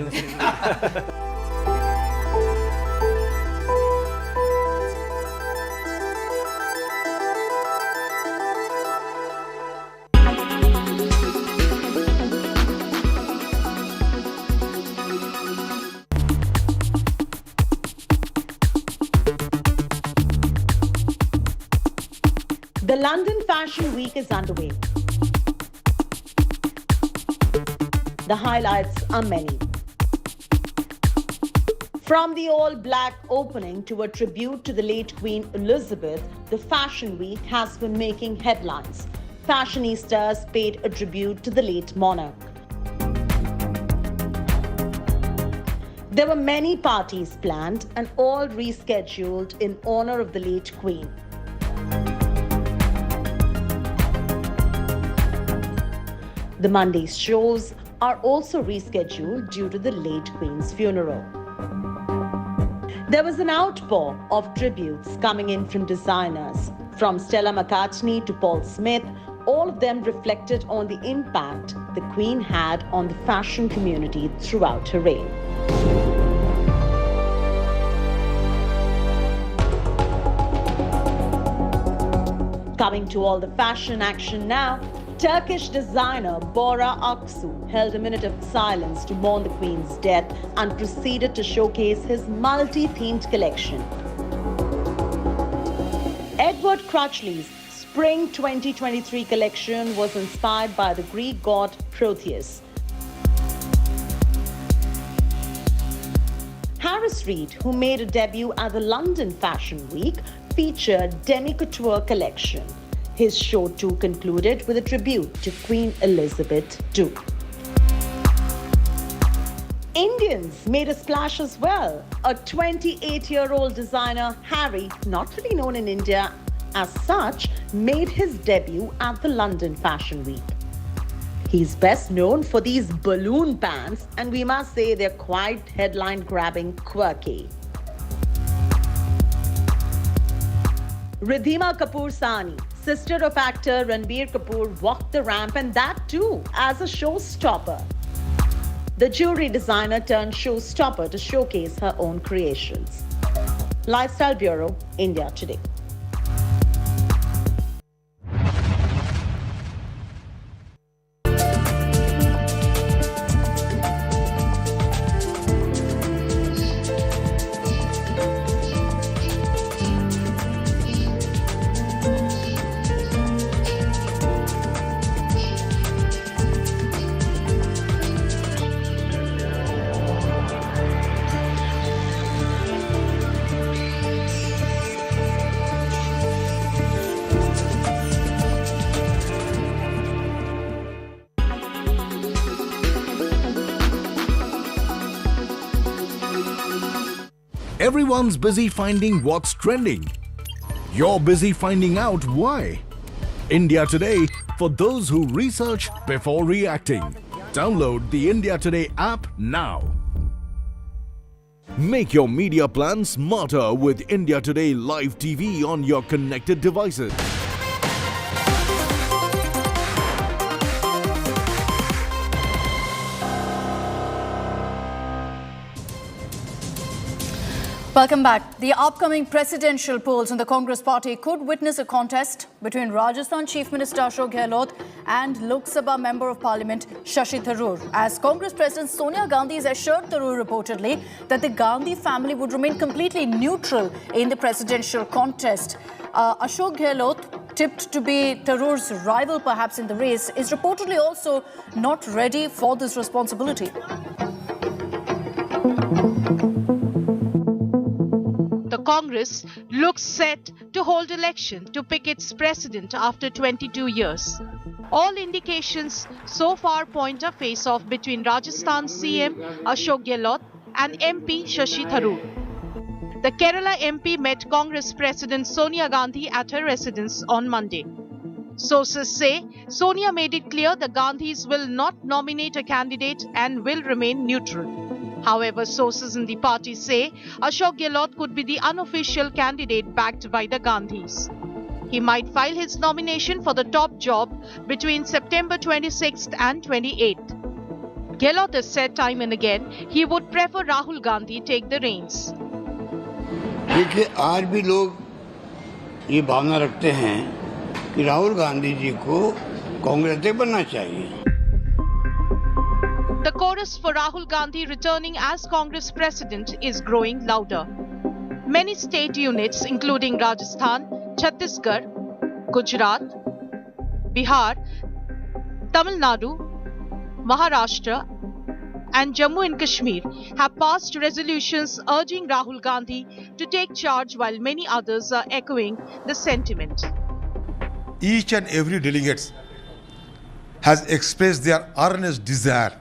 The London Fashion Week is underway. The highlights are many. From the all-black opening to a tribute to the late Queen Elizabeth, the Fashion Week has been making headlines. Fashionistas paid a tribute to the late monarch. There were many parties planned and all rescheduled in honor of the late Queen. The Monday's shows are also rescheduled due to the late Queen's funeral. There was an outpour of tributes coming in from designers. From Stella McCartney to Paul Smith, all of them reflected on the impact the Queen had on the fashion community throughout her reign. Coming to all the fashion action now, Turkish designer Bora Aksu held a minute of silence to mourn the Queen's death and proceeded to showcase his multi-themed collection. Edward Crutchley's Spring 2023 collection was inspired by the Greek god Proteus. Harris Reid, who made a debut at the London Fashion Week, featured Demi Couture collection. His show too concluded with a tribute to Queen Elizabeth II. Indians made a splash as well. A 28-year-old designer, Harry, not really known in India as such, made his debut at the London Fashion Week. He's best known for these balloon pants, and we must say they're quite headline-grabbing quirky. Ridhima Kapoor Sahni, sister of actor Ranbir Kapoor, walked the ramp, and that too as a showstopper. The jewelry designer turned showstopper to showcase her own creations. Lifestyle Bureau, India Today. Everyone's busy finding what's trending. You're busy finding out why. India Today, for those who research before reacting. Download the India Today app now. Make your media plan smarter with India Today Live TV on your connected devices. Welcome back. The upcoming presidential polls in the Congress party could witness a contest between Rajasthan Chief Minister Ashok Gehlot and Lok Sabha Member of Parliament Shashi Tharoor, as Congress President Sonia Gandhi has assured Tharoor reportedly that the Gandhi family would remain completely neutral in the presidential contest. Ashok Gehlot, tipped to be Tharoor's rival perhaps in the race, is reportedly also not ready for this responsibility. The Congress looks set to hold election to pick its president after 22 years. All indications so far point a face-off between Rajasthan CM Ashok Gehlot and MP Shashi Tharoor. The Kerala MP met Congress President Sonia Gandhi at her residence on Monday. Sources say Sonia made it clear the Gandhis will not nominate a candidate and will remain neutral. However, sources in the party say Ashok Gehlot could be the unofficial candidate backed by the Gandhis. He might file his nomination for the top job between September 26th and 28th. Gehlot has said time and again he would prefer Rahul Gandhi take the reins. देखिए आज भी लोग ये भावना रखते हैं कि राहुल गांधी जी को कांग्रेस से बनना चाहिए. The chorus for Rahul Gandhi returning as Congress president is growing louder. Many state units including Rajasthan, Chhattisgarh, Gujarat, Bihar, Tamil Nadu, Maharashtra and Jammu and Kashmir have passed resolutions urging Rahul Gandhi to take charge, while many others are echoing the sentiment. Each and every delegate has expressed their earnest desire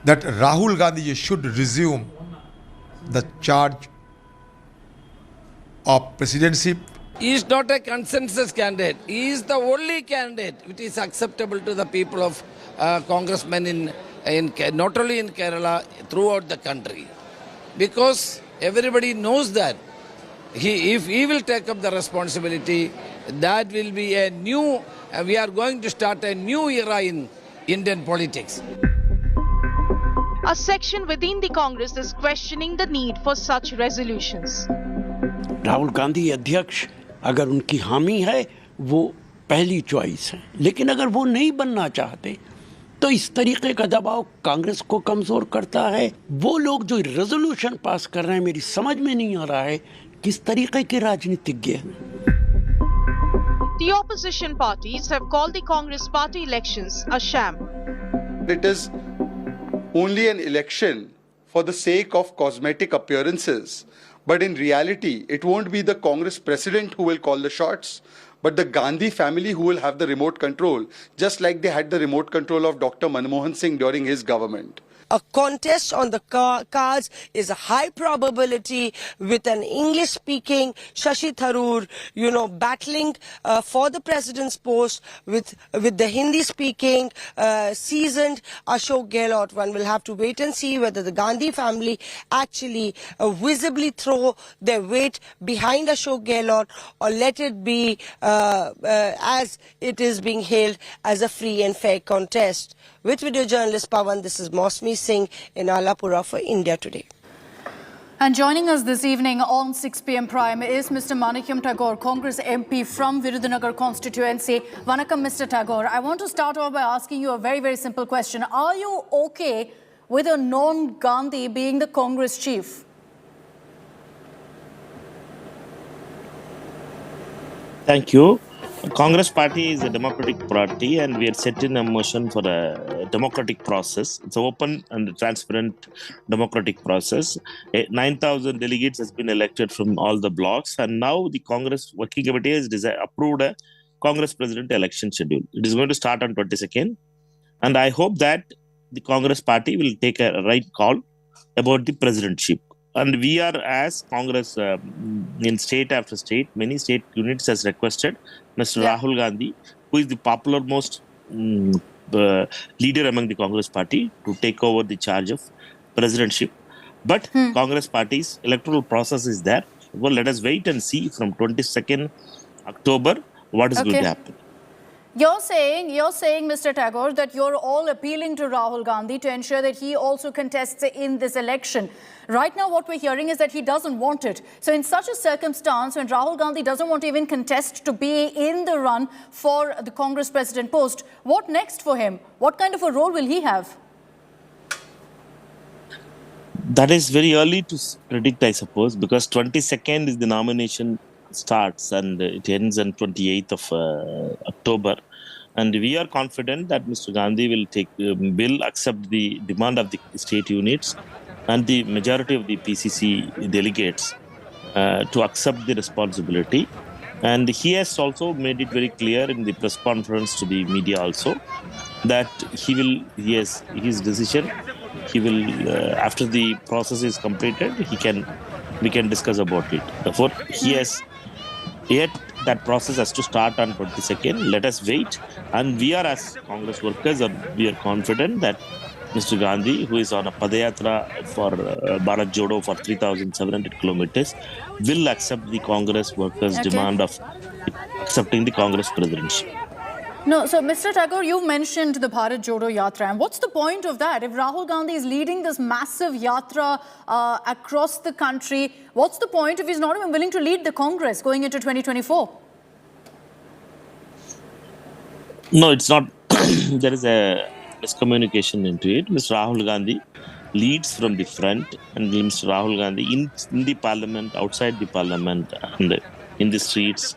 that Rahul Gandhi should resume the charge of presidency. He is not a consensus candidate. He is the only candidate which is acceptable to the people of congressmen in not only in Kerala, throughout the country. Because everybody knows that if he will take up the responsibility, that will be a new, we are going to start a new era in Indian politics. A section within the Congress is questioning the need for such resolutions. Rahul Gandhi अध्यक्ष अगर उनकी हामी है वो पहली choice है, लेकिन अगर वो नहीं बनना चाहते तो इस तरीके का दबाव कांग्रेस को कमजोर करता है. वो लोग जो रेजोल्यूशन पास कर रहे हैं मेरी समझ में नहीं आ रहा है किस तरीके के राजनीतिज्ञ हैं. The opposition parties have called the Congress party elections a sham. It is only an election for the sake of cosmetic appearances. But in reality, it won't be the Congress president who will call the shots, but the Gandhi family who will have the remote control, just like they had the remote control of Dr. Manmohan Singh during his government. A contest on the cards is a high probability with an English-speaking Shashi Tharoor, battling for the president's post with the Hindi-speaking seasoned Ashok Gehlot. One will have to wait and see whether the Gandhi family actually visibly throw their weight behind Ashok Gehlot or let it be as it is being hailed as a free and fair contest. With video journalist Pawan, this is Mosmi Singh in Alapura for India Today. And joining us this evening on 6 p.m. Prime is Mr. Manikyam Tagore, Congress MP from Virudhunagar constituency. Vanakkam, Mr. Tagore. I want to start off by asking you a very, very simple question. Are you okay with a non-Gandhi being the Congress chief? Thank you. Congress party is a democratic party and we are set in a motion for a democratic process. It's an open and transparent democratic process. 9,000 delegates has been elected from all the blocks and now the Congress Working Committee has approved a Congress President election schedule. It is going to start on 22nd and I hope that the Congress party will take a right call about the presidentship. and we are, as Congress, in state after state, many state units has requested Mr. Rahul Gandhi, who is the popular most leader among the Congress party, to take over the charge of presidentship. But Congress party's electoral process is there. Well, let us wait and see from 22nd October what is going to happen. You're saying, Mr. Tagore, that you're all appealing to Rahul Gandhi to ensure that he also contests in this election. Right now, what we're hearing is that he doesn't want it. So in such a circumstance, when Rahul Gandhi doesn't want to even contest to be in the run for the Congress president post, what next for him? What kind of a role will he have? That is very early to predict, I suppose, because 22nd is the nomination starts and it ends on 28th of October. And we are confident that Mr. Gandhi will accept the demand of the state units and the majority of the PCC delegates to accept the responsibility. And he has also made it very clear in the press conference to the media also that he has his decision. He will, after the process is completed, we can discuss about it. Therefore, he has yet that process has to start on 22nd. Let us wait. And we are, as Congress workers, we are confident that Mr. Gandhi, who is on a Padayatra for Bharat Jodo for 3,700 kilometers, will accept the Congress workers' demand of accepting the Congress presidency. No, so Mr. Tagore, you mentioned the Bharat Jodo Yatra. And what's the point of that? If Rahul Gandhi is leading this massive yatra across the country, what's the point if he's not even willing to lead the Congress going into 2024? No, it's not. There is a miscommunication into it. Mr. Rahul Gandhi leads from the front, and Mr. Rahul Gandhi in the parliament, outside the parliament, and in the streets.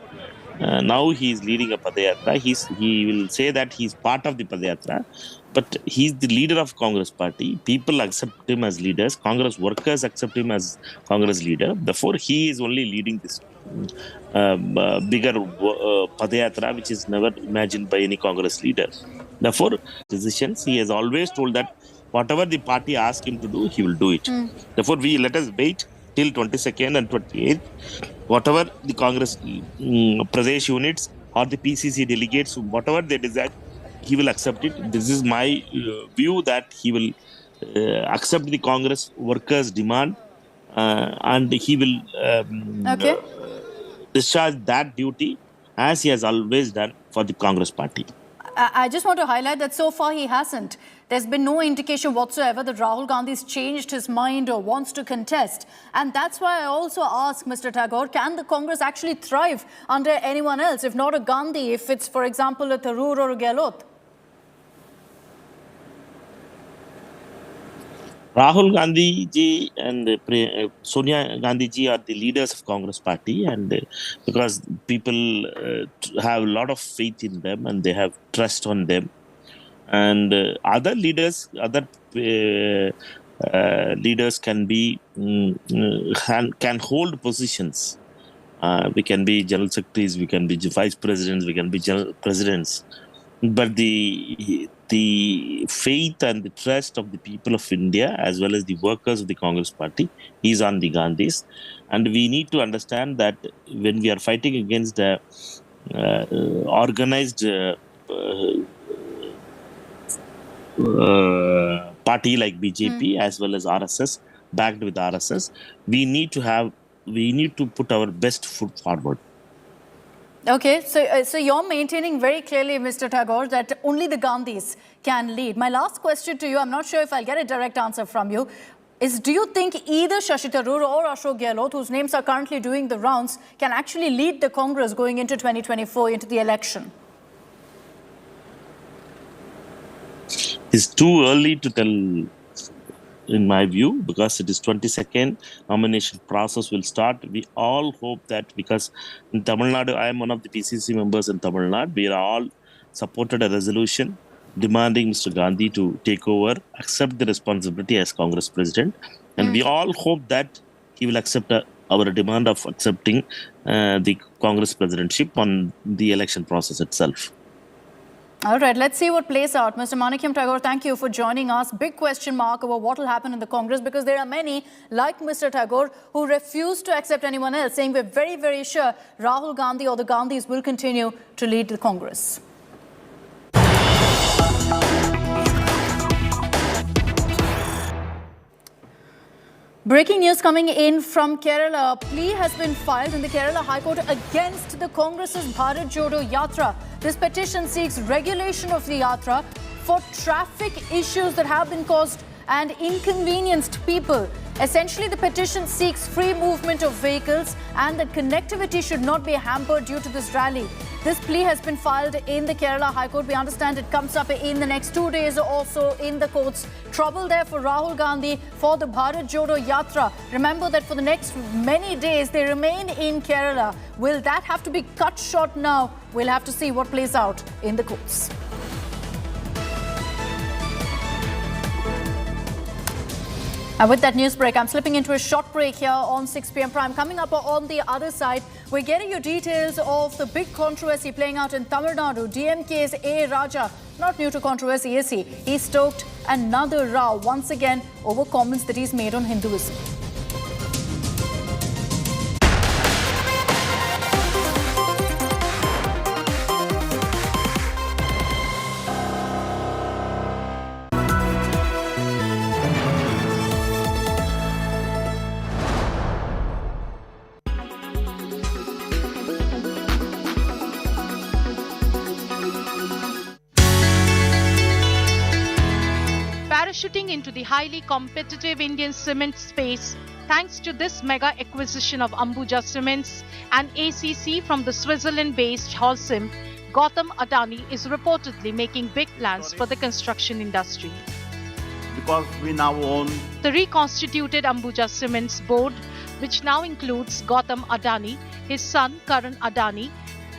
Now he is leading a Padayatra. He will say that he is part of the Padayatra, but he is the leader of Congress party. People accept him as leaders. Congress workers accept him as Congress leader. Therefore, he is only leading this bigger Padayatra, which is never imagined by any Congress leader. Therefore, decisions, he has always told that whatever the party asks him to do, he will do it. Therefore, let us wait till 22nd and 28th. Whatever the Congress Pradesh units or the PCC delegates, whatever they desire, he will accept it. This is my view, that he will accept the Congress workers' demand and he will discharge that duty as he has always done for the Congress party. I just want to highlight that so far he hasn't. There's been no indication whatsoever that Rahul Gandhi's changed his mind or wants to contest. And that's why I also ask Mr. Tagore, can the Congress actually thrive under anyone else, if not a Gandhi, if it's, for example, a Tharoor or a Gehlot? Rahul Gandhi ji and Sonia Gandhi ji are the leaders of Congress party, and because people have a lot of faith in them and they have trust on them, and other leaders can be can hold positions. We can be general secretaries, we can be vice presidents, we can be general presidents, but the faith and the trust of the people of India, as well as the workers of the Congress party, is on the Gandhis. And we need to understand that when we are fighting against the organized party like BJP as well as RSS, backed with RSS, we need to put our best foot forward. Okay, so you're maintaining very clearly, Mr. Tagore, that only the Gandhis can lead. My last question to you, I'm not sure if I'll get a direct answer from you, is do you think either Shashi Tharoor or Ashok Gehlot, whose names are currently doing the rounds, can actually lead the Congress going into 2024, into the election? It's too early to tell, in my view, because it is 22nd, nomination process will start. We all hope that, because in Tamil Nadu, I am one of the PCC members in Tamil Nadu, we are all supported a resolution demanding Mr. Gandhi to take over, accept the responsibility as Congress president. And we all hope that he will accept our demand of accepting the Congress presidentship on the election process itself. All right, let's see what plays out. Mr. Manikyam Tagore, thank you for joining us. Big question mark over what will happen in the Congress, because there are many, like Mr. Tagore, who refuse to accept anyone else, saying we're very, very sure Rahul Gandhi or the Gandhis will continue to lead the Congress. Breaking news coming in from Kerala. A plea has been filed in the Kerala High Court against the Congress's Bharat Jodo Yatra. This petition seeks regulation of the Yatra for traffic issues that have been caused and inconvenienced people. Essentially, the petition seeks free movement of vehicles and that connectivity should not be hampered due to this rally. This plea has been filed in the Kerala High Court. We understand it comes up in the next 2 days or also in the courts. Trouble there for Rahul Gandhi for the Bharat Jodo Yatra. Remember that for the next many days they remain in Kerala. Will that have to be cut short now? We'll have to see what plays out in the courts. And with that news break, I'm slipping into a short break here on 6 p.m. Prime. Coming up on the other side, we're getting you details of the big controversy playing out in Tamil Nadu. DMK's A. Raja, not new to controversy, is he? He stoked another row once again over comments that he's made on Hinduism. Parachuting into the highly competitive Indian cement space thanks to this mega acquisition of Ambuja Cements and ACC from the Switzerland-based Holcim, Gautam Adani is reportedly making big plans for the construction industry. Because we now own the reconstituted Ambuja Cements board, which now includes Gautam Adani, his son Karan Adani,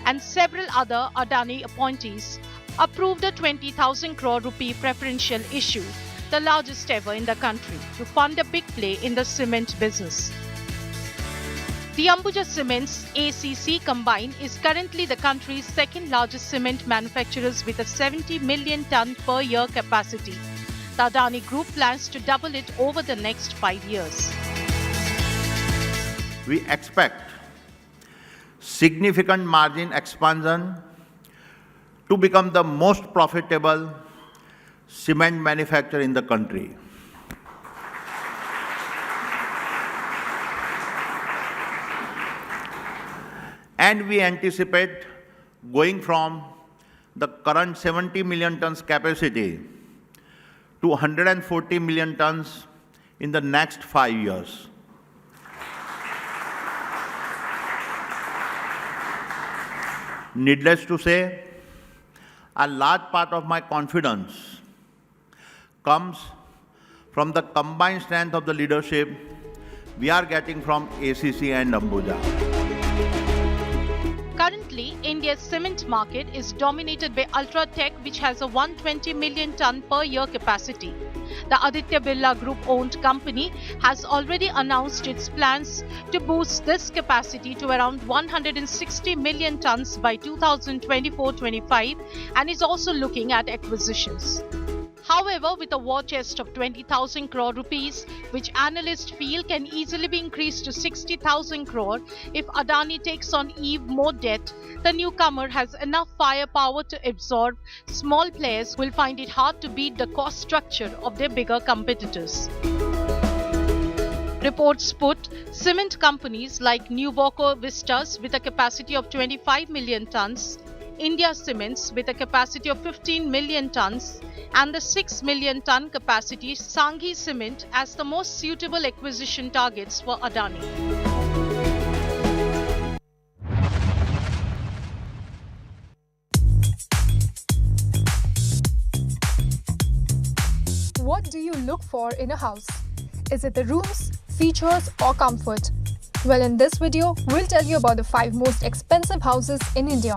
and several other Adani appointees, approved a 20,000 crore rupee preferential issue, the largest ever in the country, to fund a big play in the cement business. The Ambuja Cements ACC combined is currently the country's second largest cement manufacturers with a 70 million ton per year capacity. The Adani Group plans to double it over the next 5 years. we expect significant margin expansion to become the most profitable cement manufacturer in the country. And we anticipate going from the current 70 million tons capacity to 140 million tons in the next 5 years. Needless to say, a large part of my confidence comes from the combined strength of the leadership we are getting from ACC and Ambuja. Currently, India's cement market is dominated by Ultratech, which has a 120 million ton per year capacity. The Aditya Birla Group-owned company has already announced its plans to boost this capacity to around 160 million tons by 2024-25 and is also looking at acquisitions. However, with a war chest of 20,000 crore rupees, which analysts feel can easily be increased to 60,000 crore if Adani takes on even more debt, the newcomer has enough firepower to absorb. Small players will find it hard to beat the cost structure of their bigger competitors. Reports put cement companies like Nuvoco Vistas with a capacity of 25 million tons, India Cements with a capacity of 15 million tons, and the 6 million ton capacity Sanghi Cement as the most suitable acquisition targets for Adani. What do you look for in a house? Is it the rooms, features, or comfort? Well, in this video, we'll tell you about the 5 most expensive houses in India.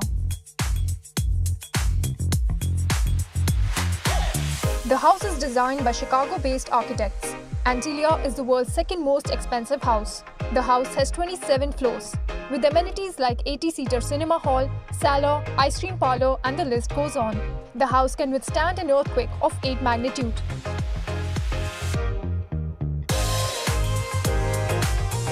The house is designed by Chicago-based architects. Antilia is the world's second most expensive house. The house has 27 floors, with amenities like 80-seater cinema hall, salon, ice cream parlor, and the list goes on. The house can withstand an earthquake of 8 magnitude.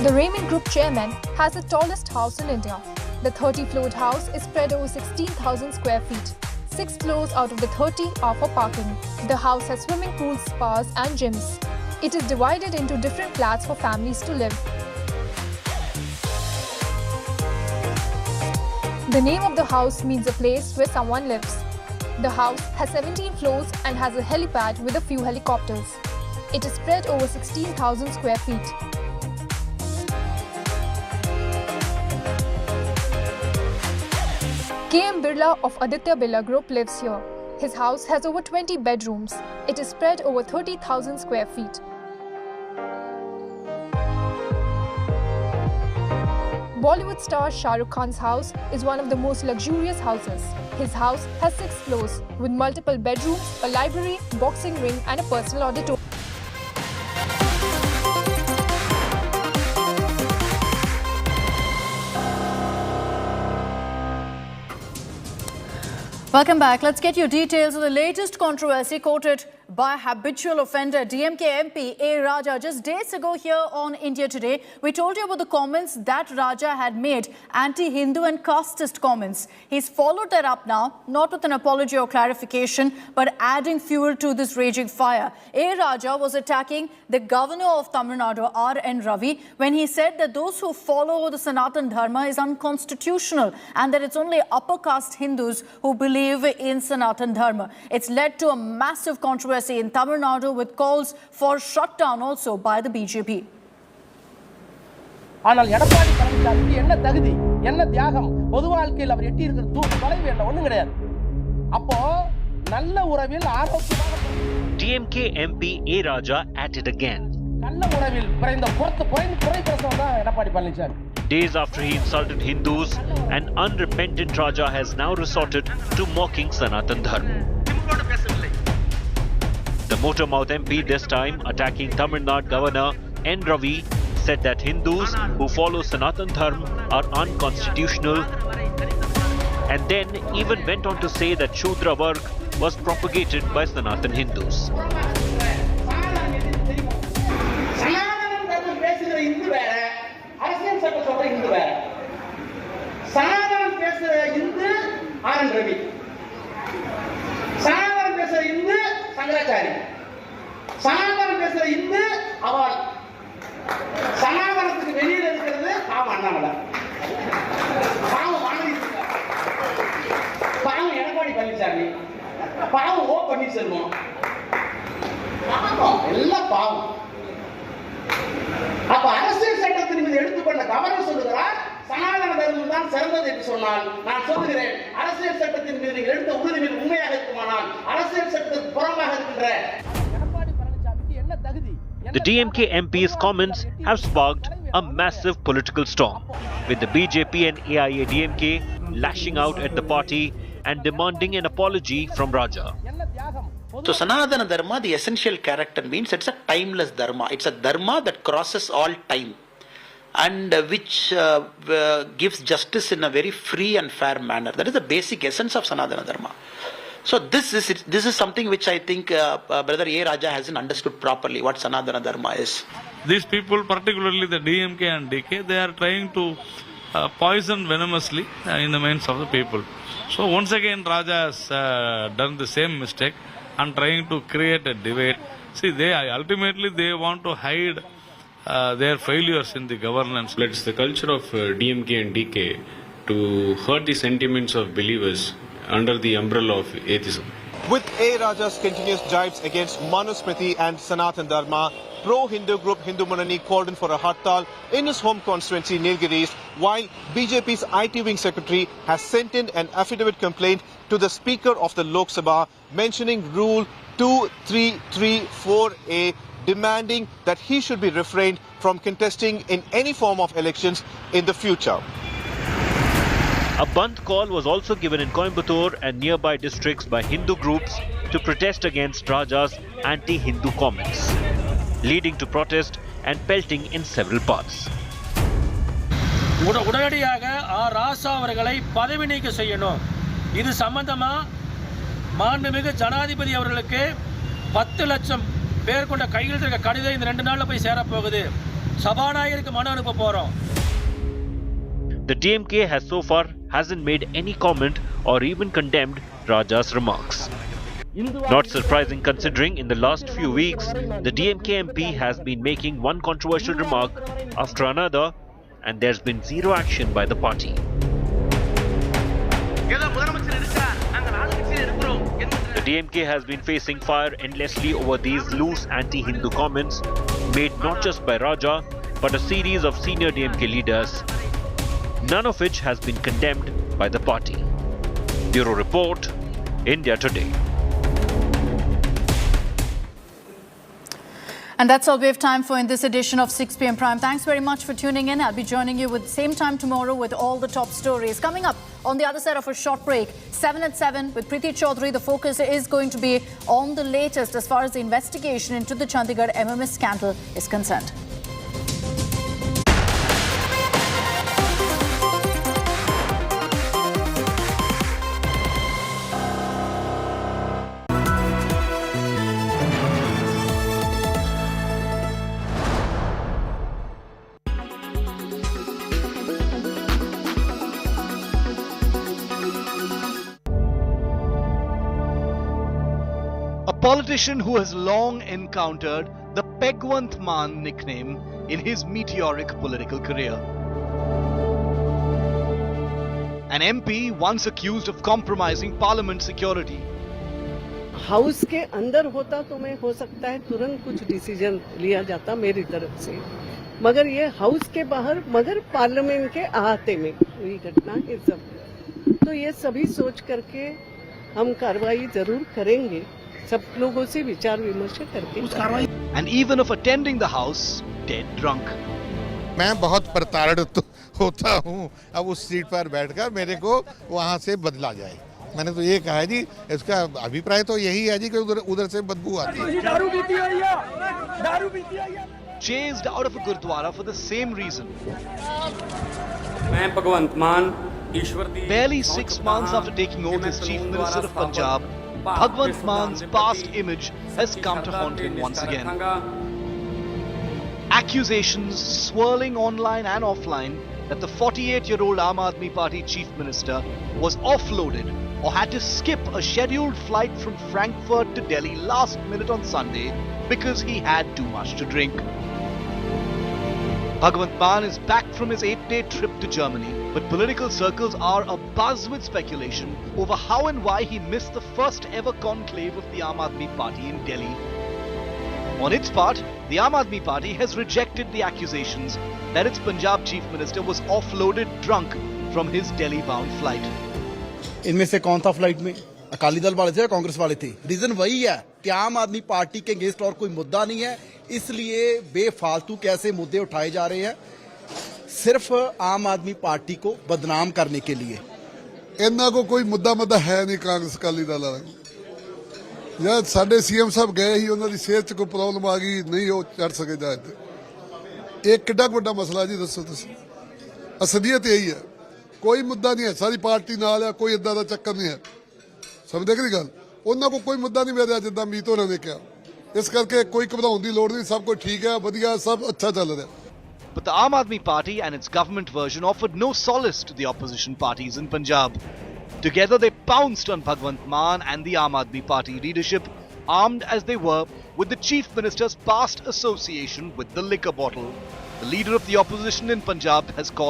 The Raymond Group chairman has the tallest house in India. The 30-floored house is spread over 16,000 square feet. 6 floors out of the 30 are for parking. The house has swimming pools, spas and gyms. It is divided into different flats for families to live. The name of the house means a place where someone lives. The house has 17 floors and has a helipad with a few helicopters. It is spread over 16,000 square feet. K.M. Birla of Aditya Birla Group lives here. His house has over 20 bedrooms. It is spread over 30,000 square feet. Bollywood star Shah Rukh Khan's house is one of the most luxurious houses. His house has 6 floors with multiple bedrooms, a library, boxing ring and a personal auditorium. Welcome back. Let's get you details of the latest controversy quoted by habitual offender DMK MP A. Raja just days ago here on India Today. We told you about the comments that Raja had made, anti-Hindu and casteist comments. He's followed that up now, not with an apology or clarification, but adding fuel to this raging fire. A. Raja was attacking the governor of Tamil Nadu, R.N. Ravi, when he said that those who follow the Sanatan Dharma is unconstitutional and that it's only upper caste Hindus who believe in Sanatan Dharma. It's led to a massive controversy in Tamil Nadu with calls for shutdown also by the BJP. ஆனால் எடப்பாடி பழனிசாமிக்கு என்ன தகுதி என்ன தியாகம் பொது வாழ்க்கையில் அவர் எட்டி இருக்கிற தூக்கு தொலைவு என்ன ஒண்ணும் கிடையாது அப்போ நல்ல உறவில் ஆரோக்கியமாக DMK MP A Raja at it again. நல்ல உறவில் குறை பிரசவம் தான் Edappadi Palaniswami. Days after he insulted Hindus, an unrepentant Raja has now resorted to mocking Sanatan Dharma. The Motormouth MP this time attacking Tamil Nadu Governor N. Ravi said that Hindus who follow Sanatan Dharma are unconstitutional and then even went on to say that Shudra Varg was propagated by Sanatan Hindus. சனாதனம் பேசுற Hindu R. N.. Ravi சனாதனம் பேசுற இந்து சங்கராச்சாரி சனாதனம் பேசுற இந்து அவர் சனாதனத்துக்கு வெளியில இருக்கிறது பாவம் அண்ணாமலை பாவம் வானதி பாவம் எடப்பாடி பழனிசாமி பாவம் ஓ பன்னீர்செல்வம் பாவம் எல்லாம் பாவம் அப்ப அரசியல் சட்டத்தின் மீது எடுத்துக்கொண்ட கவனம் சொல்லுகிறார் சனாதன தர்மம் தான் சிறந்தது என்று சொன்னால் நான் சொல்லுகிறேன் அரசியல் சட்டத்தின் மீது எடுத்த உறுதியில் உண்மையாக இருக்குமானால் அரசியல் சட்டத்துக்கு புறம்பாக இருக்கின்ற எடப்பாடி பழனிசாமிக்கு என்ன தகுதி The DMK MP's comments have sparked a massive political storm, with the BJP and AIADMK lashing out at the party and demanding an apology from Raja. So Sanatana Dharma, the essential character means it's a timeless Dharma. It's a Dharma that crosses all time and which gives justice in a very free and fair manner. That is the basic essence of Sanatana Dharma. So this is something which I think Brother A. Raja hasn't understood properly, what Sanatana Dharma is. These people, particularly the DMK and DK, they are trying to poison venomously in the minds of the people. So once again Raja has done the same mistake and trying to create a debate. See, ultimately they want to hide their failures in the governance. It's the culture of DMK and DK to hurt the sentiments of believers under the umbrella of atheism. With A. Raja's continuous jibes against Manusmriti and Sanatan Dharma, pro-Hindu group Hindu Munani called in for a hartal in his home constituency Nilgiris, while BJP's IT wing secretary has sent in an affidavit complaint to the Speaker of the Lok Sabha mentioning Rule 2334A, demanding that he should be refrained from contesting in any form of elections in the future. A Bandh call was also given in Coimbatore and nearby districts by Hindu groups to protest against Raja's anti-Hindu comments, leading to protest and pelting in several parts. உடனடியாக ராசா அவர்களை பதவி நீக்க செய்யணும். இது சம்பந்தமா மாண்புமிகு ஜனாதிபதி அவர்களுக்கு 10 லட்சம் பேர் கொண்ட கையெழுத்து கடிதம் இந்த 2 நாள்ல போய் சேர போகுது. சபாநாயகருக்கு மனு அனுப்ப போறோம். The DMK has so far hasn't made any comment or even condemned Raja's remarks. Not surprising considering in the last few weeks, the DMK MP has been making one controversial remark after another and there's been zero action by the party. The DMK has been facing fire endlessly over these loose anti-Hindu comments made not just by Raja but a series of senior DMK leaders, none of which has been condemned by the party. Bureau Report, India Today. And that's all we have time for in this edition of 6 p.m. Prime. Thanks very much for tuning in. I'll be joining you with the same time tomorrow with all the top stories. Coming up on the other side of a short break, 7 at 7 with Preeti Chaudhary. The focus is going to be on the latest as far as the investigation into the Chandigarh MMS scandal is concerned. A politician who has long encountered the Pegwant Man nickname in his meteoric political career. An MP once accused of compromising parliament security. House के अंदर होता तो मैं हो सकता है तुरंत कुछ डिसीजन लिया जाता मेरी तरफ से, मगर ये हाउस के बाहर मगर पार्लियामेंट के अहाते में हुई घटना है सब, तो ये सभी सोच करके हम कार्रवाई जरूर करेंगे, सब लोगों से विचार विमर्श करके. And even of attending the house dead drunk. मैं बहुत प्रताड़ित होता हूँ अब उस सीट पर बैठकर मेरे को वहाँ से बदला जाए. मैंने तो ये कहा है जी, इसका अभिप्राय तो यही है जी कि उधर से बदबू आती है. Chased out of a gurdwara for the same reason. मैं भगवंत मान ईश्वर दी. Barely 6 months after taking over as Chief Minister of Punjab, Bhagwant Man's past image has come to haunt him once again. Accusations swirling online and offline that the 48-year-old Aam Aadmi Party Chief Minister was offloaded or had to skip a scheduled flight from Frankfurt to Delhi last minute on Sunday because he had too much to drink. Bhagwant Mann is back from his 8-day trip to Germany, but political circles are abuzz with speculation over how and why he missed the first ever conclave of the Aam Aadmi Party in Delhi. On its part, the Aam Aadmi Party has rejected the accusations that its Punjab Chief Minister was offloaded drunk from his Delhi-bound flight. इनमें से कौन था flight में? अकाली दल वाले थे या कांग्रेस वाले थे? रीजन वही है कि आम आदमी पार्टी के अगेंस्ट और कोई मुद्दा नहीं है, इसलिए बेफालतू कैसे मुद्दे उठाए जा रहे हैं सिर्फ आम आदमी पार्टी को बदनाम करने के लिए. इन्ना को कोई मुद्दा है नहीं कांग्रेस अकाली दल यार. साडे सीएम साहब गए ही उन्होंने सेहत कोई प्रॉब्लम आ गई नहीं वो चढ़ सके जाए. एक किड्डा बड़ा मसला जी दसो तुसीं. असलियत यही है, कोई मुद्दा नहीं है, सारी पार्टी नाल है, कोई इदा का चक्कर नहीं है. समझ गई गल? उन्होंने को कोई मुद्दा नहीं मिल जिदा मीत होना ने कहा. इस करके कोई घबराने की लोड़ नहीं, सब कुछ ठीक है, वधिया, सब अच्छा चल रहा. But the Aam Aadmi Party and its government version offered no solace to the opposition parties in Punjab. Together they pounced on Bhagwant Mann and the Aam Aadmi Party leadership, armed as they were with the Chief Minister's past association with the liquor bottle. The leader of the opposition in Punjab has called